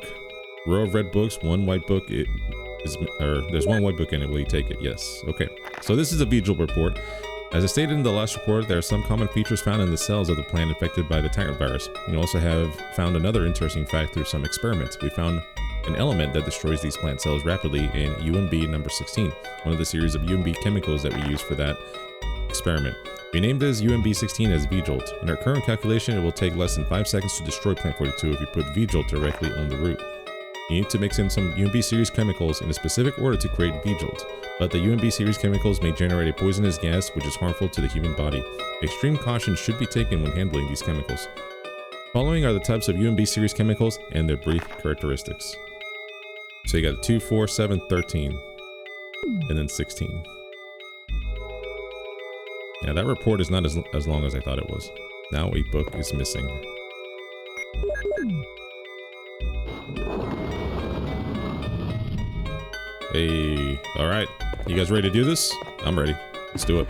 Row of red books, 1 white book. There's 1 white book in it. Will you take it? Yes. Okay. So this is a vigil report. As I stated in the last report, there are some common features found in the cells of the plant infected by the Tyrant virus. We also have found another interesting fact through some experiments. We found an element that destroys these plant cells rapidly in UMB number 16, one of the series of UMB chemicals that we used for that experiment. We named this UMB16 as V-Jolt. In our current calculation, it will take less than 5 seconds to destroy Plant 42 if you put V-Jolt directly on the root. You need to mix in some UMB series chemicals in a specific order to create V-Jolt, but the UMB series chemicals may generate a poisonous gas which is harmful to the human body. Extreme caution should be taken when handling these chemicals. Following are the types of UMB series chemicals and their brief characteristics. So you got 2, 4, 7, 13, and then 16. Yeah, that report is not as long as I thought it was. Now a book is missing. Hey, alright. You guys ready to do this? I'm ready. Let's do it.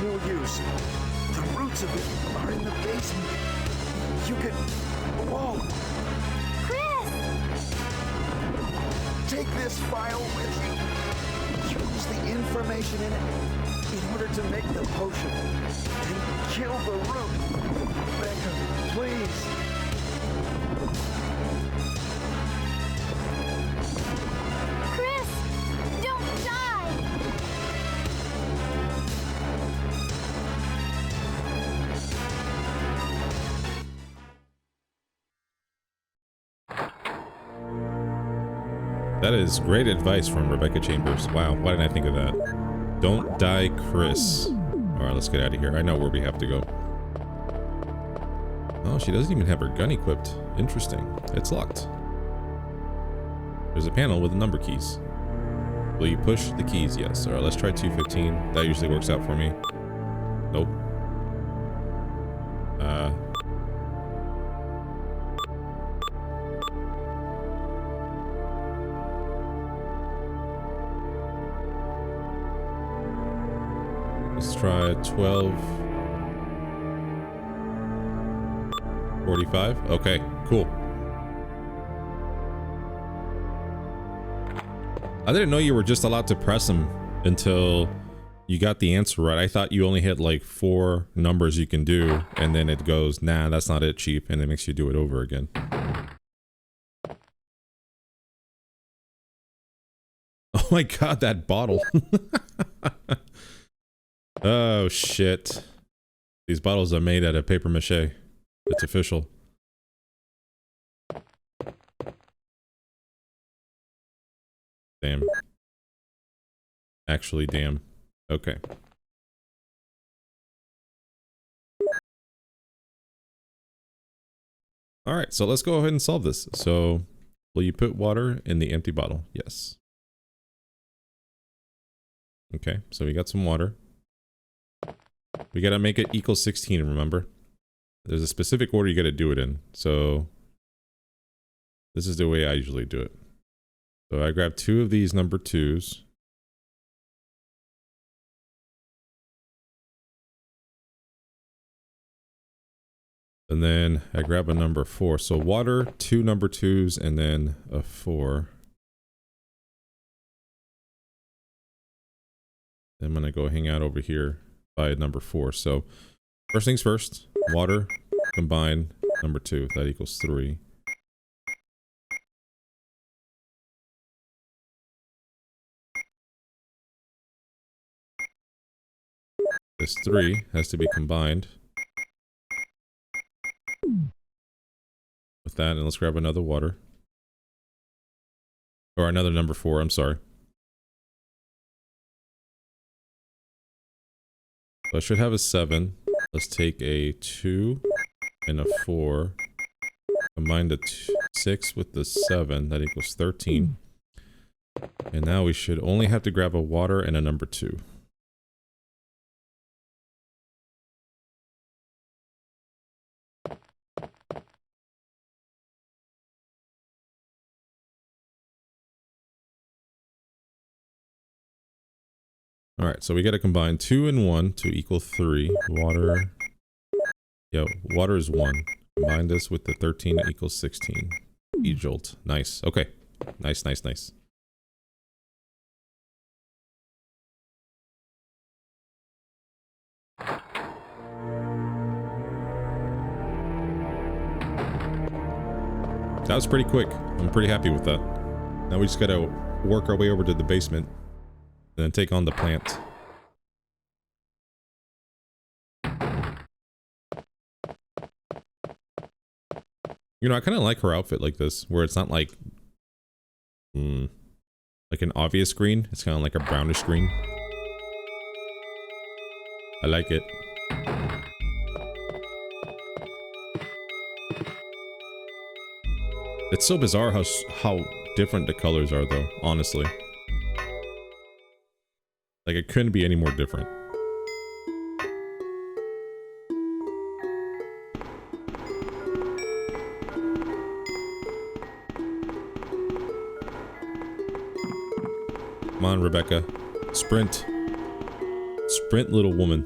no use. The roots of it are in the basement. You could... Whoa! Chris! Take this file with you. Use the information in it in order to make the potion. And kill the root. Becca, please. Chris! Don't die! That is great advice from Rebecca Chambers. Wow, why didn't I think of that? Don't die, Chris. Alright, let's get out of here. I know where we have to go. Oh, she doesn't even have her gun equipped. Interesting. It's locked. There's a panel with the number keys. Will you push the keys? Yes. Alright, let's try 215. That usually works out for me. Nope. Let's try 1245. Okay, cool. I didn't know you were just allowed to press them until you got the answer right. I thought you only had like 4 numbers you can do, and then it goes, nah, that's not it, cheap, and it makes you do it over again. Oh my god, that bottle. Oh shit. These bottles are made out of paper mache. It's official. Damn. Actually, damn. Okay. Alright, so let's go ahead and solve this. So, will you put water in the empty bottle? Yes. Okay, so we got some water. We gotta make it equal 16, remember? There's a specific order you gotta do it in. So, this is the way I usually do it. So I grab 2 of these number 2s. And then I grab a number 4. So water, 2 number 2s, and then a 4. I'm gonna go hang out over here by number 4. So first things first, water, combine, number 2. That equals 3. This 3 has to be combined with that, and let's grab another water. Or another number 4, I'm sorry. So I should have a 7. Let's take a 2 and a 4. Combine the 6 with the 7. That equals 13. And now we should only have to grab a water and a number 2. Alright, so we gotta combine 2 and 1 to equal 3. Water. Yeah, water is 1. Combine this with the 13 to equal 16. E-jolt. Nice. Okay. Nice, nice, nice. That was pretty quick. I'm pretty happy with that. Now we just gotta work our way over to the basement. And then take on the plant. You know, I kind of like her outfit like this, where it's not like... like an obvious green. It's kind of like a brownish green. I like it. It's so bizarre how different the colors are, though, honestly. Like, it couldn't be any more different. Come on, Rebecca. Sprint. Sprint, little woman.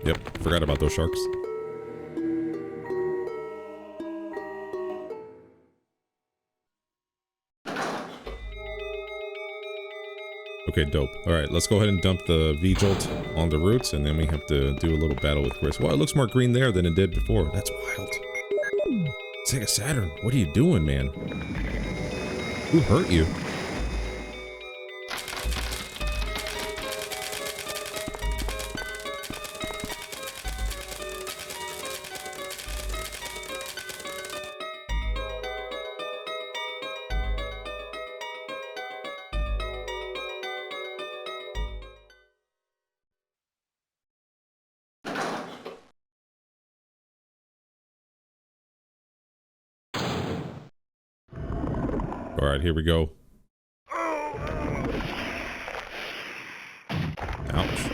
Yep, forgot about those sharks. Okay, dope. Alright, let's go ahead and dump the V-Jolt on the roots, and then we have to do a little battle with Chris. Well, it looks more green there than it did before. That's wild. Sega Saturn, what are you doing, man? Who hurt you? Alright, here we go. Ouch.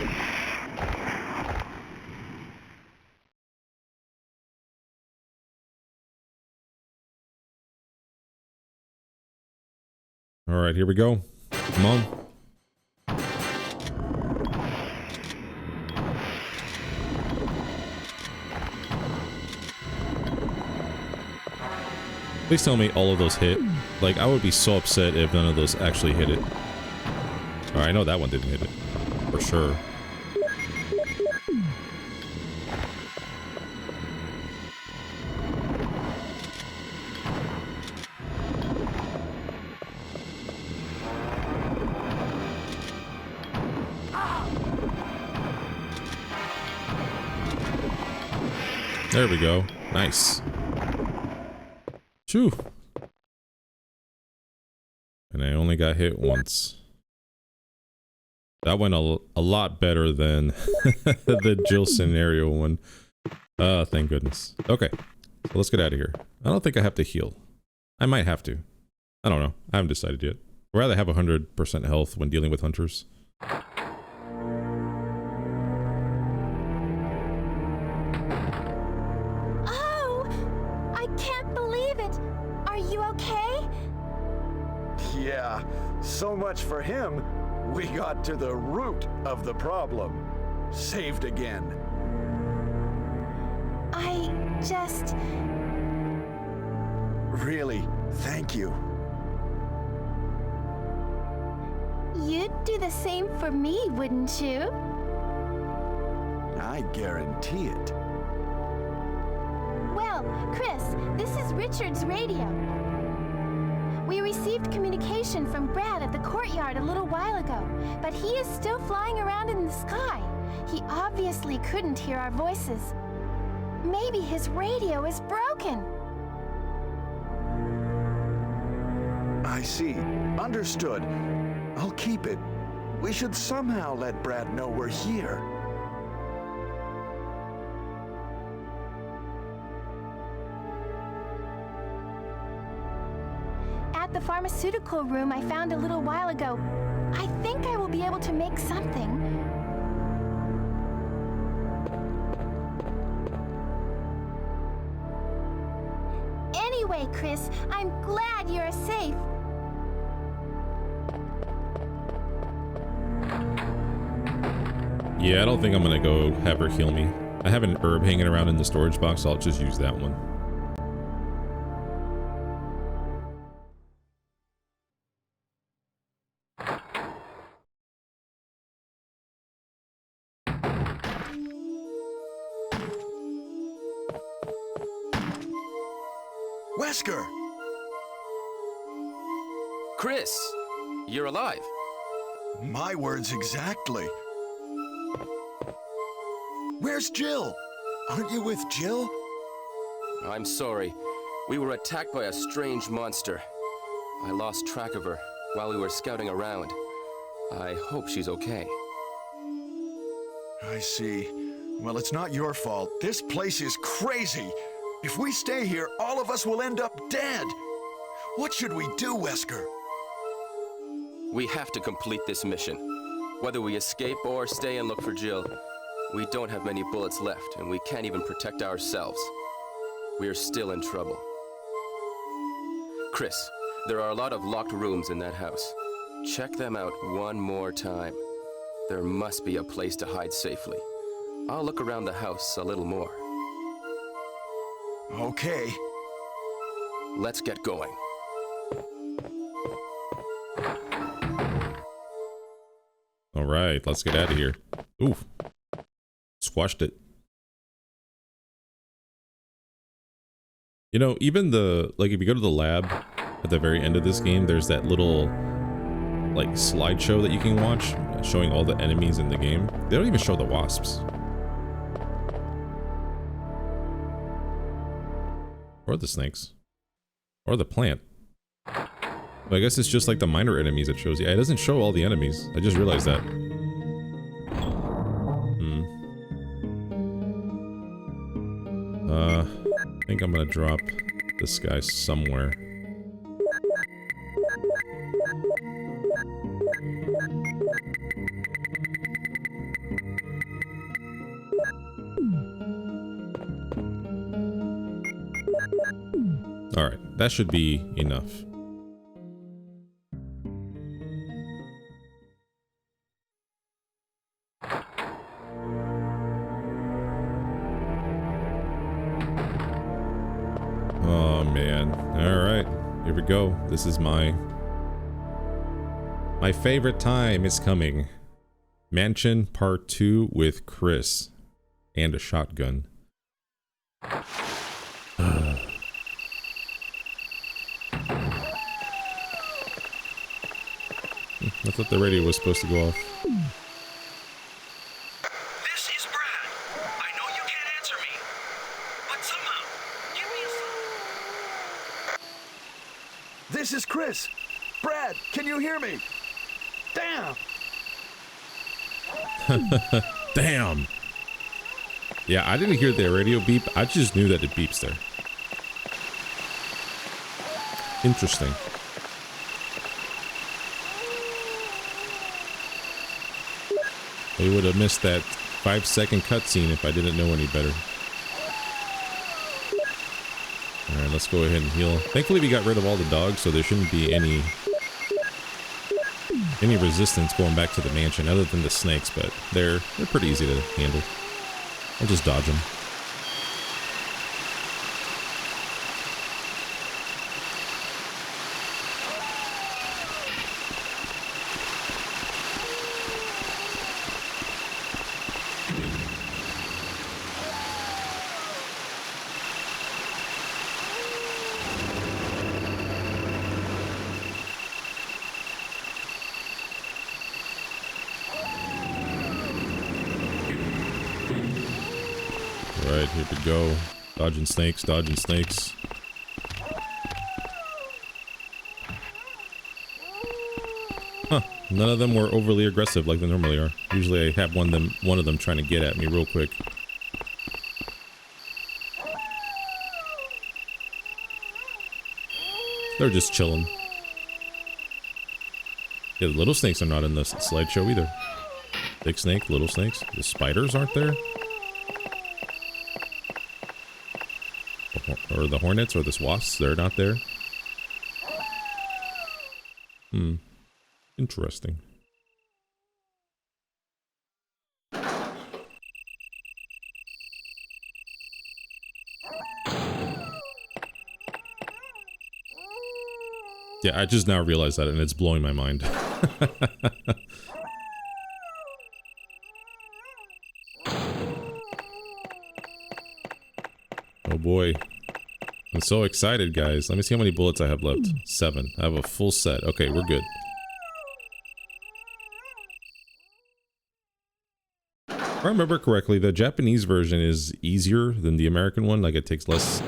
Alright, here we go. Come on. Please tell me all of those hit. Like, I would be so upset if none of those actually hit it. Alright, I know that one didn't hit it. For sure. There we go. Nice. Phew. And I only got hit once. That went a lot better than the Jill scenario one. Thank goodness. Okay, so let's get out of here. I don't think I have to heal. I might have to. I don't know. I haven't decided yet. I'd rather have 100% health when dealing with hunters. Yeah, so much for him. We got to the root of the problem. Saved again. I just... Really, thank you. You'd do the same for me, wouldn't you? I guarantee it. Well, Chris, this is Richard's radio. We received communication from Brad at the Courtyard a little while ago, but he is still flying around in the sky. He obviously couldn't hear our voices. Maybe his radio is broken. I see. Understood. I'll keep it. We should somehow let Brad know we're here. At the pharmaceutical room I found a little while ago, I think I will be able to make something. Anyway, Chris, I'm glad you're safe. Yeah, I don't think I'm gonna go have her heal me. I have an herb hanging around in the storage box, so I'll just use that one. Wesker! Chris, you're alive. My words exactly. Where's Jill? Aren't you with Jill? I'm sorry. We were attacked by a strange monster. I lost track of her while we were scouting around. I hope she's okay. I see. Well, it's not your fault. This place is crazy. If we stay here, all of us will end up dead. What should we do, Wesker? We have to complete this mission. Whether we escape or stay and look for Jill, we don't have many bullets left, and we can't even protect ourselves. We're still in trouble. Chris, there are a lot of locked rooms in that house. Check them out one more time. There must be a place to hide safely. I'll look around the house a little more. Okay. Let's get going. All right, let's get out of here. Oof. Squashed it. You know, even the, like, if you go to the lab at the very end of this game, there's that little, like, slideshow that you can watch showing all the enemies in the game. They don't even show the wasps. Or the snakes. Or the plant. But I guess it's just like the minor enemies it shows you. It doesn't show all the enemies. I just realized that. I think I'm gonna drop this guy somewhere. Alright, that should be enough. Oh man. Alright, here we go. This is my favorite time is coming. Mansion Part 2 with Chris. And a shotgun. I thought the radio was supposed to go off. This is Brad. I know you can't answer me, but somehow, give me a sign. This is Chris. Brad, can you hear me? Damn. Damn. Yeah, I didn't hear the radio beep. I just knew that it beeps there. Interesting. We would have missed that 5-second cutscene if I didn't know any better. Alright, let's go ahead and heal. Thankfully we got rid of all the dogs, so there shouldn't be any resistance going back to the mansion other than the snakes, but they're pretty easy to handle. I'll just dodge them. Alright, here we go. Dodging snakes, dodging snakes. Huh. None of them were overly aggressive like they normally are. Usually I have one of them trying to get at me real quick. They're just chilling. Yeah, the little snakes are not in the slideshow either. Big snake, little snakes. The spiders aren't there? Or the hornets or the wasps, they're not there. Interesting. Yeah, I just now realized that and it's blowing my mind. Oh boy. I'm so excited, guys. Let me see how many bullets I have left. 7. I have a full set. Okay, we're good. If I remember correctly, the Japanese version is easier than the American one. Like, it takes less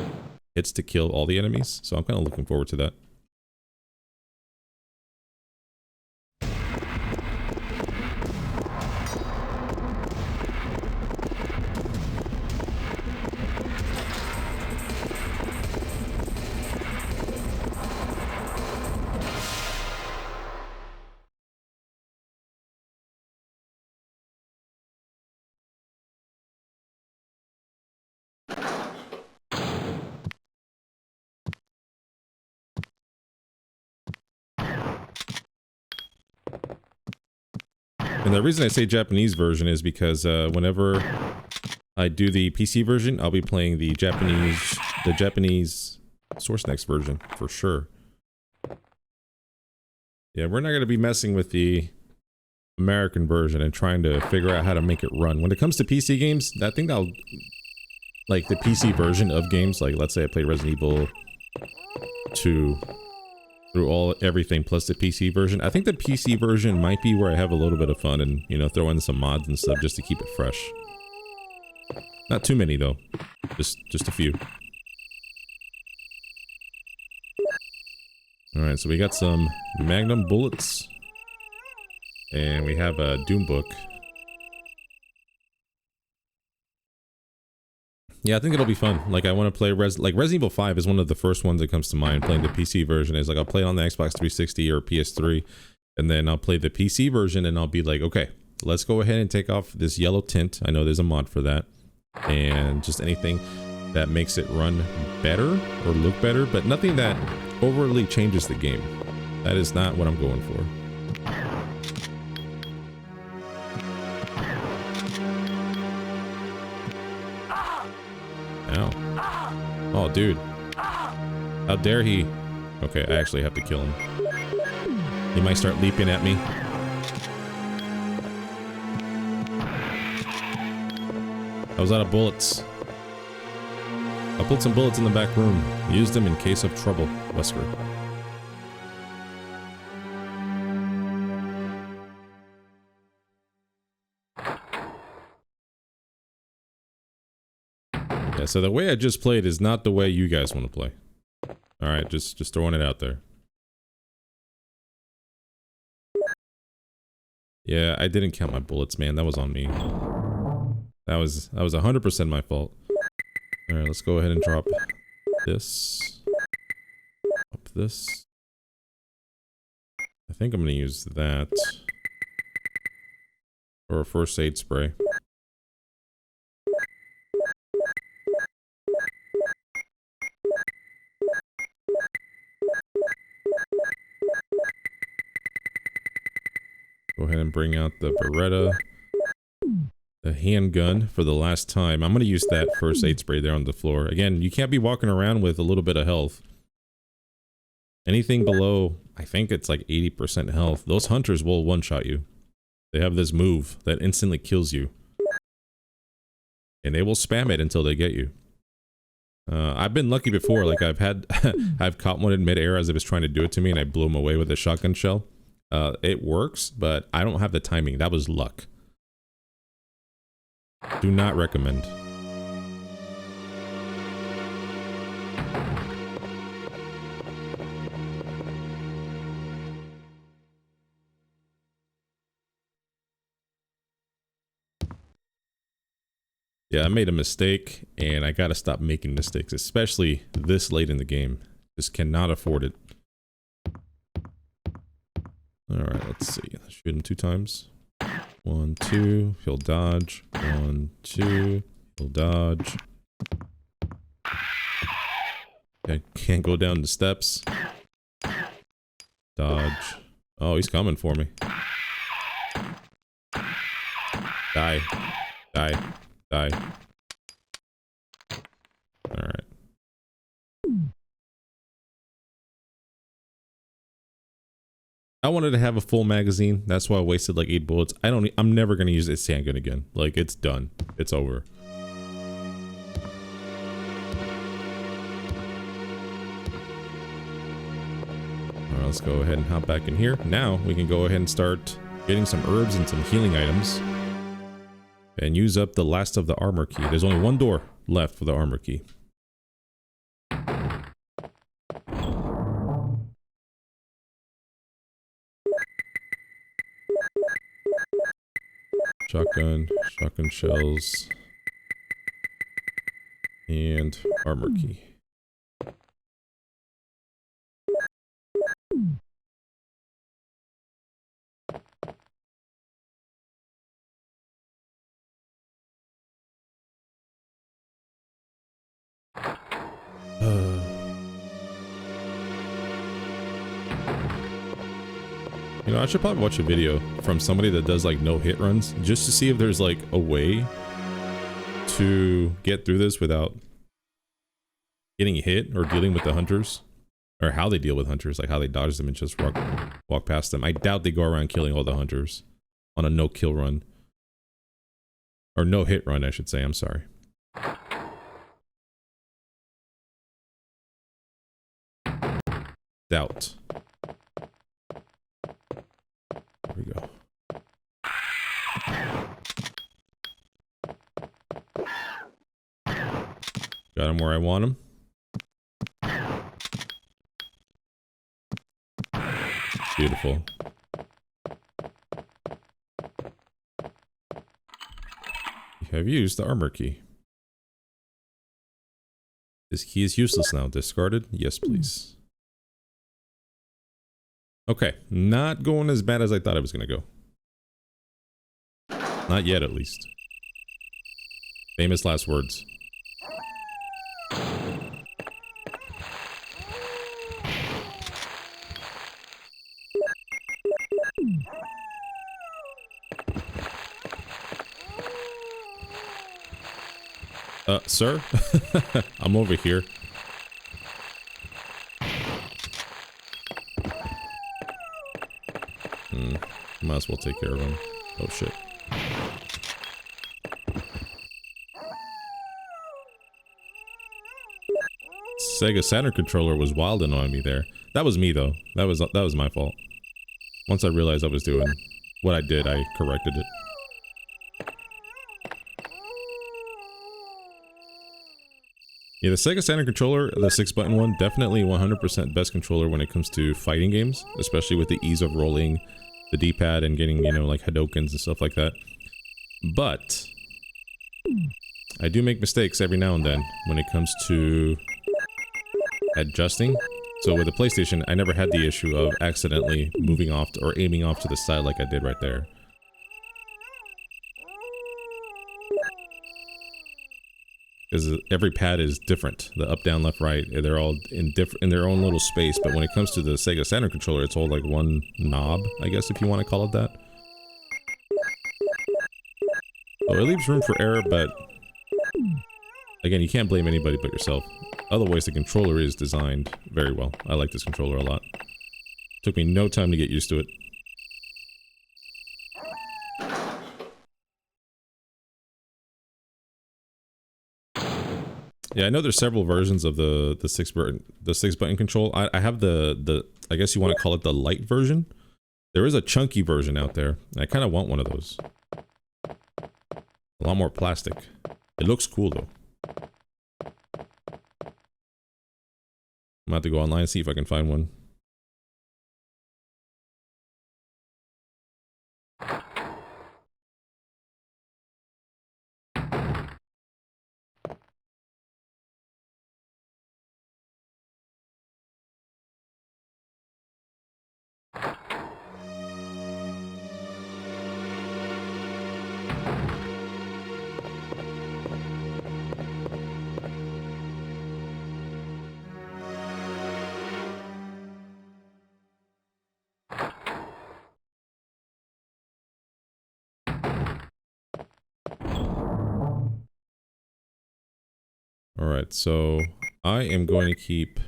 hits to kill all the enemies. So I'm kind of looking forward to that. And the reason I say Japanese version is because whenever I do the PC version, I'll be playing the Japanese Source Next version for sure. Yeah, we're not going to be messing with the American version and trying to figure out how to make it run. When it comes to PC games, I think I'll like the PC version of games. Like, let's say I play Resident Evil 2 through everything plus the PC version. I think the PC version might be where I have a little bit of fun and, you know, throw in some mods and stuff just to keep it fresh. Not too many though, just a few. Alright, so we got some Magnum bullets. And we have a Doom book. Yeah, I think it'll be fun. Like, I want to play Resident Evil 5 is one of the first ones that comes to mind. Playing the PC version is like, I'll play it on the Xbox 360 or PS3. And then I'll play the PC version and I'll be like, okay, let's go ahead and take off this yellow tint. I know there's a mod for that. And just anything that makes it run better or look better, but nothing that overly changes the game. That is not what I'm going for. Ow. Oh, dude. How dare he? Okay, I actually have to kill him. He might start leaping at me. I was out of bullets. I'll put some bullets in the back room. Use them in case of trouble, Wesker. Yeah, so the way I just played is not the way you guys want to play. Alright, just throwing it out there. Yeah, I didn't count my bullets, man. That was on me. That was 100% my fault. Alright, let's go ahead and drop this. Up this. I think I'm gonna use that for a first aid spray. Go ahead and bring out the Beretta. The handgun for the last time. I'm going to use that first aid spray there on the floor. Again, you can't be walking around with a little bit of health. Anything below, I think it's like 80% health. Those hunters will one-shot you. They have this move that instantly kills you. And they will spam it until they get you. I've been lucky before. Like, I've caught one in midair as it was trying to do it to me and I blew him away with a shotgun shell. It works, but I don't have the timing. That was luck. Do not recommend. Yeah, I made a mistake, and I gotta stop making mistakes, especially this late in the game. Just cannot afford it. Alright, let's see. Shoot him 2 times. 1, 2, he'll dodge. 1, 2, he'll dodge. Okay, can't go down the steps. Dodge. Oh, he's coming for me. Die. Die. Die. Alright. I wanted to have a full magazine. That's why I wasted like 8 bullets. I'm never going to use this handgun again. Like, it's done. It's over. Alright, let's go ahead and hop back in here. Now, we can go ahead and start getting some herbs and some healing items. And use up the last of the armor key. There's only 1 door left for the armor key. Shotgun shells, and armor key. You know, I should probably watch a video from somebody that does like no hit runs just to see if there's like a way to get through this without getting hit or dealing with the hunters, or how they deal with hunters, like how they dodge them and just walk past them. I doubt they go around killing all the hunters on a no-kill run. Or no-hit run, I should say. I'm sorry. Doubt. There we go. Got him where I want him. Beautiful. You have used the armor key. This key is useless now. Discarded? Yes, please. Okay, not going as bad as I thought it was going to go. Not yet, at least. Famous last words. Sir? I'm over here. Might as well take care of him. Oh shit. Sega Saturn controller was wilding on me there. That was me though. That was my fault. Once I realized I was doing what I did, I corrected it. Yeah, the Sega Saturn controller, the 6-button one, definitely 100% best controller when it comes to fighting games, especially with the ease of rolling the D-pad and getting, you know, like Hadokens and stuff like that. But I do make mistakes every now and then when it comes to adjusting. So with the PlayStation, I never had the issue of accidentally moving off or aiming off to the side like I did right there. Because every pad is different. The up, down, left, right, they're all in their own little space. But when it comes to the Sega Saturn controller, it's all like one knob, I guess, if you want to call it that. So it leaves room for error, but again, you can't blame anybody but yourself. Otherwise, the controller is designed very well. I like this controller a lot. Took me no time to get used to it. Yeah, I know there's several versions of the 6-button control. I have the I guess you want to call it the light version. There is a chunky version out there, and I kind of want one of those. A lot more plastic. It looks cool though. I'm about to go online and see if I can find one. Alright, so I am going to keep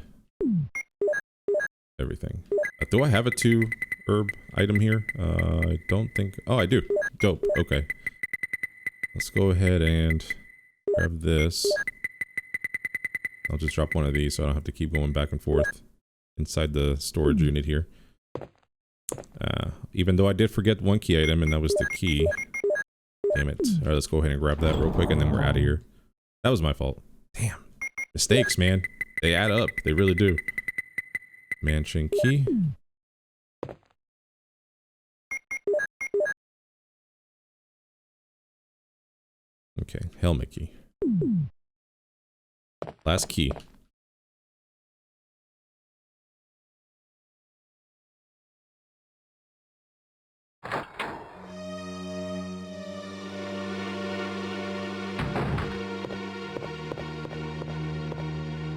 everything. Do I have a 2-herb item here? I don't think... Oh, I do. Dope. Okay. Let's go ahead and grab this. I'll just drop one of these so I don't have to keep going back and forth inside the storage unit here. Even though I did forget one key item, and that was the key. Damn it. Alright, let's go ahead and grab that real quick, and then we're out of here. That was my fault. Damn. Mistakes, man. They add up. They really do. Mansion key. Okay, helmet key. Last key.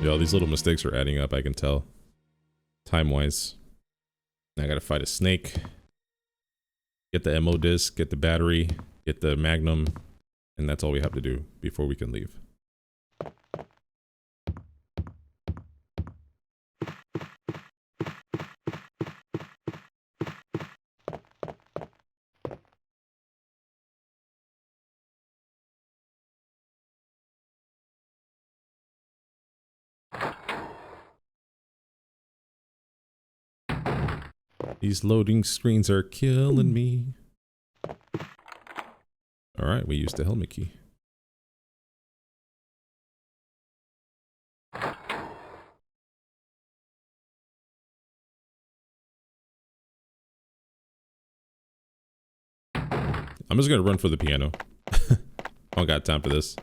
Yo, these little mistakes are adding up, I can tell. Time-wise. I gotta fight a snake. Get the ammo disc, get the battery, get the Magnum, And that's all we have to do before we can leave. These loading screens are killing me. Alright, we used the helmet key. I'm just gonna run for the piano. I don't got time for this.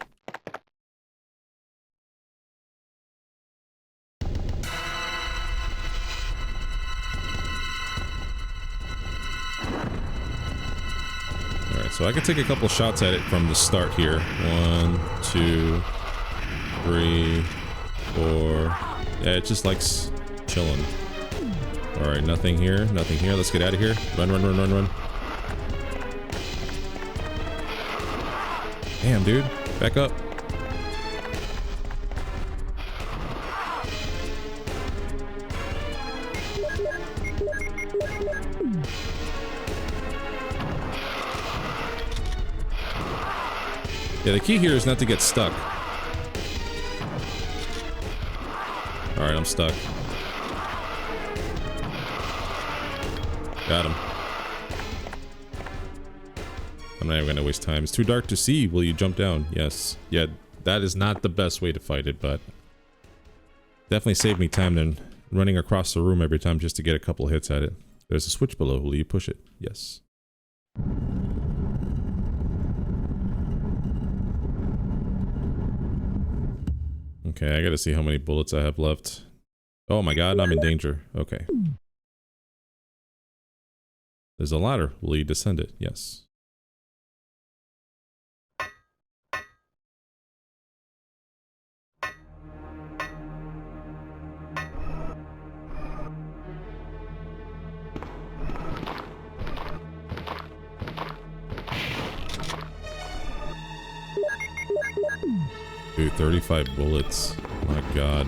Alright, so I can take a couple shots at it from the start here. 1, 2, 3, 4. Yeah, it just likes chilling. Alright, nothing here, nothing here. Let's get out of here. Run, run, run, run, run. Damn, dude. Back up. Yeah, the key here is not to get stuck. Alright, I'm stuck. Got him. I'm not even gonna waste time. It's too dark to see. Will you jump down? Yes. Yeah, that is not the best way to fight it, but definitely saved me time than running across the room every time just to get a couple hits at it. There's a switch below. Will you push it? Yes. Okay, I gotta see how many bullets I have left. Oh my god, I'm in danger. Okay. There's a ladder. Will you descend it? Yes. Dude, 35 bullets. My god.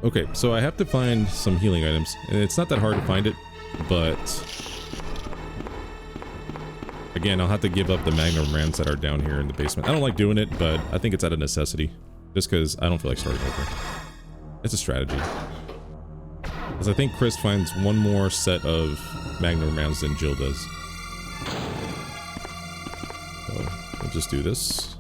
Okay, so I have to find some healing items, and it's not that hard to find it, but again, I'll have to give up the Magnum rounds that are down here in the basement. I don't like doing it, but I think it's out of necessity, just because I don't feel like starting over. It's a strategy. Because I think Chris finds one more set of Magnum rounds than Jill does. So, we'll just do this.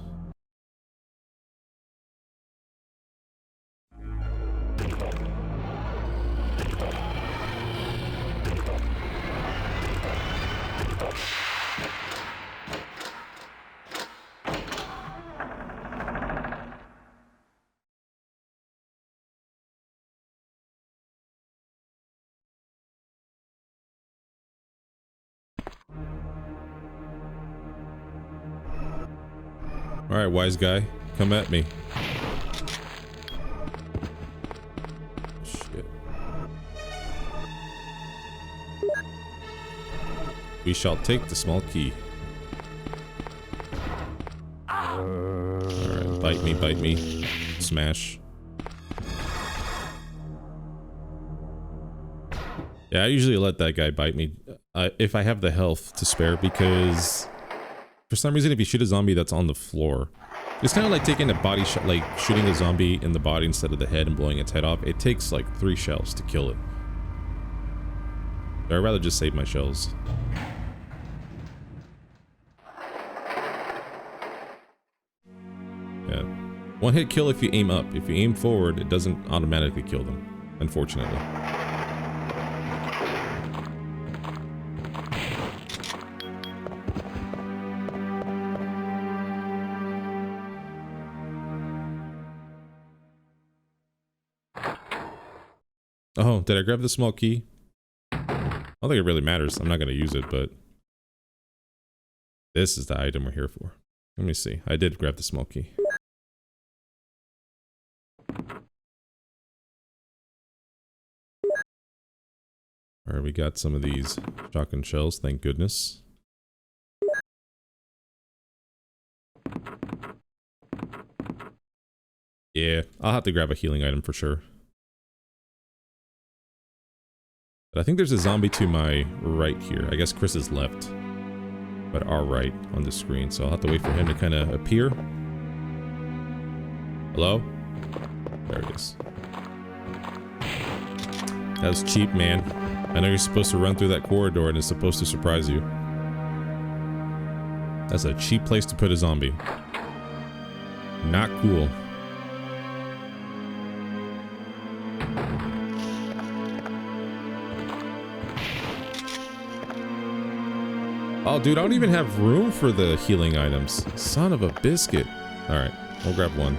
Alright, wise guy, come at me. Shit. We shall take the small key. Alright, bite me. Smash. Yeah, I usually let that guy bite me if I have the health to spare, because for some reason, if you shoot a zombie that's on the floor, it's kind of like taking a body shot, like shooting a zombie in the body instead of the head and blowing its head off. It takes like 3 shells to kill it. So I'd rather just save my shells. Yeah. 1-hit kill if you aim up. If you aim forward, it doesn't automatically kill them, unfortunately. Oh, did I grab the small key? I don't think it really matters. I'm not going to use it, but this is the item we're here for. Let me see. I did grab the small key. Alright, we got some of these shotgun shells, thank goodness. Yeah, I'll have to grab a healing item for sure. But I think there's a zombie to my right here. I guess Chris is left. But our right on the screen, so I'll have to wait for him to kind of appear. Hello? There it is. That was cheap, man. I know you're supposed to run through that corridor and it's supposed to surprise you. That's a cheap place to put a zombie. Not cool. Oh, dude, I don't even have room for the healing items. Son of a biscuit. Alright, we'll grab one.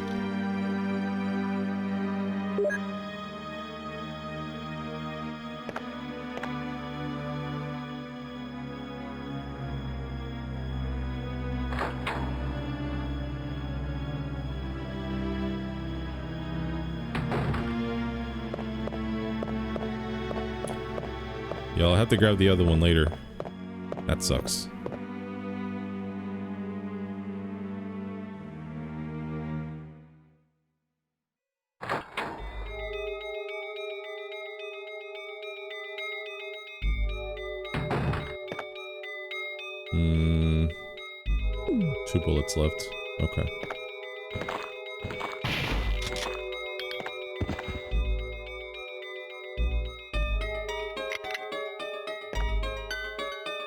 Yeah, I'll have to grab the other one later. That sucks. Two bullets left. Okay.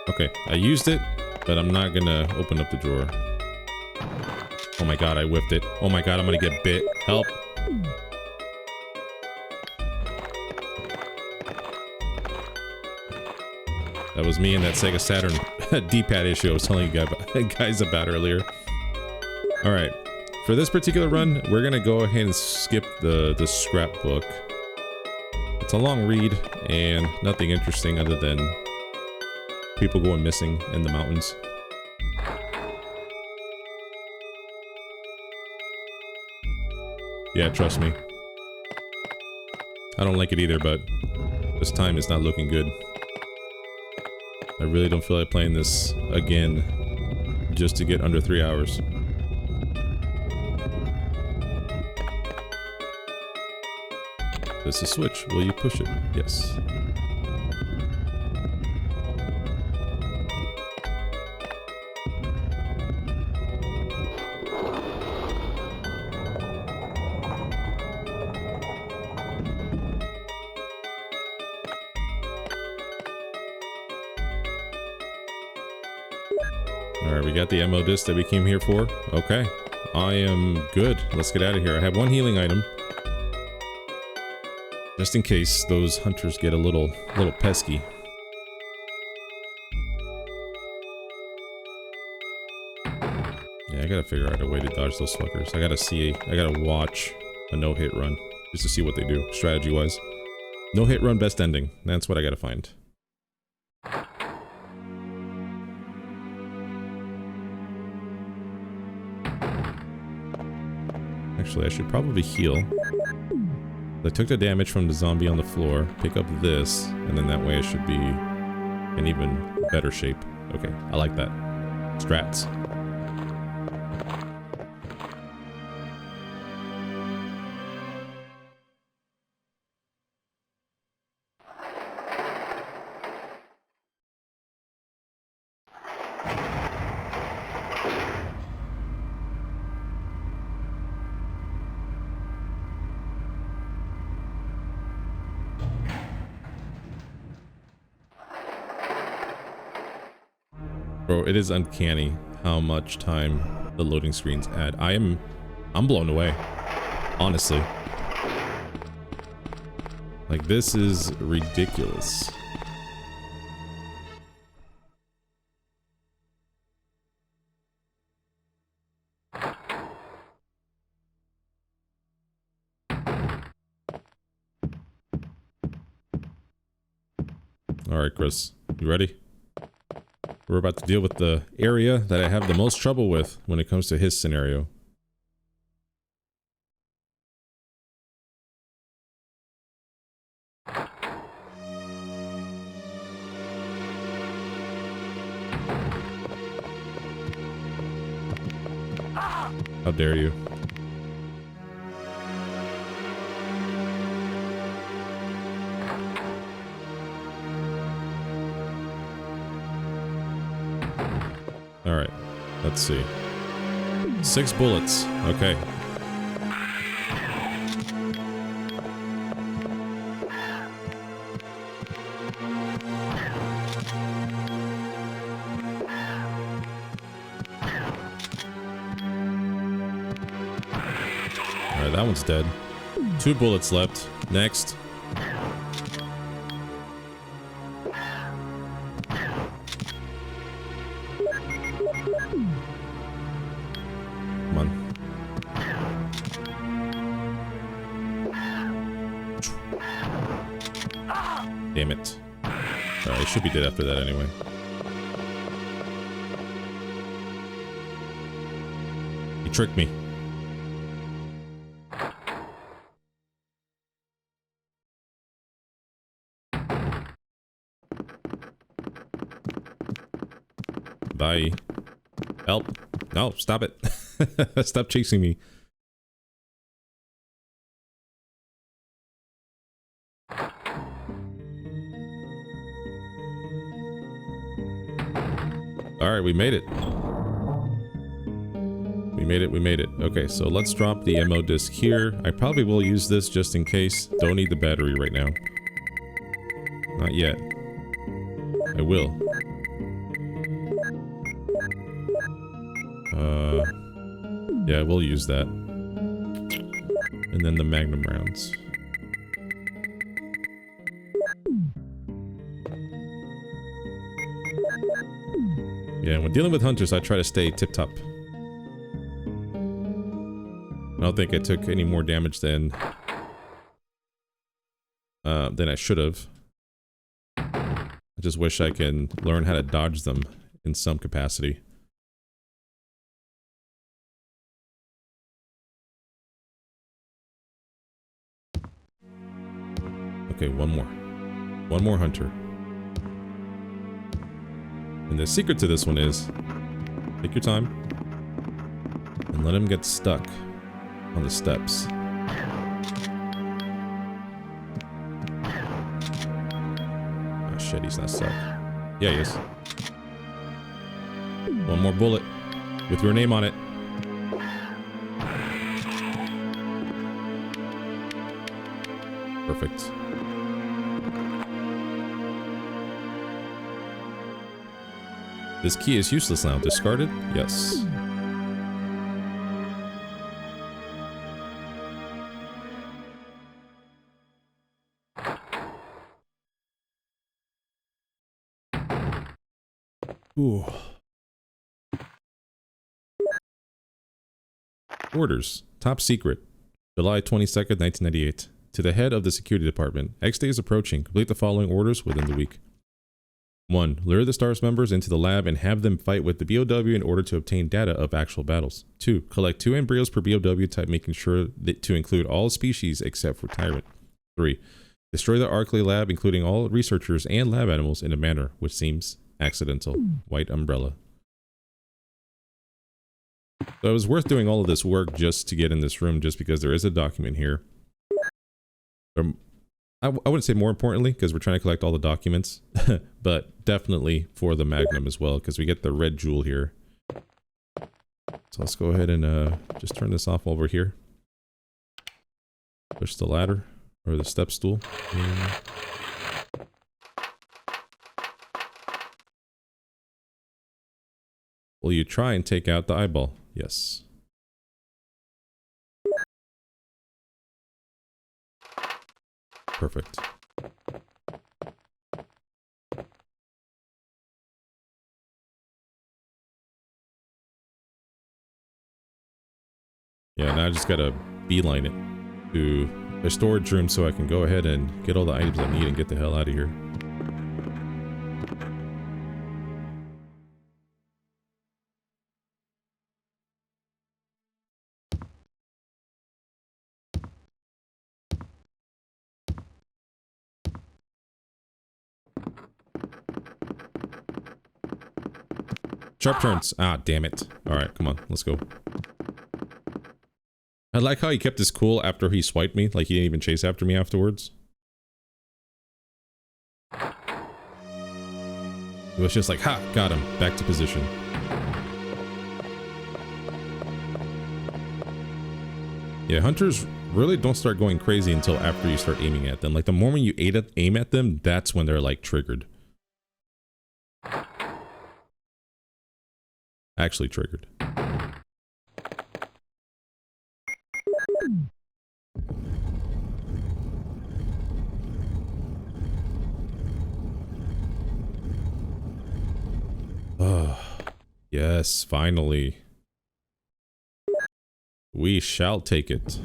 Okay, I used it, but I'm not gonna open up the drawer. Oh my god, I whipped it. Oh my god, I'm gonna get bit. Help. That was me and that Sega Saturn D-pad issue I was telling you guys about earlier. Alright, for this particular run, we're gonna go ahead and skip the scrapbook. It's a long read, and nothing interesting other than people going missing in the mountains. Yeah, trust me. I don't like it either, but this time is not looking good. I really don't feel like playing this again just to get under 3 hours. This is a switch. Will you push it? Yes. Alright, we got the ammo disc that we came here for. Okay. I am good. Let's get out of here. I have one healing item. Just in case those hunters get a little pesky. Yeah, I gotta figure out a way to dodge those fuckers. I gotta watch a no-hit run. Just to see what they do, strategy-wise. No-hit run, best ending. That's what I gotta find. Actually, I should probably heal. I took the damage from the zombie on the floor, pick up this, and then that way I should be in even better shape. Okay, I like that. Strats. Bro, it is uncanny how much time the loading screens add. I'm blown away, honestly. Like, this is ridiculous. Alright, Chris. You ready? We're about to deal with the area that I have the most trouble with when it comes to his scenario. How dare you? Alright, let's see. 6 bullets. Okay. Alright, that one's dead. 2 bullets left. Next. Come on. Damn it. Alright, I should be dead after that anyway. You tricked me. Bye. Help. No, stop it. Stop chasing me. Alright, we made it. We made it. Okay, so let's drop the ammo disc here. I probably will use this just in case. Don't need the battery right now. Not yet. I will. Yeah, we'll use that. And then the Magnum rounds. Yeah, when dealing with hunters, I try to stay tip-top. I don't think I took any more damage than I should have. I just wish I can learn how to dodge them in some capacity. Okay, one more. One more hunter. And the secret to this one is, take your time and let him get stuck on the steps. Oh shit, he's not stuck. Yeah, he is. One more bullet with your name on it. Perfect. This key is useless now. Discarded? Yes. Ooh. Orders. Top secret. July 22nd, 1998. To the head of the security department. X day is approaching. Complete the following orders within the week. 1. Lure the STARS members into the lab and have them fight with the BOW in order to obtain data of actual battles. 2. Collect 2 embryos per BOW type, making sure that to include all species except for Tyrant. 3. Destroy the Arklay lab, including all researchers and lab animals, in a manner which seems accidental. White umbrella. So it was worth doing all of this work just to get in this room, just because there is a document here. I wouldn't say more importantly, because we're trying to collect all the documents, but definitely for the Magnum as well, because we get the red jewel here. So let's go ahead and just turn this off while we're here. Push the ladder, or the step stool. Will you try and take out the eyeball? Yes. Perfect. Yeah, now I just gotta beeline it to a storage room so I can go ahead and get all the items I need and get the hell out of here. Sharp turns. Ah, damn it. Alright, come on. Let's go. I like how he kept his cool after he swiped me. Like, he didn't even chase after me afterwards. It was just like, ha! Got him. Back to position. Yeah, hunters really don't start going crazy until after you start aiming at them. Like, the moment you aim at them, that's when they're, like, triggered. Actually triggered. Oh, yes, finally. We shall take it.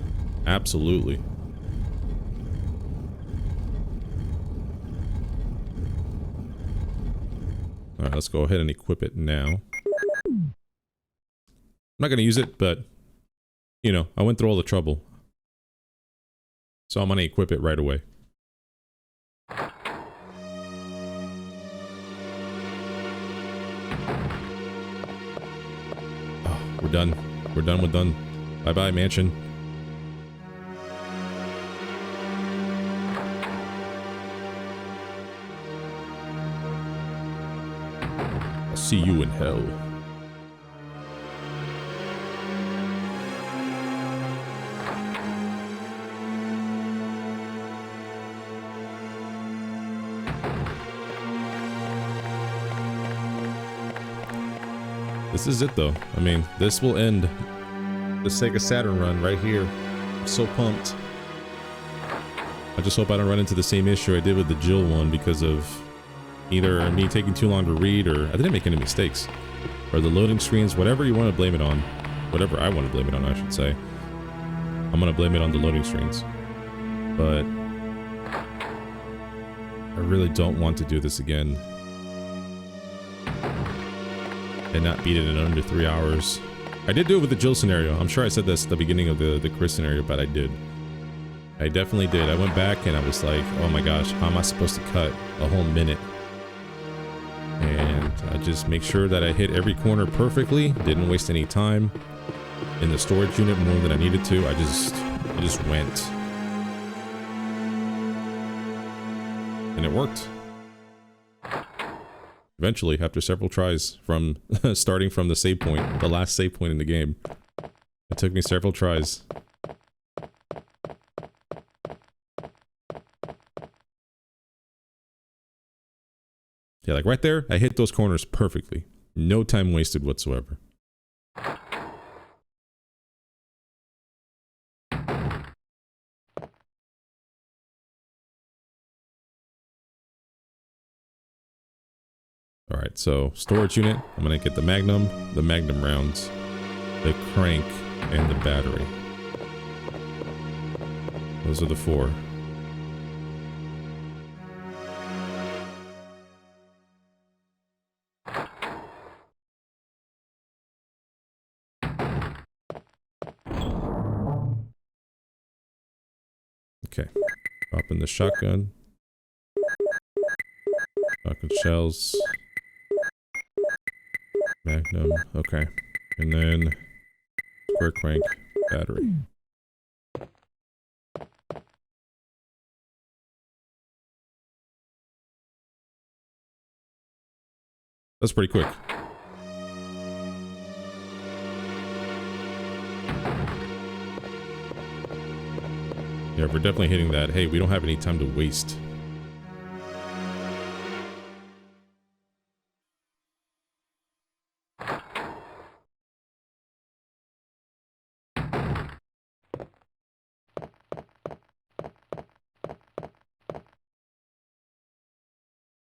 Absolutely. Alright, let's go ahead and equip it now. I'm not going to use it, but, you know, I went through all the trouble. So I'm going to equip it right away. Oh, we're done. We're done. Bye-bye, mansion. I'll see you in hell. This is it though. I mean, this will end the Sega Saturn run right here. I'm so pumped. I just hope I don't run into the same issue I did with the Jill one because of either me taking too long to read, or I didn't make any mistakes, or the loading screens, whatever you want to blame it on. Whatever I want to blame it on, I should say. I'm going to blame it on the loading screens. But I really don't want to do this again. And not beat it in under 3 hours. I did do it with the Jill scenario. I'm sure I said this at the beginning of the Chris scenario, but I did. I definitely did. I went back and I was like, oh my gosh, how am I supposed to cut a whole minute? And I just make sure that I hit every corner perfectly, didn't waste any time in the storage unit more than I needed to. I just went. And it worked. Eventually, after several tries from starting from the save point, the last save point in the game. It took me several tries. Yeah, like right there, I hit those corners perfectly. No time wasted whatsoever. Alright, so storage unit, I'm gonna get the Magnum rounds, the crank, and the battery. Those are the 4. Okay, drop in the shotgun. Shotgun shells. Magnum, okay. And then square crank, battery. That's pretty quick. Yeah, we're definitely hitting that. Hey, we don't have any time to waste.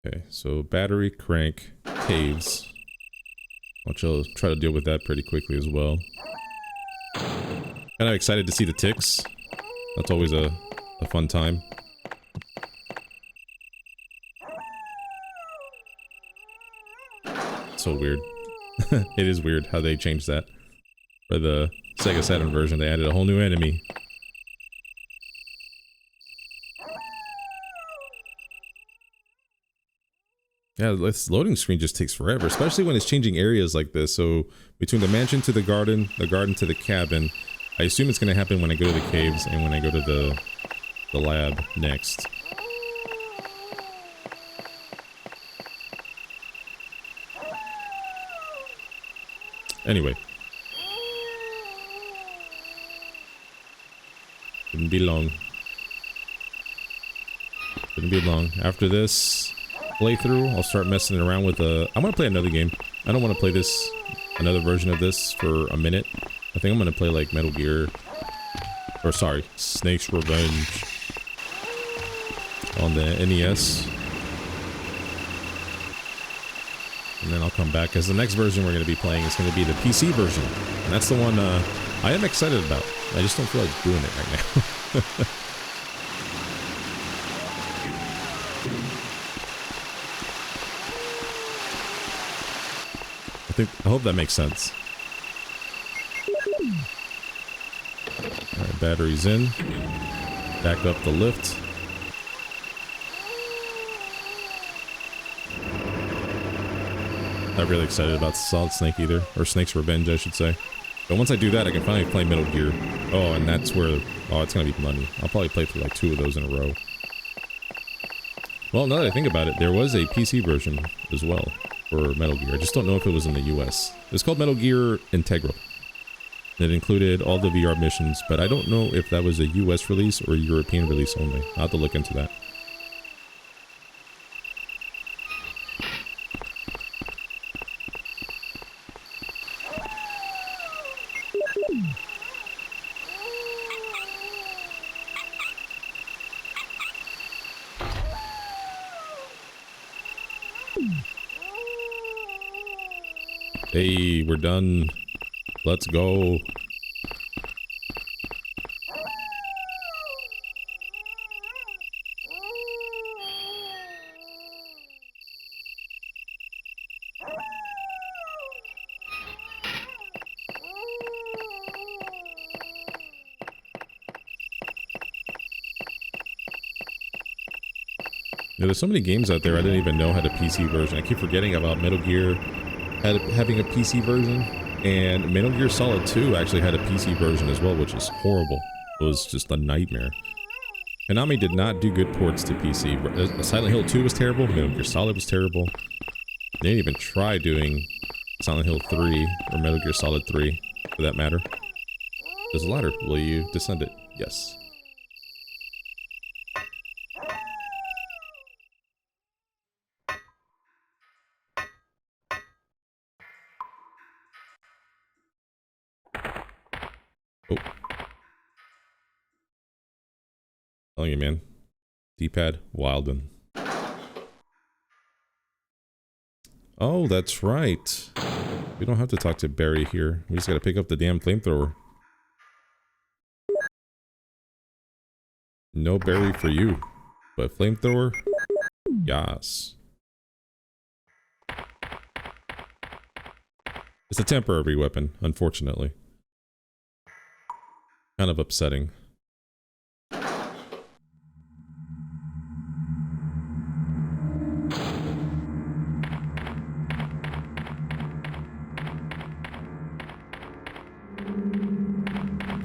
Okay, so battery, crank, caves. I'll try to deal with that pretty quickly as well. Kind of excited to see the ticks. That's always a fun time. So weird. It is weird how they changed that. For the Sega Saturn version, they added a whole new enemy. Yeah, this loading screen just takes forever, especially when it's changing areas like this. So between the mansion to the garden to the cabin, I assume it's going to happen when I go to the caves and when I go to the lab next. Anyway. Shouldn't be long. Shouldn't be long. After this playthrough, I'll start messing around with I want to play another game. I don't want to play this, another version of this for a minute. I think I'm going to play like Metal Gear, or sorry, Snake's Revenge on the NES. And then I'll come back, because the next version we're going to be playing is going to be the PC version. And that's the one I am excited about. I just don't feel like doing it right now. I hope that makes sense. Alright, batteries in. Back up the lift. Not really excited about Solid Snake either. Or Snake's Revenge, I should say. But once I do that, I can finally play Metal Gear. Oh, and that's where... Oh, it's gonna be money. I'll probably play through like 2 of those in a row. Well, now that I think about it, there was a PC version as well for Metal Gear. I just don't know if it was in the US. It was called Metal Gear Integral. It included all the VR missions, but I don't know if that was a US release or a European release only. I'll have to look into that. Hey, we're done. Let's go. Yeah, there's so many games out there I didn't even know had a PC version. I keep forgetting about Metal Gear having a PC version, and Metal Gear Solid 2 actually had a PC version as well, which is horrible. It was just a nightmare. Konami did not do good ports to PC. Silent Hill 2 was terrible, Metal Gear Solid was terrible. They didn't even try doing Silent Hill 3, or Metal Gear Solid 3, for that matter. There's a ladder. Will you descend it? Yes. Oh. Telling you, man. D-pad, Wilden. Oh, that's right. We don't have to talk to Barry here. We just gotta pick up the damn flamethrower. No Barry for you. But flamethrower? Yes. It's a temporary weapon, unfortunately. Kind of upsetting.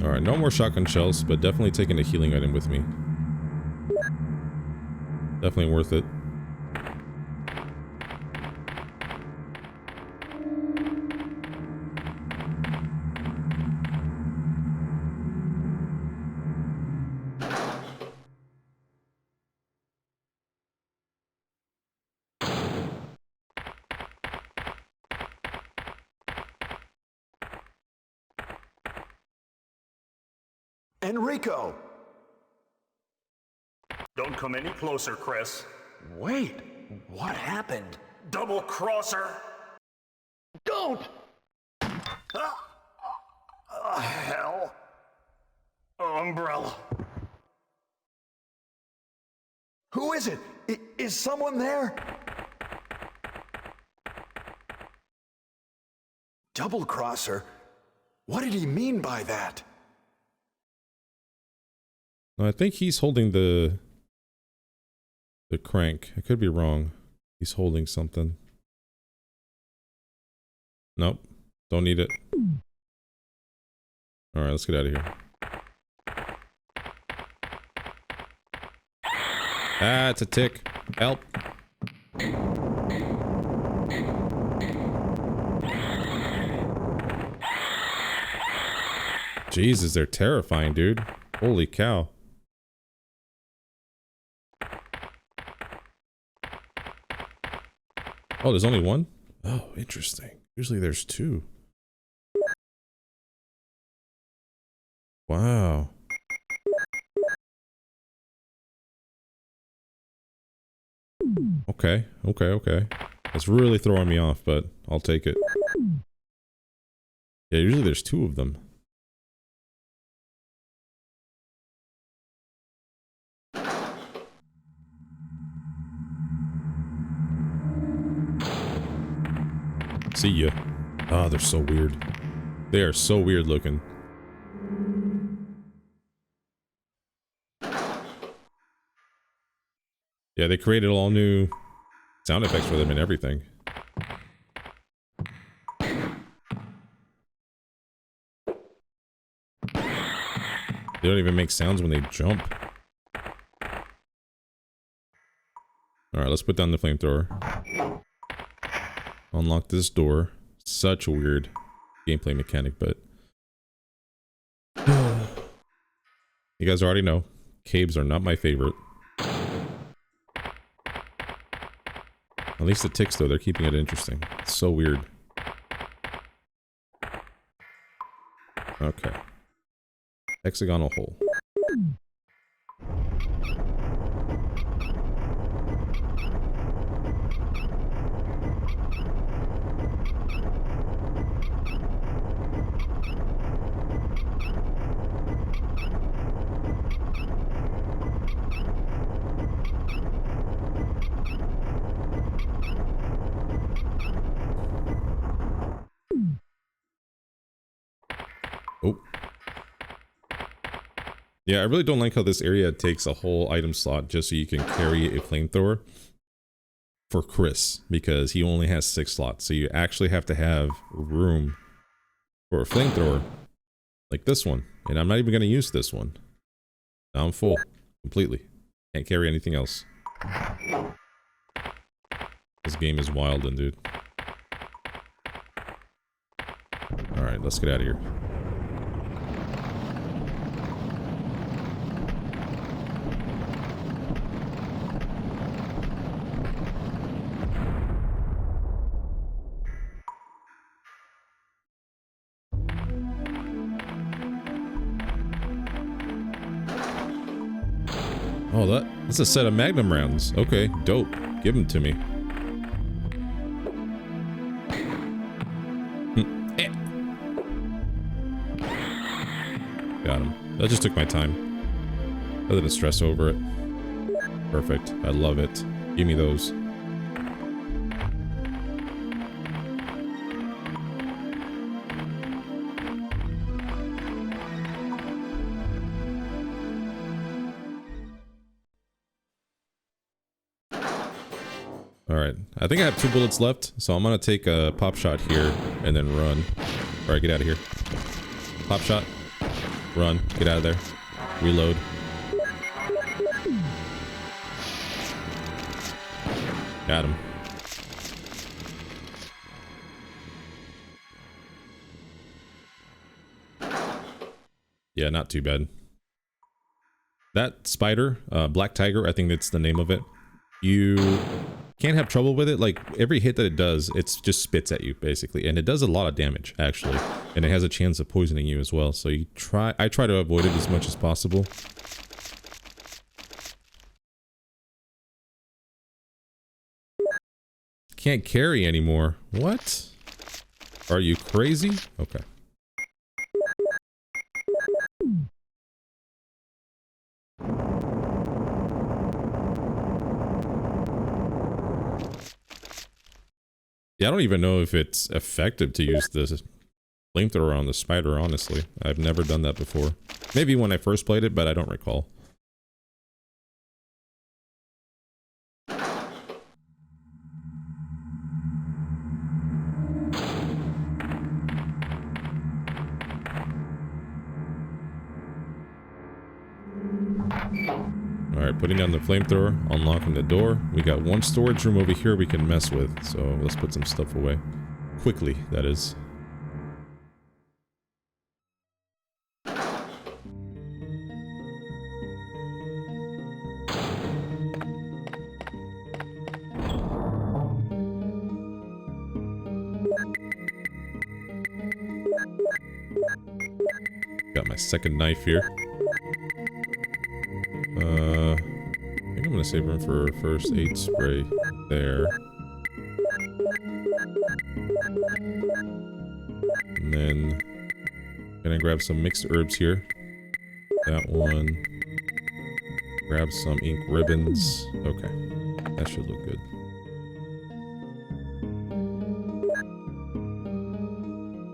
Alright, no more shotgun shells, but definitely taking a healing item with me. Definitely worth it. Enrico! Don't come any closer, Chris. Wait, what happened? Double crosser! Don't! Hell. Umbrella. Who is it? Is someone there? Double crosser? What did he mean by that? I think he's holding the crank. I could be wrong. He's holding something. Nope. Don't need it. Alright, let's get out of here. Ah, it's a tick. Help. Jesus, they're terrifying, dude. Holy cow. Oh, there's only one? Oh, interesting. Usually there's two. Wow. Okay, okay. It's really throwing me off, but I'll take it. Yeah, usually there's two of them. See ya. Ah, they're so weird. They are so weird looking. Yeah, they created all new sound effects for them and everything. They don't even make sounds when they jump. Alright, let's put down the flamethrower. Unlock this door. Such a weird gameplay mechanic, but... You guys already know, caves are not my favorite. At least the ticks, though, they're keeping it interesting. It's so weird. Okay. Hexagonal hole. Oh. Yeah, I really don't like how this area takes a whole item slot just so you can carry a flamethrower for Chris, because he only has 6 slots. So you actually have to have room for a flamethrower like this one. And I'm not even going to use this one. Now I'm full completely. Can't carry anything else. This game is wild, dude. Alright, let's get out of here. Oh, that's a set of Magnum rounds. Okay, dope. Give them to me. Got him. That just took my time. I didn't stress over it. Perfect. I love it. Give me those. Alright, I think I have 2 bullets left, so I'm gonna take a pop shot here and then run. Alright, get out of here. Pop shot. Run. Get out of there. Reload. Got him. Yeah, not too bad. That spider, Black Tiger, I think that's the name of it. You can't have trouble with it. Like, every hit that it does, it just spits at you, basically. And it does a lot of damage, actually. And it has a chance of poisoning you as well. So I try to avoid it as much as possible. Can't carry anymore. What? Are you crazy? Okay. Yeah, I don't even know if it's effective to use the flamethrower on the spider, honestly. I've never done that before. Maybe when I first played it, but I don't recall. Alright, putting down the flamethrower, unlocking the door. We got one storage room over here we can mess with, so let's put some stuff away. Quickly, that is. Got my second knife here. I think I'm gonna save room for first aid spray there. And then gonna grab some mixed herbs here. That one. Grab some ink ribbons. Okay. That should look good.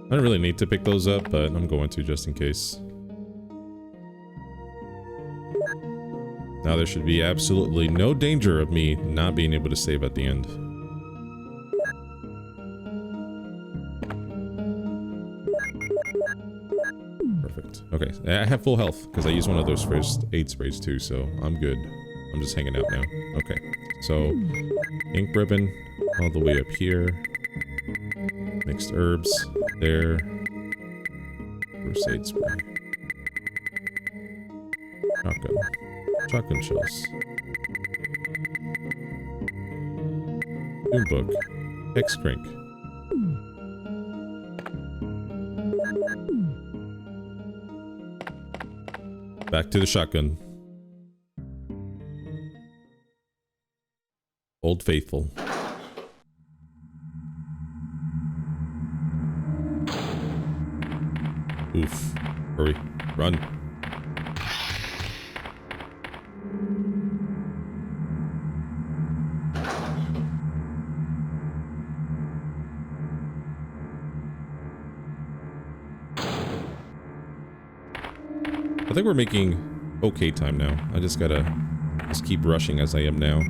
I don't really need to pick those up, but I'm going to just in case. Now there should be absolutely no danger of me not being able to save at the end. Perfect. Okay, I have full health because I used one of those first aid sprays too, so I'm good. I'm just hanging out now. Okay, so ink ribbon all the way up here. Mixed herbs there. First aid spray. Shotgun. Shotgun shells. Doom book. Hex crank. Back to the shotgun. Old Faithful. Oof. Hurry. Run. I think we're making okay time now. I just gotta keep rushing as I am now.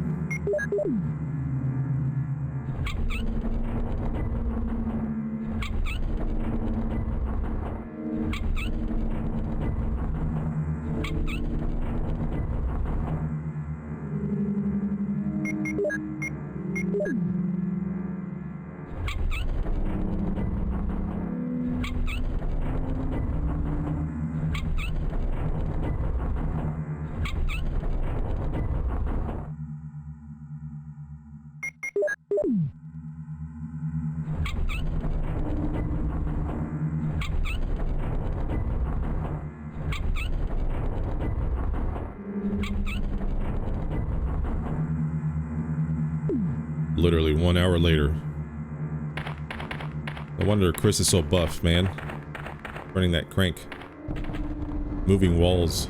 Literally 1 hour later. No wonder Chris is so buff, man. Running that crank. Moving walls.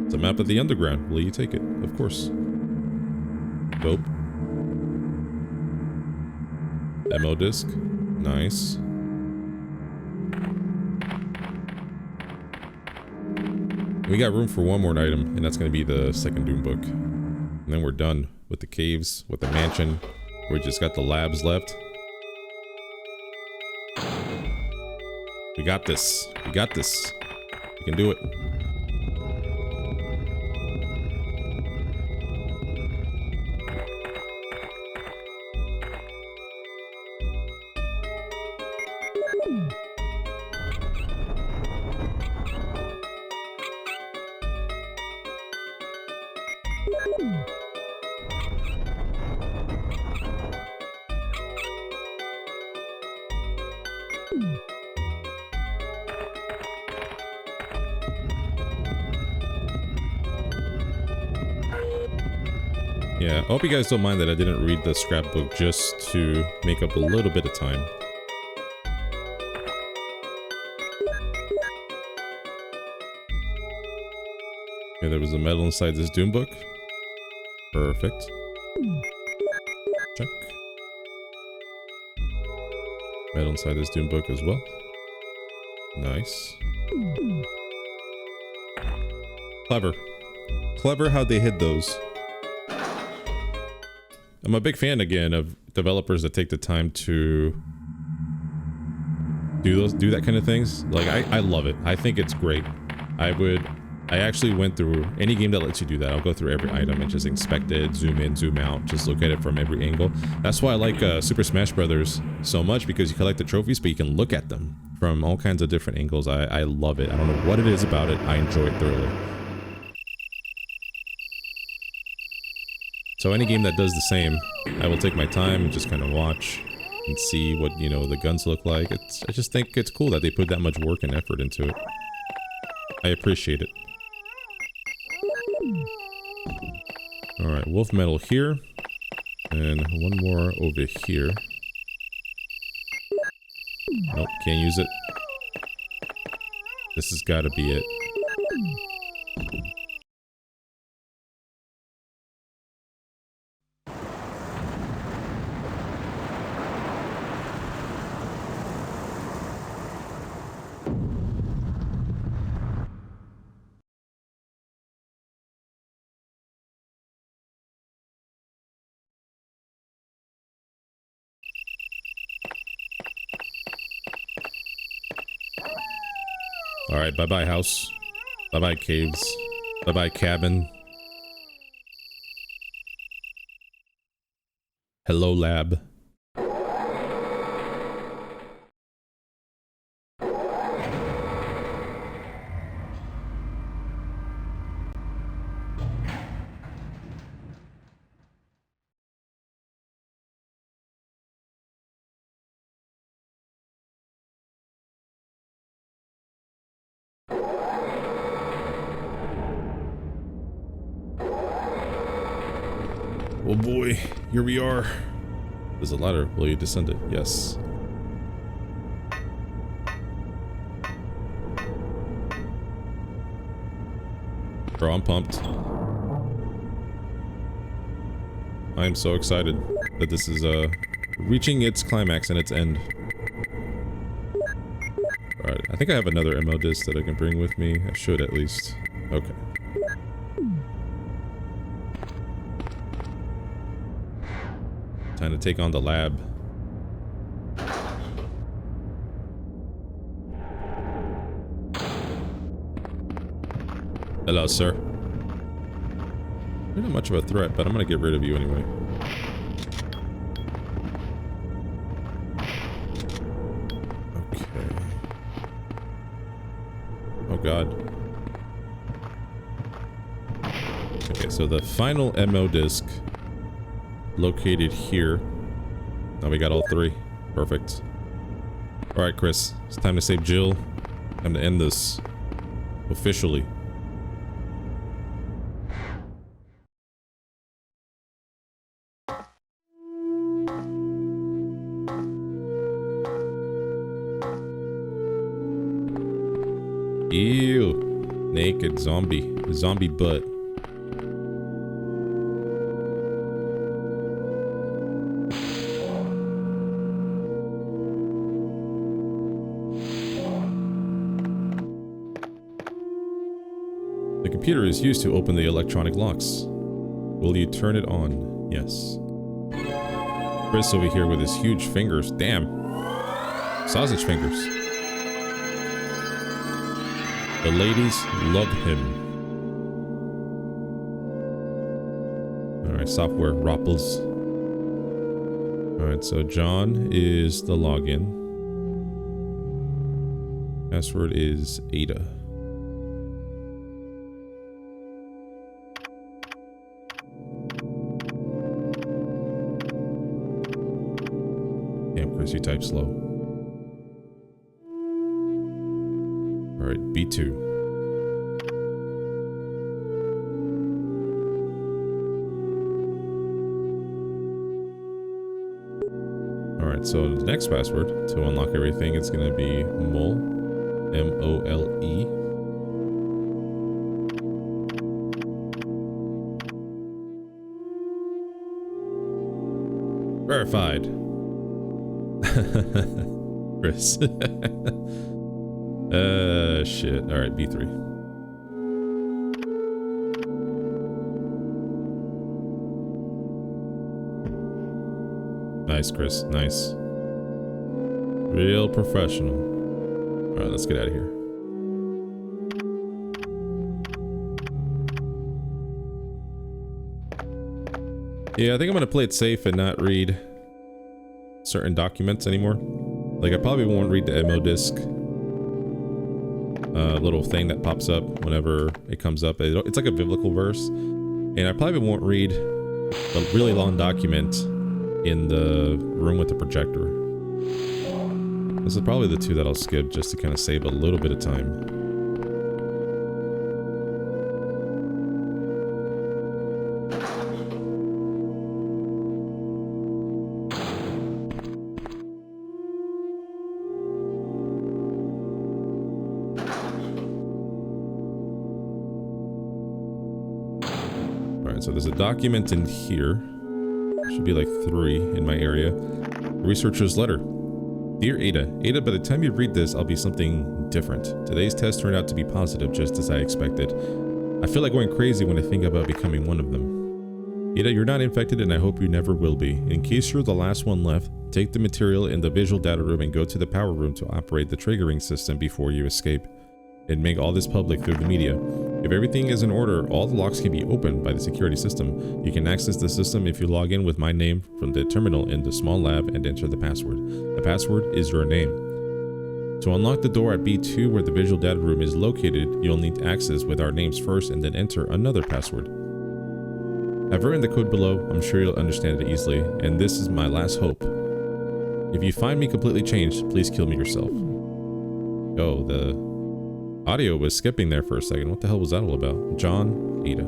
It's a map of the underground. Will you take it? Of course. Dope. Demo disc. Nice. We got room for one more item, and that's going to be the second Doom book. And then we're done with the caves, with the mansion. We just got the labs left. We got this. We got this. We can do it. Yeah, I hope you guys don't mind that I didn't read the scrapbook just to make up a little bit of time. Okay, there was a medal inside this Doom book. Perfect. Check. Medal inside this Doom book as well. Nice. Clever. Clever how they hid those. I'm a big fan again of developers that take the time to do that kind of things. Like I love it. I think it's great. I actually went through any game that lets you do that. I'll go through every item and just inspect it, zoom in, zoom out, just look at it from every angle. That's why I like Super Smash Brothers so much, because you collect the trophies, but you can look at them from all kinds of different angles. I love it. I don't know what it is about it. I enjoy it thoroughly. So any game that does the same, I will take my time and just kind of watch and see what, you know, the guns look like. I just think it's cool that they put that much work and effort into it. I appreciate it. Alright, wolf metal here. And one more over here. Nope, can't use it. This has got to be it. Alright, bye-bye house. Bye-bye caves. Bye-bye cabin. Hello lab. Oh boy, here we are. There's a ladder. Will you descend it? Yes. Bro, I'm pumped. I am so excited that this is reaching its climax and its end. Alright, I think I have another ammo disc that I can bring with me. I should at least. Okay. Time to take on the lab. Hello, sir. You're not much of a threat, but I'm gonna get rid of you anyway. Okay. Oh god. Okay, so the final ammo disc located here. Now we got all three. Perfect. Alright, Chris. It's time to save Jill. Time to end this. Officially. Ew. Naked zombie. Zombie butt. The computer is used to open the electronic locks. Will you turn it on? Yes. Chris over here with his huge fingers. Damn. Sausage fingers. The ladies love him. Alright, software ropples. Alright, so John is the login. Password is Ada. Damn, Chris, you type slow. Alright, B2. Alright, so the next password to unlock everything is going to be mole. M-O-L-E. Verified. Chris. Shit. Alright, B3. Nice, Chris. Nice. Real professional. Alright, let's get out of here. Yeah, I think I'm gonna play it safe and not read certain documents anymore. Like, I probably won't read the MO disc little thing that pops up whenever it comes up. It's like a biblical verse. And I probably won't read a really long document in the room with the projector. This is probably the two that I'll skip just to kind of save a little bit of time. So there's a document in here. Should be like 3 in my area. Researcher's letter. Dear Ada. Ada, by the time you read this, I'll be something different. Today's test turned out to be positive, just as I expected. I feel like going crazy when I think about becoming one of them. Ada, you're not infected and I hope you never will be. In case you're the last one left, take the material in the visual data room and go to the power room to operate the triggering system before you escape. And make all this public through the media. If everything is in order, all the locks can be opened by the security system. You can access the system if you log in with my name from the terminal in the small lab and enter the password. The password is your name. To unlock the door at B2 where the visual data room is located, you'll need access with our names first and then enter another password. I've written the code below, I'm sure you'll understand it easily, and this is my last hope. If you find me completely changed, please kill me yourself. Oh, the audio was skipping there for a second. What the hell was that all about? John, Ada.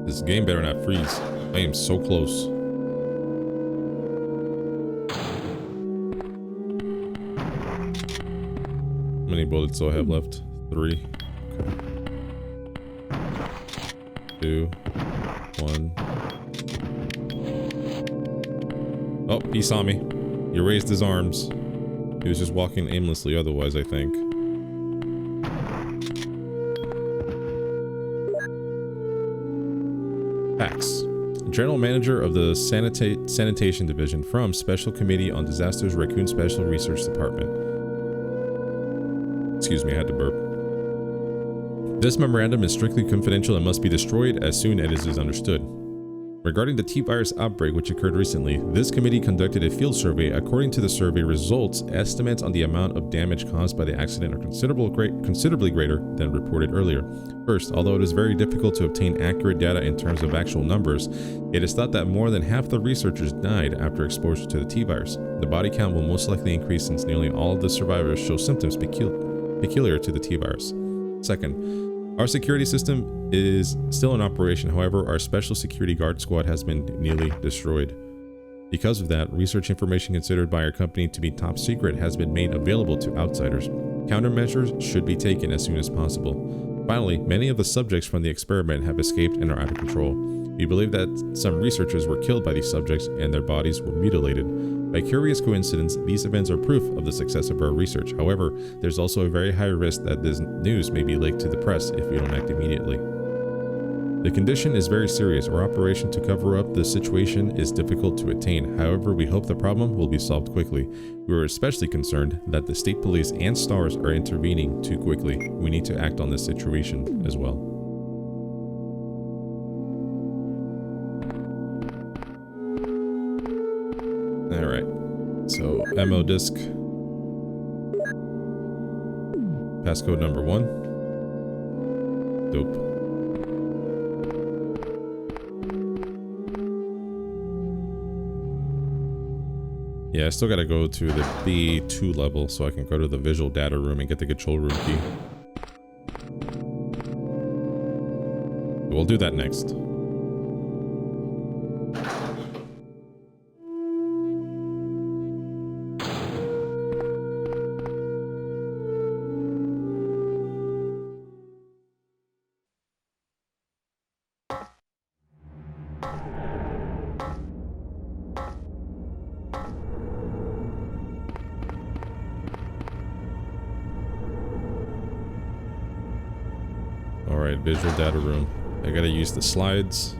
This game better not freeze. I am so close. How many bullets do I have left? 3. Okay. 2. 1. Oh, he saw me. He raised his arms. He was just walking aimlessly otherwise, I think. Pax. General Manager of the Sanitation Division from Special Committee on Disasters Raccoon Special Research Department. Excuse me, I had to burp. This memorandum is strictly confidential and must be destroyed as soon as it is understood. Regarding the T-virus outbreak which occurred recently, this committee conducted a field survey. According to the survey results, estimates on the amount of damage caused by the accident are considerably greater than reported earlier. First, although it is very difficult to obtain accurate data in terms of actual numbers, it is thought that more than half the researchers died after exposure to the T-virus. The body count will most likely increase since nearly all of the survivors show symptoms peculiar to the T-virus. Second, our security system is still in operation. However, our special security guard squad has been nearly destroyed. Because of that, research information considered by our company to be top secret has been made available to outsiders. Countermeasures should be taken as soon as possible. Finally, many of the subjects from the experiment have escaped and are out of control. We believe that some researchers were killed by these subjects and their bodies were mutilated. By curious coincidence, these events are proof of the success of our research. However, there's also a very high risk that this news may be leaked to the press if we don't act immediately. The condition is very serious. Our operation to cover up the situation is difficult to attain. However, we hope the problem will be solved quickly. We are especially concerned that the state police and STARS are intervening too quickly. We need to act on this situation as well. Alright, so MO disk, passcode number 1, dope. Yeah, I still gotta go to the B2 level so I can go to the visual data room and get the control room key. We'll do that next. Alright, visual data room. I gotta use the slides.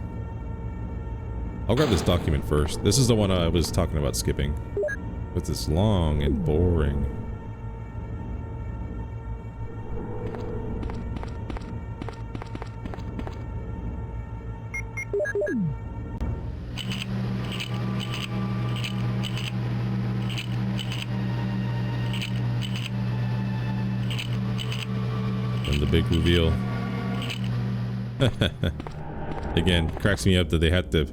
I'll grab this document first. This is the one I was talking about skipping. But it's long and boring. And the big reveal. Again, cracks me up that they had to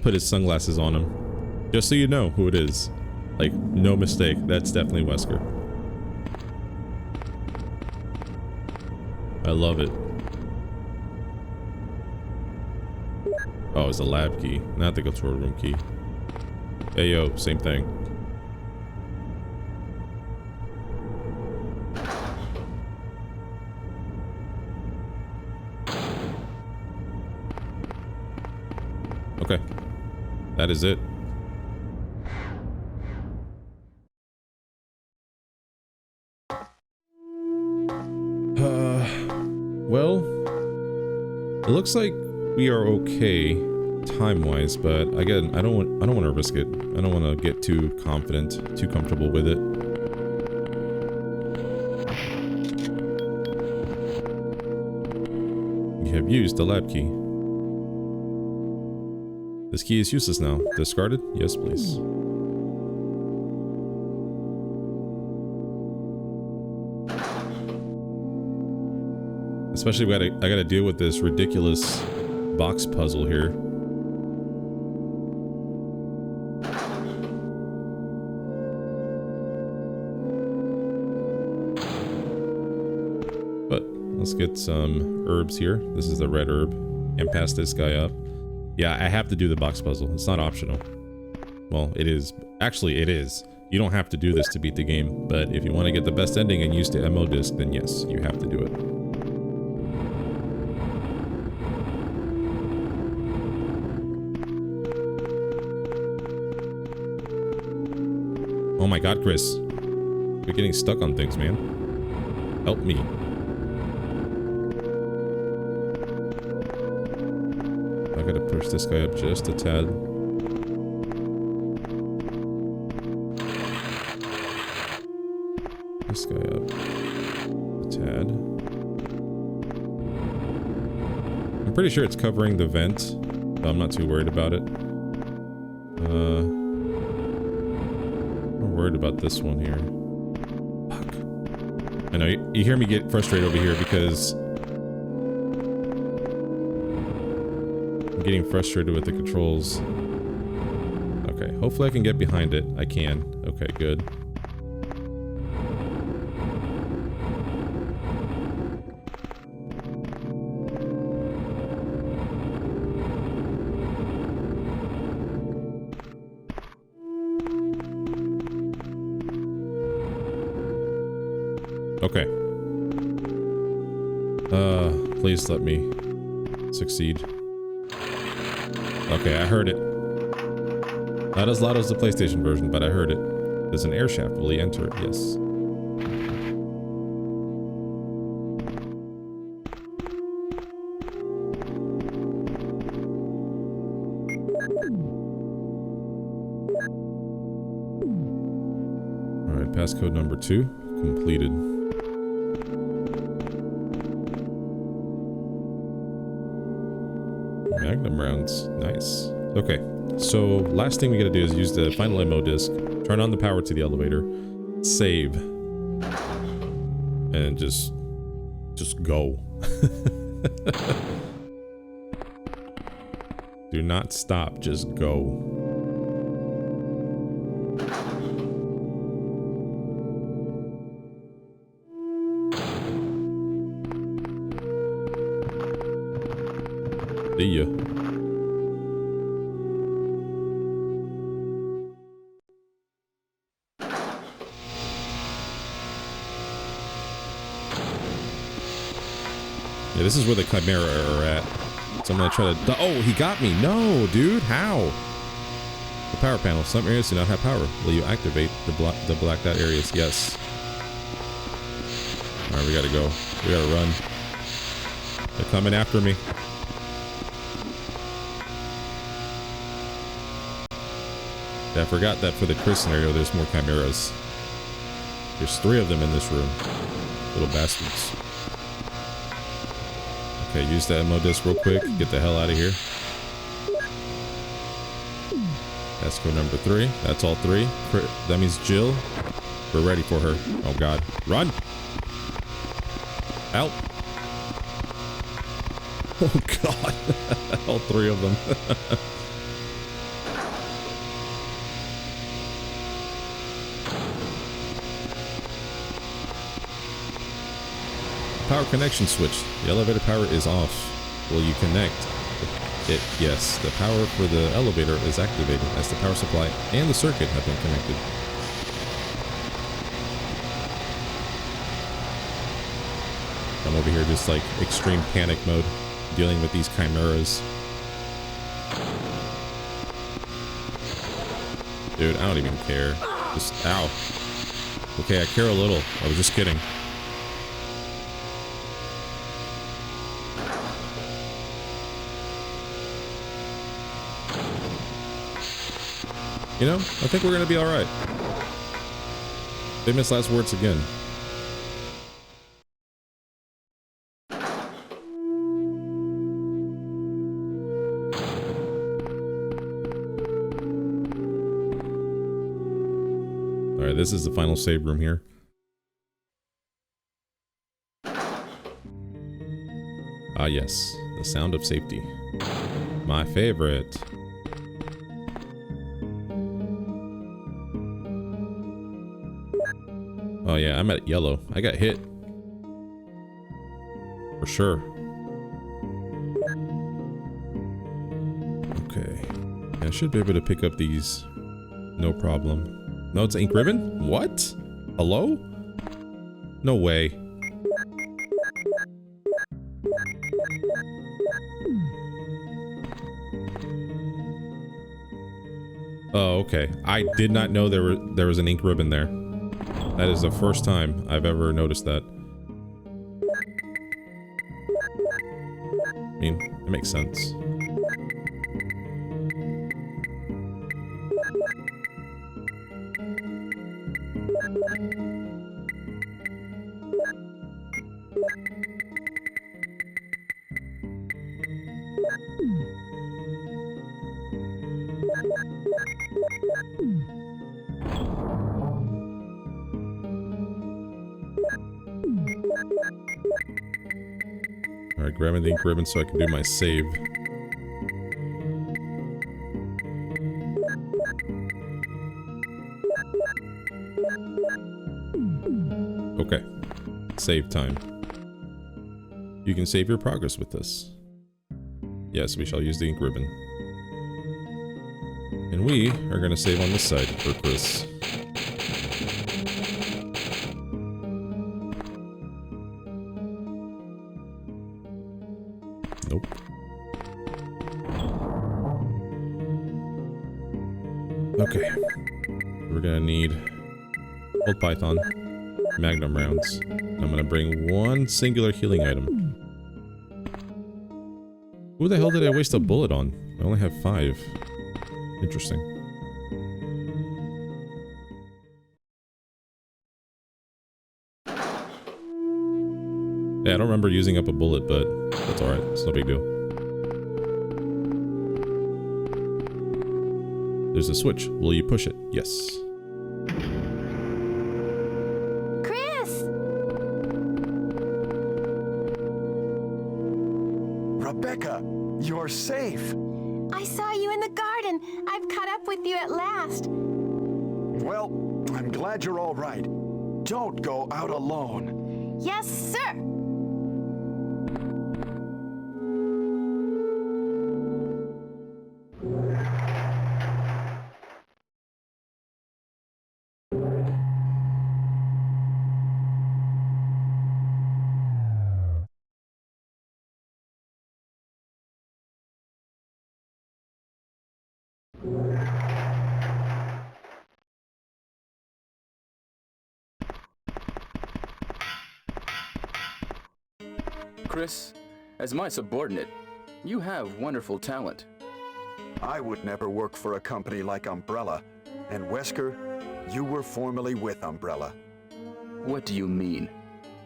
put his sunglasses on him. Just so you know who it is. Like, no mistake, that's definitely Wesker. I love it. Oh, it's a lab key, not the control room key. Hey yo, same thing. Okay, that is it. Well, it looks like we are okay time-wise, but again, I don't want to risk it. I don't want to get too confident, too comfortable with it. You have used the lab key. This key is useless now. Discarded? Yes, please. Especially I gotta deal with this ridiculous box puzzle here. But let's get some herbs here. This is the red herb. And pass this guy up. Yeah, I have to do the box puzzle. It's not optional. Well, it is. Actually, it is. You don't have to do this to beat the game. But if you want to get the best ending and use the MO disc, then yes, you have to do it. Oh my god, Chris. You're getting stuck on things, man. Help me. I gotta push this guy up just a tad. This guy up a tad. I'm pretty sure it's covering the vent, so I'm not too worried about it. Worried about this one here. Fuck. I know you hear me get frustrated over here because I'm getting frustrated with the controls. Okay, hopefully I can get behind it. I can. Okay, good. Okay. Please let me succeed. Okay, I heard it. Not as loud as the PlayStation version, but I heard it. There's an air shaft. Will he enter it? Yes. Alright, passcode number 2. Completed. Magnum rounds. Nice. Okay. So, last thing we gotta do is use the final MO disc, turn on the power to the elevator, save, and just go. Do not stop, just go. See ya. Yeah, this is where the Chimera are at. So I'm gonna try to... Oh, he got me! No, dude! How? The power panel. Some areas do not have power. Will you activate the blacked out areas? Yes. Alright, we gotta go. We gotta run. They're coming after me. I forgot that for the Chris scenario, there's more chimeras. There's 3 of them in this room. Little bastards. Okay, use the ammo disc real quick. Get the hell out of here. That's code number 3. That's all 3. That means Jill. We're ready for her. Oh god. Run! Help! Oh god. All 3 of them. Power connection switch. The elevator power is off. Will you connect it? Yes. The power for the elevator is activated as the power supply and the circuit have been connected. I'm over here just like extreme panic mode, dealing with these chimeras. Dude, I don't even care. Just, ow. Okay, I care a little. I was just kidding. You know, I think we're gonna be alright. Famous last words again. Alright, this is the final save room here. Ah yes, the sound of safety. My favorite. Oh yeah, I'm at yellow. I got hit. For sure. Okay. I should be able to pick up these. No problem. No, it's ink ribbon? What? Hello? No way. Oh, okay. I did not know there was an ink ribbon there. That is the first time I've ever noticed that. I mean, it makes sense. Alright, grabbing the ink ribbon so I can do my save. Okay. Save time. You can save your progress with this. Yes, we shall use the ink ribbon. And we are going to save on this side for Chris. Nope. Okay. We're gonna need old python, Magnum rounds. I'm gonna bring one singular healing item. Who the hell did I waste a bullet on? I only have 5. Interesting. Yeah, I don't remember using up a bullet, but that's alright. It's no big deal. There's a switch. Will you push it? Yes. Chris! Rebecca, you're safe. I saw you in the garden. I've caught up with you at last. Well, I'm glad you're all right. Don't go out alone. Yes, sir. Chris, As my subordinate, you have wonderful talent. I would never work for a company like Umbrella. And Wesker, you were formerly with Umbrella. What do you mean?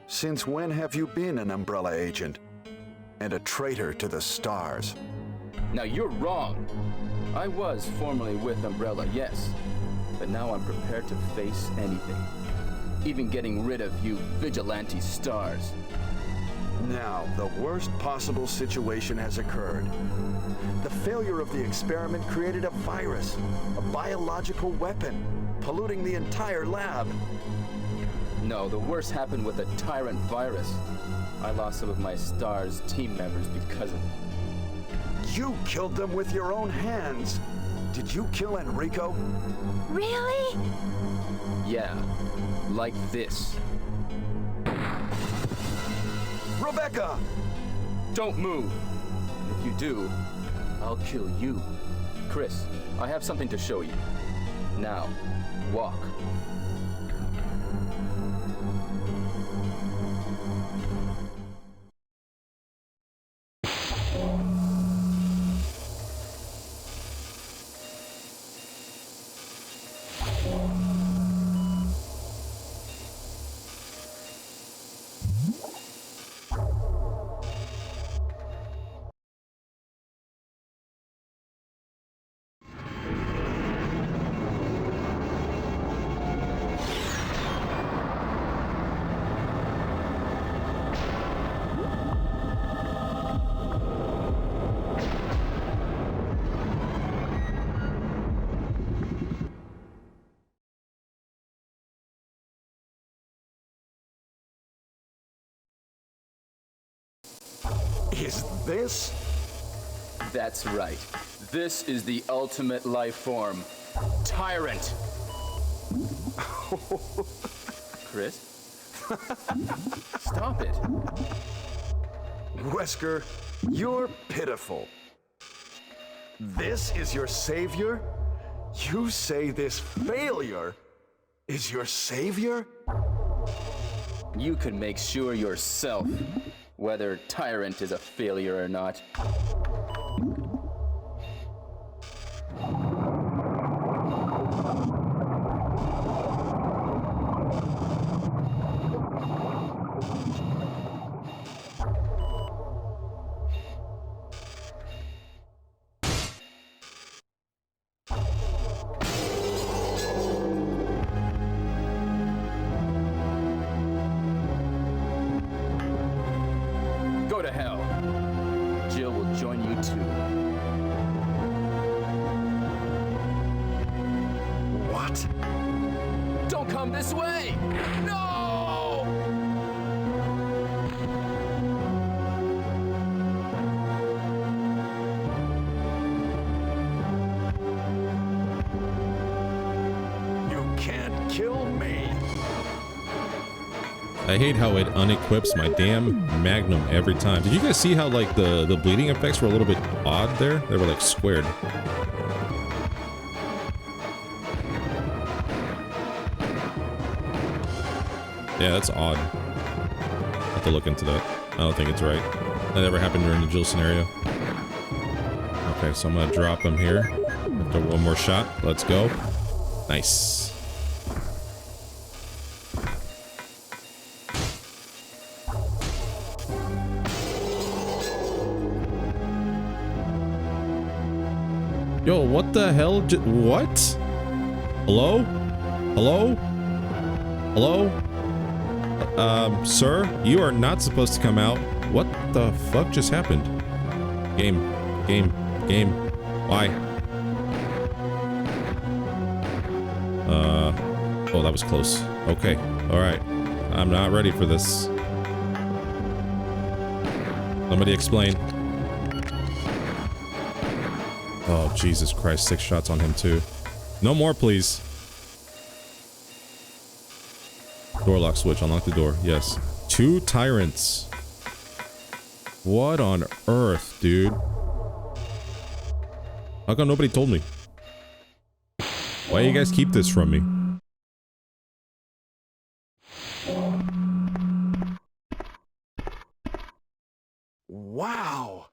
Since when have you been an Umbrella agent? And a traitor to the stars? Now you're wrong. I was formerly with Umbrella, yes. But now I'm prepared to face anything. Even getting rid of you vigilante stars. Now, the worst possible situation has occurred. The failure of the experiment created a virus, a biological weapon, polluting the entire lab. No, the worst happened with the Tyrant virus. I lost some of my STARS team members because of it. You killed them with your own hands. Did you kill Enrico? Really? Yeah, like this. Rebecca! Don't move. If you do, I'll kill you. Chris, I have something to show you. Now, walk. Is this? That's right. This is the ultimate life form. Tyrant! Chris? Stop it. Wesker, you're pitiful. This is your savior? You say this failure is your savior? You can make sure yourself whether Tyrant is a failure or not. Go to hell. Jill will join you too. What? Don't come this way! No! You can't kill me. I hate how it unequips my damn Magnum every time. Did you guys see how like the bleeding effects were a little bit odd there? They were like squared. Yeah, that's odd. I'll have to look into that. I don't think it's right. That never happened during the Jill scenario. Okay, so I'm gonna drop him here. After one more shot. Let's go. Nice. Yo, what the hell? What? Hello? Hello? Hello? Sir, you are not supposed to come out. What the fuck just happened? Game. Why? Oh, that was close. Okay, alright. I'm not ready for this. Somebody explain. Oh, Jesus Christ, 6 shots on him too. No more, please. Door lock switch, unlock the door. Yes. 2 tyrants. What on earth, dude? How come nobody told me? Why do you guys keep this from me? Wow!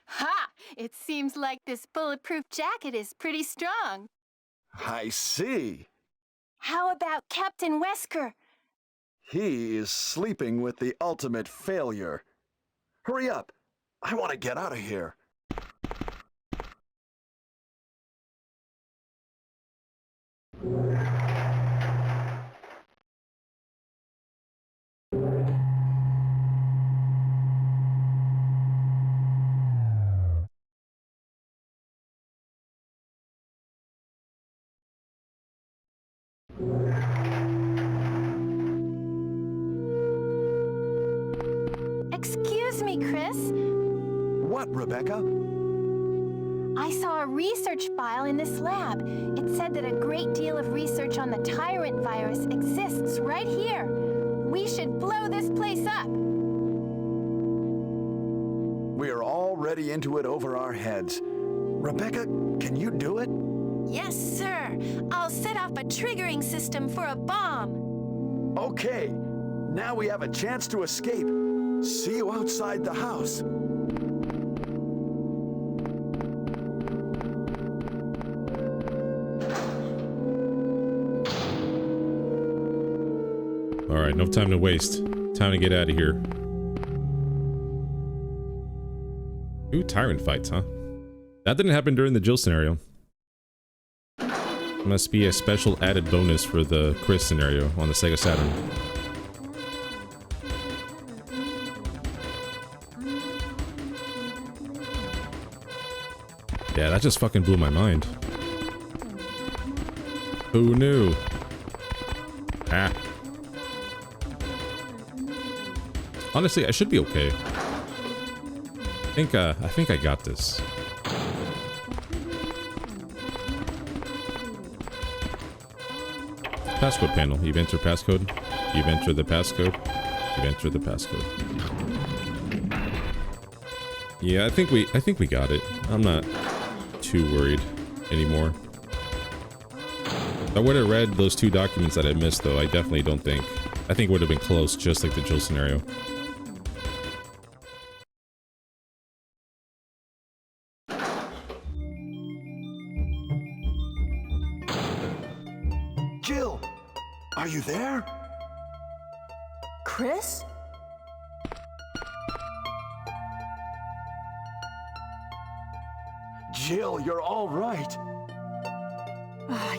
Ha! It seems like this bulletproof jacket is pretty strong. I see. How about Captain Wesker? He is sleeping with the ultimate failure. Hurry up. I want to get out of here. Excuse me, Chris. What, Rebecca? I saw a research file in this lab. It said that a great deal of research on the Tyrant virus exists right here. We should blow this place up. We are already into it over our heads. Rebecca, can you do it? Yes, sir. I'll set off a triggering system for a bomb. Okay. Now we have a chance to escape. See you outside the house. Alright, no time to waste. Time to get out of here. Ooh, Tyrant fights, huh? That didn't happen during the Jill scenario. Must be a special added bonus for the Chris scenario on the Sega Saturn. Yeah, that just fucking blew my mind. Who knew? Ah. Honestly, I should be okay. I think I got this. Passcode panel. You've entered passcode. You've entered the passcode. You've entered the passcode. Yeah, I think we got it. I'm not too worried anymore. If I would have read those 2 documents that I missed, though, I definitely don't think. I think it would have been close, just like the Jill scenario. Jill, are you there? Chris? Jill, you're all right.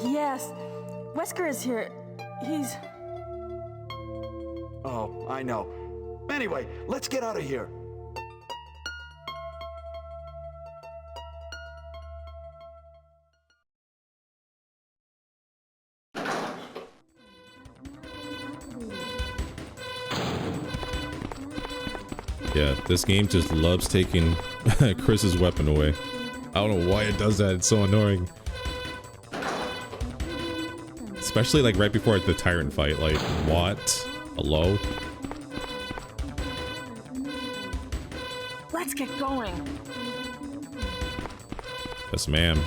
Yes. Wesker is here. He's... Oh, I know. Anyway, let's get out of here. Yeah, this game just loves taking Chris's weapon away. I don't know why it does that, it's so annoying. Especially like right before the Tyrant fight, like, what? Hello? Let's get going. Yes, ma'am.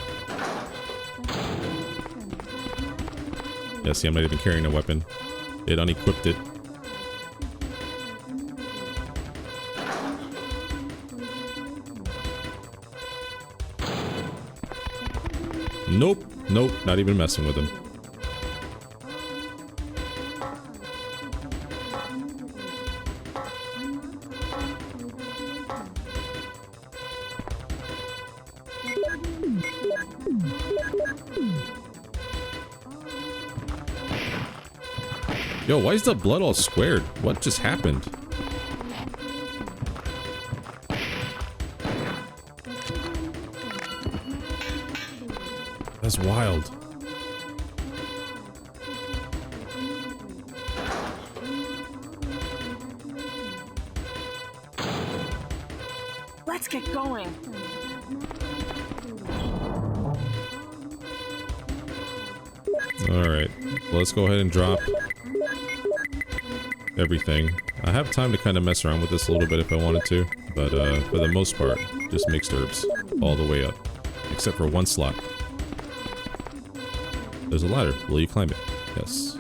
Yeah, see, I'm not even carrying a weapon. It unequipped it. Nope, nope, not even messing with him. Yo, why is the blood all squared? What just happened? That's wild. Let's get going. Alright, well, let's go ahead and drop everything. I have time to kind of mess around with this a little bit if I wanted to, but for the most part, just mixed herbs all the way up, except for one slot. There's a ladder. Will you climb it? Yes.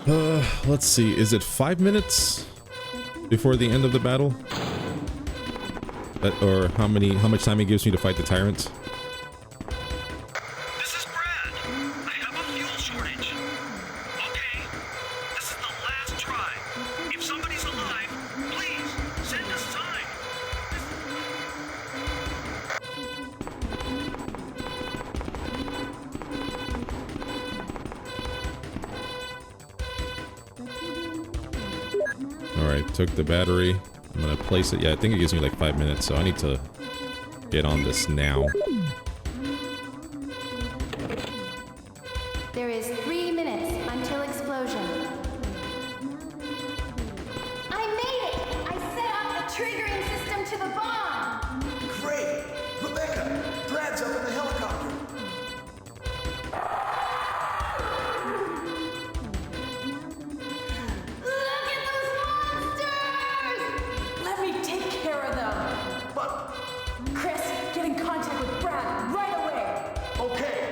Let's see. Is it 5 minutes before the end of the battle? Or how much time it gives me to fight the Tyrant? This is Brad. I have a fuel shortage. Okay, this is the last try. If somebody's alive, please send a sign. Alright, took the battery. I'm gonna place it. Yeah, I think it gives me like 5 minutes, so I need to get on this now. There is 3 minutes until explosion. I made it! I set off the triggering system to the bomb! Great! Rebecca, Brad's up in the helicopter. Look at those monsters! Let me take care of them. But, Chris, get in contact with Brad right away. okay.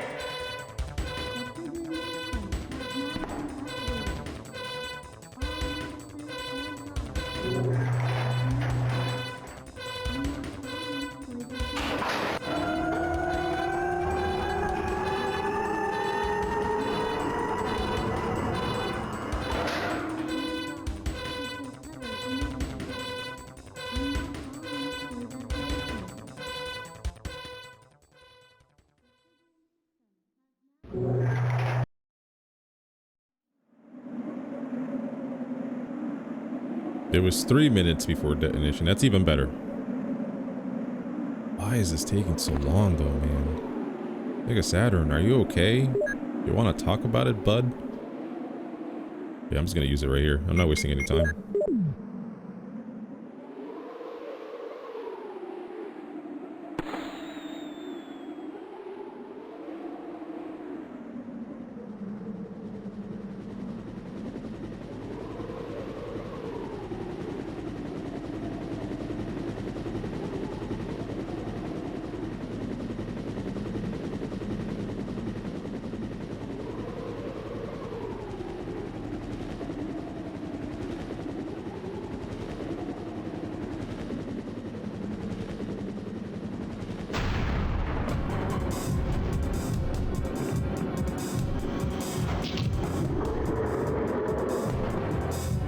It was 3 minutes before detonation. That's even better. Why is this taking so long, though, man? Sega Saturn, are you okay? You want to talk about it, bud? Yeah, I'm just gonna use it right here. I'm not wasting any time.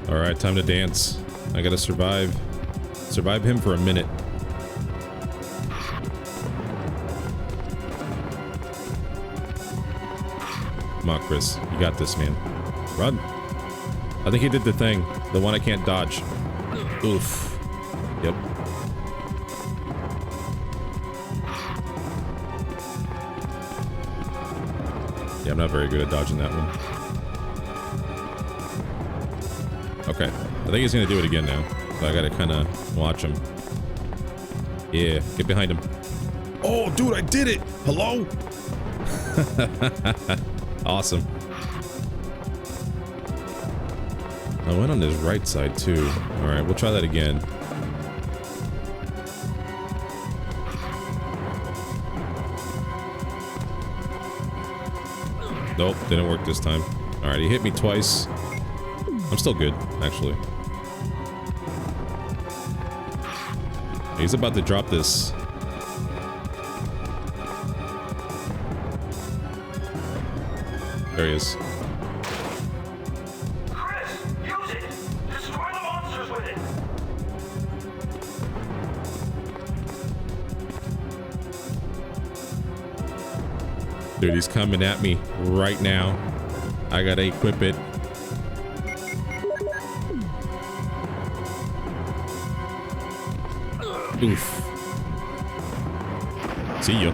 Alright, time to dance. I gotta survive. Survive him for a minute. Come on, Chris. You got this, man. Run. I think he did the thing. The one I can't dodge. Oof. Yep. Yeah, I'm not very good at dodging that one. Okay, I think he's gonna do it again now. So I gotta kind of watch him. Yeah, get behind him. Oh, dude, I did it! Hello? Awesome. I went on his right side too. Alright, we'll try that again. Nope, didn't work this time. Alright, he hit me twice. I'm still good, actually. He's about to drop this. There he is. Chris, use it! Destroy the monsters with it! Dude, he's coming at me right now. I gotta equip it. Oof. See ya.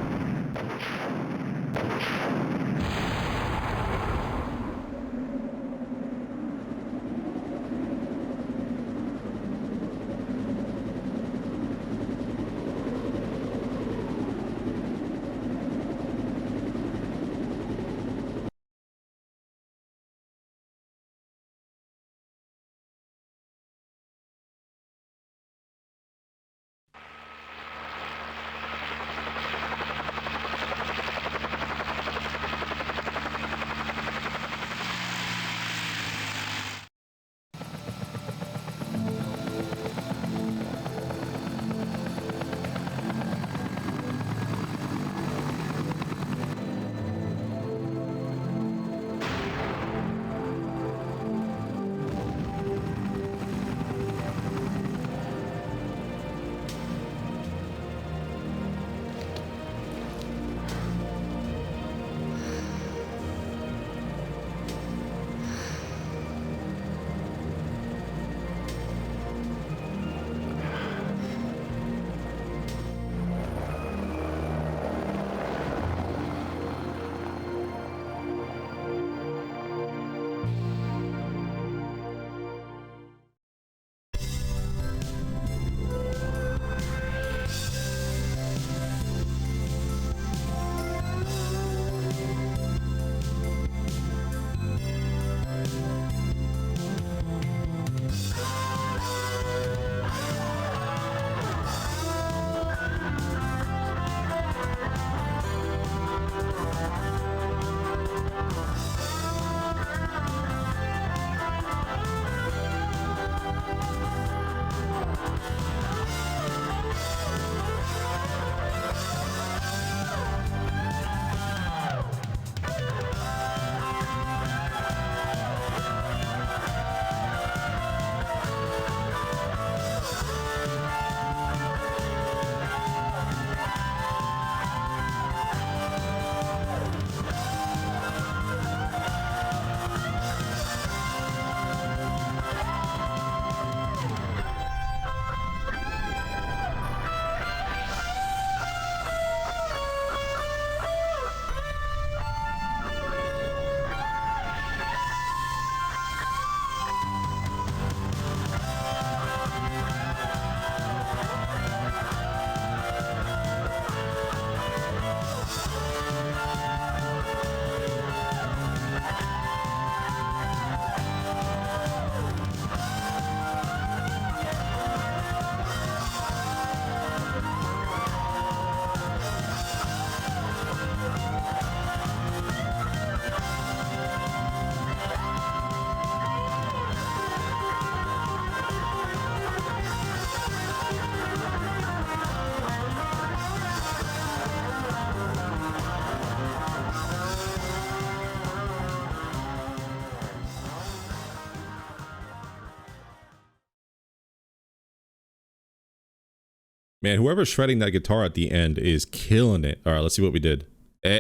Man, whoever's shredding that guitar at the end is killing it. All right, let's see what we did.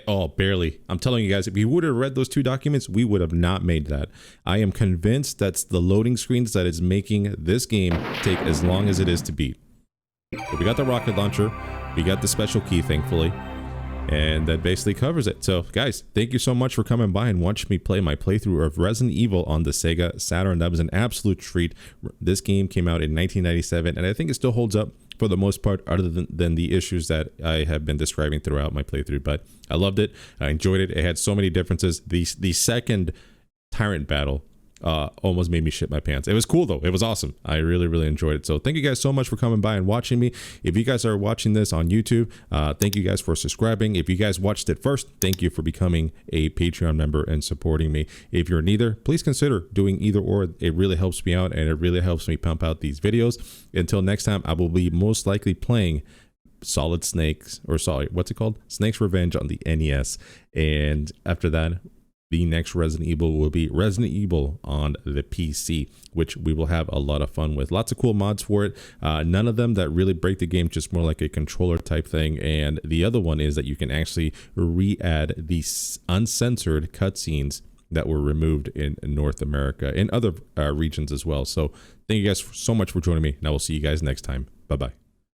Oh, barely. I'm telling you guys, if we would have read those 2 documents, we would have not made that. I am convinced that's the loading screens that is making this game take as long as it is to beat. But we got the rocket launcher. We got the special key, thankfully. And that basically covers it. So, guys, thank you so much for coming by and watching me play my playthrough of Resident Evil on the Sega Saturn. That was an absolute treat. This game came out in 1997, and I think it still holds up for the most part, other than the issues that I have been describing throughout my playthrough. But I loved it. I enjoyed it. It had so many differences. The second Tyrant battle almost made me shit my pants. It was cool though. It was awesome. I really enjoyed it. So thank you guys so much for coming by and watching me. If you guys are watching this on YouTube, thank you guys for subscribing. If you guys watched it first, thank you for becoming a Patreon member and supporting me. If you're neither, please consider doing either or. It really helps me out and it really helps me pump out these videos. Until next time, I will be most likely playing Solid Snakes, or sorry, what's it called? Snake's Revenge on the NES. And after that, the next Resident Evil will be Resident Evil on the PC, which we will have a lot of fun with. Lots of cool mods for it. None of them that really break the game, just more like a controller type thing. And the other one is that you can actually re-add these uncensored cutscenes that were removed in North America and other regions as well. So thank you guys so much for joining me, and I will see you guys next time. Bye-bye.